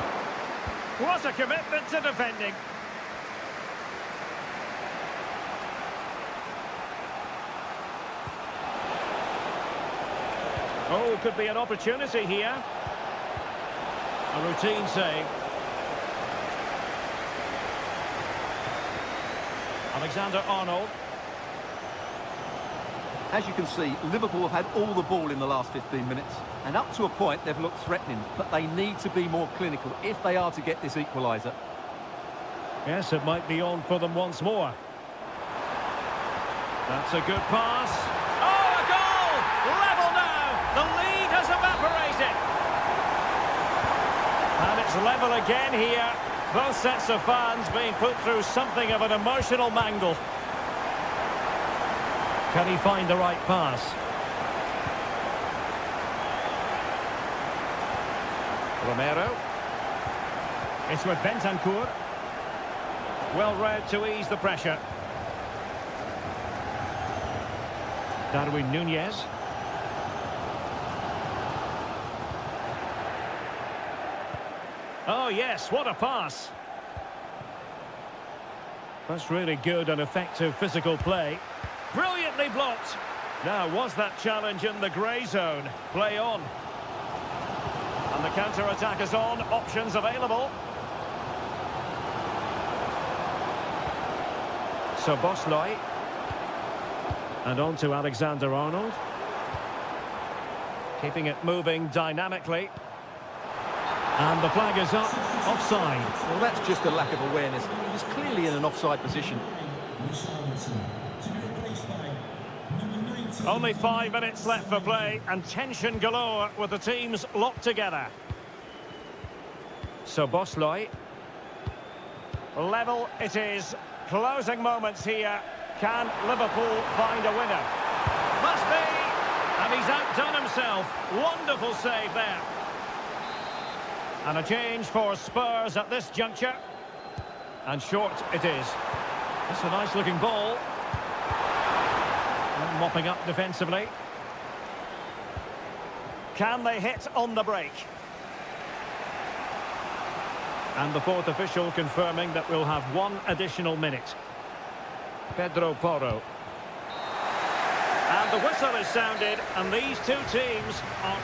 What a commitment to defending. Oh, could be an opportunity here. A routine save. Alexander-Arnold. As you can see, Liverpool have had all the ball in the last 15 minutes. And up to a point, they've looked threatening. But they need to be more clinical if they are to get this equaliser. Yes, it might be on for them once more. That's a good pass. Oh, a goal! Level now! The lead has evaporated. And it's level again here. Both sets of fans being put through something of an emotional mangle. Can he find the right pass? Romero. It's with Bentancur. Well read to ease the pressure. Darwin Núñez. Oh yes, what a pass. That's really good and effective physical play. Brilliantly blocked. Now, was that challenge in the grey zone? Play on. And the counter-attack is on. Options available. Szoboszlai. And on to Alexander-Arnold. Keeping it moving dynamically. And the flag is up. Offside. Well, that's just a lack of awareness. He's clearly in an offside position. Only 5 minutes left for play and tension galore with the teams locked together. Szoboszlai. Level it is. Closing moments here. Can Liverpool find a winner? Must be! And he's outdone himself. Wonderful save there. And a change for Spurs at this juncture. And short it is. That's a nice looking ball. And mopping up defensively. Can they hit on the break? And the fourth official confirming that we'll have 1 additional minute. Pedro Porro. And the whistle is sounded, and these two teams are...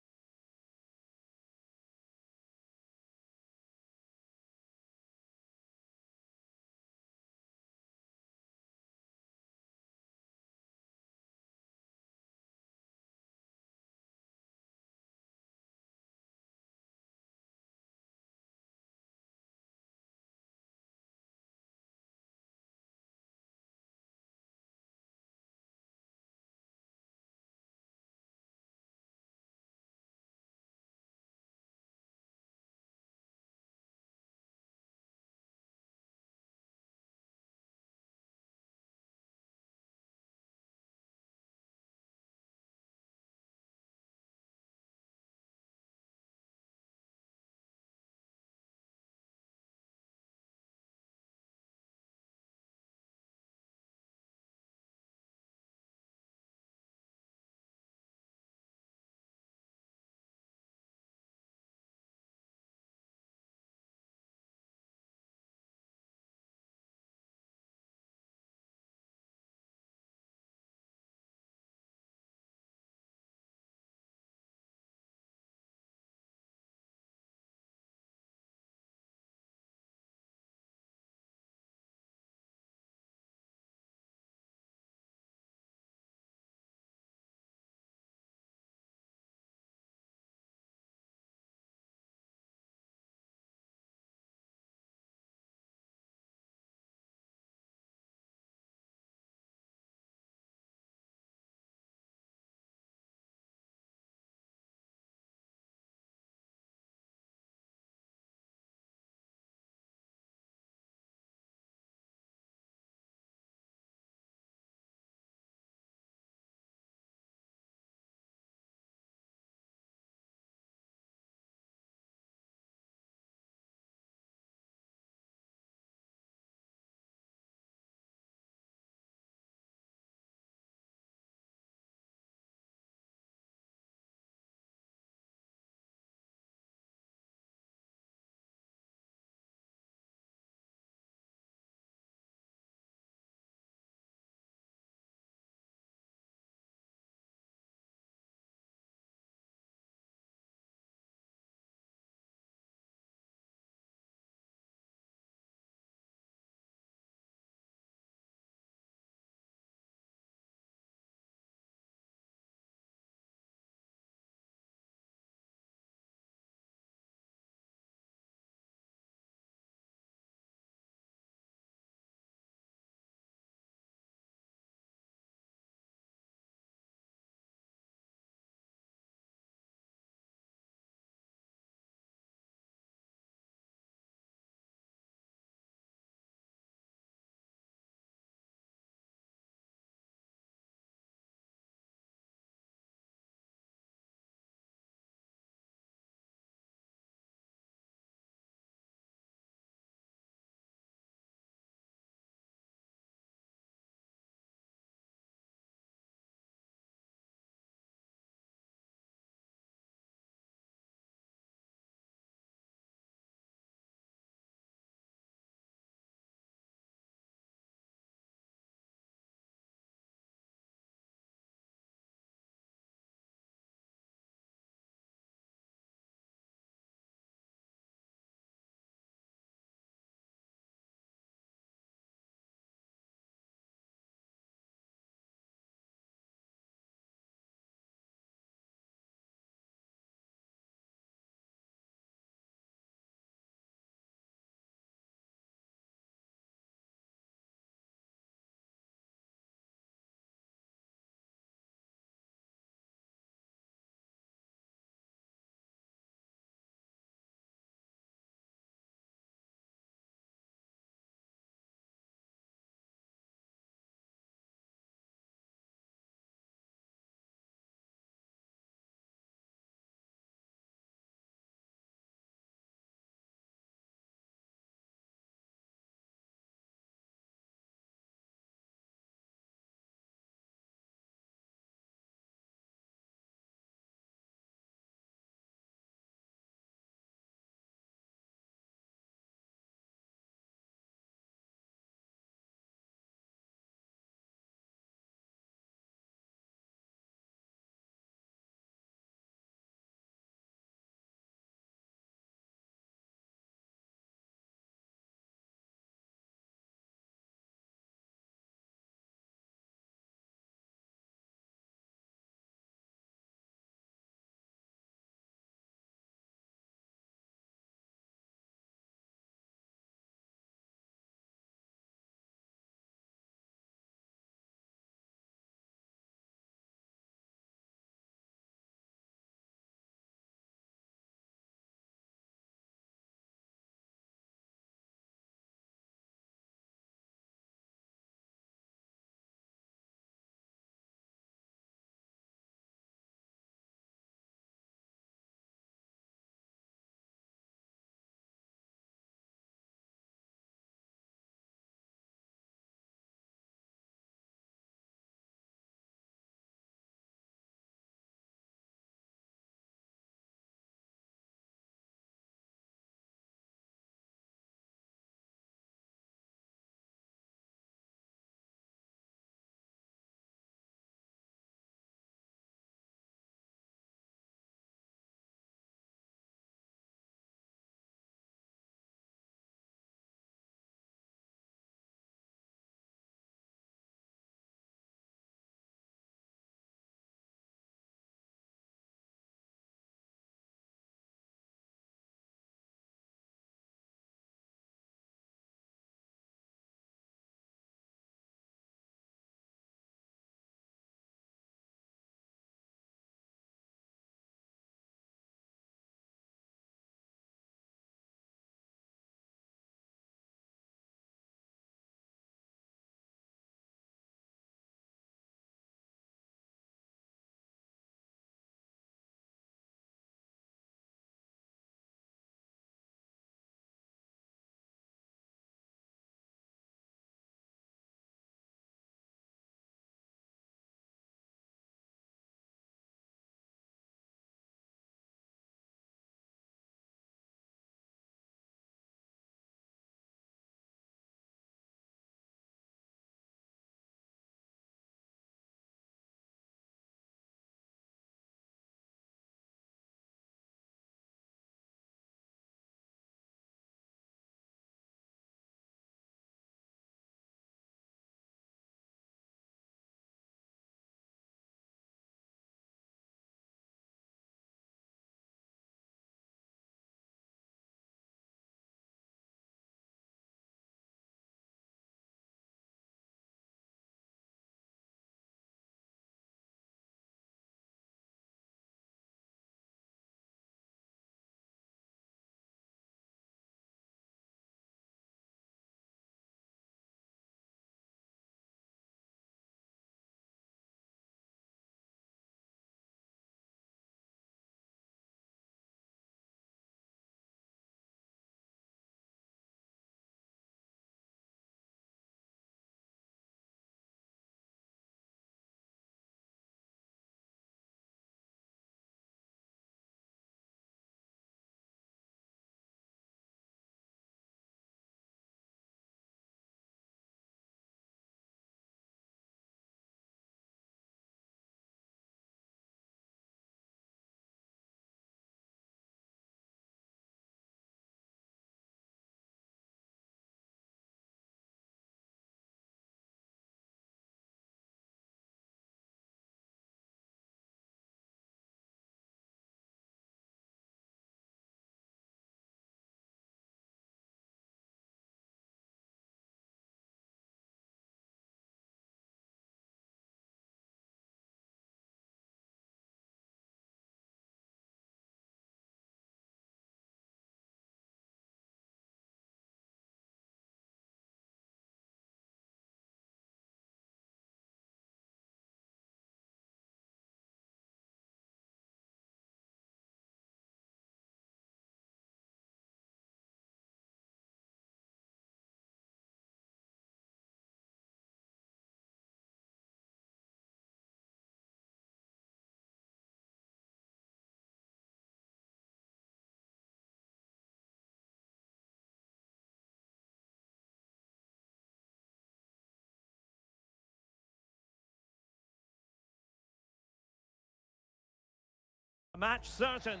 match certain.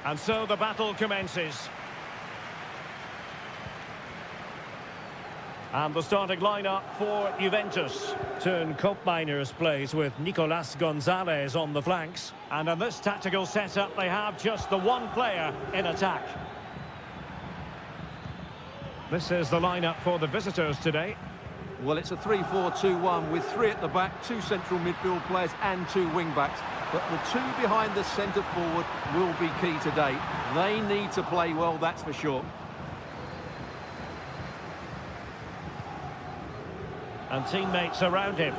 And so the battle commences. And the starting lineup for Juventus. Turn Koopmeiners plays with Nicolas Gonzalez on the flanks. And in this tactical setup, they have just the one player in attack. This is the lineup for the visitors today. Well, it's a 3-4-2-1 with three at the back, two central midfield players and two wing-backs. But the two behind the centre forward will be key today. They need to play well, that's for sure. And teammates around him.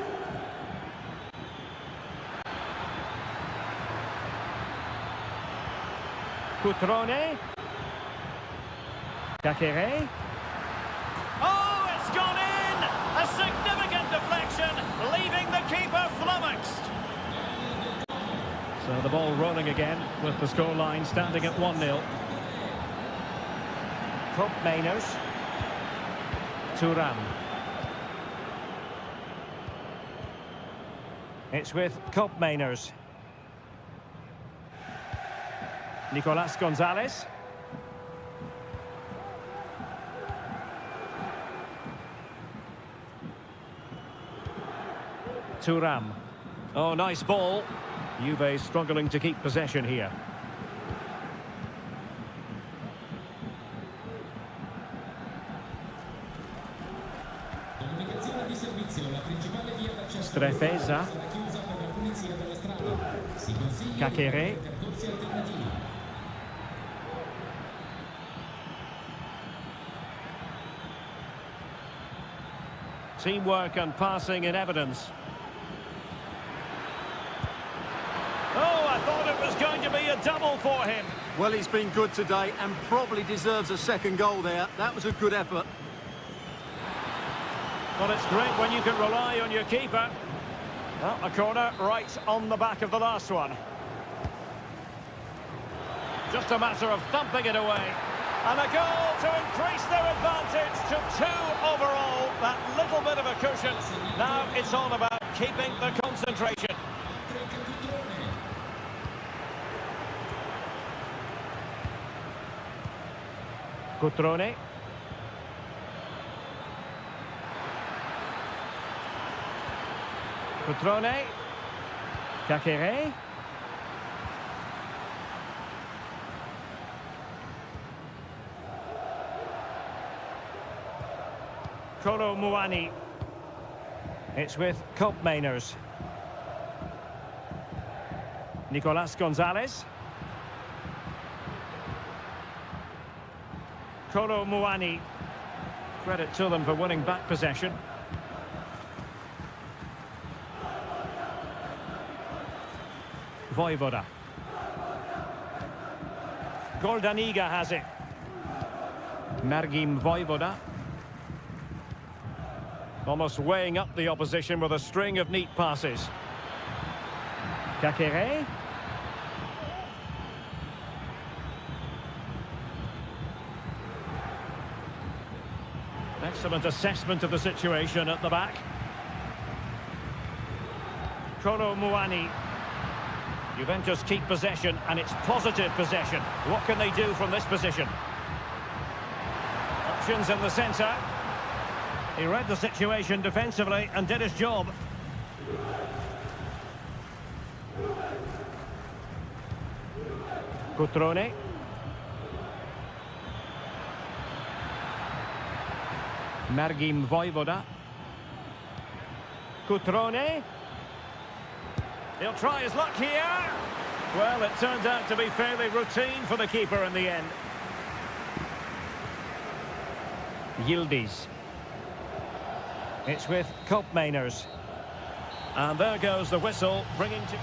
Cutrone. Cacere. Oh, it's gone in! A significant deflection, leaving the keeper flummoxed. So the ball rolling again, with the scoreline standing at 1-0. Koopmeiners. Thuram. It's with Koopmeiners. Nicolas Gonzalez. Thuram. Oh, nice ball. Juve struggling to keep possession here. Strefeza. Cacere. Teamwork and passing in evidence. Oh, I thought it was going to be a double for him. Well, he's been good today and probably deserves a second goal there. That was a good effort. Well, it's great when you can rely on your keeper. Well, a corner right on the back of the last one. Just a matter of thumping it away. And a goal to increase their advantage to 2 overall. That little bit of a cushion. Now it's all about keeping the concentration. Cutrone. Cutrone. Cacere. Kolo Muani. It's with Koopmeiners. Nicolas Gonzalez. Kolo Muani. Credit to them for winning back possession. Vojvoda. Goldaniga has it. Margim Vojvoda. Almost weighing up the opposition with a string of neat passes. Cacere. Excellent assessment of the situation at the back. Kolo Muani. Juventus keep possession, and it's positive possession. What can they do from this position? Options in the centre. He read the situation defensively and did his job. Cutrone. Margim Vojvoda. Cutrone. He'll try his luck here. Well, it turned out to be fairly routine for the keeper in the end. Yildiz. It's with Koopmeiners. And there goes the whistle, bringing to...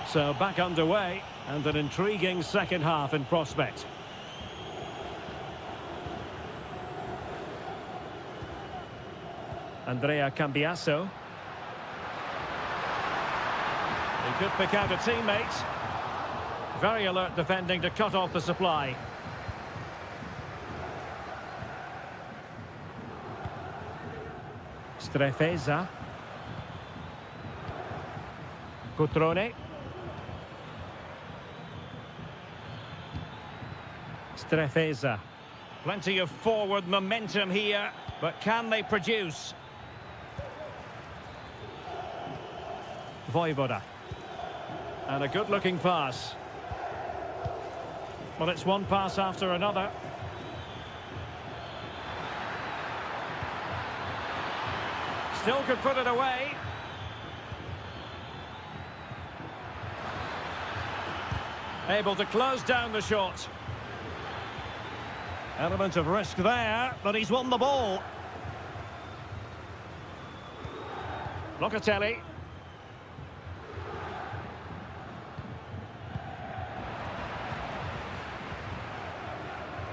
So back underway, and an intriguing second half in prospect. Andrea Cambiasso. He could pick out a teammate. Very alert defending to cut off the supply. Strefeza. Cutrone. Strefeza. Plenty of forward momentum here, but can they produce? Vojvoda. And a good-looking pass. Well, it's one pass after another. Still could put it away. Able to close down the shot. Element of risk there, but he's won the ball. Locatelli.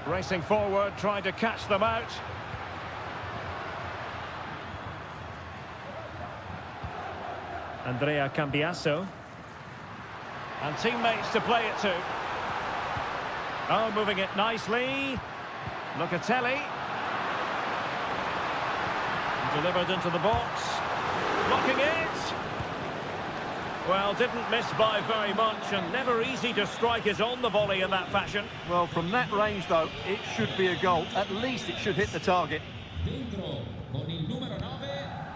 Racing forward, trying to catch them out. Andrea Cambiasso. And teammates to play it to. Oh, moving it nicely. Locatelli. Delivered into the box. Blocking it. Well, didn't miss by very much, and never easy to strike it on the volley in that fashion. Well, from that range, though, it should be a goal. At least it should hit the target. Dentro con il numero 9,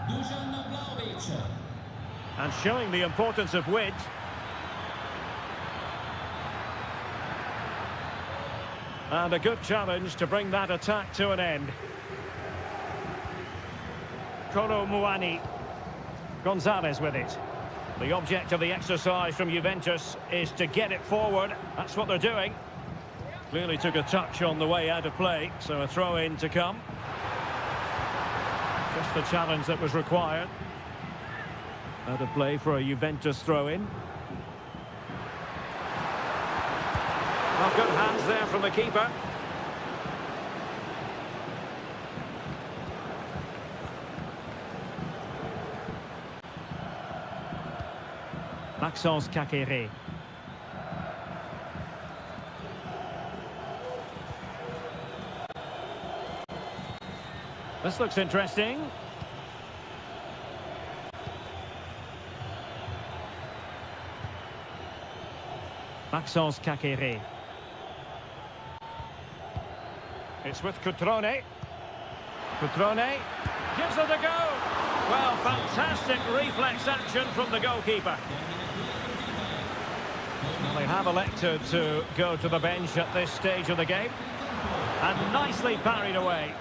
Dusan Vlahovic. And showing the importance of width. And a good challenge to bring that attack to an end. Kolo Muani. Gonzalez with it. The object of the exercise from Juventus is to get it forward. That's what they're doing. Clearly took a touch on the way out of play, so a throw-in to come. Just the challenge that was required. Out of play for a Juventus throw-in. Well, good hands there from the keeper. Maxence Kakere. This looks interesting. Maxence Kakere. It's with Cutrone. Cutrone gives it a go. Well, fantastic reflex action from the goalkeeper. Well, they have elected to go to the bench at this stage of the game. And nicely parried away.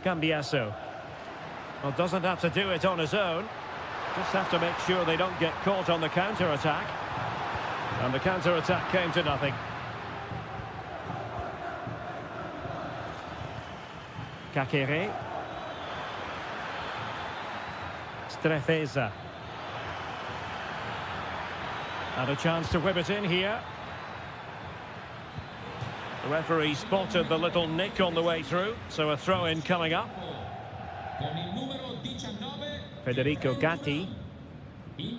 Cambiasso. Well, doesn't have to do it on his own. Just have to make sure they don't get caught on the counter-attack. And the counter-attack came to nothing. Kakere. Strefeza. And a chance to whip it in here. The referee spotted the little nick on the way through, so a throw-in coming up. Federico Gatti.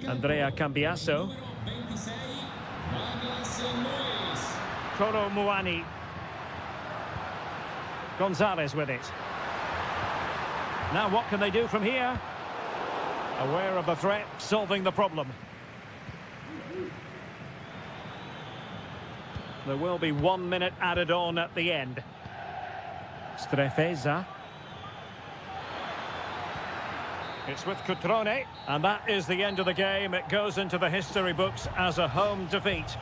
Andrea Cambiasso. Kolo Muani. Gonzalez with it. Now what can they do from here? Aware of the threat, solving the problem. There will be 1 minute added on at the end. Strefeza. It's with Cutrone, and that is the end of the game. It goes into the history books as a home defeat.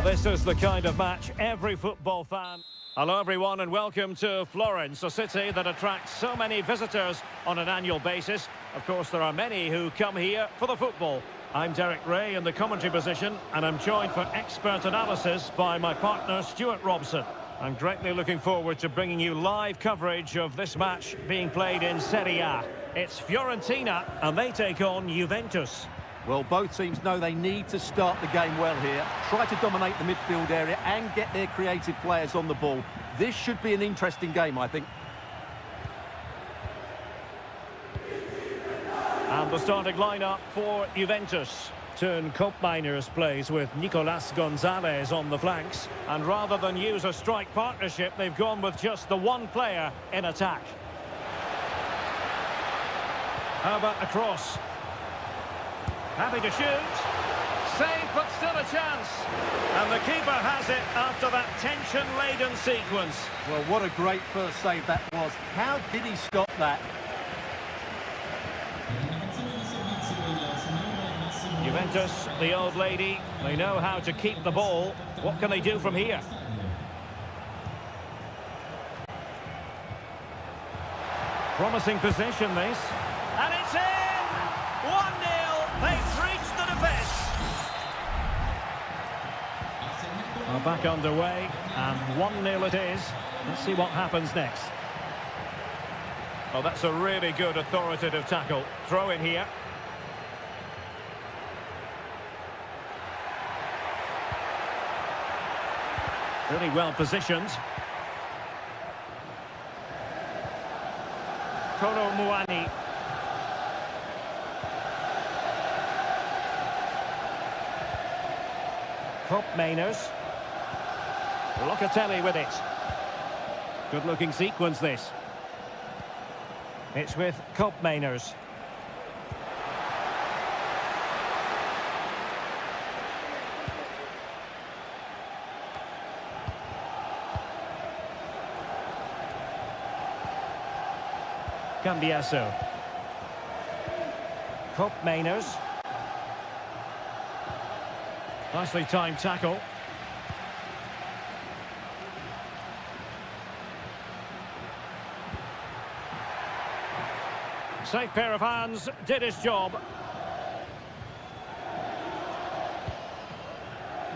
this is the kind of match every football fan... Hello everyone and welcome to Florence, a city that attracts so many visitors on an annual basis. Of course, there are many who come here for the football. I'm Derek Ray in the commentary position, and I'm joined for expert analysis by my partner Stuart Robson. I'm greatly looking forward to bringing you live coverage of this match being played in Seria. It's Fiorentina, and they take on Juventus. Well, both teams know they need to start the game well here, try to dominate the midfield area and get their creative players on the ball. This should be an interesting game, I think. And the starting lineup for Juventus. Turn Koopmeiners plays with Nicolas Gonzalez on the flanks. And rather than use a strike partnership, they've gone with just the one player in attack. How about a cross? Happy to shoot. Save, but still a chance. And the keeper has it after that tension-laden sequence. Well, what a great first save that was. How did he stop that? Juventus, the old lady, they know how to keep the ball. What can they do from here? Promising possession, this. And it's in! 1-0. They've reached the defence. Are back underway, and 1-0 it is. Let's see what happens next. Oh, that's a really good authoritative tackle. Throw in here. Really well positioned. Kolo Muani. Koopmeiners. Locatelli with it. Good-looking sequence, this. It's with Koopmeiners. Cambiasso. Koopmeiners. Nicely timed tackle. Safe pair of hands, did his job.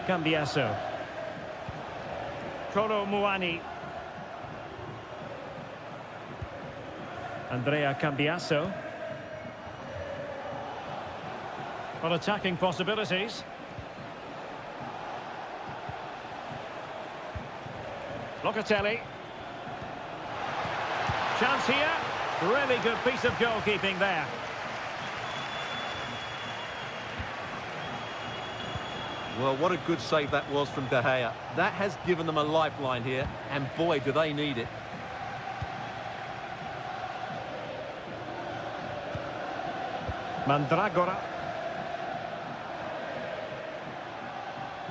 Cambiasso. Kolo Muani. Andrea Cambiasso. Well, attacking possibilities. Locatelli. Chance here. Really good piece of goalkeeping there. Well, what a good save that was from De Gea. That has given them a lifeline here, and boy, do they need it. Mandragora.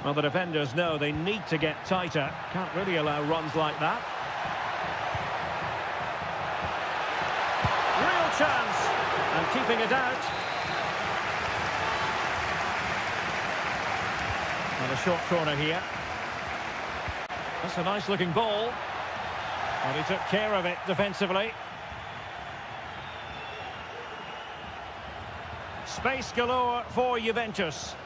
Well, the defenders know they need to get tighter. Can't really allow runs like that. Real chance. And keeping it out. And a short corner here. That's a nice-looking ball. And he took care of it defensively. Space galore for Juventus.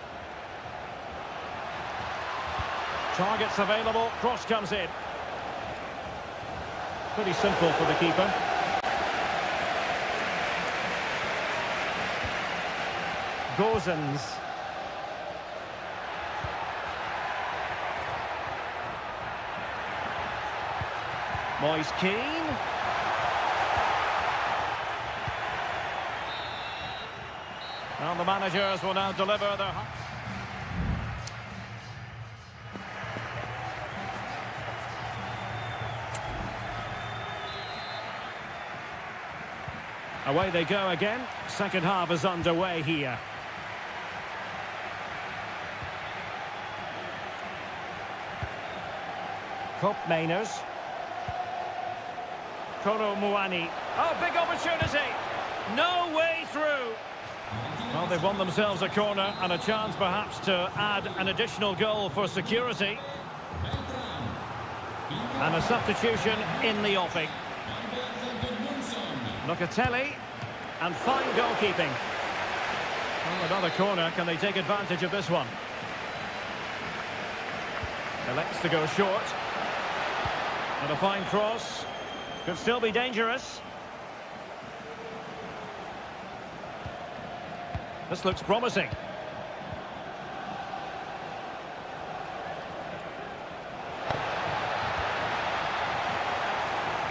Targets available, cross comes in. Pretty simple for the keeper. Gozens. Moise Keane. Well, the managers will now deliver their... Away they go again. Second half is underway here. Koopmeiners. Kolo Muani. Oh, big opportunity. No way through. Well, they've won themselves a corner and a chance perhaps to add an additional goal for security. And a substitution in the offing. Locatelli, and fine goalkeeping. Oh, another corner. Can they take advantage of this one? Elects to go short. And a fine cross. Could still be dangerous. This looks promising.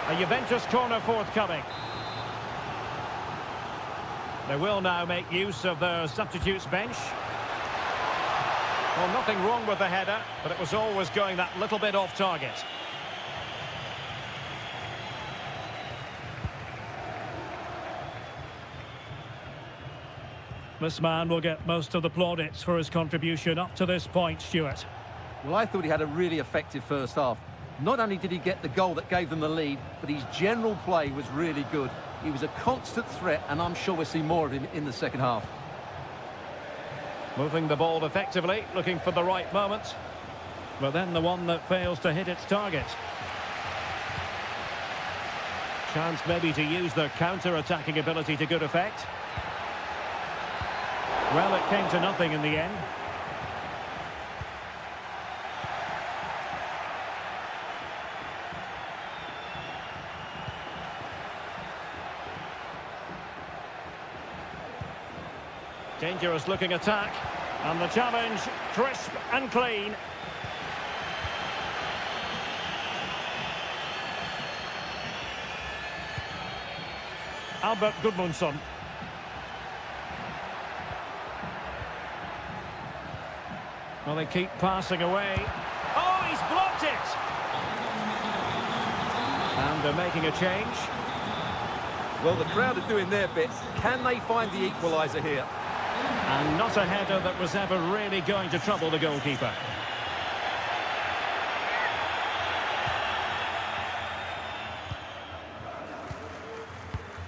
A Juventus corner forthcoming. They will now make use of their substitutes bench. Well, nothing wrong with the header, but it was always going that little bit off target. This man will get most of the plaudits for his contribution up to this point, Stuart. Well, I thought he had a really effective first half. Not only did he get the goal that gave them the lead, but his general play was really good. He was a constant threat, and I'm sure we'll see more of him in the second half. Moving the ball effectively, looking for the right moment. But then the one that fails to hit its target. Chance maybe to use their counter-attacking ability to good effect. Well, it came to nothing in the end. Dangerous looking attack, and the challenge crisp and clean. Albert Gudmundsson. Well, they keep passing away. Oh, he's blocked it! And they're making a change. Well, the crowd are doing their bit. Can they find the equaliser here? And not a header that was ever really going to trouble the goalkeeper.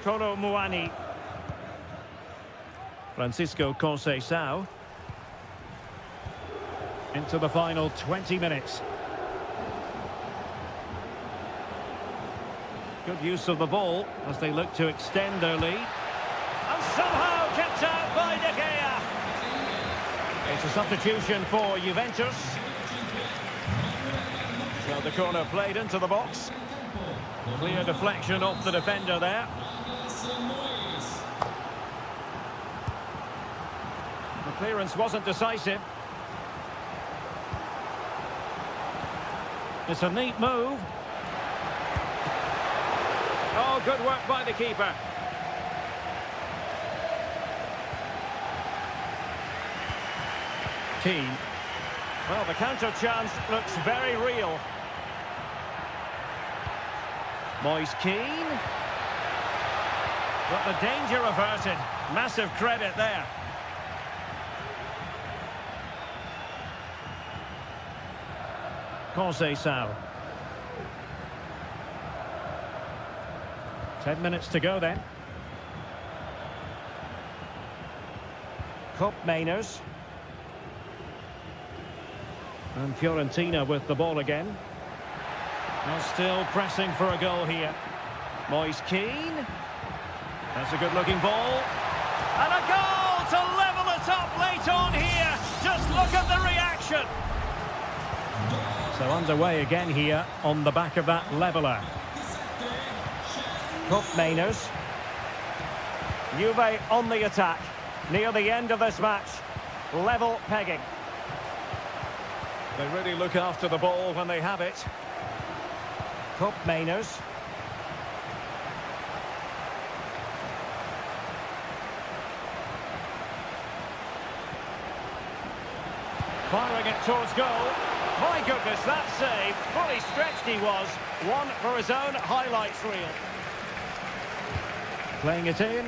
Toro Muani. Francisco Conceição. Into the final 20 minutes. Good use of the ball as they look to extend their lead. And somehow kept out by De Gea. It's a substitution for Juventus. Well, the corner played into the box. Clear deflection off the defender there. The clearance wasn't decisive. It's a neat move. Oh, good work by the keeper. Keane. Well, the counter chance looks very real. Moise Keane. But the danger averted. Massive credit there. Conceição. 10 minutes to go then. Cup Mainers. And Fiorentina with the ball again. Well, still pressing for a goal here. Moise Keane. That's a good-looking ball. And a goal to level it up late on here. Just look at the reaction. So underway again here on the back of that leveller. Cup Mainers. Juve on the attack. Near the end of this match. Level pegging. They really look after the ball when they have it. Cup Mainers. Firing it towards goal. My goodness, that save. Fully stretched he was. One for his own highlights reel. Playing it in.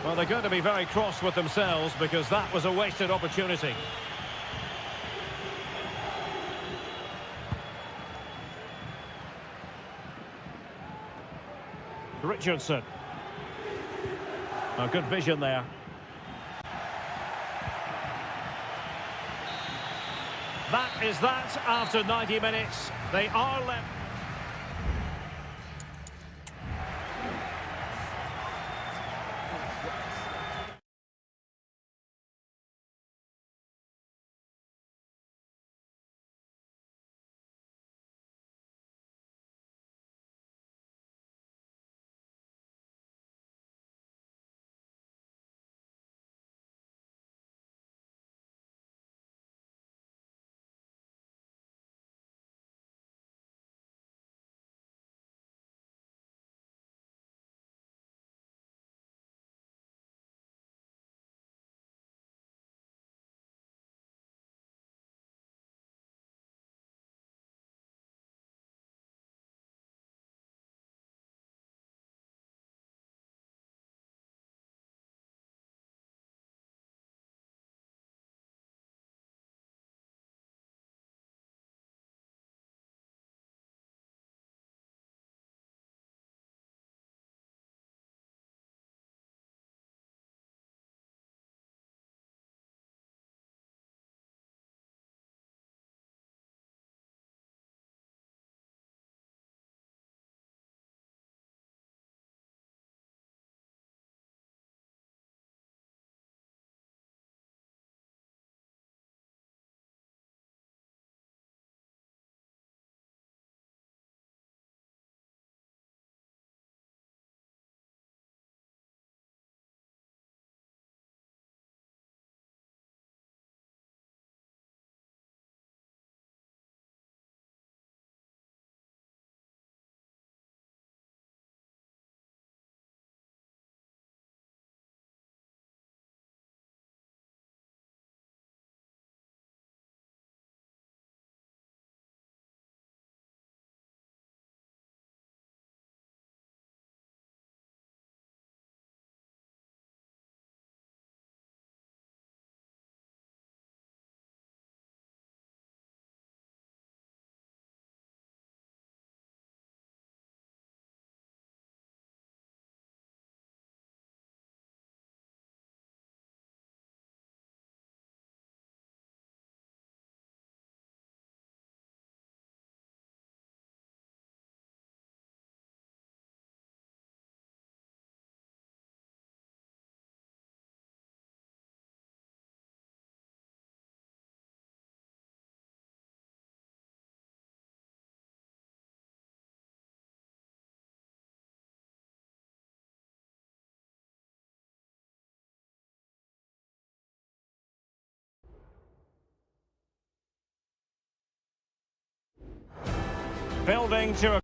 Well, they're going to be very cross with themselves because that was a wasted opportunity. Richardson. Oh, good vision there. That is that after 90 minutes. They are left. Building to a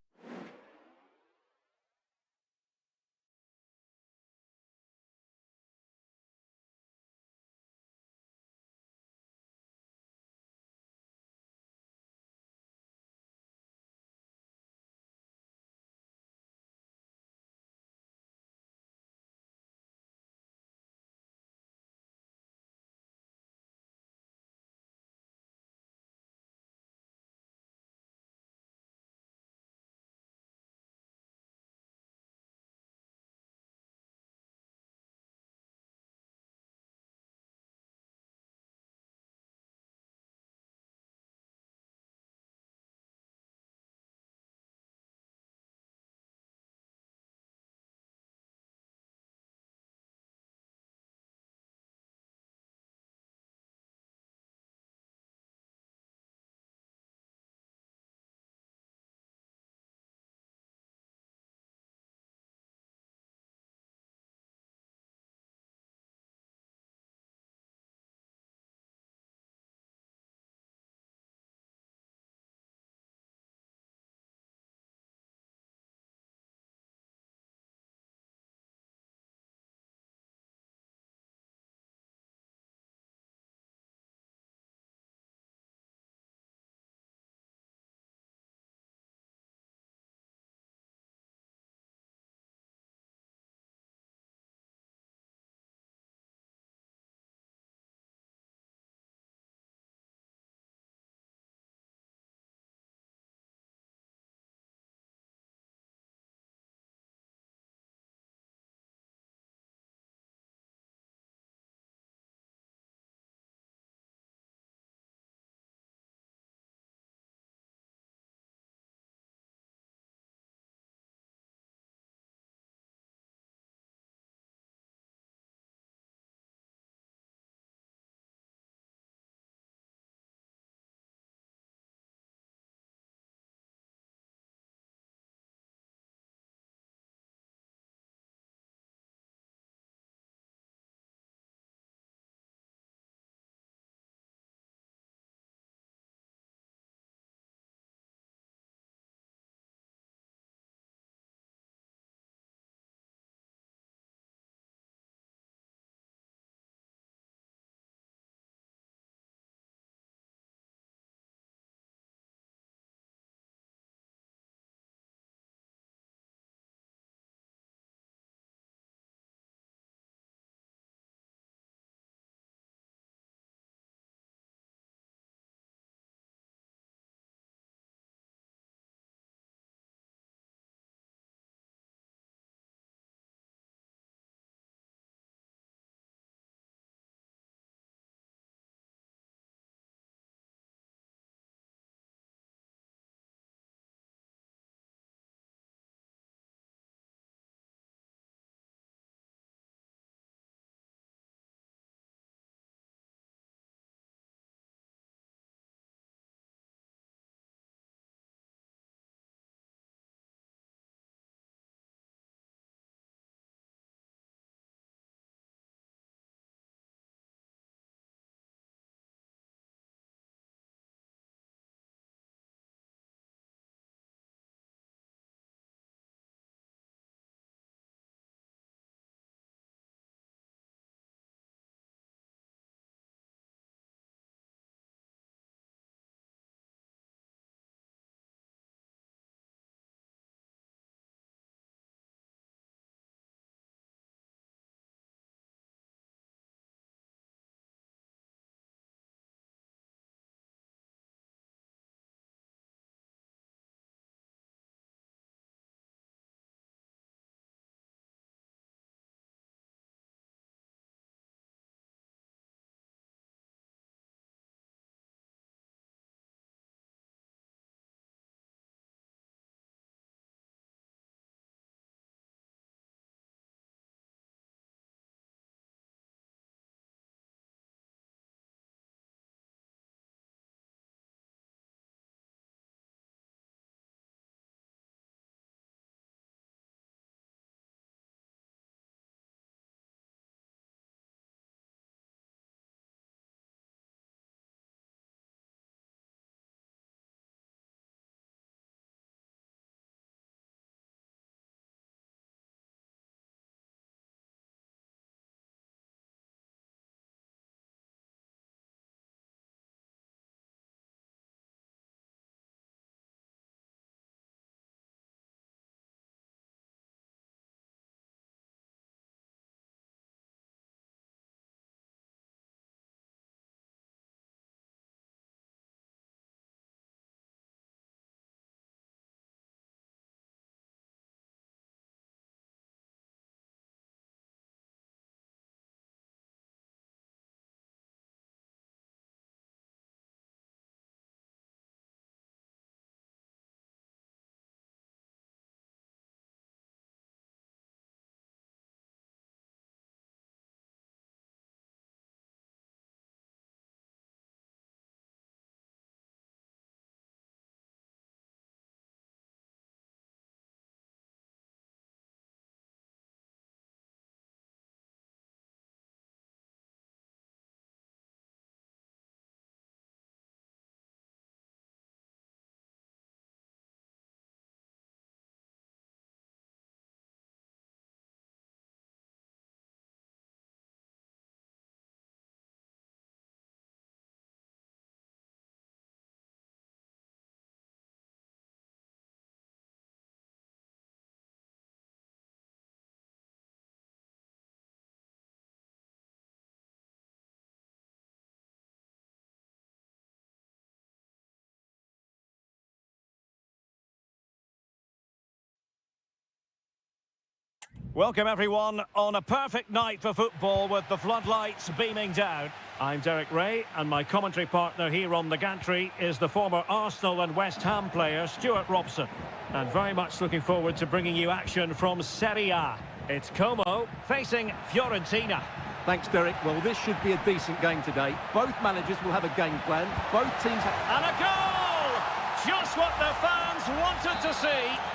Welcome everyone on a perfect night for football with the floodlights beaming down. I'm Derek Ray and my commentary partner here on the gantry is the former Arsenal and West Ham player Stuart Robson. And very much looking forward to bringing you action from Seria. It's Como facing Fiorentina. Thanks, Derek. Well, this should be a decent game today. Both managers will have a game plan. Both teams have... And a goal! Just what the fans wanted to see.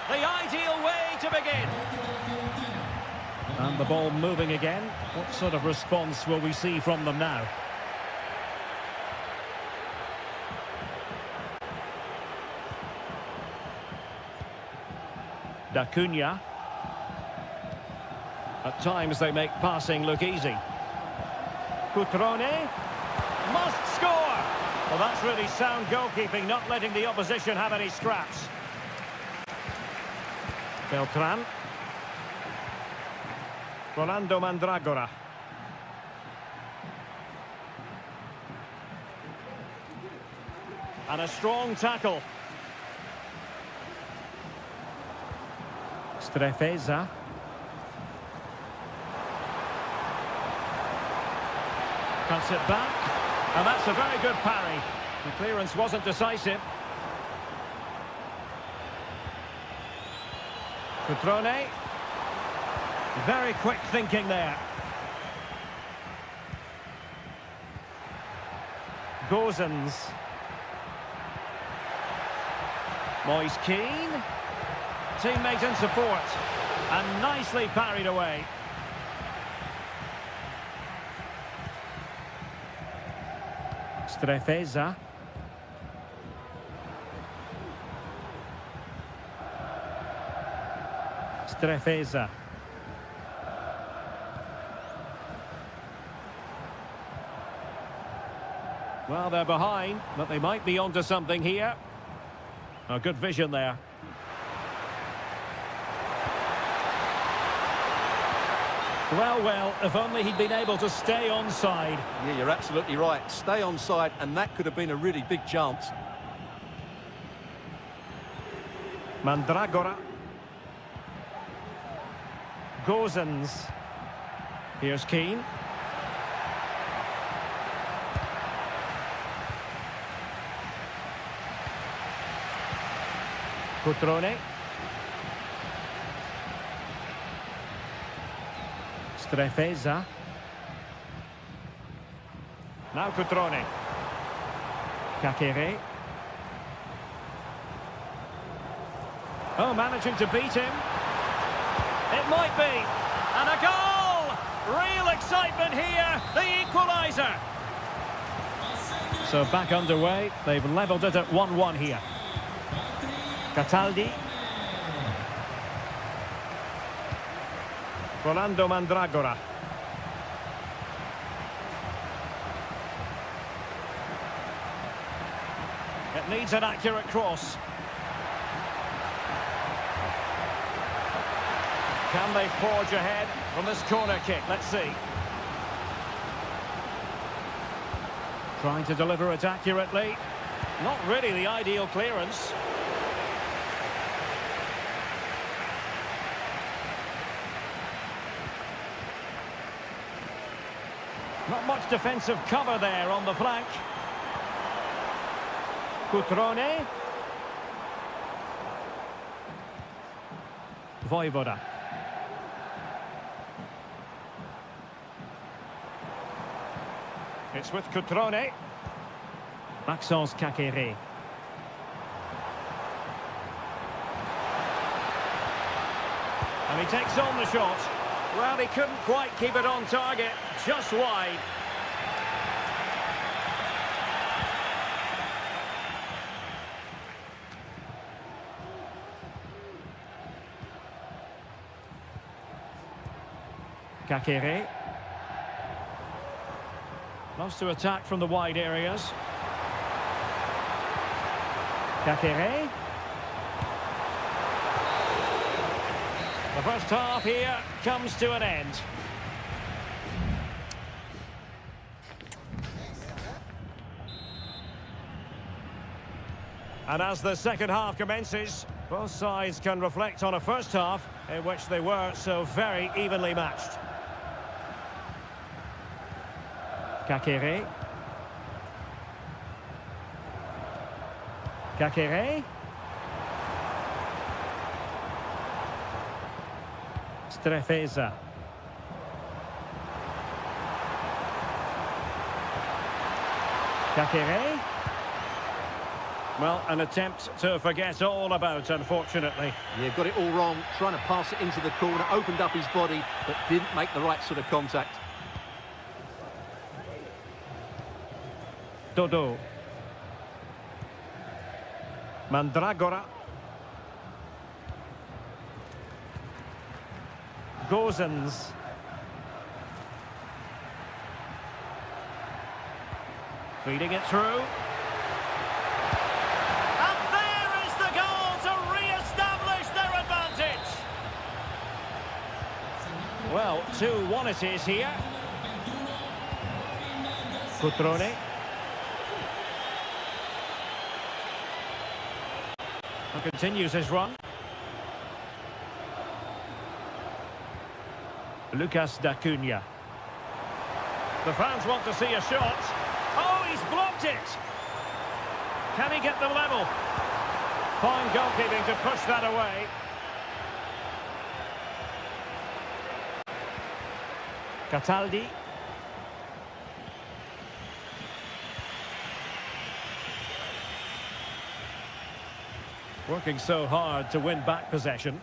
The ideal way to begin. And the ball moving again. What sort of response will we see from them now? Da Cunha. At times they make passing look easy. Cutrone must score. Well, that's really sound goalkeeping, not letting the opposition have any scraps. Beltran. Rolando Mandragora. And a strong tackle. Strefeza. Cuts it back. And that's a very good parry. The clearance wasn't decisive. Cutrone. Very quick thinking there. Gozens. Moise Keane. Teammate in support. And nicely parried away. Strefeza. Strefeza. Well, they're behind, but they might be onto something here. A good vision there. Well, if only he'd been able to stay onside. Yeah, you're absolutely right. Stay onside, and that could have been a really big chance. Mandragora. Gozens. Here's Keane. Cutrone. Strefeza. Now Cutrone. Kakere. Oh, managing to beat him. It might be. And a goal! Real excitement here. The equaliser. So back underway. They've levelled it at 1-1 here. Cataldi. Rolando Mandragora. It needs an accurate cross. Can they forge ahead from this corner kick? Let's see. Trying to deliver it accurately. Not really the ideal clearance. Not much defensive cover there on the flank. Cutrone. Voivoda. It's with Cutrone. Maxence Kakere. And he takes on the shot. Well, he couldn't quite keep it on target. Just wide. Kakere. Loves to attack from the wide areas. Kakere. The first half here comes to an end. And as the second half commences, both sides can reflect on a first half in which they were so very evenly matched. Kakere. Kakere. Strefeza. Kakere. Well, an attempt to forget all about, unfortunately. Yeah, got it all wrong, trying to pass it into the corner, opened up his body, but didn't make the right sort of contact. Dodo. Mandragora. Gozens. Feeding it through. And there is the goal to re-establish their advantage. Well, 2-1 it is here. Cutrone. And continues his run. Lucas da Cunha. The fans want to see a shot. Oh, he's blocked it. Can he get them level? Fine goalkeeping to push that away. Cataldi. Working so hard to win back possession.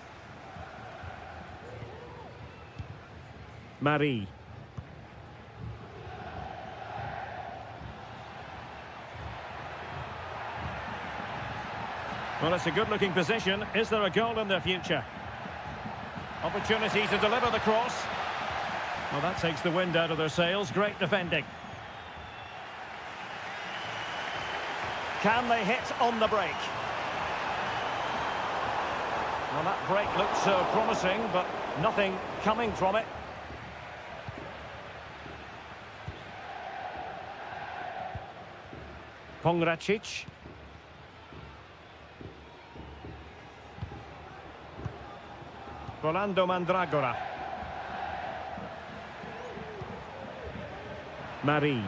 Marie. Well, it's a good-looking position. Is there a goal in the future? Opportunity to deliver the cross. Well, that takes the wind out of their sails. Great defending. Can they hit on the break? Well, that break looked so promising, but nothing coming from it. Pongracic. Rolando Mandragora. Marie.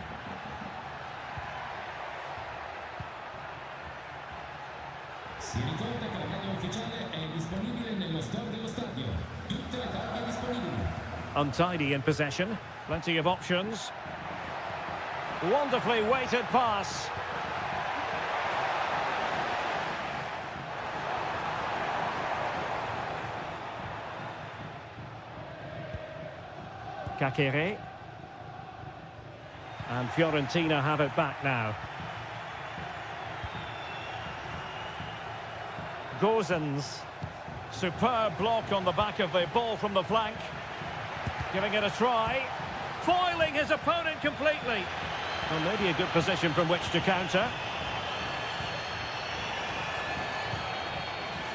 Si ricorda che la maglia ufficiale è disponibile nello store dello stadio. Tutte le taglie disponibili. Untidy in possession. Plenty of options. Wonderfully weighted pass. Kakere. And Fiorentina have it back now. Gozens. Superb block on the back of the ball from the flank. Giving it a try. Foiling his opponent completely. Well, maybe a good position from which to counter.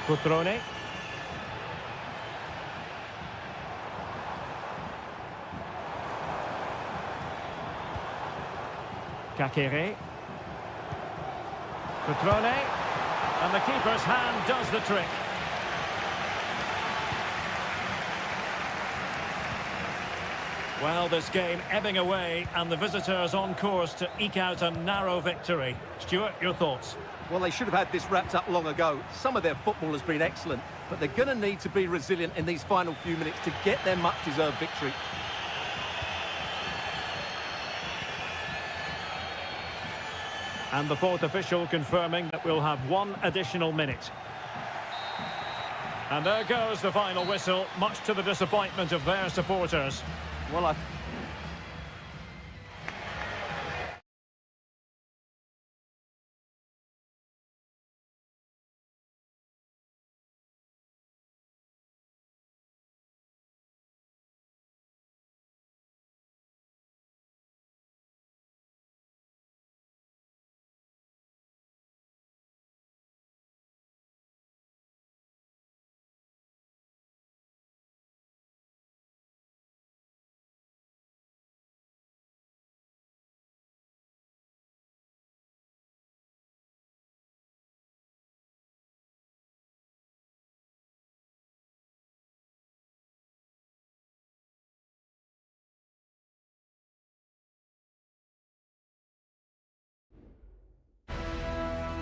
Cutrone. Kakere. Cutrone. And the keeper's hand does the trick. Well, this game ebbing away and the visitors on course to eke out a narrow victory. Stuart, your thoughts? Well, they should have had this wrapped up long ago. Some of their football has been excellent, but they're going to need to be resilient in these final few minutes to get their much-deserved victory. And the fourth official confirming that we'll have one additional minute. And there goes the final whistle, much to the disappointment of their supporters. Well, I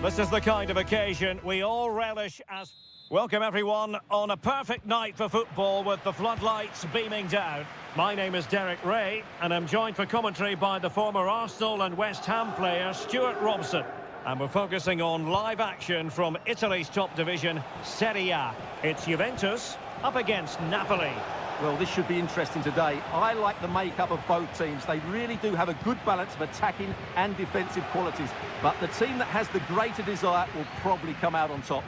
This is the kind of occasion we all relish as... Welcome everyone on a perfect night for football with the floodlights beaming down. My name is Derek Ray and I'm joined for commentary by the former Arsenal and West Ham player Stuart Robson. And we're focusing on live action from Italy's top division, Seria. It's Juventus up against Napoli. Well, this should be interesting today. I like the makeup of both teams. They really do have a good balance of attacking and defensive qualities. But the team that has the greater desire will probably come out on top.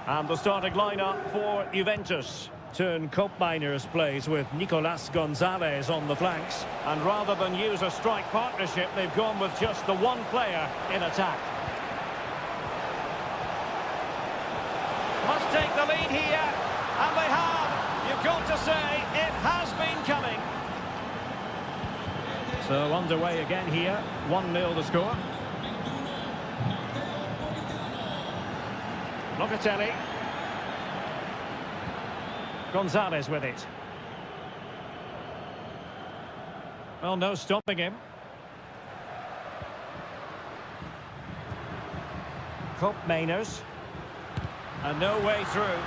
And the starting lineup for Juventus. Turn Koopmeiners plays with Nicolas Gonzalez on the flanks. And rather than use a strike partnership, they've gone with just the one player in attack. Must take the lead here, and they have. You've got to say, it has been coming. So underway again here, 1-0 the score. Locatelli. Gonzalez with it. Well, no stopping him. Koopmeiners. And no way through.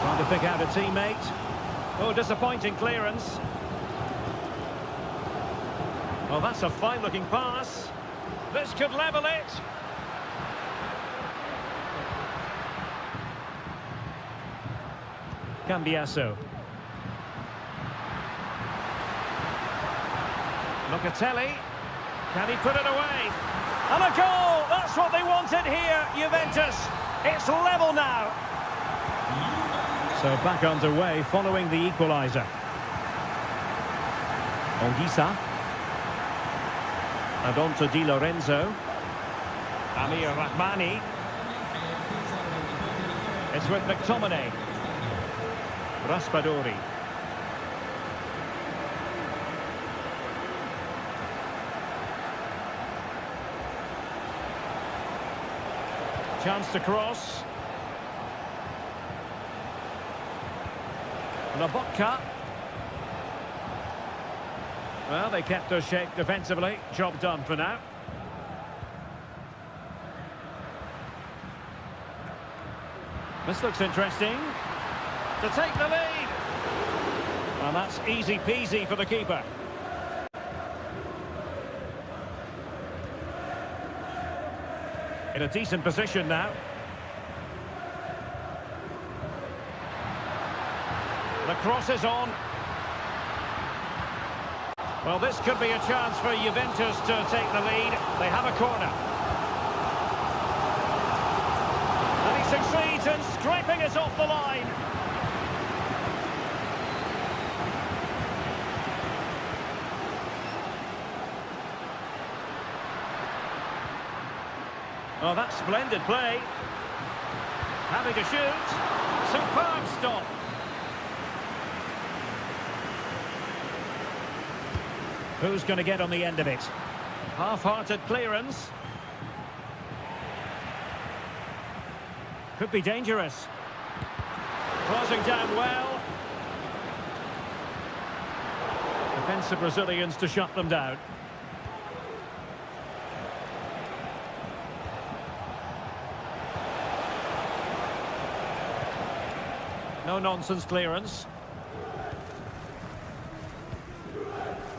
Trying to pick out a teammate. Oh, disappointing clearance. Oh, that's a fine-looking pass. This could level it. Cambiasso. Locatelli, can he put it away? And a goal! That's what they wanted here, Juventus. It's level now. So back underway following the equaliser. Onguissa. And on to Di Lorenzo. Amir Rahmani. It's with McTominay. Raspadori. Chance to cross. Lobotka. Well, they kept their shape defensively. Job done for now. This looks interesting. To take the lead. And that's easy peasy for the keeper. In a decent position now. The cross is on. Well, this could be a chance for Juventus to take the lead. They have a corner. And he succeeds in scraping it off the line. Oh, that's splendid play. Having to shoot. Superb stop. Who's going to get on the end of it? Half-hearted clearance. Could be dangerous. Closing down well. Defensive Brazilians to shut them down. No-nonsense clearance.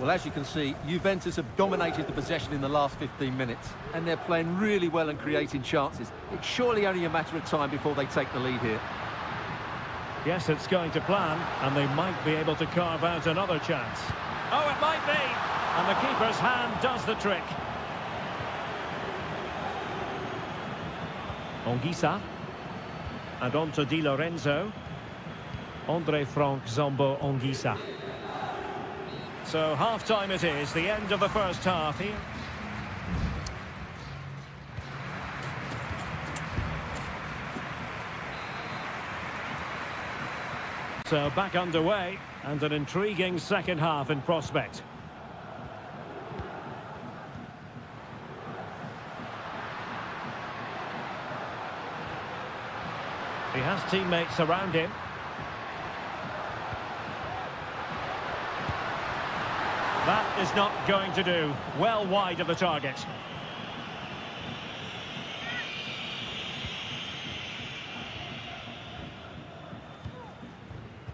Well, as you can see, Juventus have dominated the possession in the last 15 minutes, and they're playing really well and creating chances. It's surely only a matter of time before they take the lead here. Yes, it's going to plan, and they might be able to carve out another chance. Oh, it might be! And the keeper's hand does the trick. Onguissa. And on to Di Lorenzo. Andre Frank Zombo Onguissa. So half-time it is, the end of the first half here. So back underway, and an intriguing second half in prospect. He has teammates around him. That is not going to do. Well wide of the target.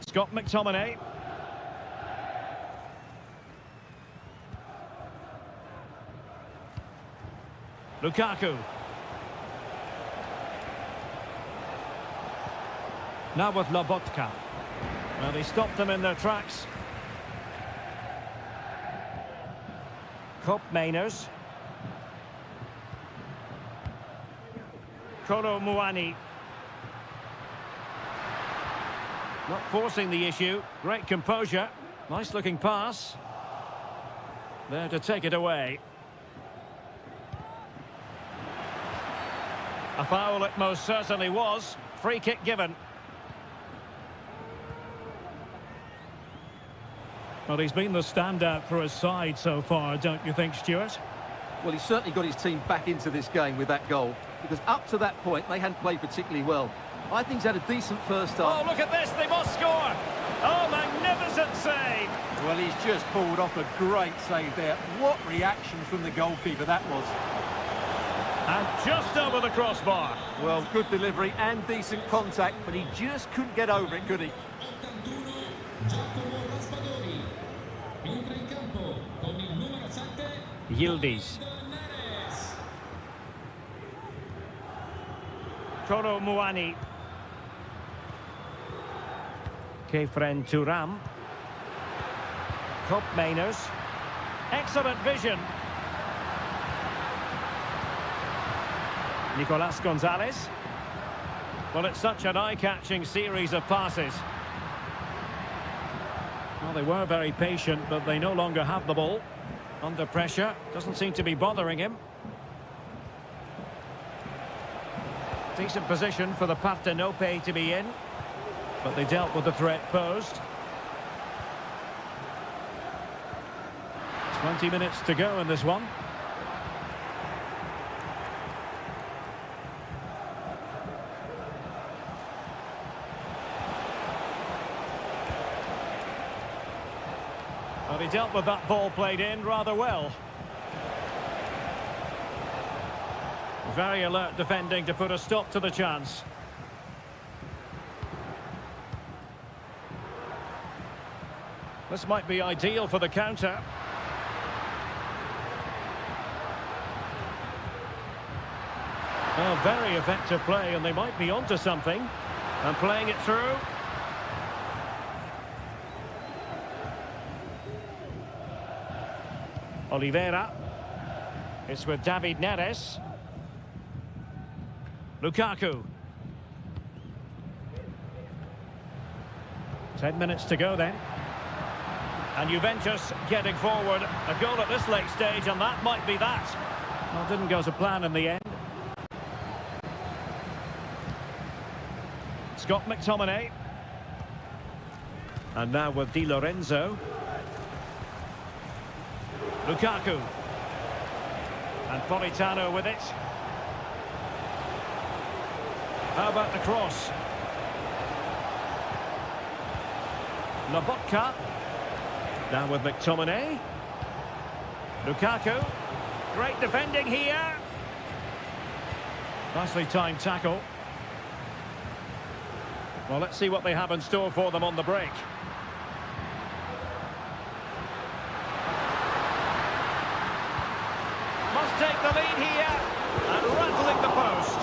Scott McTominay. Lukaku. Now with Lobotka. Well, they stopped them in their tracks. Kopp Mainers. Kolo Muani. Not forcing the issue. Great composure. Nice looking pass. There to take it away. A foul it most certainly was. Free kick given. Well, he's been the standout for his side so far, don't you think, Stuart? Well, he's certainly got his team back into this game with that goal, because up to that point, they hadn't played particularly well. I think he's had a decent first half. Oh, look at this, they must score! Oh, magnificent save! Well, he's just pulled off a great save there. What reactions from the goalkeeper that was. And just over the crossbar. Well, good delivery and decent contact, but he just couldn't get over it, could he? Yildiz. Kolo Muani. Kefren Turam. Kopp Mainers. Excellent vision. Nicolas Gonzalez. Well, it's such an eye-catching series of passes. Well, they were very patient, but they no longer have the ball. Under pressure, doesn't seem to be bothering him. Decent position for the Partenope to be in, but they dealt with the threat posed. 20 minutes to go in this one. Well, he dealt with that ball played in rather well. Very alert defending to put a stop to the chance. This might be ideal for the counter. Oh, very effective play, and they might be onto something. And playing it through. Oliveira. It's with David Neres. Lukaku. 10 minutes to go then. And Juventus getting forward. A goal at this late stage, and that might be that. Well, didn't go to plan in the end. Scott McTominay. And now with Di Lorenzo. Lukaku. And Politano with it. How about the cross? Lobotka. Now with McTominay. Lukaku. Great defending here. Nicely timed tackle. Well, let's see what they have in store for them on the break. Must take the lead here. And rattling the post.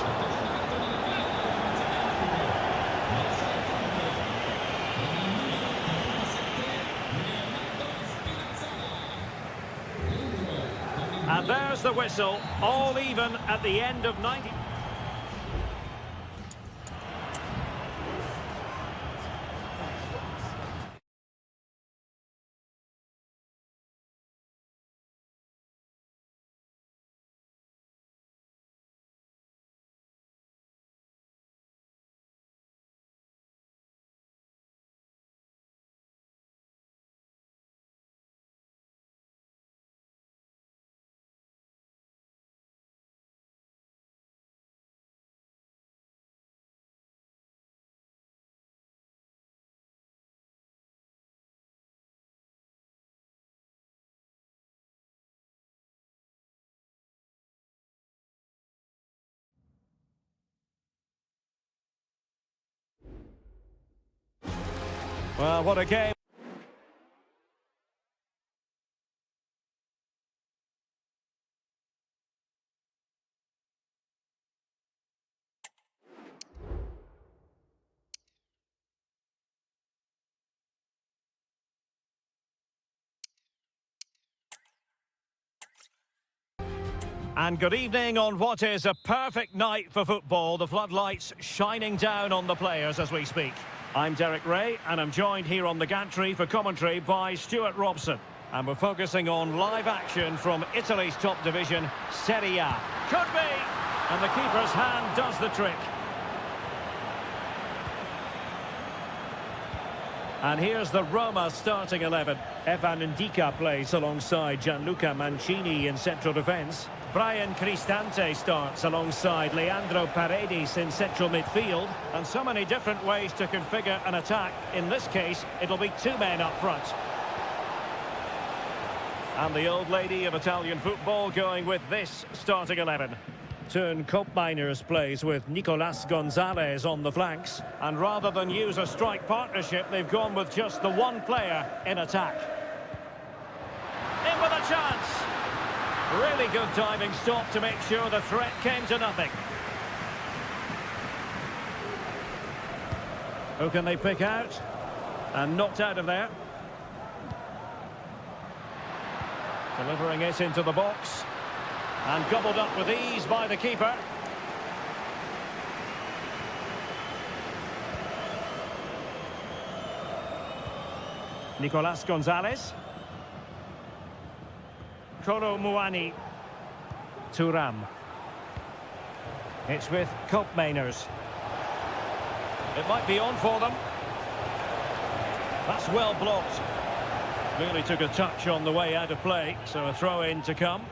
And there's the whistle, all even at the end of 90. Well, what a game. And good evening on what is a perfect night for football. The floodlights shining down on the players as we speak. I'm Derek Ray, and I'm joined here on the gantry for commentary by Stuart Robson. And we're focusing on live action from Italy's top division, Seria. Could be! And the keeper's hand does the trick. And here's the Roma starting 11. Evan Ndika plays alongside Gianluca Mancini in central defence. Brian Cristante starts alongside Leandro Paredes in central midfield. And so many different ways to configure an attack. In this case, it'll be two men up front. And the old lady of Italian football going with this starting 11. Turn Koopmeiners plays with Nicolas Gonzalez on the flanks. And rather than use a strike partnership, they've gone with just the one player in attack. In with a chance. Really good diving stop to make sure the threat came to nothing. Who can they pick out? And knocked out of there. Delivering it into the box. And gobbled up with ease by the keeper. Nicolas Gonzalez. Kolo Muani. Thuram. It's with Koopmeiners. It might be on for them. That's well blocked. Really took a touch on the way out of play, so a throw-in to come.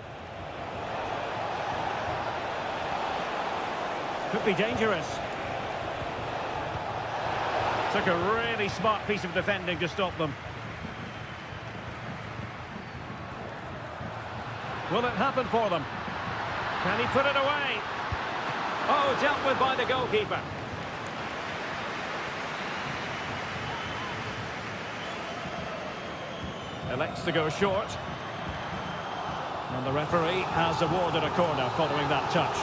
Could be dangerous. Took a really smart piece of defending to stop them. Will it happen for them? Can he put it away? Oh, dealt with by the goalkeeper. Elects to go short. And the referee has awarded a corner following that touch.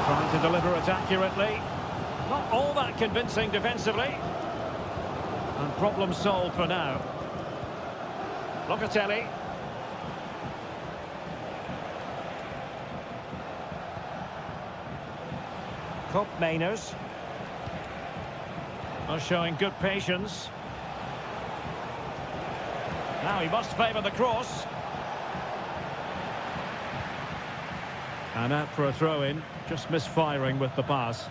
Trying to deliver it accurately. Not all that convincing defensively. And problem solved for now. Locatelli. Koopmeiners are showing good patience. Now he must favour the cross. And out for a throw-in, just misfiring with the pass.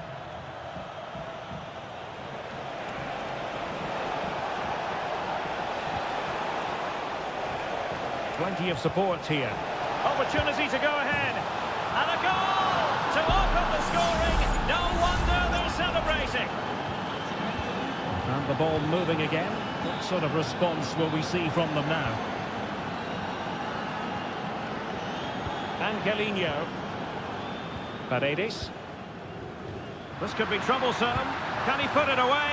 Plenty of support here. Opportunity to go ahead. And a goal to open the scoring. No wonder they're celebrating. And the ball moving again. What sort of response will we see from them now? Angelino. Paredes. This could be troublesome. Can he put it away?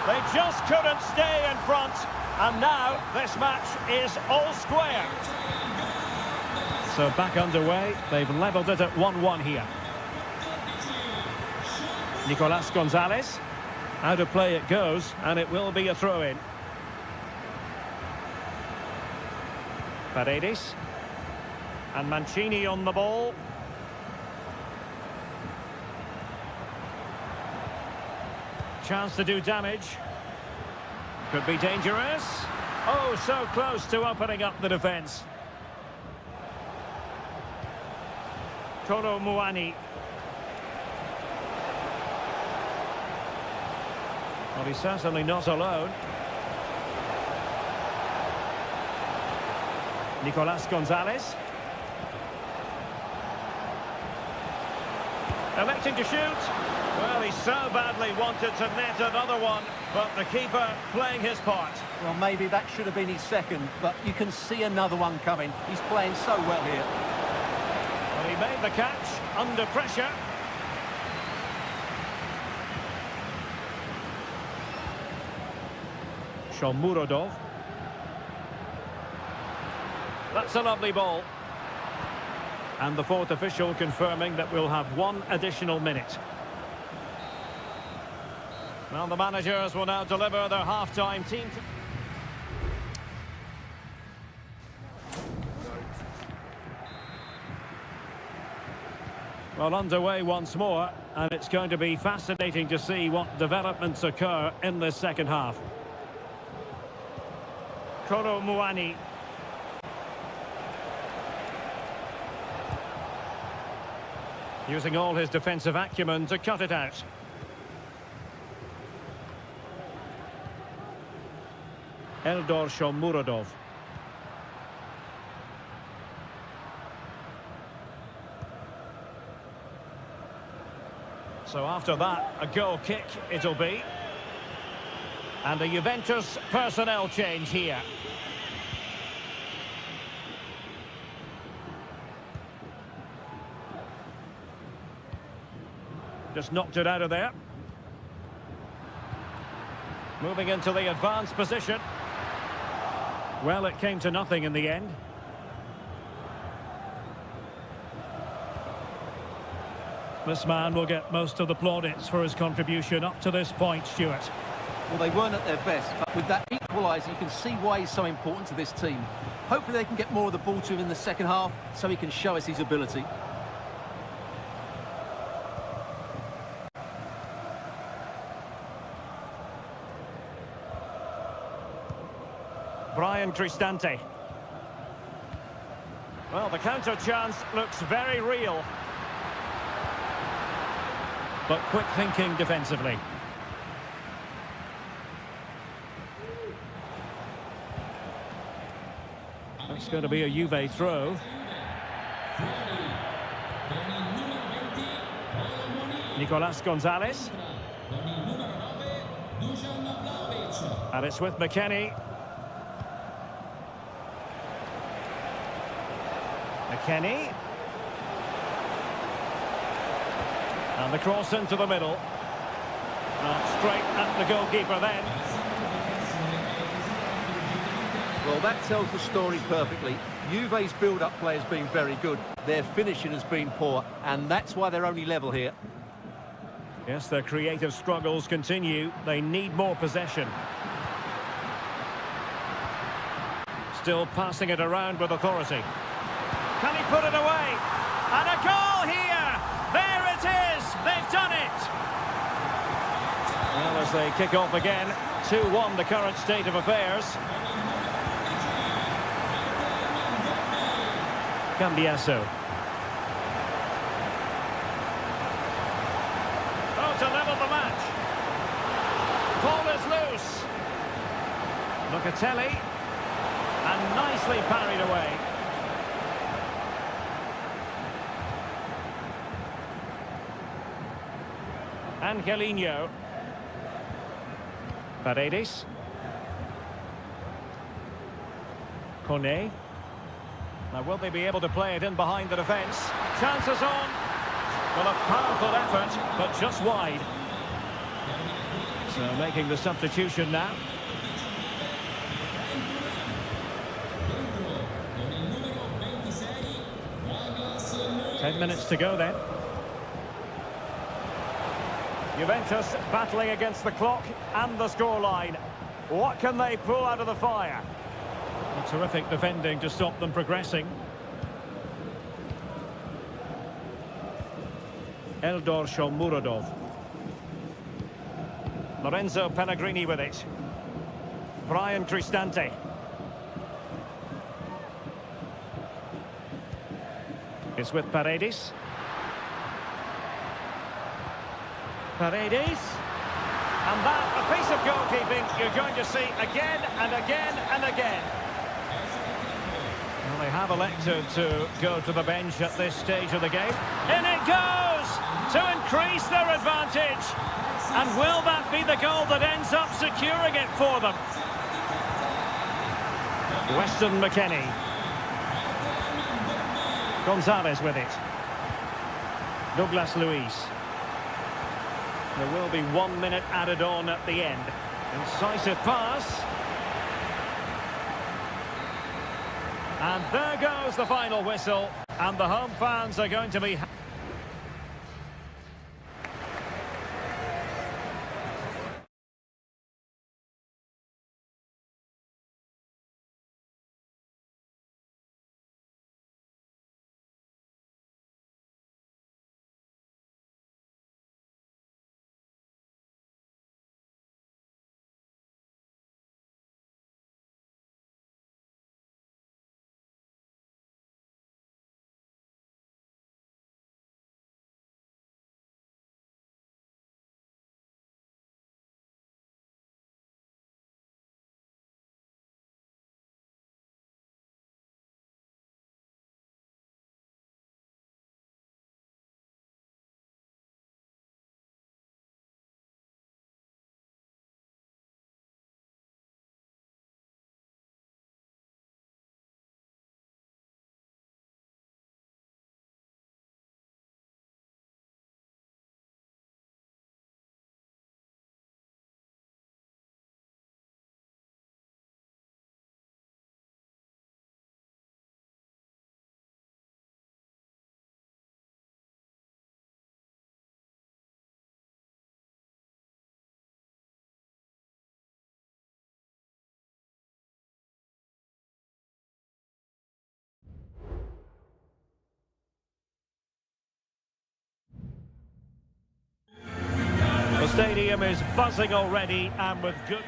They just couldn't stay in front. And now this match is all square. So back underway. They've levelled it at 1-1 here. Nicolas Gonzalez. Out of play it goes, and it will be a throw-in. Paredes. And Mancini on the ball. Chance to do damage. Could be dangerous. Oh, so close to opening up the defence. Kolo Muani. Well, he's certainly not alone. Nicolas Gonzalez. Electing to shoot. Well, he so badly wanted to net another one, but the keeper playing his part. Well, maybe that should have been his second, but you can see another one coming. He's playing so well here. Well, he made the catch under pressure. Shomurodov. That's a lovely ball. And the fourth official confirming that we'll have one additional minute. Well, the managers will now deliver their half-time team. Well, underway once more, and it's going to be fascinating to see what developments occur in this second half. Koro Muani. Using all his defensive acumen to cut it out. Eldor Shomurodov. So after that, a goal kick it'll be. And a Juventus personnel change here. Just knocked it out of there. Moving into the advanced position. Well, it came to nothing in the end. This man will get most of the plaudits for his contribution up to this point, Stuart. Well, they weren't at their best, but with that equaliser, you can see why he's so important to this team. Hopefully they can get more of the ball to him in the second half so he can show us his ability. Brian Cristante. Well, the counter chance looks very real. But quick thinking defensively. That's going to be a Juve throw. Nicolas Gonzalez. And it's with McKennie. McKennie. And the cross into the middle. Straight at the goalkeeper then. Well, that tells the story perfectly. Juve's build-up play has been very good. Their finishing has been poor, and that's why they're only level here. Yes, their creative struggles continue. They need more possession. Still passing it around with authority. Can he put it away? And a goal here! There it is! They've done it! Well, as they kick off again, 2-1 the current state of affairs. Cambiasso. Oh, to level the match. Ball is loose. Locatelli. And nicely parried away. Angelino. Paredes. Kone. Now, will they be able to play it in behind the defence? Chances on. Well, a powerful effort, but just wide. So, making the substitution now. 10 minutes to go then. Juventus battling against the clock and the scoreline. What can they pull out of the fire? A terrific defending to stop them progressing. Eldor Shomurodov. Lorenzo Pellegrini with it. Brian Cristante. It's with Paredes. Paredes. And that, a piece of goalkeeping you're going to see again and again and again. Well, they have elected to go to the bench at this stage of the game. In it goes to increase their advantage. And will that be the goal that ends up securing it for them? Weston McKennie. Gonzalez with it. Douglas Luiz. There will be 1 minute added on at the end. Incisive pass. And there goes the final whistle. And the home fans are going to be... The stadium is buzzing already and with good...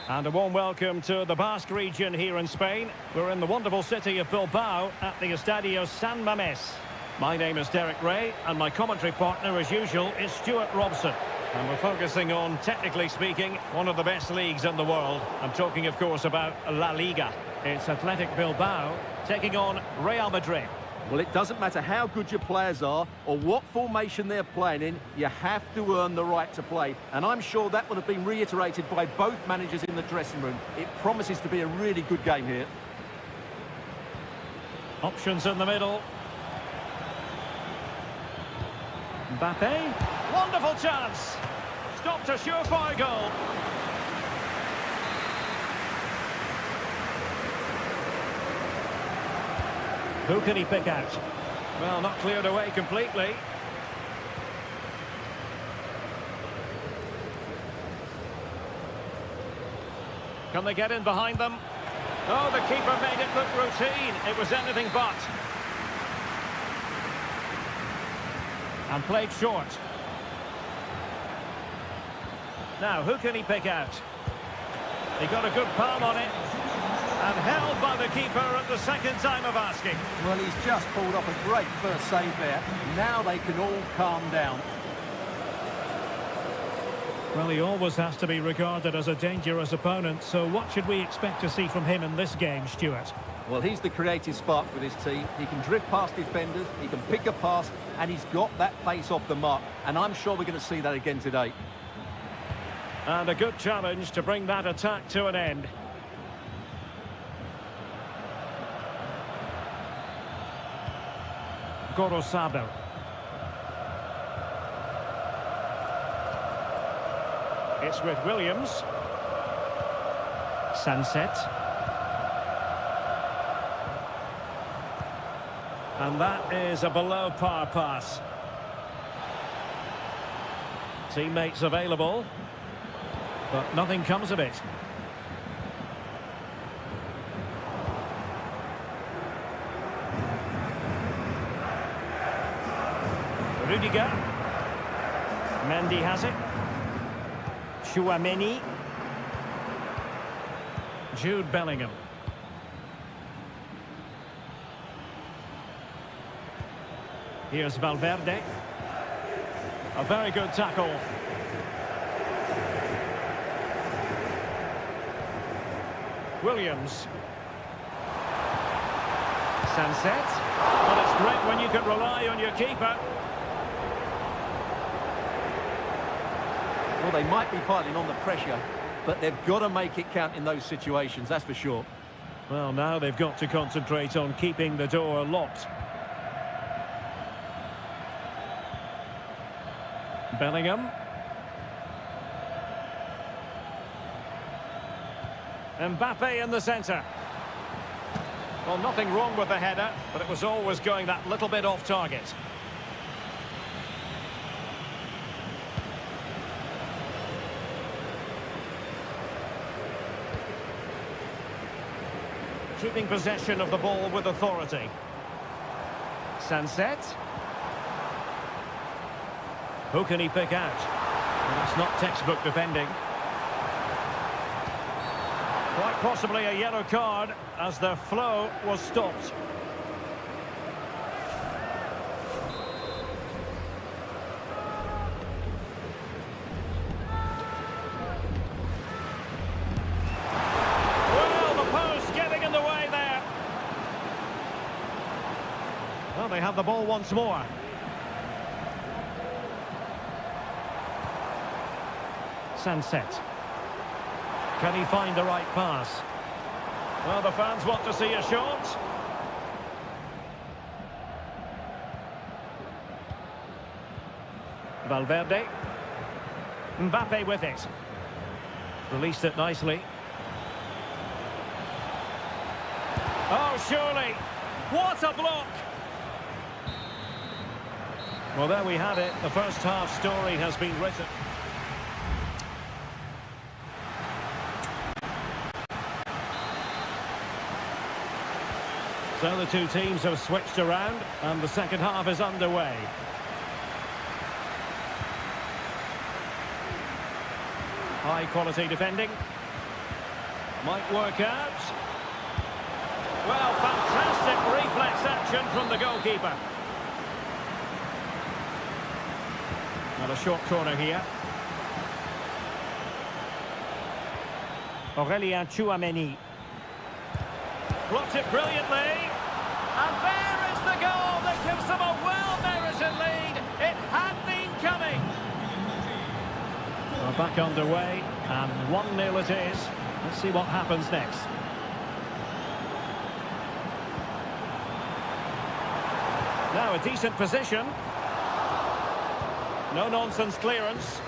And a warm welcome to the Basque region here in Spain. We're in the wonderful city of Bilbao at the Estadio San Mamés. My name is Derek Ray and my commentary partner as usual is Stuart Robson. And we're focusing on, technically speaking, one of the best leagues in the world. I'm talking of course about La Liga. It's Athletic Bilbao taking on Real Madrid. Well, it doesn't matter how good your players are or what formation they're playing in, you have to earn the right to play. And I'm sure that would have been reiterated by both managers in the dressing room. It promises to be a really good game here. Options in the middle. Mbappe. Wonderful chance. Stopped a surefire goal. Who can he pick out? Well, not cleared away completely. Can they get in behind them? Oh, the keeper made it look routine. It was anything but. And played short. Now, who can he pick out? He got a good palm on it. And held by the keeper at the second time of asking. Well, he's just pulled off a great first save there. Now they can all calm down. Well, he always has to be regarded as a dangerous opponent, so what should we expect to see from him in this game, Stuart? Well, he's the creative spark for this team. He can drift past defenders, he can pick a pass, and he's got that pace off the mark. And I'm sure we're going to see that again today. And a good challenge to bring that attack to an end. Gorosabel. It's with Williams. Sunset. And that is a below par pass. Teammates available, but nothing comes of it. Rudiger. Mendy has it. Chouameni. Jude Bellingham. Here's Valverde. A very good tackle. Williams. Sunset. Well, it's great when you can rely on your keeper. Well, they might be piling on the pressure, but they've got to make it count in those situations, that's for sure. Well, now they've got to concentrate on keeping the door locked. Bellingham. Mbappe in the centre. Well, nothing wrong with the header, but it was always going that little bit off target. Keeping possession of the ball with authority. Sunset. Who can he pick out? Well, that's not textbook defending. Quite possibly a yellow card as their flow was stopped. Well, the post getting in the way there. Well, they have the ball once more. Sunset. Can he find the right pass? Well, the fans want to see a shot. Valverde. Mbappe with it. Released it nicely. Oh, surely. What a block! Well, there we have it. The first half story has been written. So the two teams have switched around and the second half is underway. High quality defending. Might work out. Well, fantastic reflex action from the goalkeeper. Not a short corner here. Aurélien Tchouameni. Blocked it brilliantly. And there is the goal that gives them a well-merited lead. It had been coming. We're back underway, and 1-0 it is. Let's see what happens next. Now a decent position. No-nonsense clearance.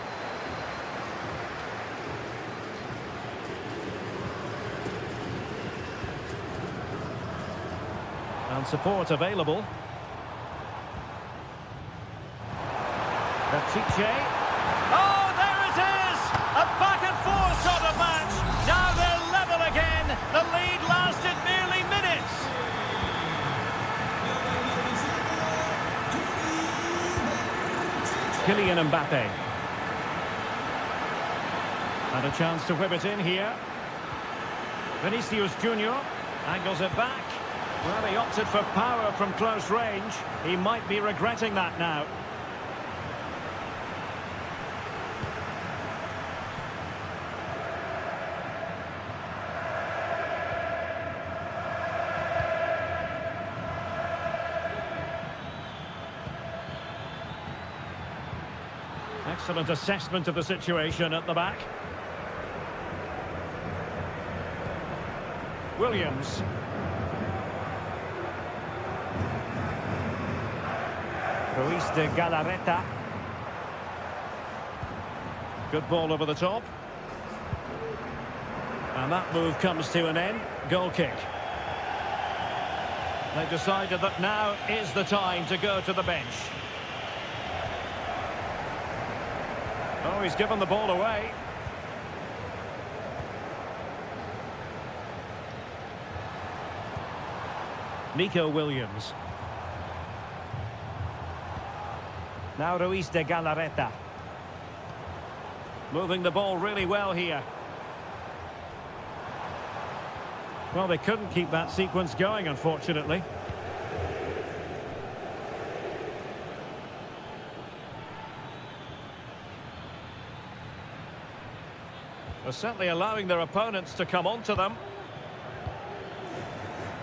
And support available. Pichet. Oh, there it is! A back-and-forth sort of match. Now they're level again. The lead lasted merely minutes. Kylian Mbappe. And a chance to whip it in here. Vinicius Junior angles it back. Well, he opted for power from close range. He might be regretting that now. Excellent assessment of the situation at the back. Williams. Ruiz de Galarreta. Good ball over the top. And that move comes to an end. Goal kick. They've decided that now is the time to go to the bench. Oh, he's given the ball away. Nico Williams. Now Ruiz de Galarreta. Moving the ball really well here. Well, they couldn't keep that sequence going, unfortunately. They're certainly allowing their opponents to come onto them.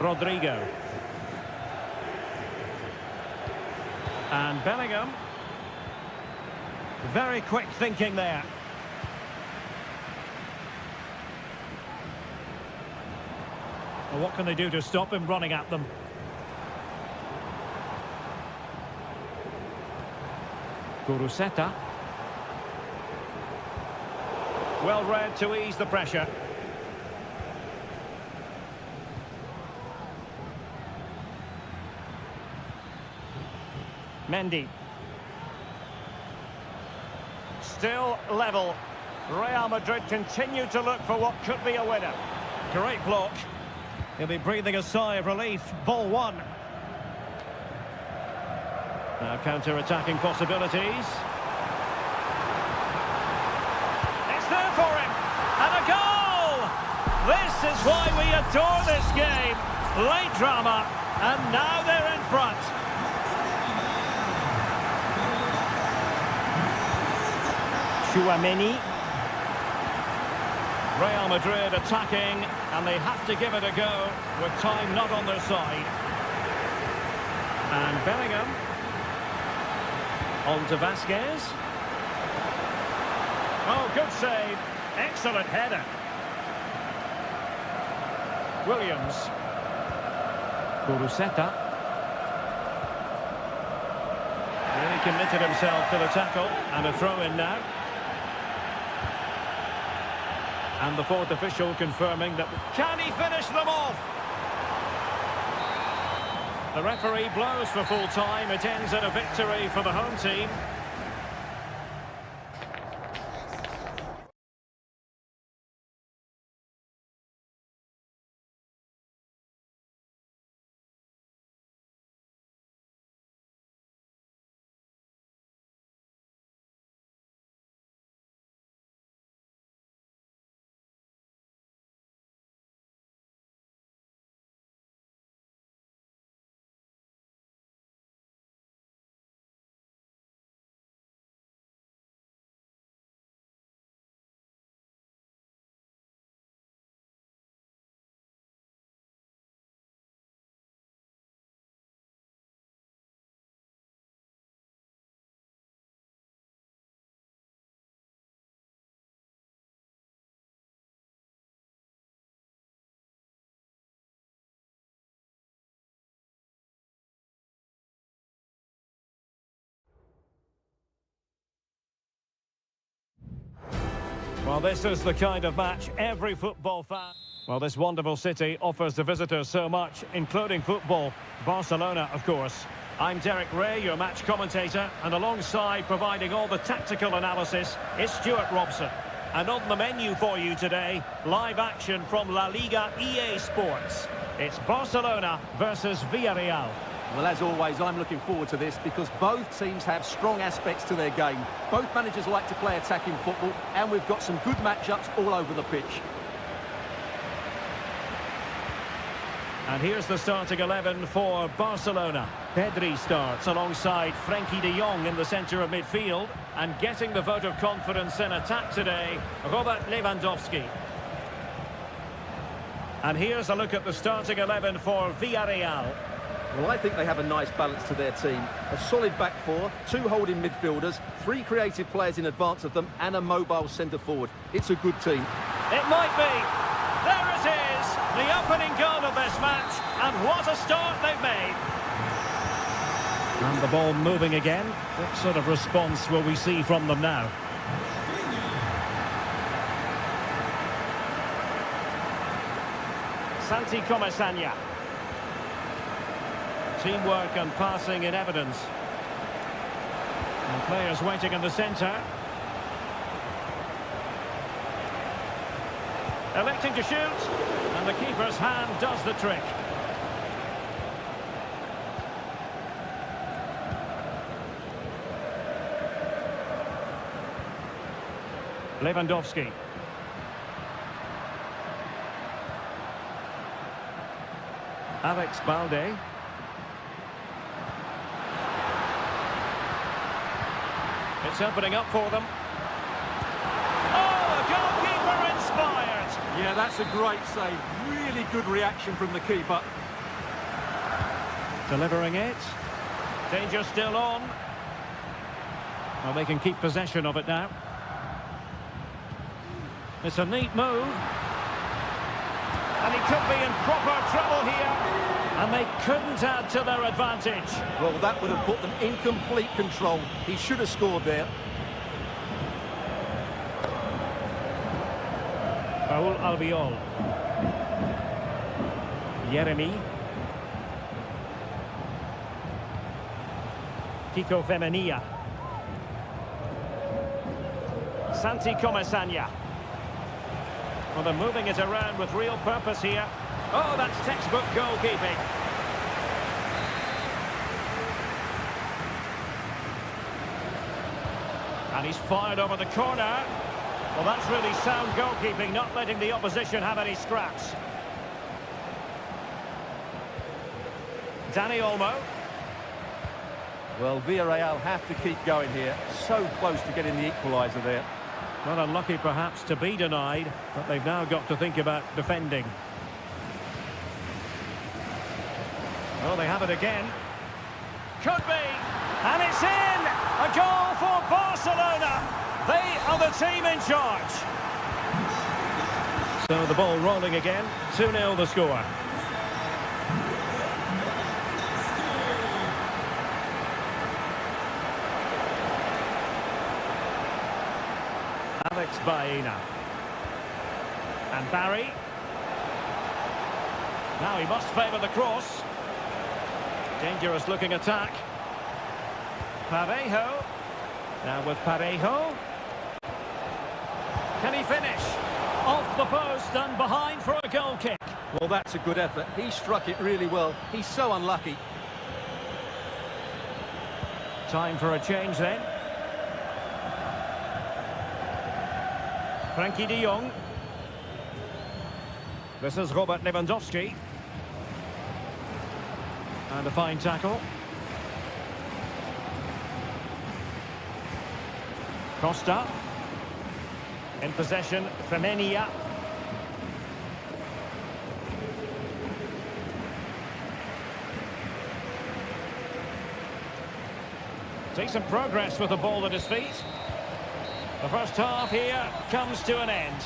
Rodrigo. And Bellingham. Very quick thinking there. Well, what can they do to stop him running at them? Guruseta. Well read to ease the pressure. Mendy. Still level. Real Madrid continue to look for what could be a winner. Great block. He'll be breathing a sigh of relief. Ball one. Now counter-attacking possibilities. It's there for him. And a goal! This is why we adore this game. Late drama. And now they're in front. Tchouaméni. Real Madrid attacking, and they have to give it a go with time not on their side. And Bellingham. On to Vasquez. Oh, good save. Excellent header. Williams. Guruseta. Really committed himself to the tackle, and a throw-in now. And the fourth official confirming that... Can he finish them off? The referee blows for full time. It ends in a victory for the home team. Well, this is the kind of match every football fan... Well, this wonderful city offers the visitors so much, including football. Barcelona, of course. I'm Derek Ray, your match commentator, and alongside providing all the tactical analysis is Stuart Robson. And on the menu for you today, live action from La Liga EA Sports. It's Barcelona versus Villarreal. Well, as always, I'm looking forward to this because both teams have strong aspects to their game. Both managers like to play attacking football, and we've got some good matchups all over the pitch. And here's the starting 11 for Barcelona. Pedri starts alongside Frenkie de Jong in the centre of midfield. And getting the vote of confidence in attack today, Robert Lewandowski. And here's a look at the starting 11 for Villarreal. Well, I think they have a nice balance to their team. A solid back four, two holding midfielders, three creative players in advance of them, and a mobile centre-forward. It's a good team. It might be. There it is, the opening goal of this match, and what a start they've made. And the ball moving again. What sort of response will we see from them now? Santi Comesaña. Teamwork and passing in evidence. And players waiting in the centre. Electing to shoot, and the keeper's hand does the trick. Lewandowski. Alex Balde. It's opening up for them. Oh, the goalkeeper inspired! Yeah, that's a great save. Really good reaction from the keeper. Delivering it. Danger still on. Well, they can keep possession of it now. It's a neat move. And he could be in proper trouble here. And they couldn't add to their advantage. Well, that would have put them in complete control. He should have scored there. Raúl Albiol. Yeremy. Kiko Femenia. Santi Comasagna. Well, they're moving it around with real purpose here. Oh, that's textbook goalkeeping. And he's fired over the corner. Well, that's really sound goalkeeping, not letting the opposition have any scraps. Dani Olmo. Well, Villarreal have to keep going here. So close to getting the equaliser there. Not unlucky, perhaps, to be denied, but they've now got to think about defending. Well, they have it again. Could be. And it's in! A goal for Barcelona! They are the team in charge. So the ball rolling again. 2-0 the score. Alex Baena. And Barry. Now he must favour the cross. Dangerous looking attack. Parejo. Now with Parejo. Can he finish? Off the post and behind for a goal kick. Well, that's a good effort. He struck it really well. He's so unlucky. Time for a change then. Frankie de Jong. This is Robert Lewandowski. And a fine tackle. Costa. In possession, Femenia. Decent progress with the ball at his feet. The first half here comes to an end.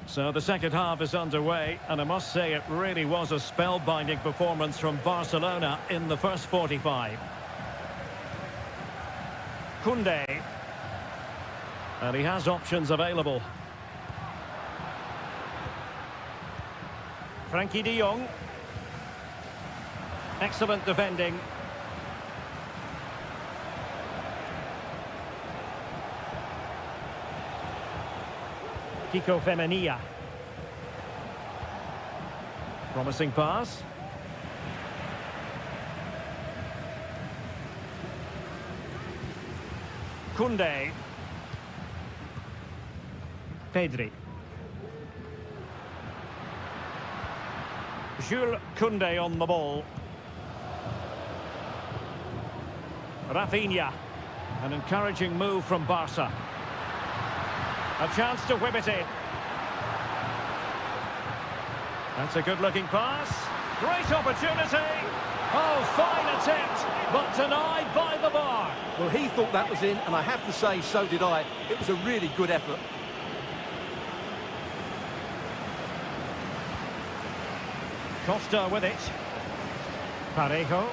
So the second half is underway, and I must say it really was a spellbinding performance from Barcelona in the first 45. Koundé. And he has options available. Frankie de Jong. Excellent defending. Kiko Femenia. Promising pass. Koundé. Pedri. Jules Koundé on the ball. Rafinha. An encouraging move from Barca. A chance to whip it in. That's a good-looking pass. Great opportunity. Oh, fine attempt, but denied by the bar. Well, he thought that was in, and I have to say, so did I. It was a really good effort. Costa with it. Parejo.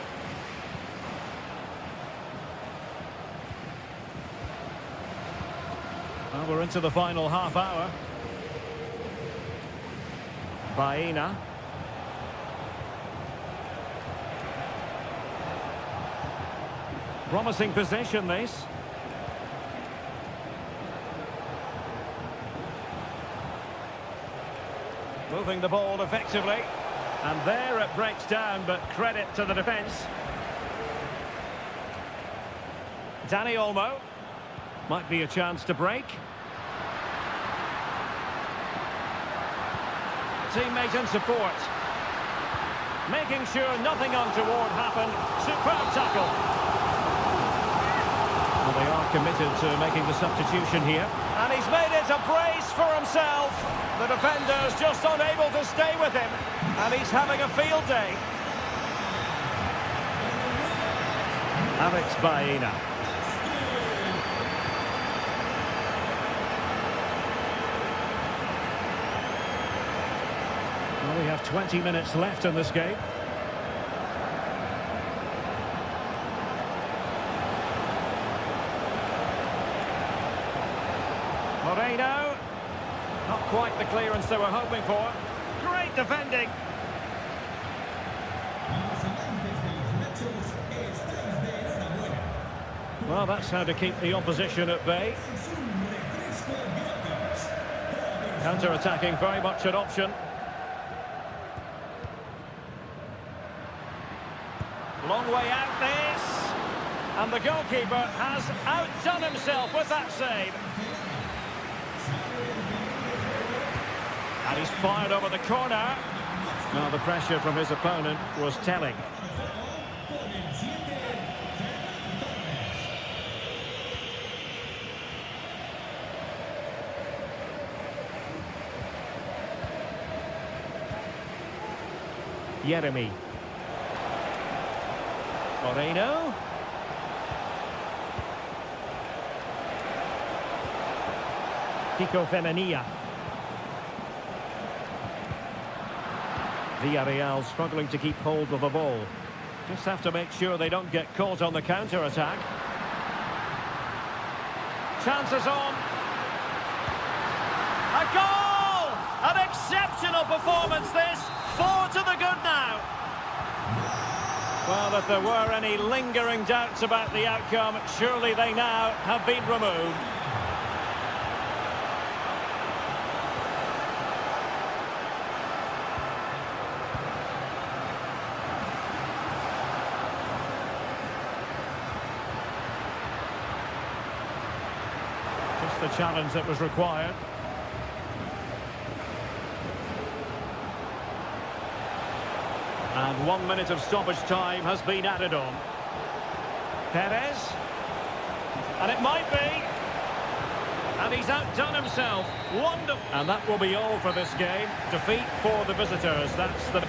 Well, we're into the final half hour. Baena. Promising possession, this. Moving the ball effectively. And there it breaks down, but credit to the defence. Dani Olmo. Might be a chance to break. Teammate and support. Making sure nothing untoward happened. Superb tackle. Well, they are committed to making the substitution here. And he's made it a brace for himself. The defender's just unable to stay with him. And he's having a field day. Alex Baena. Well, we have 20 minutes left in this game. Moreno. Not quite the clearance they were hoping for. Great defending. Los amantes de los machos, estáis de enhorabuena. Well, that's how to keep the opposition at bay. Es un refresco gratis. Counter-attacking, very much an option. Long way out this. And the goalkeeper has outdone himself with that save. And he's fired over the corner. Now the pressure from his opponent was telling. Con el 7, Jeremy. Moreno. Kiko Femenia. Villarreal struggling to keep hold of the ball. Just have to make sure they don't get caught on the counter-attack. Chances on. A goal! An exceptional performance this. 4 to the good now. Well, if there were any lingering doubts about the outcome, surely they now have been removed. Just the challenge that was required. And 1 minute of stoppage time has been added on. Perez. And it might be. And he's outdone himself. Wonderful. And that will be all for this game. Defeat for the visitors. That's the...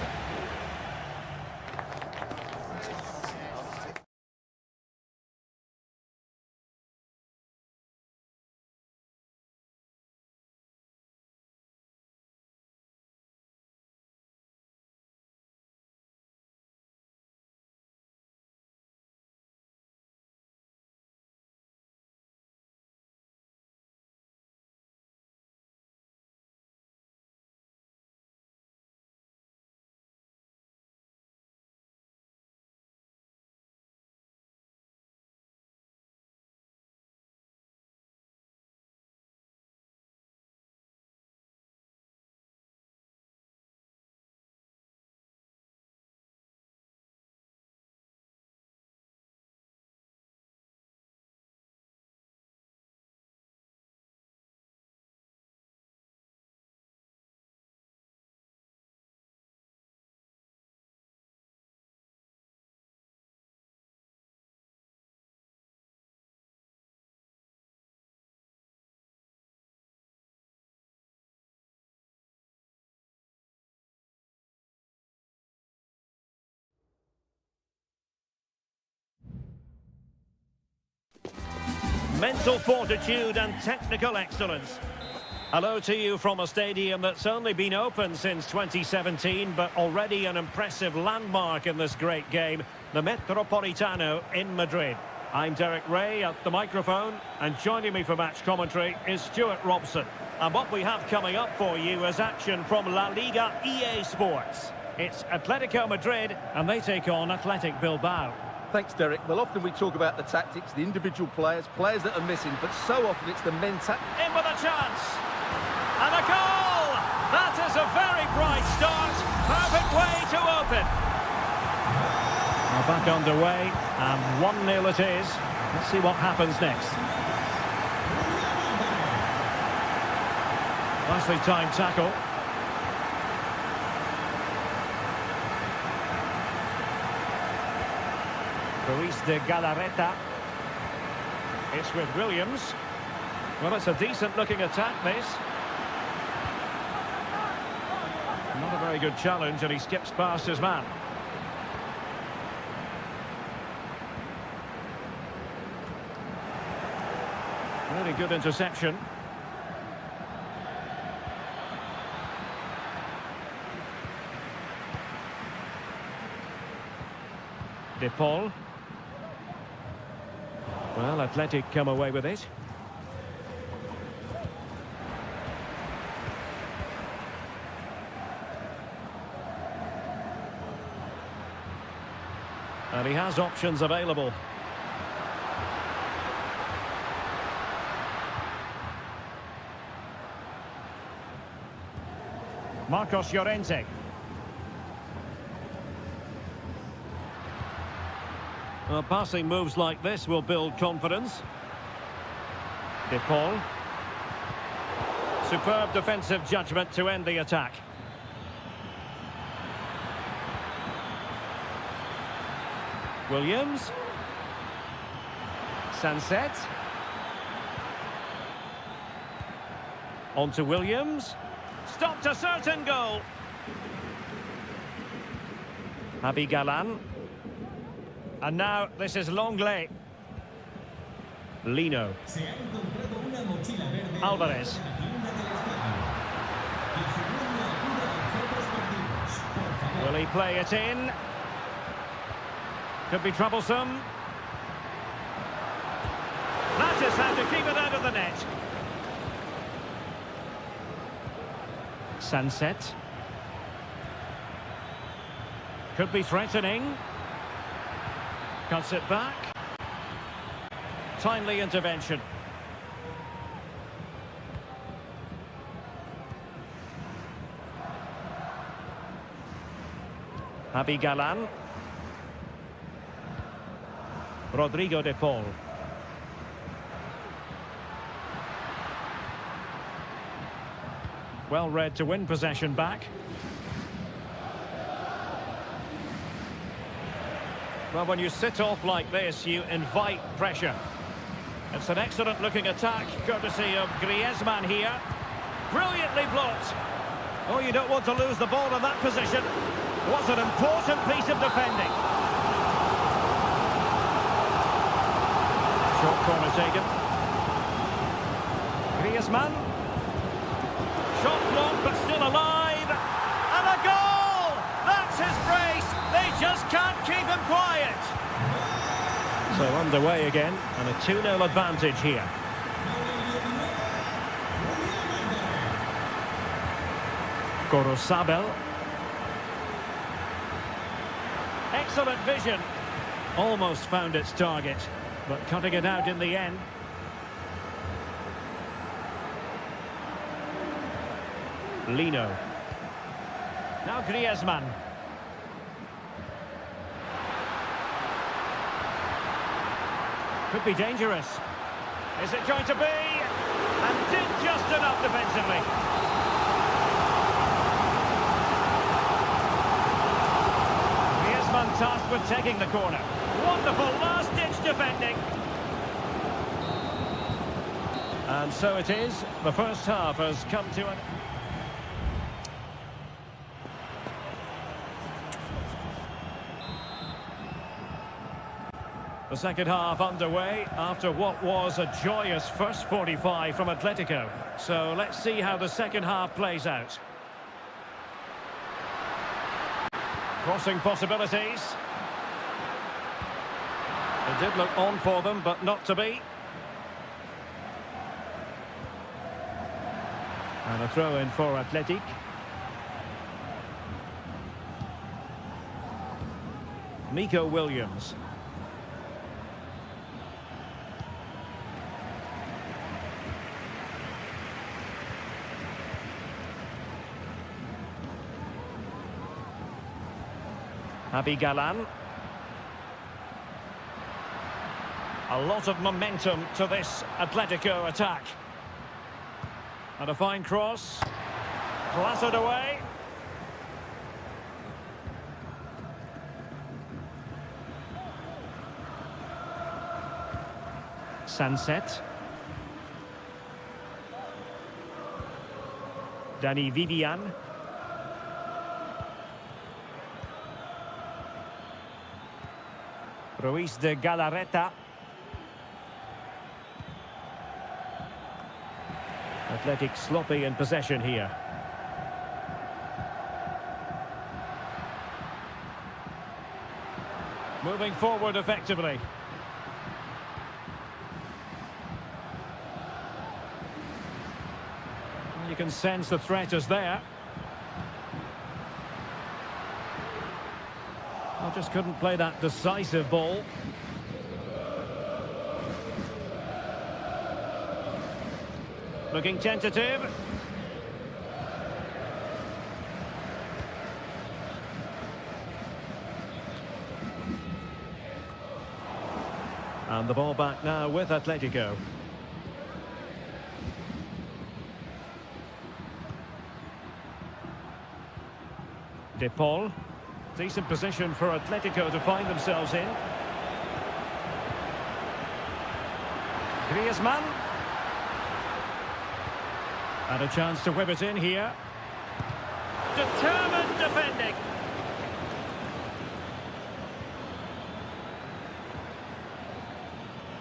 Mental fortitude and technical excellence. Hello to you from a stadium that's only been open since 2017, but already an impressive landmark in this great game, the Metropolitano in Madrid. I'm Derek Ray at the microphone, and joining me for match commentary is Stuart Robson. And what we have coming up for you is action from La Liga EA Sports. It's Atletico Madrid, and they take on Athletic Bilbao. Thanks, Derek. Well, often we talk about the tactics, the individual players that are missing, but so often it's the mentality. In with a chance. And a goal! That is a very bright start. Perfect way to open. Now back underway, and 1-0 it is. Let's see what happens next. Nicely timed tackle. Luis de Galarreta. It's with Williams. Well, it's a decent-looking attack, this. Not a very good challenge, and he skips past his man. Really good interception. De Paul. Well, Athletic come away with it. And he has options available. Marcos Llorente. Well, passing moves like this will build confidence. De Paul. Superb defensive judgment to end the attack. Williams. Sunset. On to Williams. Stopped a certain goal. Javi Galan. And now this is Longley. Lino. Se ha encontrado una mochila verde Alvarez. en la tienda del estadio. Que su dueño acuda a objetos perdidos. Por favor. Will he play it in? Could be troublesome. That is how to keep it out of the net. Sunset. Could be threatening. Cuts it back. Timely intervention. Javi Galan. Rodrigo de Paul. Well read to win possession back. Well, when you sit off like this, you invite pressure. It's an excellent looking attack, courtesy of Griezmann here. Brilliantly blocked. Oh, you don't want to lose the ball in that position. What an important piece of defending. Short corner taken. Griezmann. Shot blocked, but still alive. And a goal! That's his brace. They just can't keep him quiet. So underway again, and a 2-0 advantage here. Gorosabel. Excellent vision. Almost found its target, but cutting it out in the end. Lino. Now Griezmann. Could be dangerous. Is it going to be? And did just enough defensively. Griezmann tasked with taking the corner. Wonderful last-ditch defending. And so it is. The first half has come to an... The second half underway after what was a joyous first 45 from Atletico. So let's see how the second half plays out. Crossing possibilities. It did look on for them, but not to be. And a throw in for Athletic. Nico Williams. Javi Galan. A lot of momentum to this Atletico attack. And a fine cross. Clattered away. Sunset. Dani Vivian. Ruiz de Galarreta. Athletic sloppy in possession here. Moving forward effectively. You can sense the threat is there. Well, just couldn't play that decisive ball. Looking tentative. And the ball back now with Atletico. De Paul. Decent position for Atletico to find themselves in. Griezmann. And a chance to whip it in here. Determined defending.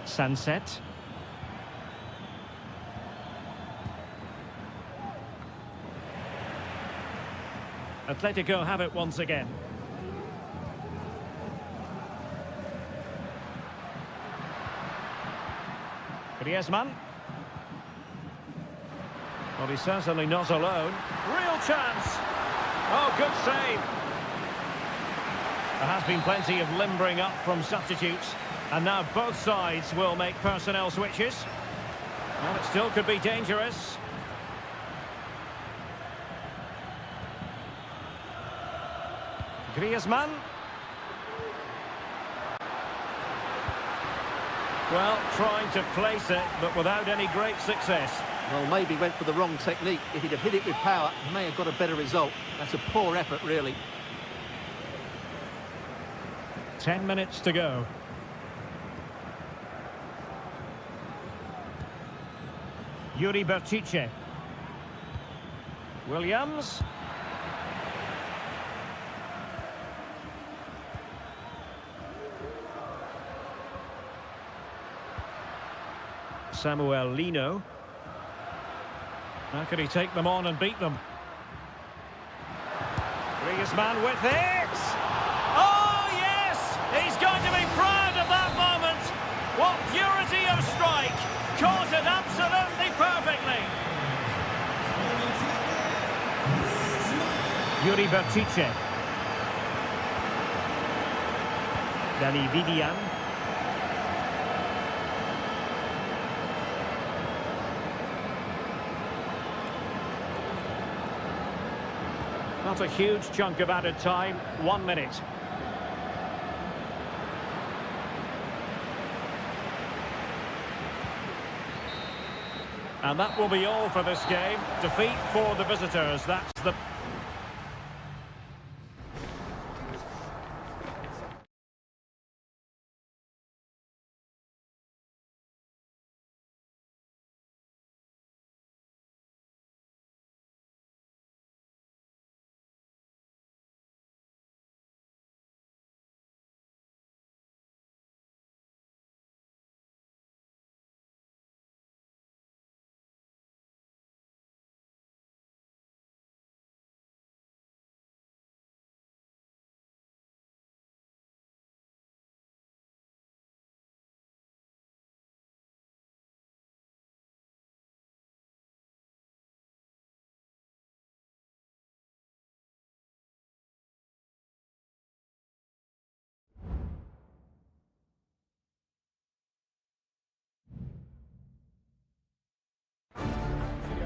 Sunset. Atletico have it once again. Griezmann. Well, he's certainly not alone. Real chance. Oh, good save. There has been plenty of limbering up from substitutes. And now both sides will make personnel switches. Well, it still could be dangerous. Griezmann. Well, trying to place it, but without any great success. Well, maybe went for the wrong technique. If he'd have hit it with power, he may have got a better result. That's a poor effort, really. 10 minutes to go. Yuri Berchiche. Williams. Samuel Lino. How can he take them on and beat them? Griezmann with it! Oh, yes! He's going to be proud of that moment! What purity of strike! Caught it absolutely perfectly! Yuri Berchiche. Dani Vidian. Not a huge chunk of added time, 1 minute. And that will be all for this game. Defeat for the visitors. That's the...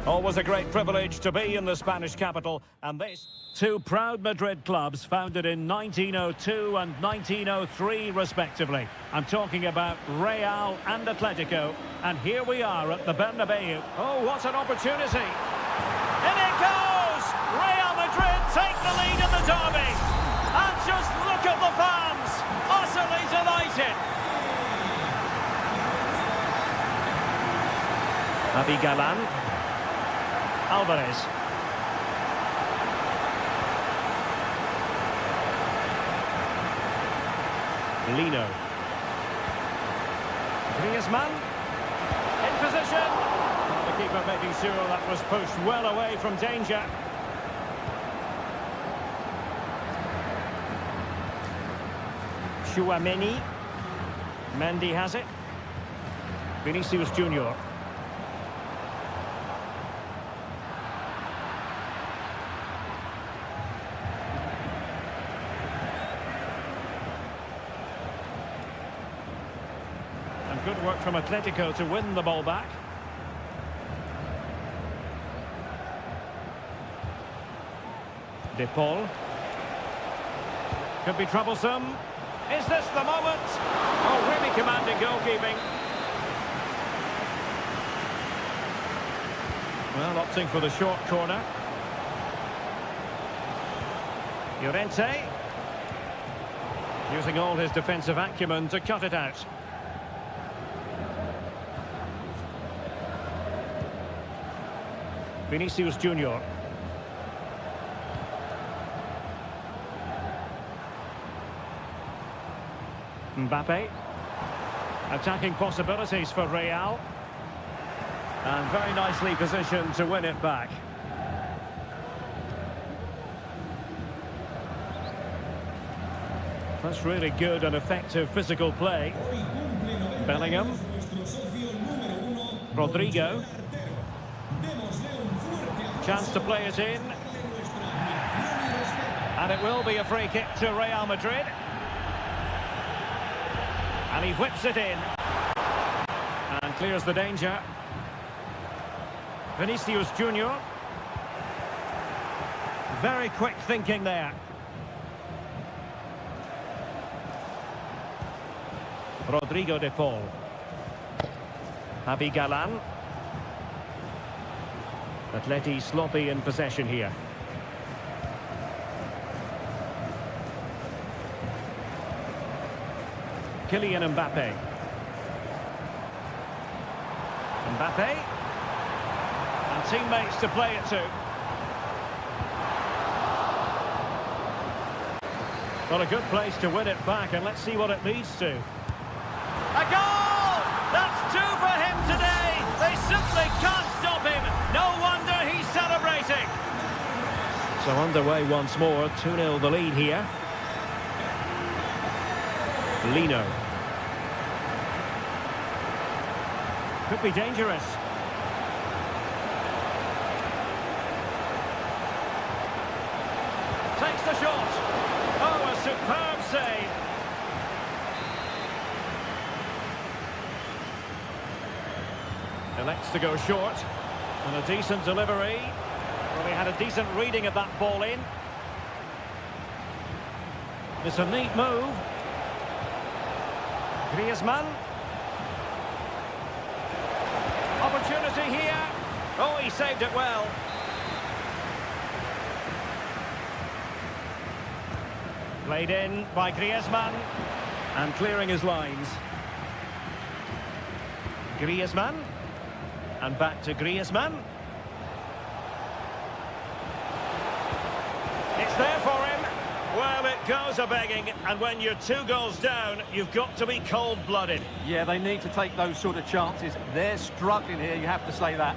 Always a great privilege to be in the Spanish capital, and this... Two proud Madrid clubs founded in 1902 and 1903 respectively. I'm talking about Real and Atletico, and here we are at the Bernabeu. Oh, what an opportunity! In it goes! Real Madrid take the lead in the derby, and just look at the fans, utterly delighted. Javi Galán. Alvarez. Lino. Griezmann. In position. The keeper making sure that was pushed well away from danger. Chouameni. Mendy has it. Vinicius Junior. Good work from Atletico to win the ball back. De Paul. Could be troublesome. Is this the moment? Oh, really commanding goalkeeping. Well, opting for the short corner. Llorente. Using all his defensive acumen to cut it out. Vinicius Junior. Mbappe. Attacking possibilities for Real. And very nicely positioned to win it back. That's really good and effective physical play. Bellingham. Rodrigo. Chance to play it in. And it will be a free kick to Real Madrid. And he whips it in. And clears the danger. Vinicius Junior. Very quick thinking there. Rodrigo de Paul. Javi Galan. Atleti sloppy in possession here. Kylian Mbappe. Mbappe. And teammates to play it to. Got a good place to win it back, and let's see what it leads to. A goal! That's two for him today! They simply can't stop him! No wonder he's celebrating! So underway once more, 2-0 the lead here. Lino. Could be dangerous. Takes the shot. Oh, a superb save. Elects to go short. And a decent delivery. Well, he had a decent reading of that ball in. It's a neat move. Griezmann. Opportunity here. Oh, he saved it well. Played in by Griezmann. And clearing his lines. Griezmann. And back to Griezmann. It's there for him. Well, it goes a-begging, and when you're 2 goals down, you've got to be cold-blooded. Yeah, they need to take those sort of chances. They're struggling here, you have to say that.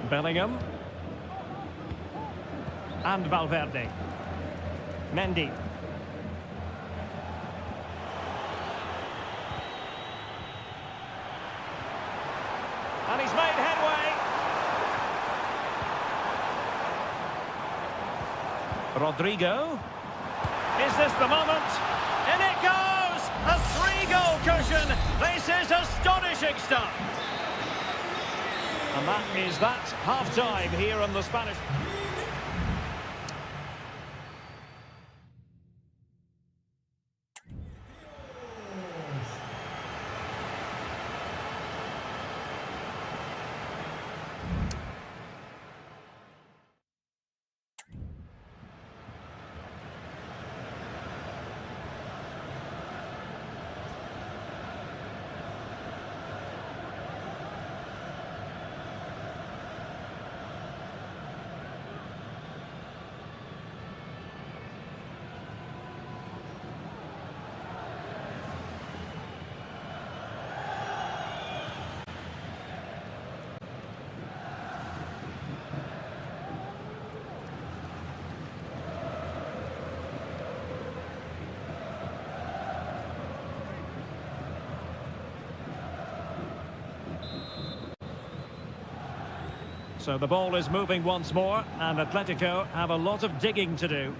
Bellingham. And Valverde. Mendy. And he's made headway. Rodrigo. Is this the moment? In it goes! A 3-goal cushion. This is astonishing stuff. And that is that half-time here on the Spanish... So the ball is moving once more, and Atletico have a lot of digging to do.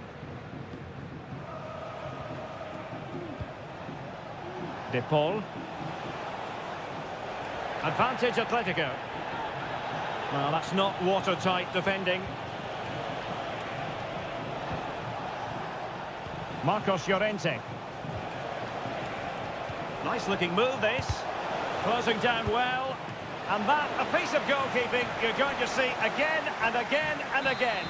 De Paul. Advantage Atletico. Well, that's not watertight defending. Marcos Llorente. Nice looking move this. Closing down well. And that, a piece of goalkeeping you're going to see again and again and again.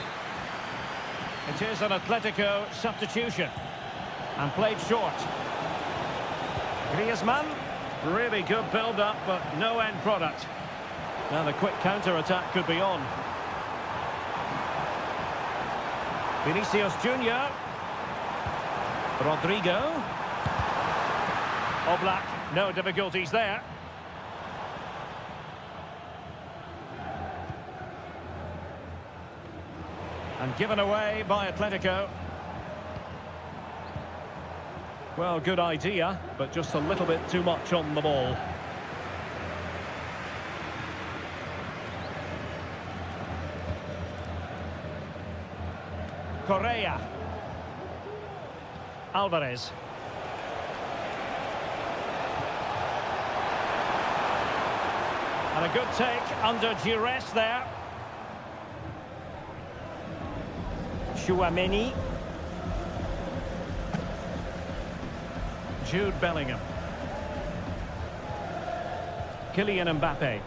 It is an Atletico substitution. And played short. Griezmann. Really good build-up, but no end product. Now the quick counter-attack could be on. Vinicius Junior. Rodrigo. Oblak, no difficulties there. And given away by Atletico. Well, good idea, but just a little bit too much on the ball. Correa. Alvarez. And a good take under duress there. Chouameni. Jude Bellingham. Kylian Mbappe.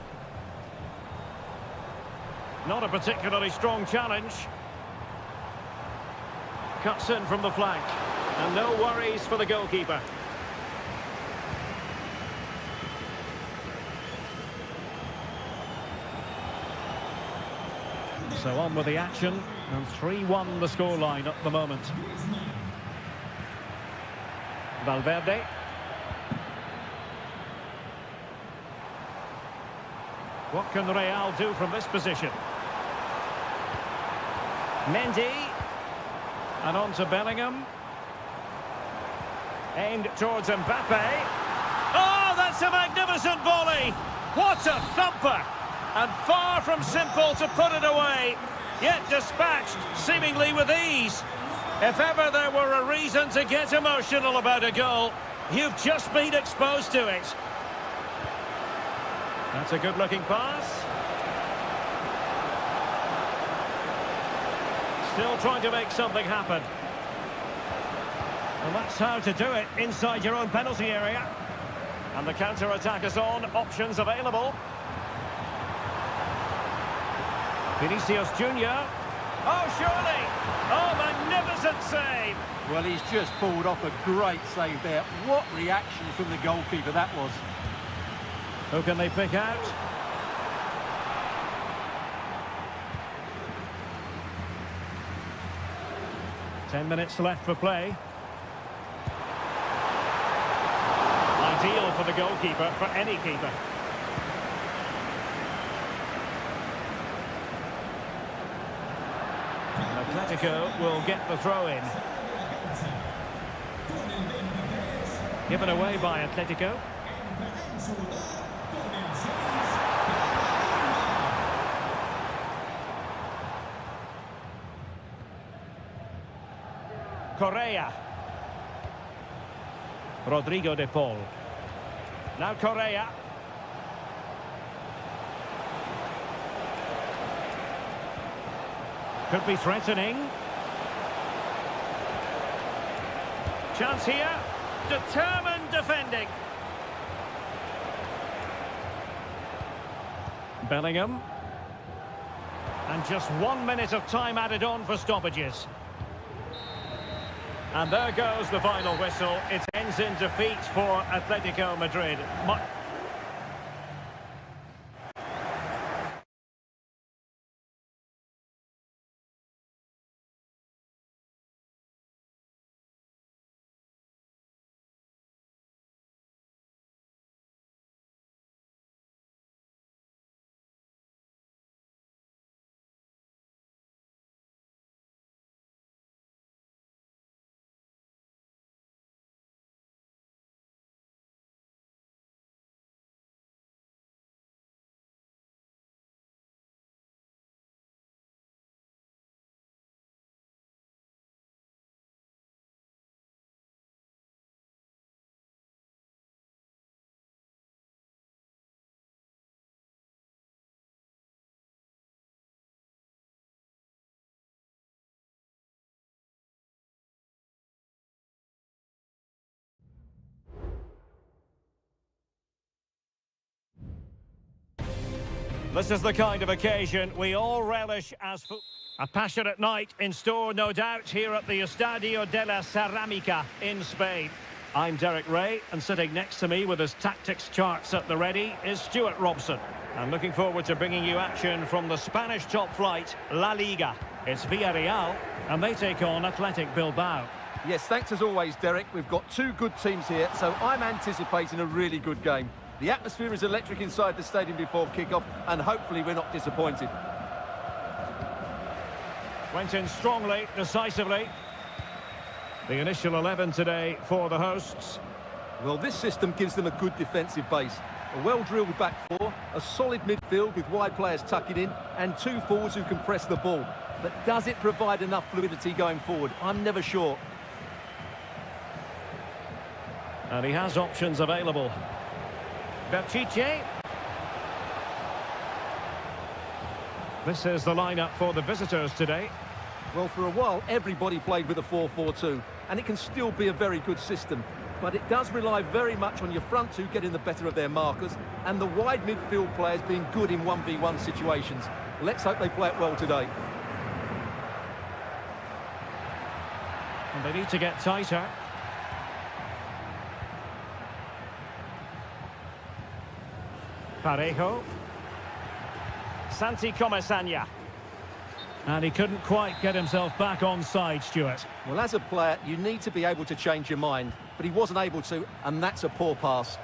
Not a particularly strong challenge. Cuts in from the flank. And no worries for the goalkeeper. So on with the action. And 3-1 the scoreline at the moment. Valverde. What can Real do from this position? Mendy. And on to Bellingham. Aimed towards Mbappe. Oh, that's a magnificent volley! What a thumper! And far from simple to put it away, yet dispatched seemingly with ease. If ever there were a reason to get emotional about a goal, you've just been exposed to it. That's a good-looking pass. Still trying to make something happen. Well, that's how to do it inside your own penalty area. And the counter-attack is on, options available. Vinicius Junior. Oh, surely! Oh, magnificent save! Well, he's just pulled off a great save there. What reaction from the goalkeeper that was. Who can they pick out? Ten minutes left for play. Ideal for the goalkeeper, for any keeper. Atletico will get the throw in. Given away by Atletico. Correa. Rodrigo de Paul. Now Correa. Could be threatening. Chance here. Determined defending. Bellingham. And just 1 minute of time added on for stoppages. And there goes the final whistle. It ends in defeat for Atletico Madrid. This is the kind of occasion we all relish as a passionate night in store, no doubt, here at the Estadio de la Cerámica in Spain. I'm Derek Ray, and sitting next to me with his tactics charts at the ready is Stuart Robson. I'm looking forward to bringing you action from the Spanish top flight, La Liga. It's Villarreal, and they take on Athletic Bilbao. Yes, thanks as always, Derek. We've got two good teams here, so I'm anticipating a really good game. The atmosphere is electric inside the stadium before kick-off, and hopefully we're not disappointed. Went in strongly, decisively. The initial 11 today for the hosts. Well, this system gives them a good defensive base. A well-drilled back four, a solid midfield with wide players tucking in, and two forwards who can press the ball. But does it provide enough fluidity going forward? I'm never sure. And he has options available. Pishit. This is the lineup for the visitors today. Well, for a while, everybody played with a 4-4-2, and it can still be a very good system. But it does rely very much on your front two getting the better of their markers, and the wide midfield players being good in 1v1 situations. Let's hope they play it well today. And they need to get tighter. Parejo. Santi Comesaña. And he couldn't quite get himself back on side, Stuart. Well, as a player, you need to be able to change your mind, but he wasn't able to, and that's a poor pass.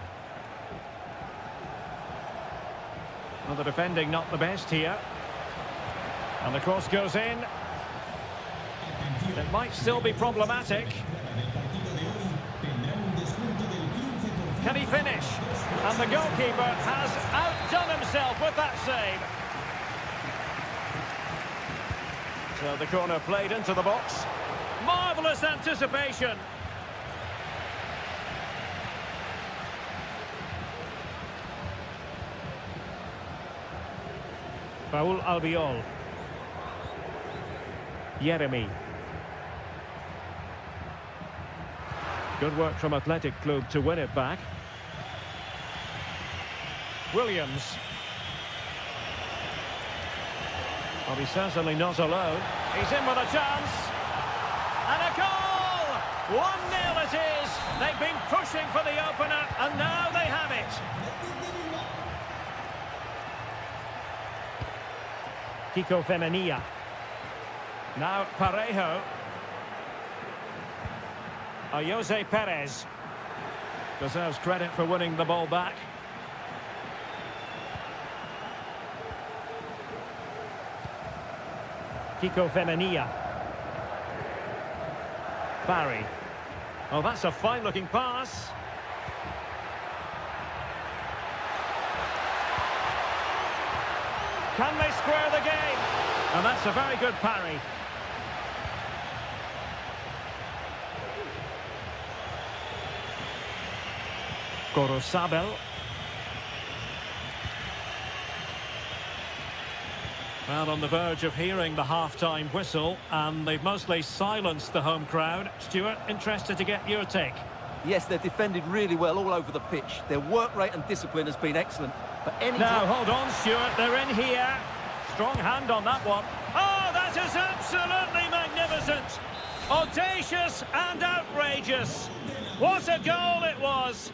Well, the defending not the best here. And the cross goes in. It might still be problematic. Can he finish? And the goalkeeper has outdone himself with that save. So the corner played into the box. Marvellous anticipation. Raúl Albiol. Jeremy. Good work from Athletic Club to win it back. Williams. Well, he's certainly not alone. He's in with a chance. And a goal! 1-0 it is. They've been pushing for the opener, and now they have it. Kiko Femenia. Now Parejo. Jose Perez. Deserves credit for winning the ball back. Kiko Femenia. Barry. Oh, that's a fine-looking pass. Can they square the game? And that's a very good parry. Gorosabel. Well, on the verge of hearing the half-time whistle, and they've mostly silenced the home crowd. Stuart, interested to get your take. Yes, they've defended really well all over the pitch. Their work rate and discipline has been excellent. But any... Now, hold on, Stuart. They're in here. Strong hand on that one. Oh, that is absolutely magnificent. Audacious and outrageous. What a goal it was.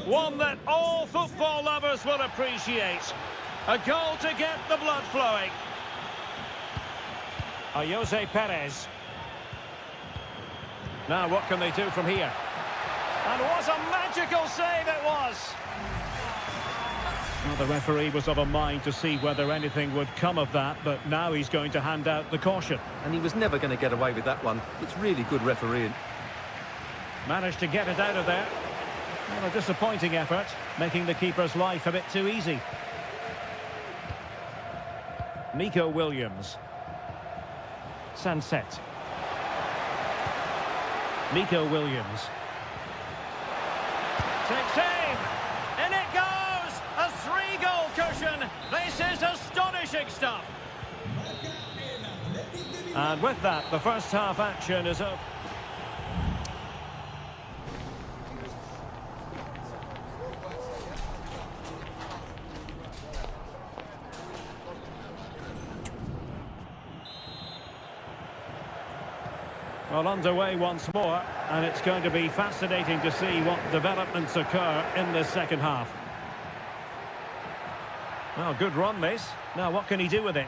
One that all football lovers will appreciate. A goal to get the blood flowing. Jose Perez. Now, what can they do from here? And what a magical save it was! Well, the referee was of a mind to see whether anything would come of that, but now he's going to hand out the caution. And he was never going to get away with that one. It's really good refereeing. Managed to get it out of there. Well, a disappointing effort, making the keeper's life a bit too easy. Nico Williams. Sunset. Nico Williams. Takes aim. In it goes. A 3-goal cushion. This is astonishing stuff. And with that, the first half action is over. Well, underway once more, and it's going to be fascinating to see what developments occur in this second half. Well, good run this. Now, what can he do with it?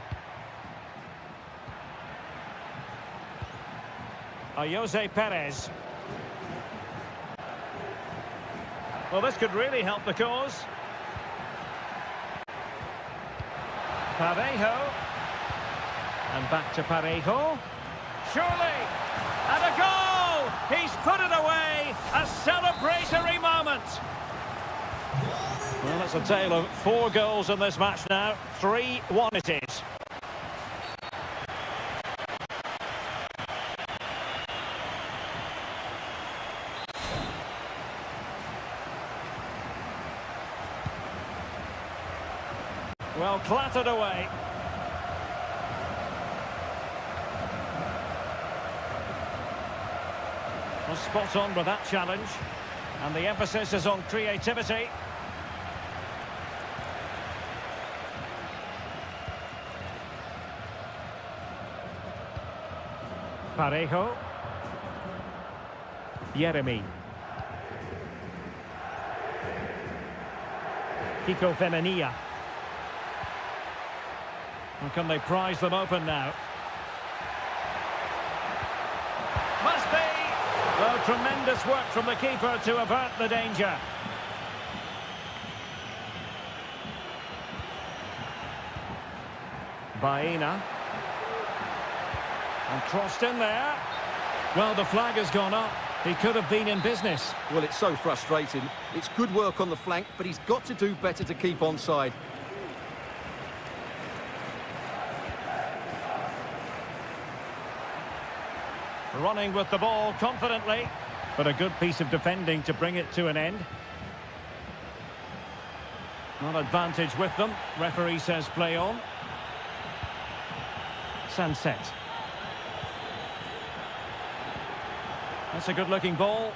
Jose Perez. Well, this could really help the cause. Parejo. And back to Parejo. Surely! And a goal! He's put it away! A celebratory moment! Well, it's a tale of 4 goals in this match now. 3-1 it is. Well, clattered away. Well, spot on with that challenge. And the emphasis is on creativity. Parejo. Jeremy. Kiko Femenia. And can they prize them open now? Must be! Well, tremendous work from the keeper to avert the danger. Baena. And crossed in there. Well, the flag has gone up. He could have been in business. Well, it's so frustrating. It's good work on the flank, but he's got to do better to keep onside. Running with the ball confidently, but a good piece of defending to bring it to an end. Not advantage with them. Referee says play on. Sunset. That's a good-looking ball.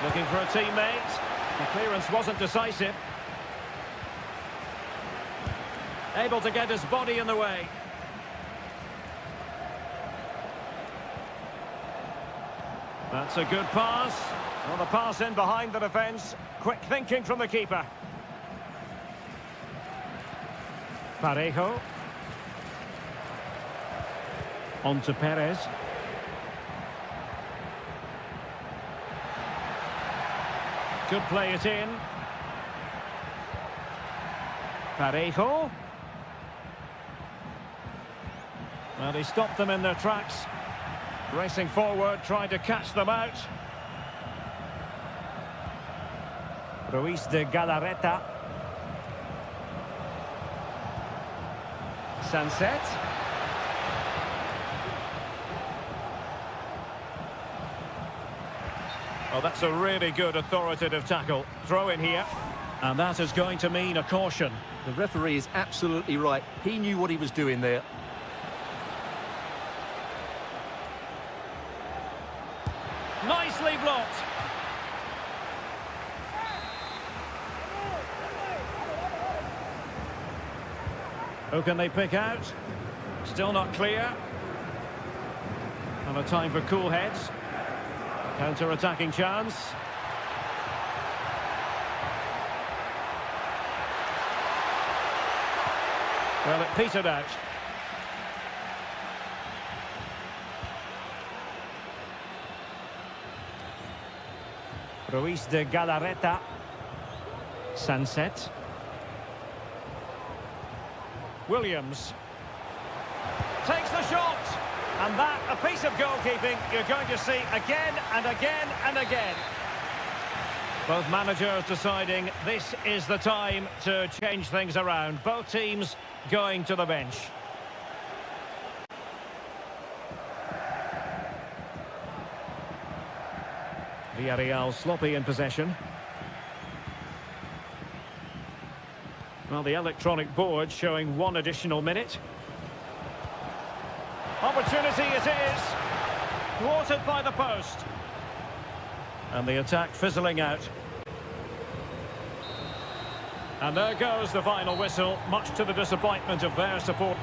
Looking for a teammate. The clearance wasn't decisive. Able to get his body in the way. That's a good pass. Well, the pass in behind the defence. Quick thinking from the keeper. Parejo. On to Perez. Could play it in. Parejo. Well, he stopped them in their tracks. Racing forward, trying to catch them out. Ruiz de Galarreta. Sunset. Oh, that's a really good authoritative tackle. Throw in here. And that is going to mean a caution. The referee is absolutely right. He knew what he was doing there. Nicely blocked. Who can they pick out? Still not clear. And a time for cool heads. Counter-attacking chance. Well, it petered out. Ruiz de Galarreta. Sunset. Williams. Takes the shot. And that, a piece of goalkeeping you're going to see again and again and again. Both managers deciding this is the time to change things around. Both teams going to the bench. Villarreal sloppy in possession. Well, the electronic board showing 1 additional minute. Opportunity it is. Thwarted by the post. And the attack fizzling out. And there goes the final whistle, much to the disappointment of their support.